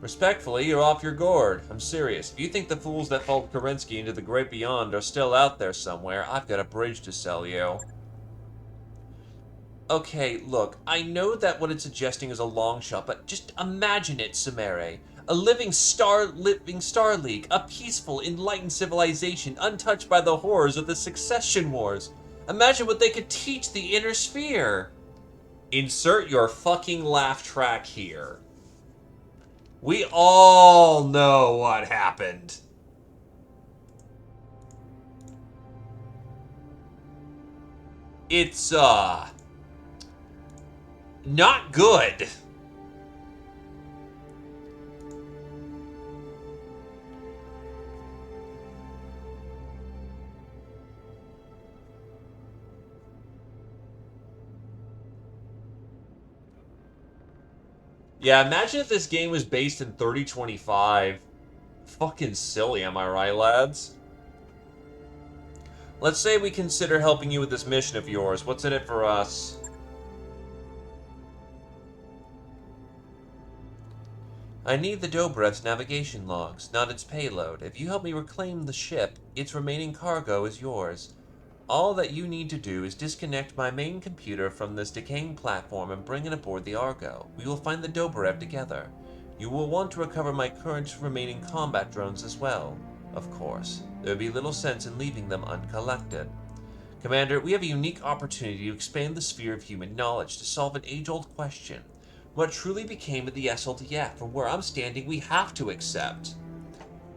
Respectfully, you're off your gourd. I'm serious. If you think the fools that followed Kerensky into the great beyond are still out there somewhere, I've got a bridge to sell you. Okay, look, I know that what it's suggesting is a long shot, but just imagine it, Sumere. A living star league, a peaceful, enlightened civilization, untouched by the horrors of the succession wars. Imagine what they could teach the inner sphere. Insert your fucking laugh track here. We all know what happened. It's, not good. Yeah, imagine if this game was based in 3025. Fucking silly, am I right, lads? Let's say we consider helping you with this mission of yours. What's in it for us? I need the Dobrev's navigation logs, not its payload. If you help me reclaim the ship, its remaining cargo is yours. All that you need to do is disconnect my main computer from this decaying platform and bring it aboard the Argo. We will find the Doberev together. You will want to recover my current remaining combat drones as well. Of course, there would be little sense in leaving them uncollected. Commander, we have a unique opportunity to expand the sphere of human knowledge to solve an age-old question. What truly became of the SLDF? From where I'm standing, we have to accept.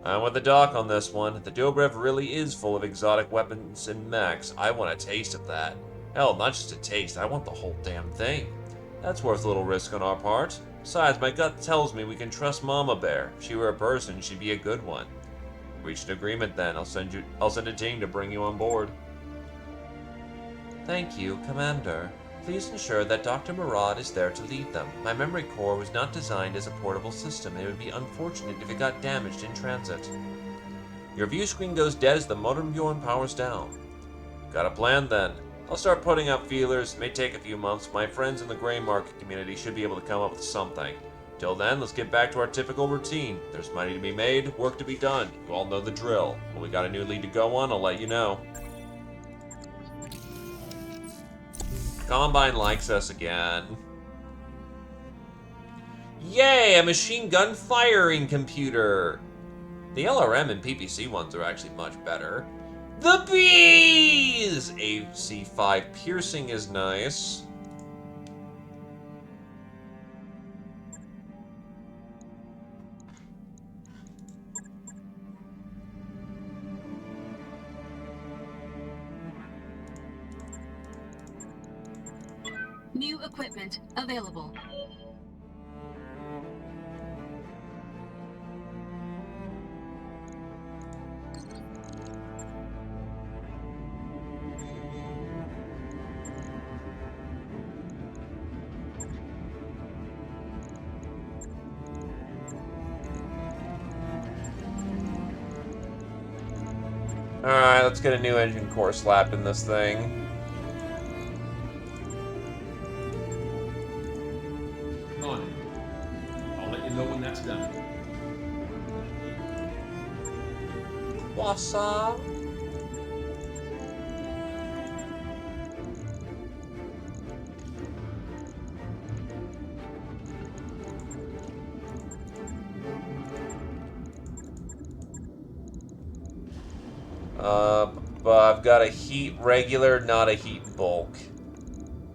I'm with the doc on this one. The Dobrev really is full of exotic weapons and mechs. I want a taste of that. Hell, not just a taste, I want the whole damn thing. That's worth a little risk on our part. Besides, my gut tells me we can trust Mama Bear. If she were a person, she'd be a good one. Reached an agreement then. I'll send a team to bring you on board. Thank you, Commander. Please ensure that Dr. Murad is there to lead them. My memory core was not designed as a portable system, and it would be unfortunate if it got damaged in transit. Your view screen goes dead as the modem Bjorn powers down. Got a plan then. I'll start putting up feelers. It may take a few months. My friends in the gray market community should be able to come up with something. Till then, let's get back to our typical routine. There's money to be made, work to be done. You all know the drill. When we got a new lead to go on, I'll let you know. Combine likes us again. Yay, a machine gun firing computer. The LRM and PPC ones are actually much better. The bees! AC5 piercing is nice. New equipment available. Alright, let's get a new engine core slapped in this thing. On it. I'll let you know when that's done. What's up? But I've got a heat regular, not a heat bulk.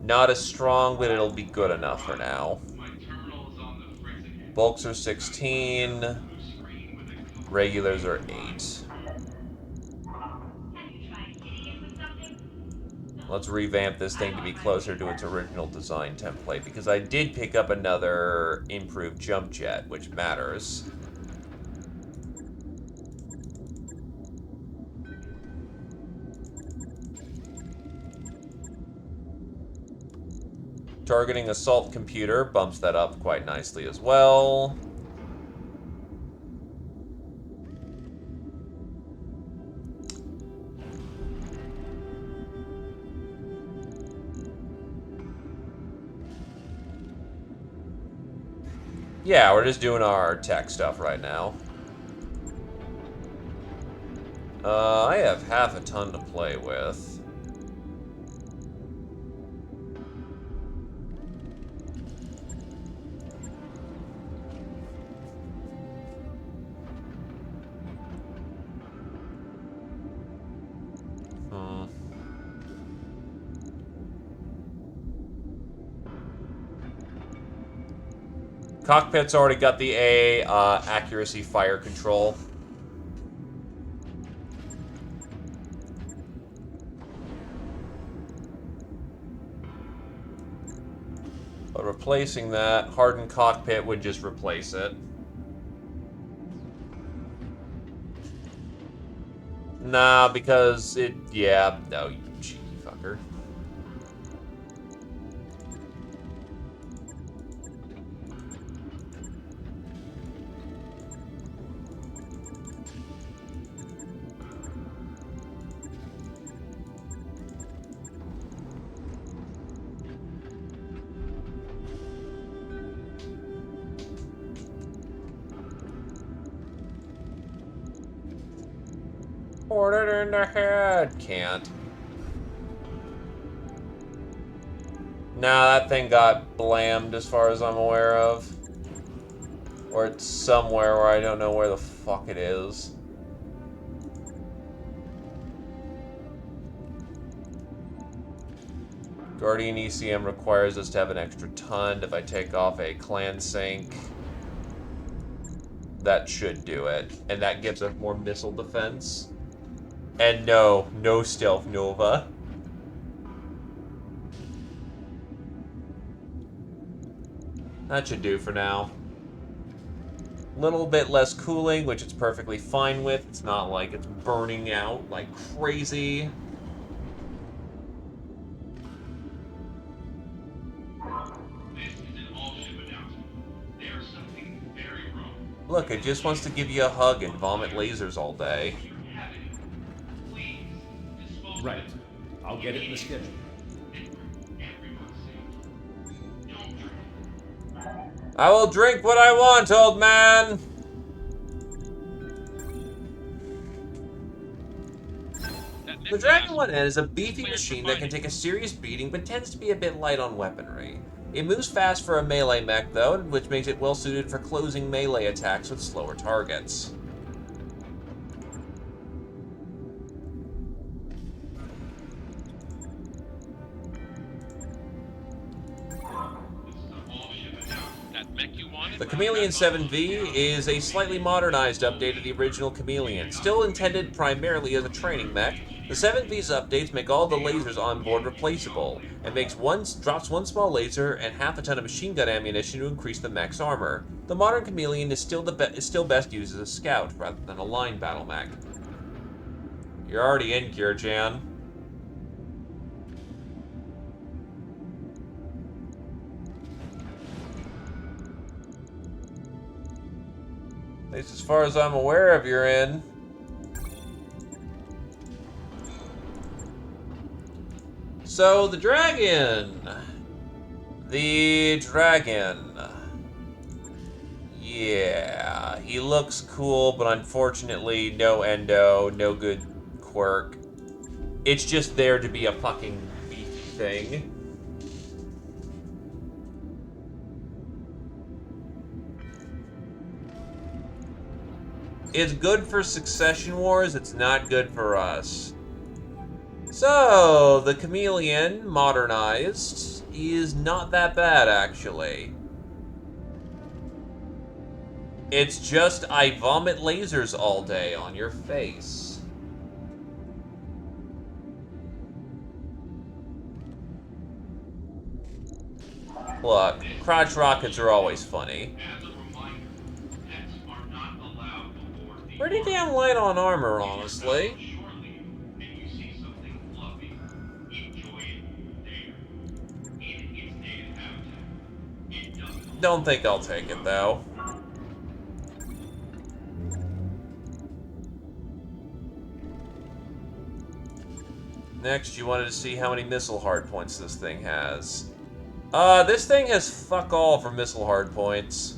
Not as strong, but it'll be good enough for now. Bulks are 16. Regulars are 8. Let's revamp this thing to be closer to its original design template, because I did pick up another improved jump jet, which matters. Targeting assault computer bumps that up quite nicely as well. Yeah, we're just doing our tech stuff right now. I have half a ton to play with. Cockpit's already got the A accuracy fire control. But replacing that, hardened cockpit would just replace it. Nah, because it, yeah, no, you cheeky fucker. Port it in the head. Can't. Nah, that thing got blammed as far as I'm aware of. Or it's somewhere where I don't know where the fuck it is. Guardian ECM requires us to have an extra ton if I take off a clan sync. That should do it. And that gives us more missile defense. And no stealth Nova. That should do for now. Little bit less cooling, which it's perfectly fine with. It's not like it's burning out like crazy. Look, it just wants to give you a hug and vomit lasers all day. Right. I'll get it in the schedule. I will drink what I want, old man! The Dragon 1N is a beefy machine that can take a serious beating, but tends to be a bit light on weaponry. It moves fast for a melee mech, though, which makes it well suited for closing melee attacks with slower targets. The Chameleon 7V is a slightly modernized update of the original Chameleon. Still intended primarily as a training mech, the 7V's updates make all the lasers on board replaceable, and drops one small laser and half a ton of machine gun ammunition to increase the mech's armor. The modern Chameleon is still best used as a scout rather than a line battle mech. You're already in gear, Jan. At least as far as I'm aware of, you're in. So, the dragon. Yeah, he looks cool, but unfortunately, no endo, no good quirk. It's just there to be a fucking beefy thing. It's good for Succession Wars, it's not good for us. So, the Chameleon, modernized, is not that bad, actually. It's just, I vomit lasers all day on your face. Look, crotch rockets are always funny. Pretty damn light on armor, honestly. Don't think I'll take it, though. Next, you wanted to see how many missile hardpoints this thing has. This thing has fuck all for missile hardpoints.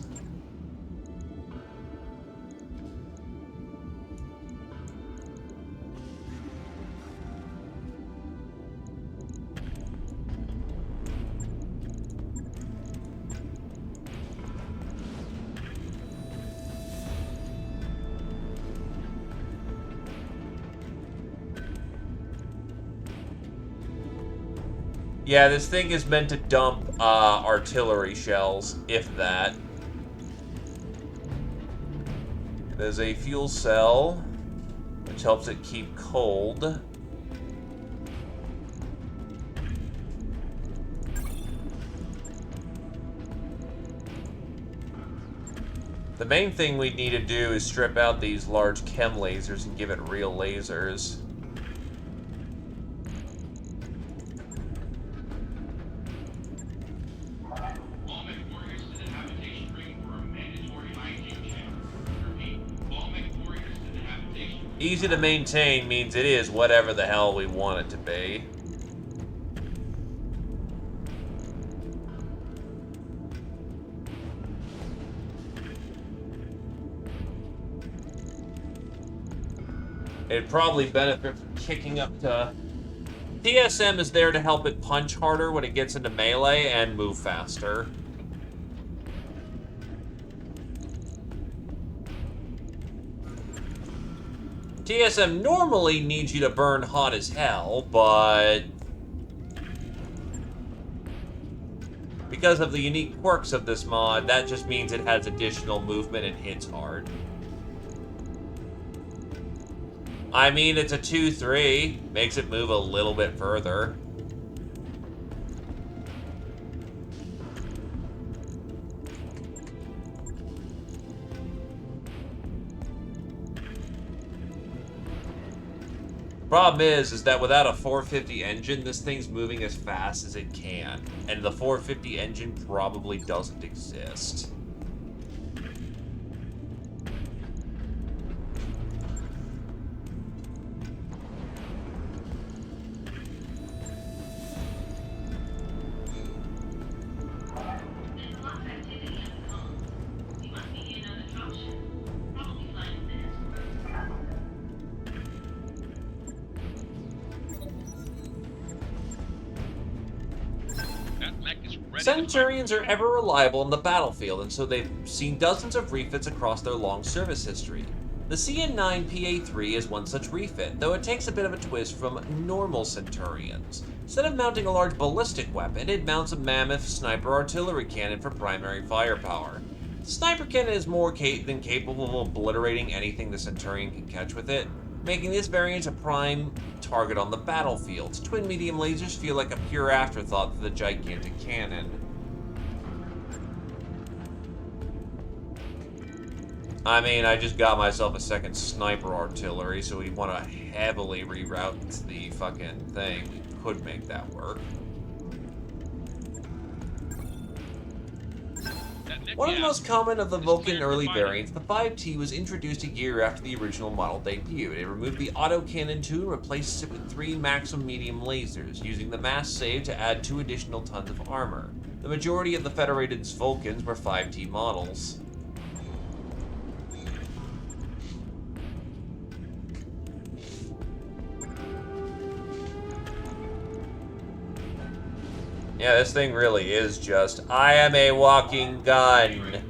Yeah, this thing is meant to dump artillery shells, if that. There's a fuel cell, which helps it keep cold. The main thing we need to do is strip out these large chem lasers and give it real lasers. Easy to maintain means it is whatever the hell we want it to be. It'd probably benefit from kicking up to... TSM is there to help it punch harder when it gets into melee and move faster. TSM normally needs you to burn hot as hell, but... Because of the unique quirks of this mod, that just means it has additional movement and hits hard. I mean, it's a 2-3, makes it move a little bit further. Problem is that without a 450 engine, this thing's moving as fast as it can. And the 450 engine probably doesn't exist. Centurions are ever reliable on the battlefield, and so they've seen dozens of refits across their long service history. The CN9 PA3 is one such refit, though it takes a bit of a twist from normal Centurions. Instead of mounting a large ballistic weapon, it mounts a mammoth sniper artillery cannon for primary firepower. The sniper cannon is more than capable of obliterating anything the Centurion can catch with it, making this variant a prime target on the battlefield. Twin medium lasers feel like a pure afterthought to the gigantic cannon. I mean, I just got myself a second sniper artillery, so we want to heavily reroute the fucking thing. We could make that work. One of the most common of the Vulcan early variants, the 5T was introduced a year after the original model debuted. It removed the autocannon 2 and replaced it with 3 maximum medium lasers, using the mass save to add 2 additional tons of armor. The majority of the Federated's Vulcans were 5T models. Yeah, this thing really is just, I am a walking gun.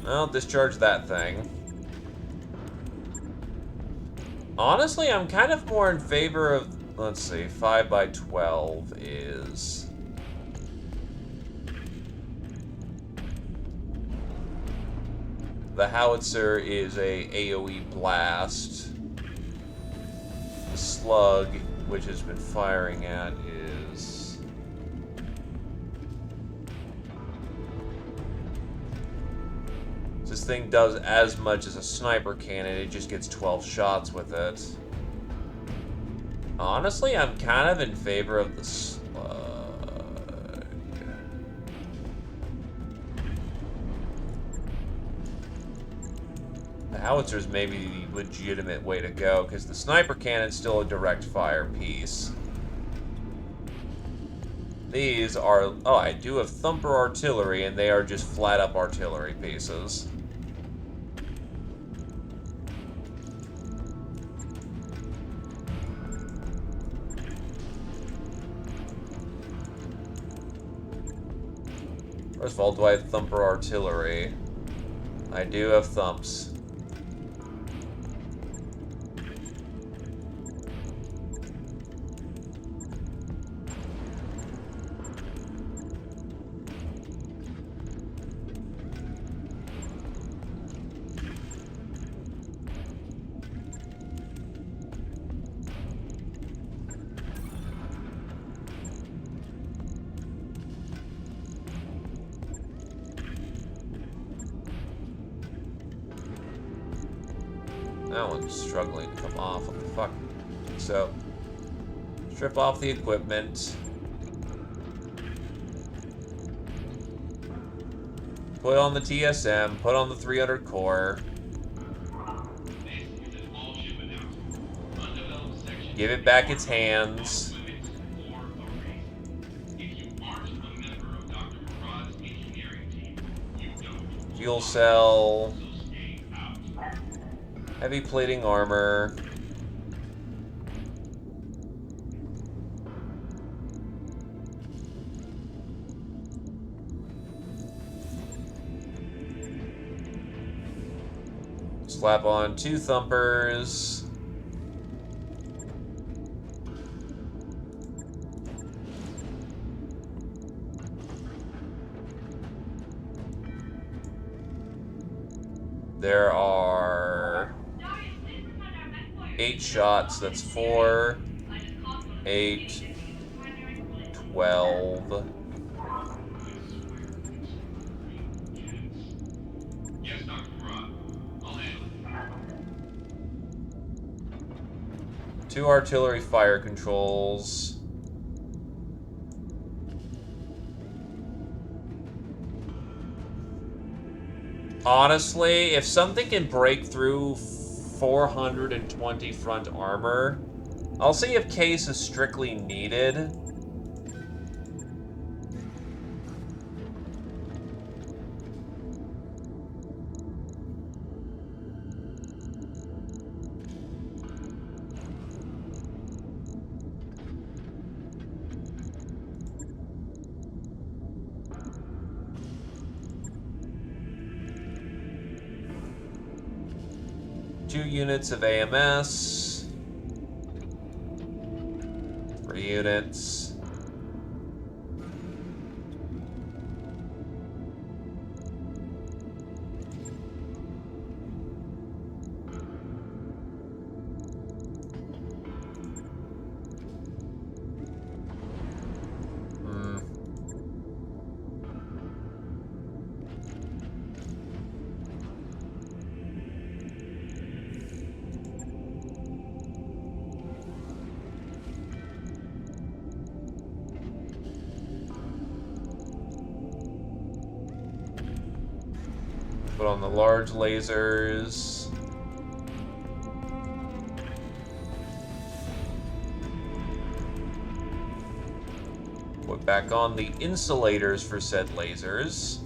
I'll discharge that thing. Honestly, I'm kind of more in favor of, let's see, 5x12 is... The howitzer is a AoE blast. The slug, which has been firing at, is... This thing does as much as a sniper cannon, it just gets 12 shots with it. Honestly, I'm kind of in favor of the slug. The howitzer is maybe the legitimate way to go, because the sniper cannon's still a direct fire piece. These are... Oh, I do have thumper artillery, and they are just flat-up artillery pieces. First of all, do I have thumper artillery? I do have thumps. That one's struggling to come off. What the fuck? So, strip off the equipment. Put on the TSM. Put on the 300 core. Give it back its hands. Fuel cell. Heavy plating armor. Slap on 2 thumpers. There are 8 shots. That's 4, 8, 12. Yes, Dr. Rob. I'll handle it. 2 artillery fire controls. Honestly, if something can break through 420 front armor, I'll see if case is strictly needed. Two units of AMS. 3 units. Put on the large lasers. Put back on the insulators for said lasers.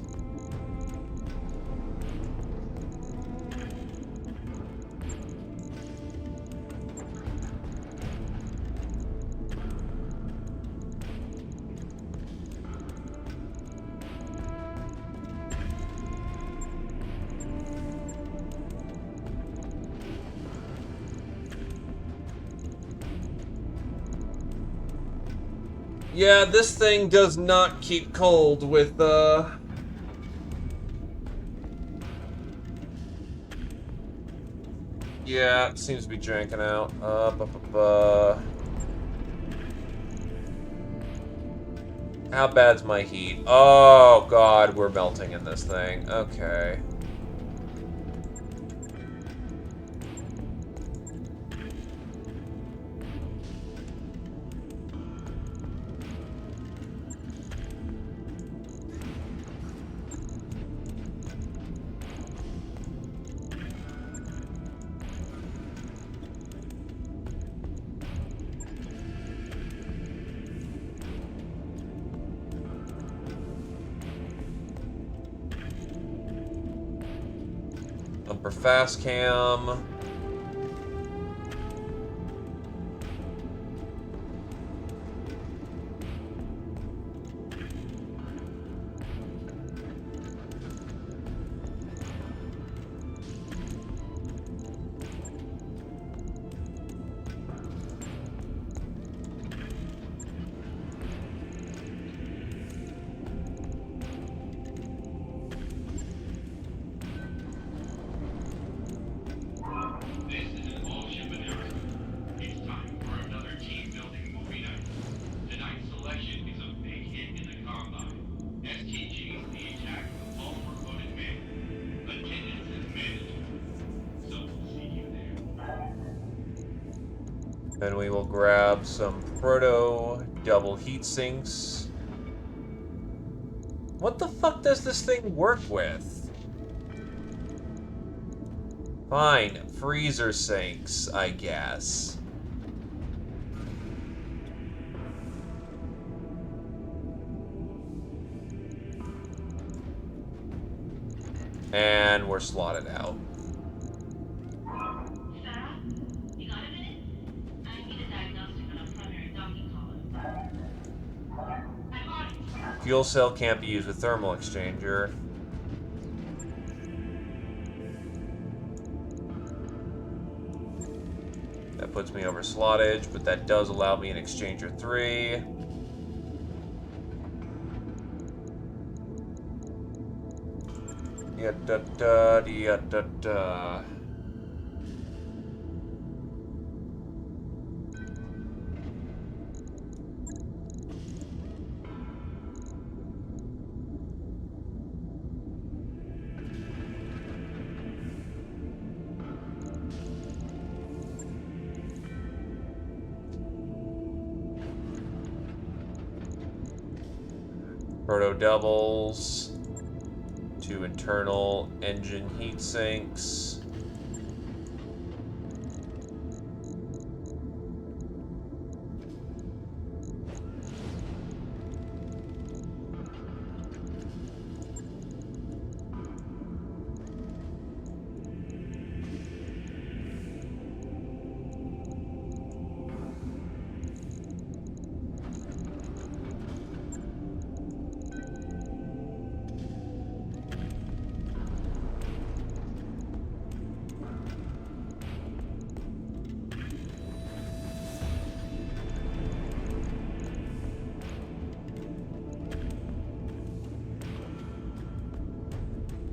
Yeah, this thing does not keep cold with, Yeah, it seems to be janking out. How bad's my heat? Oh, God, we're melting in this thing. Okay. Upper fast cam. This is an all-ship announcement. It's time for another team-building movie night. Tonight's selection is a big hit in the combine. STG's The Attack of the Palmer-Voted Man. Attendance is mandatory. So we'll see you there. Then we will grab some proto double heat sinks. What the fuck does this thing work with? Fine, freezer sinks, I guess. And we're slotted out. Sarah, you got a minute? I need a diagnostic on a primary docking column. I'm on it. Fuel cell can't be used with thermal exchanger. puts me over slottage, but that does allow me an exchanger 3. Da. Proto doubles. 2 internal engine heat sinks.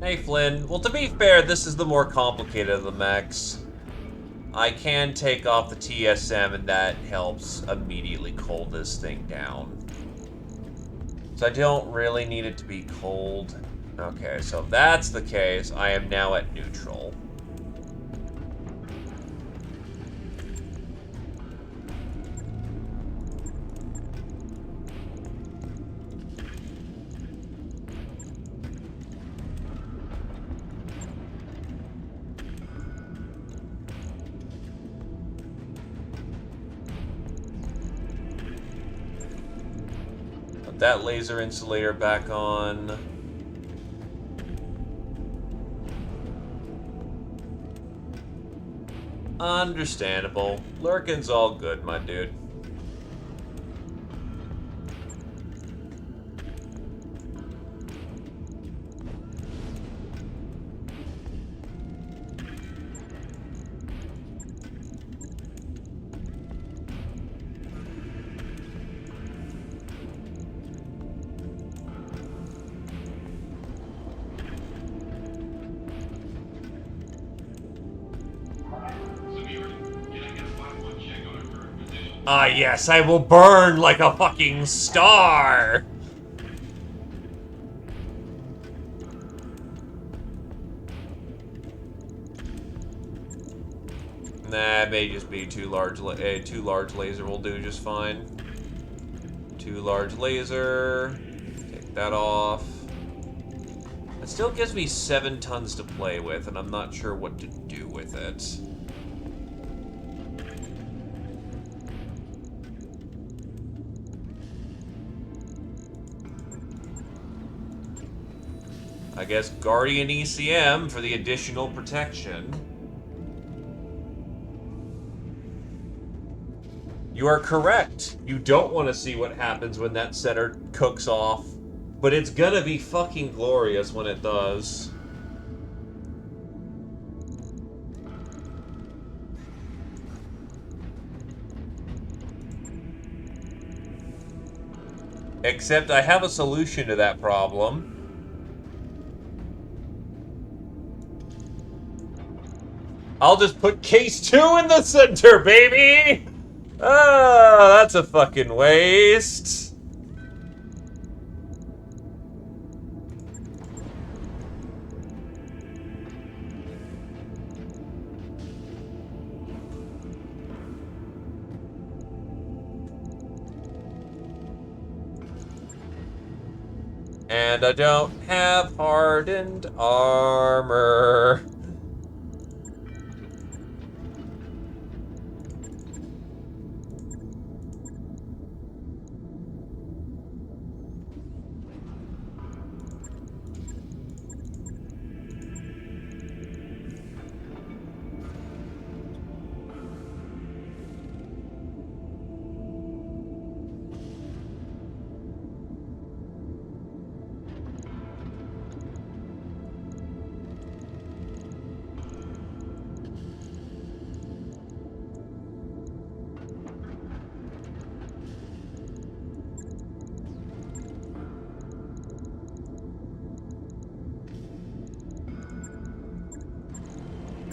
Hey, Flynn. Well, to be fair, this is the more complicated of the mechs. I can take off the TSM, and that helps immediately cold this thing down. So I don't really need it to be cold. Okay, so if that's the case, I am now at neutral. Put that laser insulator back on. Understandable. Lurkin's all good, my dude. Ah, yes, I will burn like a fucking star! Nah, it may just be too large laser will do just fine. Too large laser. Take that off. It still gives me 7 tons to play with, and I'm not sure what to do with it. I guess Guardian ECM for the additional protection. You are correct. You don't want to see what happens when that center cooks off. But it's gonna be fucking glorious when it does. Except I have a solution to that problem. I'll just put case 2 in the center, baby! Ah, that's a fucking waste. And I don't have hardened armor.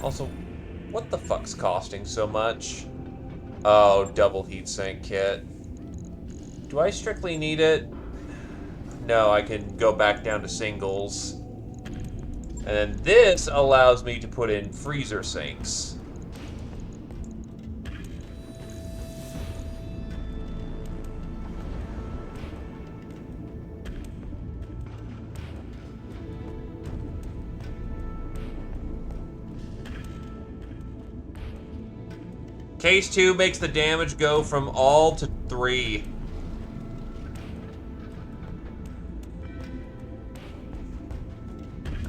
Also, what the fuck's costing so much? Oh, double heatsink kit. Do I strictly need it? No, I can go back down to singles. And then this allows me to put in freezer sinks. Case 2 makes the damage go from all to 3.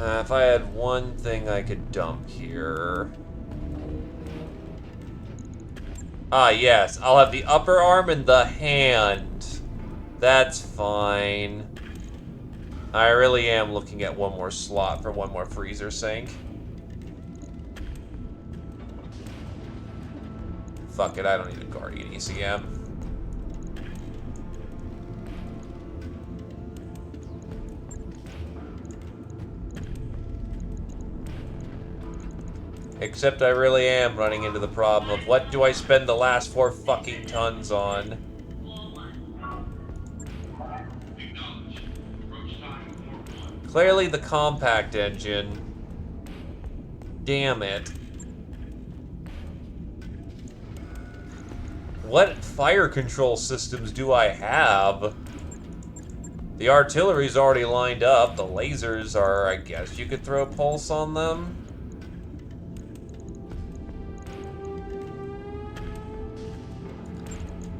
If I had one thing I could dump here... Ah, yes. I'll have the upper arm and the hand. That's fine. I really am looking at one more slot for one more freezer sink. Fuck it, I don't need a Guardian ECM. Except I really am running into the problem of what do I spend the last 4 fucking tons on? Clearly the compact engine. Damn it. What fire control systems do I have? The artillery's already lined up. The lasers are, I guess you could throw a pulse on them.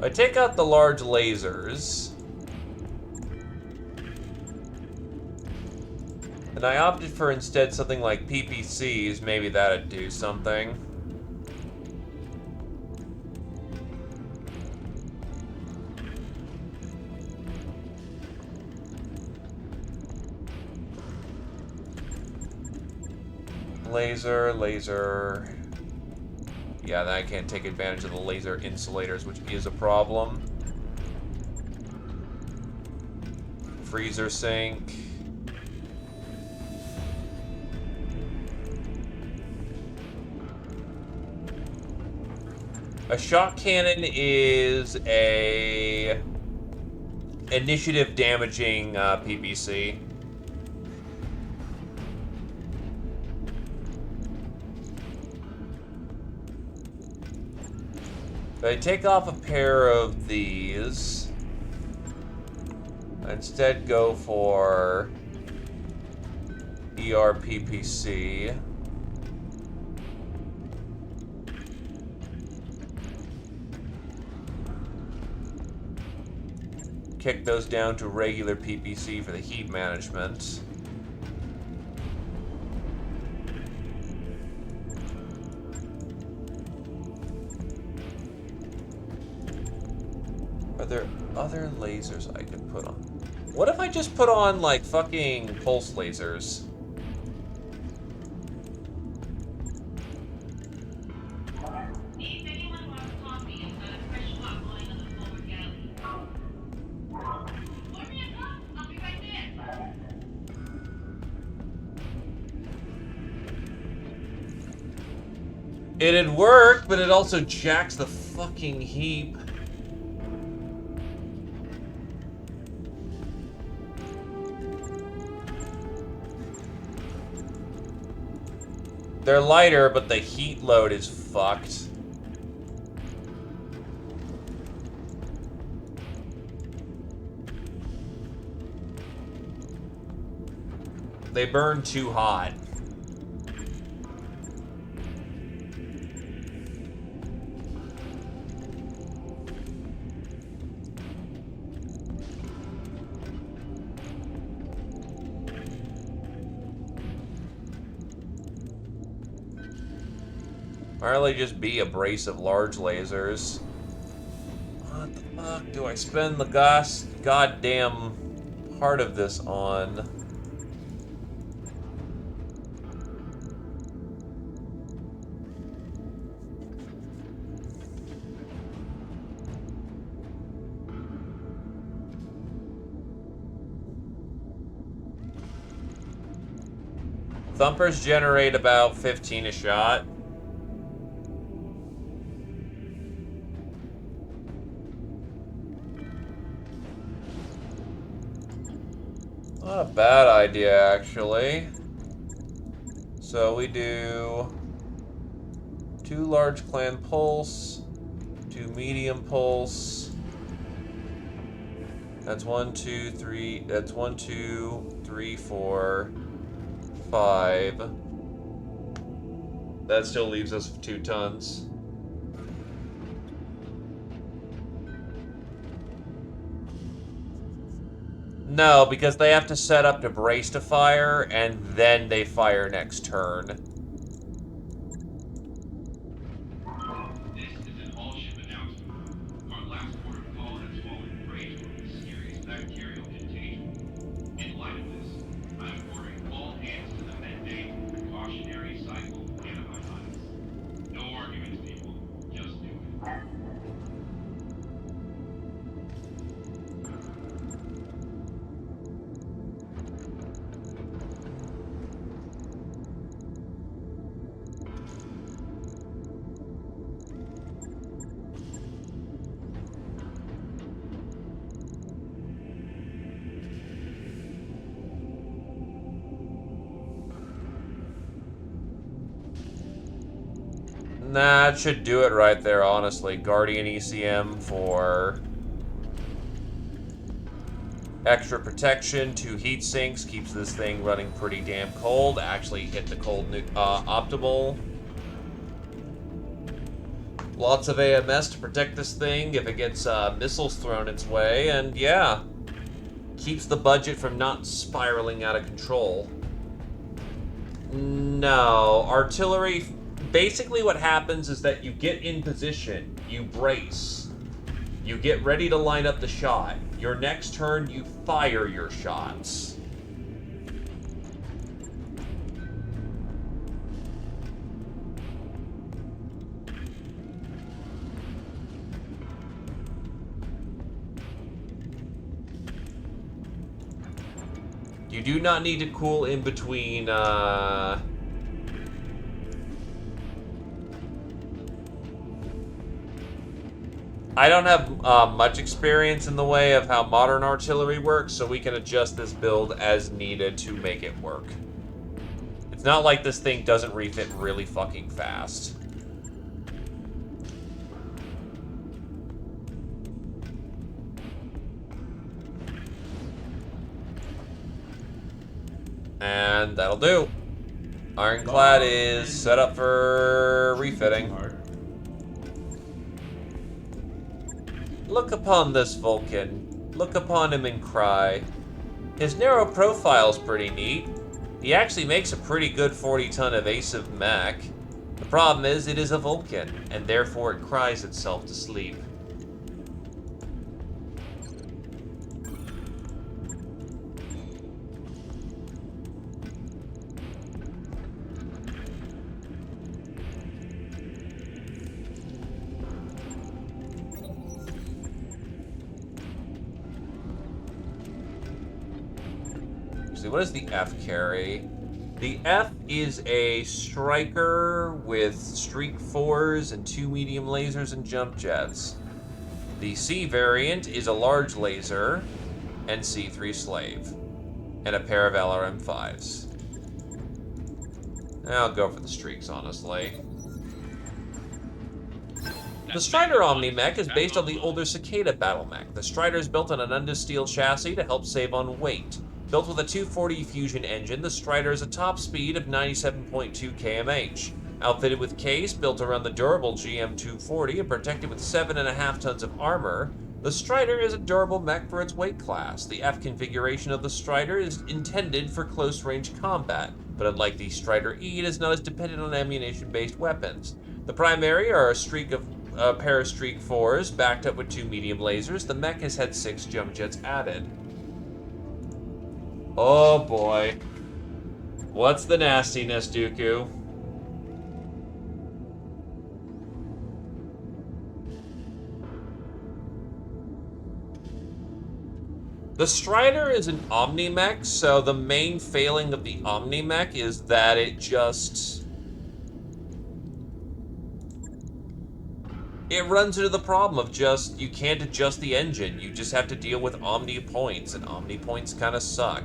I take out the large lasers. And I opted for instead something like PPCs. Maybe that'd do something. Laser. Yeah, then I can't take advantage of the laser insulators, which is a problem. Freezer sink. A shock cannon is a initiative damaging PPC. I take off a pair of these. I instead go for ERPPC. Kick those down to regular PPC for the heat management. Are there other lasers I could put on? What if I just put on, like, fucking pulse lasers? It'd work, but it also jacks the fucking heap. They're lighter, but the heat load is fucked. They burn too hot. Why don't they just be a brace of large lasers? What the fuck do I spend the goddamn part of this on? Thumpers generate about 15 a shot. Not a bad idea, actually. So we do 2 large clan pulse, 2 medium pulse. That's 1, 2, 3. That's 1, 2, 3, 4, 5. That still leaves us 2 tons. No, because they have to set up to brace to fire, and then they fire next turn. This is an all-ship announcement. Our last port of call has fallen prey to a mysterious bacterial contagion. In light of this, I'm ordering all hands to the mandate precautionary cycle antibiotics. No arguments, people. Just do it. Nah, it should do it right there, honestly. Guardian ECM for extra protection, 2 heat sinks, keeps this thing running pretty damn cold. Actually hit the cold optimal. Lots of AMS to protect this thing if it gets missiles thrown its way, and yeah, keeps the budget from not spiraling out of control. No, artillery, basically what happens is that you get in position, you brace, you get ready to line up the shot. Your next turn, you fire your shots. You do not need to cool in between, I don't have much experience in the way of how modern artillery works, so we can adjust this build as needed to make it work. It's not like this thing doesn't refit really fucking fast. And that'll do. Ironclad is set up for refitting. Look upon this Vulcan. Look upon him and cry. His narrow profile's pretty neat. He actually makes a pretty good 40-ton evasive mech. The problem is it is a Vulcan, and therefore it cries itself to sleep. What does the F carry? The F is a striker with streak 4s and 2 medium lasers and jump jets. The C variant is a large laser and C3 slave, and a pair of LRM-5s. I'll go for the streaks, honestly. The Strider Omni-Mech is based on the older Cicada battle mech. The Strider is built on an undistilled chassis to help save on weight. Built with a 240 Fusion engine, the Strider has a top speed of 97.2 km/h. Outfitted with case built around the durable GM240 and protected with 7.5 tons of armor, the Strider is a durable mech for its weight class. The F configuration of the Strider is intended for close-range combat, but unlike the Strider E, it is not as dependent on ammunition-based weapons. The primary are a pair of Streak 4s, backed up with 2 medium lasers. The mech has had 6 jump jets added. Oh boy. What's the nastiness, Dooku? The Strider is an Omni-Mech, so the main failing of the Omni-Mech is that it runs into the problem of just, you can't adjust the engine. You just have to deal with Omni points, and Omni points kind of suck.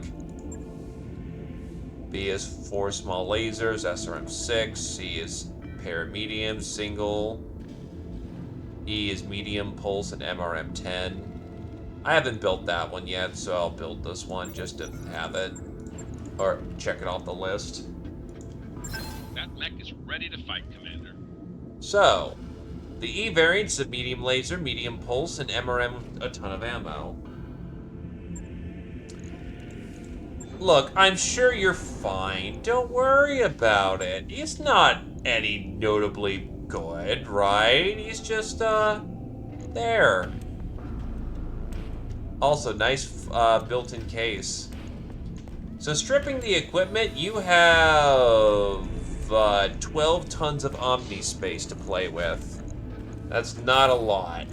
B is 4 small lasers, SRM-6, C is paramedium, single, E is medium pulse, and MRM-10. I haven't built that one yet, so I'll build this one just to have it. Or check it off the list. That mech is ready to fight, Commander. So, the E variants of medium laser, medium pulse, and MRM with a ton of ammo. Look, I'm sure you're fine. Don't worry about it. He's not any notably good, right? He's just, there. Also, nice built-in case. So stripping the equipment, you have 12 tons of Omni space to play with. That's not a lot.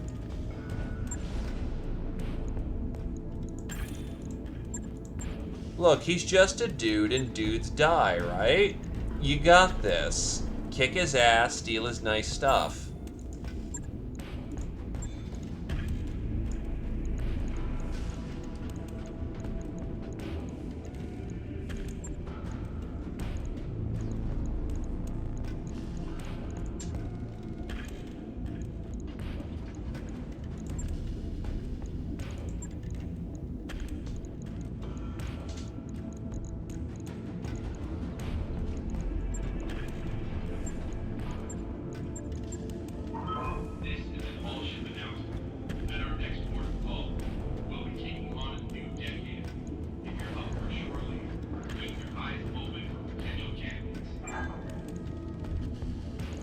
Look, he's just a dude and dudes die, right? You got this. Kick his ass, steal his nice stuff.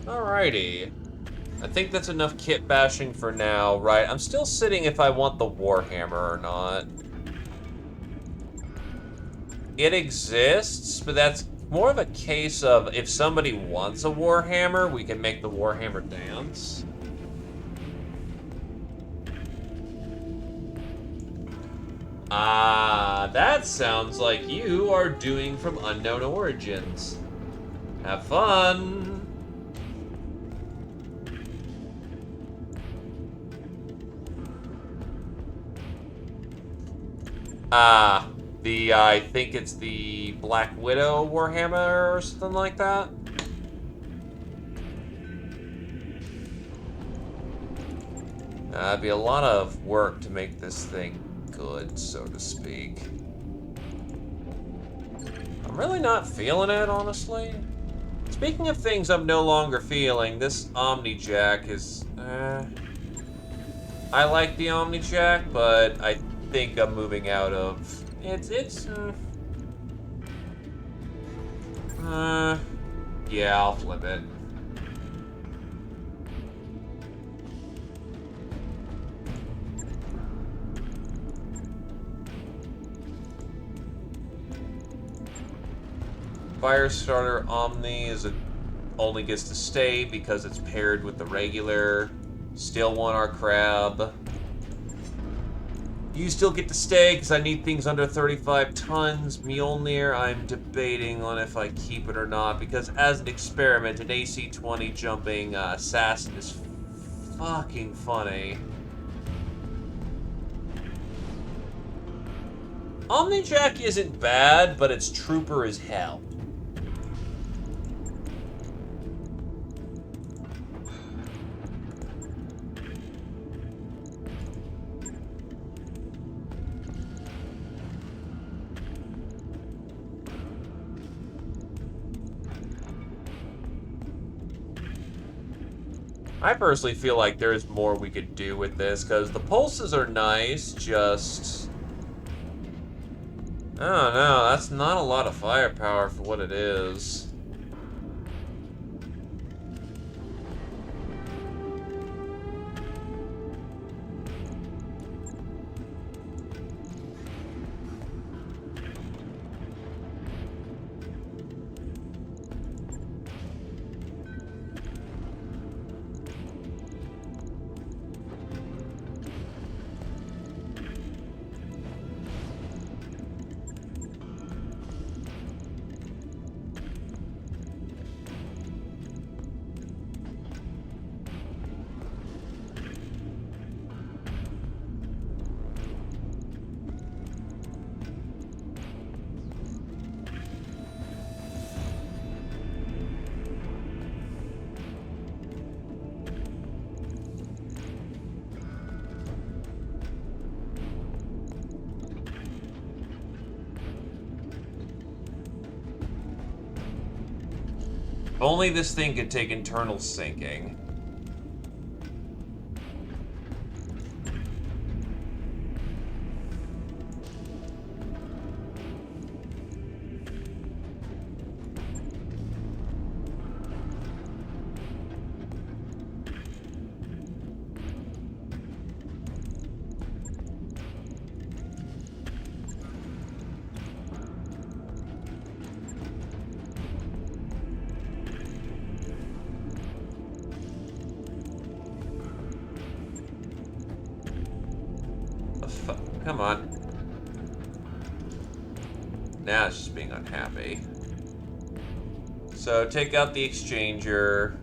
Alrighty. I think that's enough kit bashing for now, right? I'm still sitting if I want the Warhammer or not. It exists, but that's more of a case of if somebody wants a Warhammer, we can make the Warhammer dance. Ah, that sounds like you are doing from unknown origins. Have fun! I think it's the Black Widow Warhammer or something like that. It'd be a lot of work to make this thing good, so to speak. I'm really not feeling it, honestly. Speaking of things I'm no longer feeling, this Omni Jack is, I like the Omni Jack, but I think I'm moving out of... yeah, I'll flip it. Firestarter Omni only gets to stay because it's paired with the regular. Still want our crab. You still get to stay because I need things under 35 tons. Mjolnir, I'm debating on if I keep it or not because as an experiment, an AC-20 jumping assassin is fucking funny. Omnijack isn't bad, but it's trooper as hell. I personally feel like there's more we could do with this, because the pulses are nice, just... I don't know, that's not a lot of firepower for what it is. Only this thing could take internal sinking. Come on. Now it's just being unhappy. So take out the exchanger.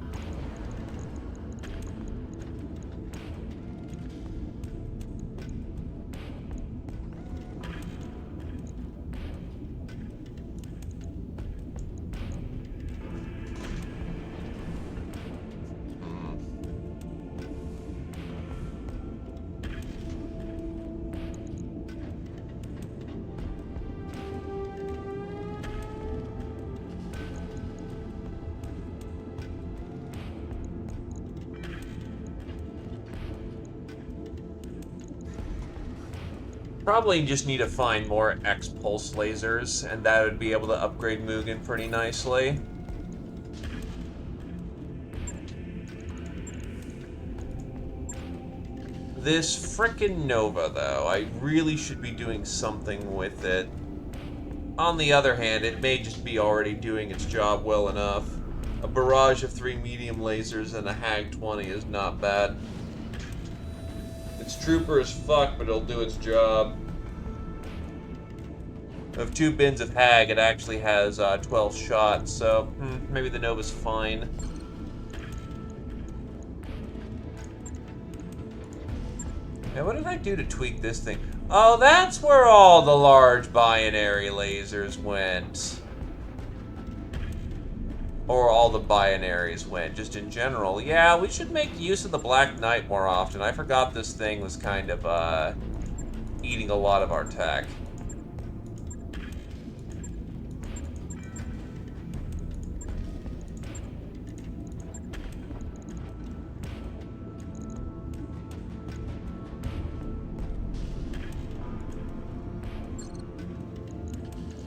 Probably just need to find more X-pulse lasers, and that would be able to upgrade Mugen pretty nicely. This frickin' Nova, though, I really should be doing something with it. On the other hand, it may just be already doing its job well enough. A barrage of 3 medium lasers and a HAG-20 is not bad. It's trooper as fuck, but it'll do its job. Of 2 bins of HAG, it actually has 12 shots, so maybe the Nova's fine. Now, what did I do to tweak this thing? Oh, that's where all the large binary lasers went. Or all the binaries went, just in general. Yeah, we should make use of the Black Knight more often. I forgot this thing was kind of, eating a lot of our tech.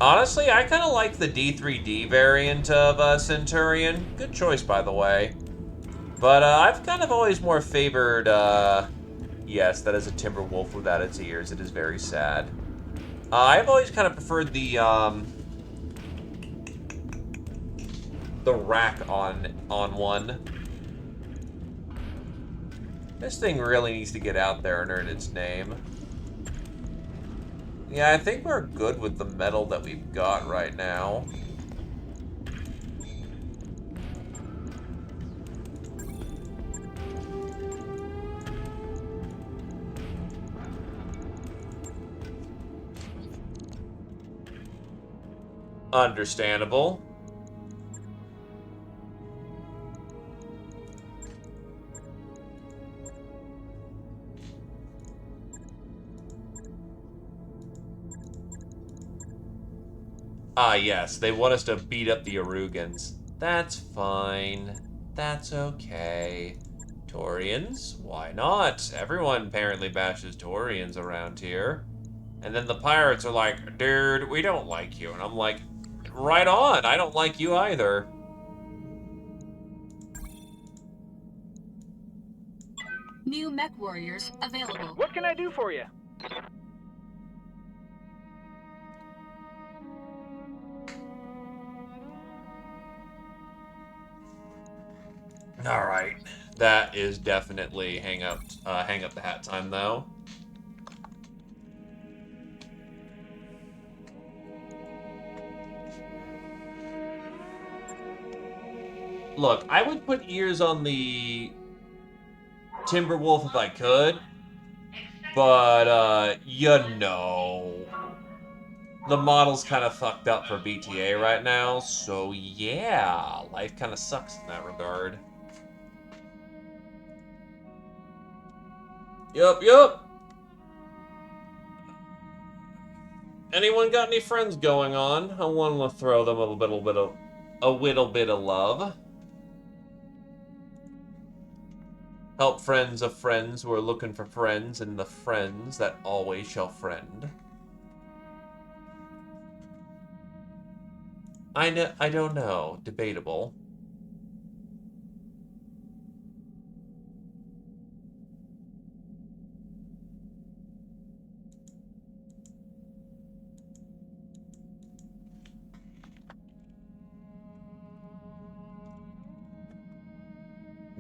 Honestly, I kind of like the D3D variant of Centurion. Good choice, by the way. But I've kind of always more favored, yes, that is a Timberwolf without its ears. It is very sad. I've always kind of preferred the rack on one. This thing really needs to get out there and earn its name. Yeah, I think we're good with the metal that we've got right now. Understandable. Ah, yes, they want us to beat up the Arugans. That's fine. That's okay. Taurians? Why not? Everyone apparently bashes Taurians around here. And then the pirates are like, dude, we don't like you. And I'm like, right on, I don't like you either. New mech warriors available. What can I do for you? All right, that is definitely hang up the hat time though. Look, I would put ears on the Timberwolf if I could, but you know, the model's kind of fucked up for BTA right now, so yeah, life kind of sucks in that regard. Yup. Anyone got any friends going on? I want to throw them a little bit of a little bit of love. Help friends of friends who are looking for friends, and the friends that always shall friend. I don't know. Debatable.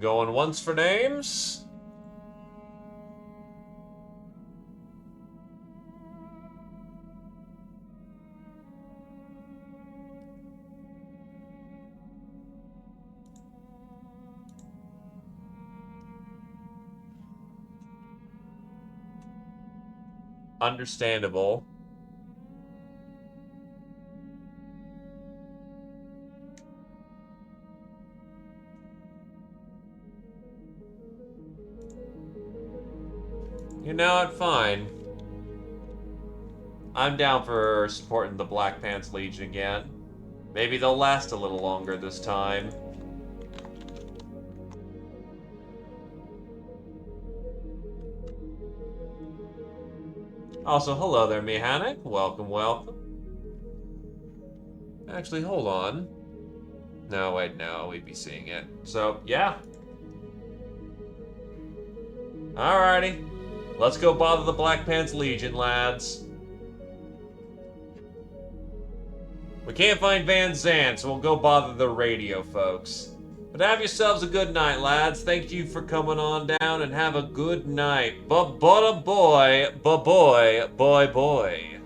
Going once for names? Understandable. You know what? Fine. I'm down for supporting the Black Pants Legion again. Maybe they'll last a little longer this time. Also, hello there, Mechanic. Welcome, welcome. Actually, hold on. No, wait, no, we'd be seeing it. So, yeah. Alrighty. Let's go bother the Black Pants Legion, lads. We can't find Van Zandt, so we'll go bother the radio folks. But have yourselves a good night, lads. Thank you for coming on down, and have a good night. But boy, boy, boy.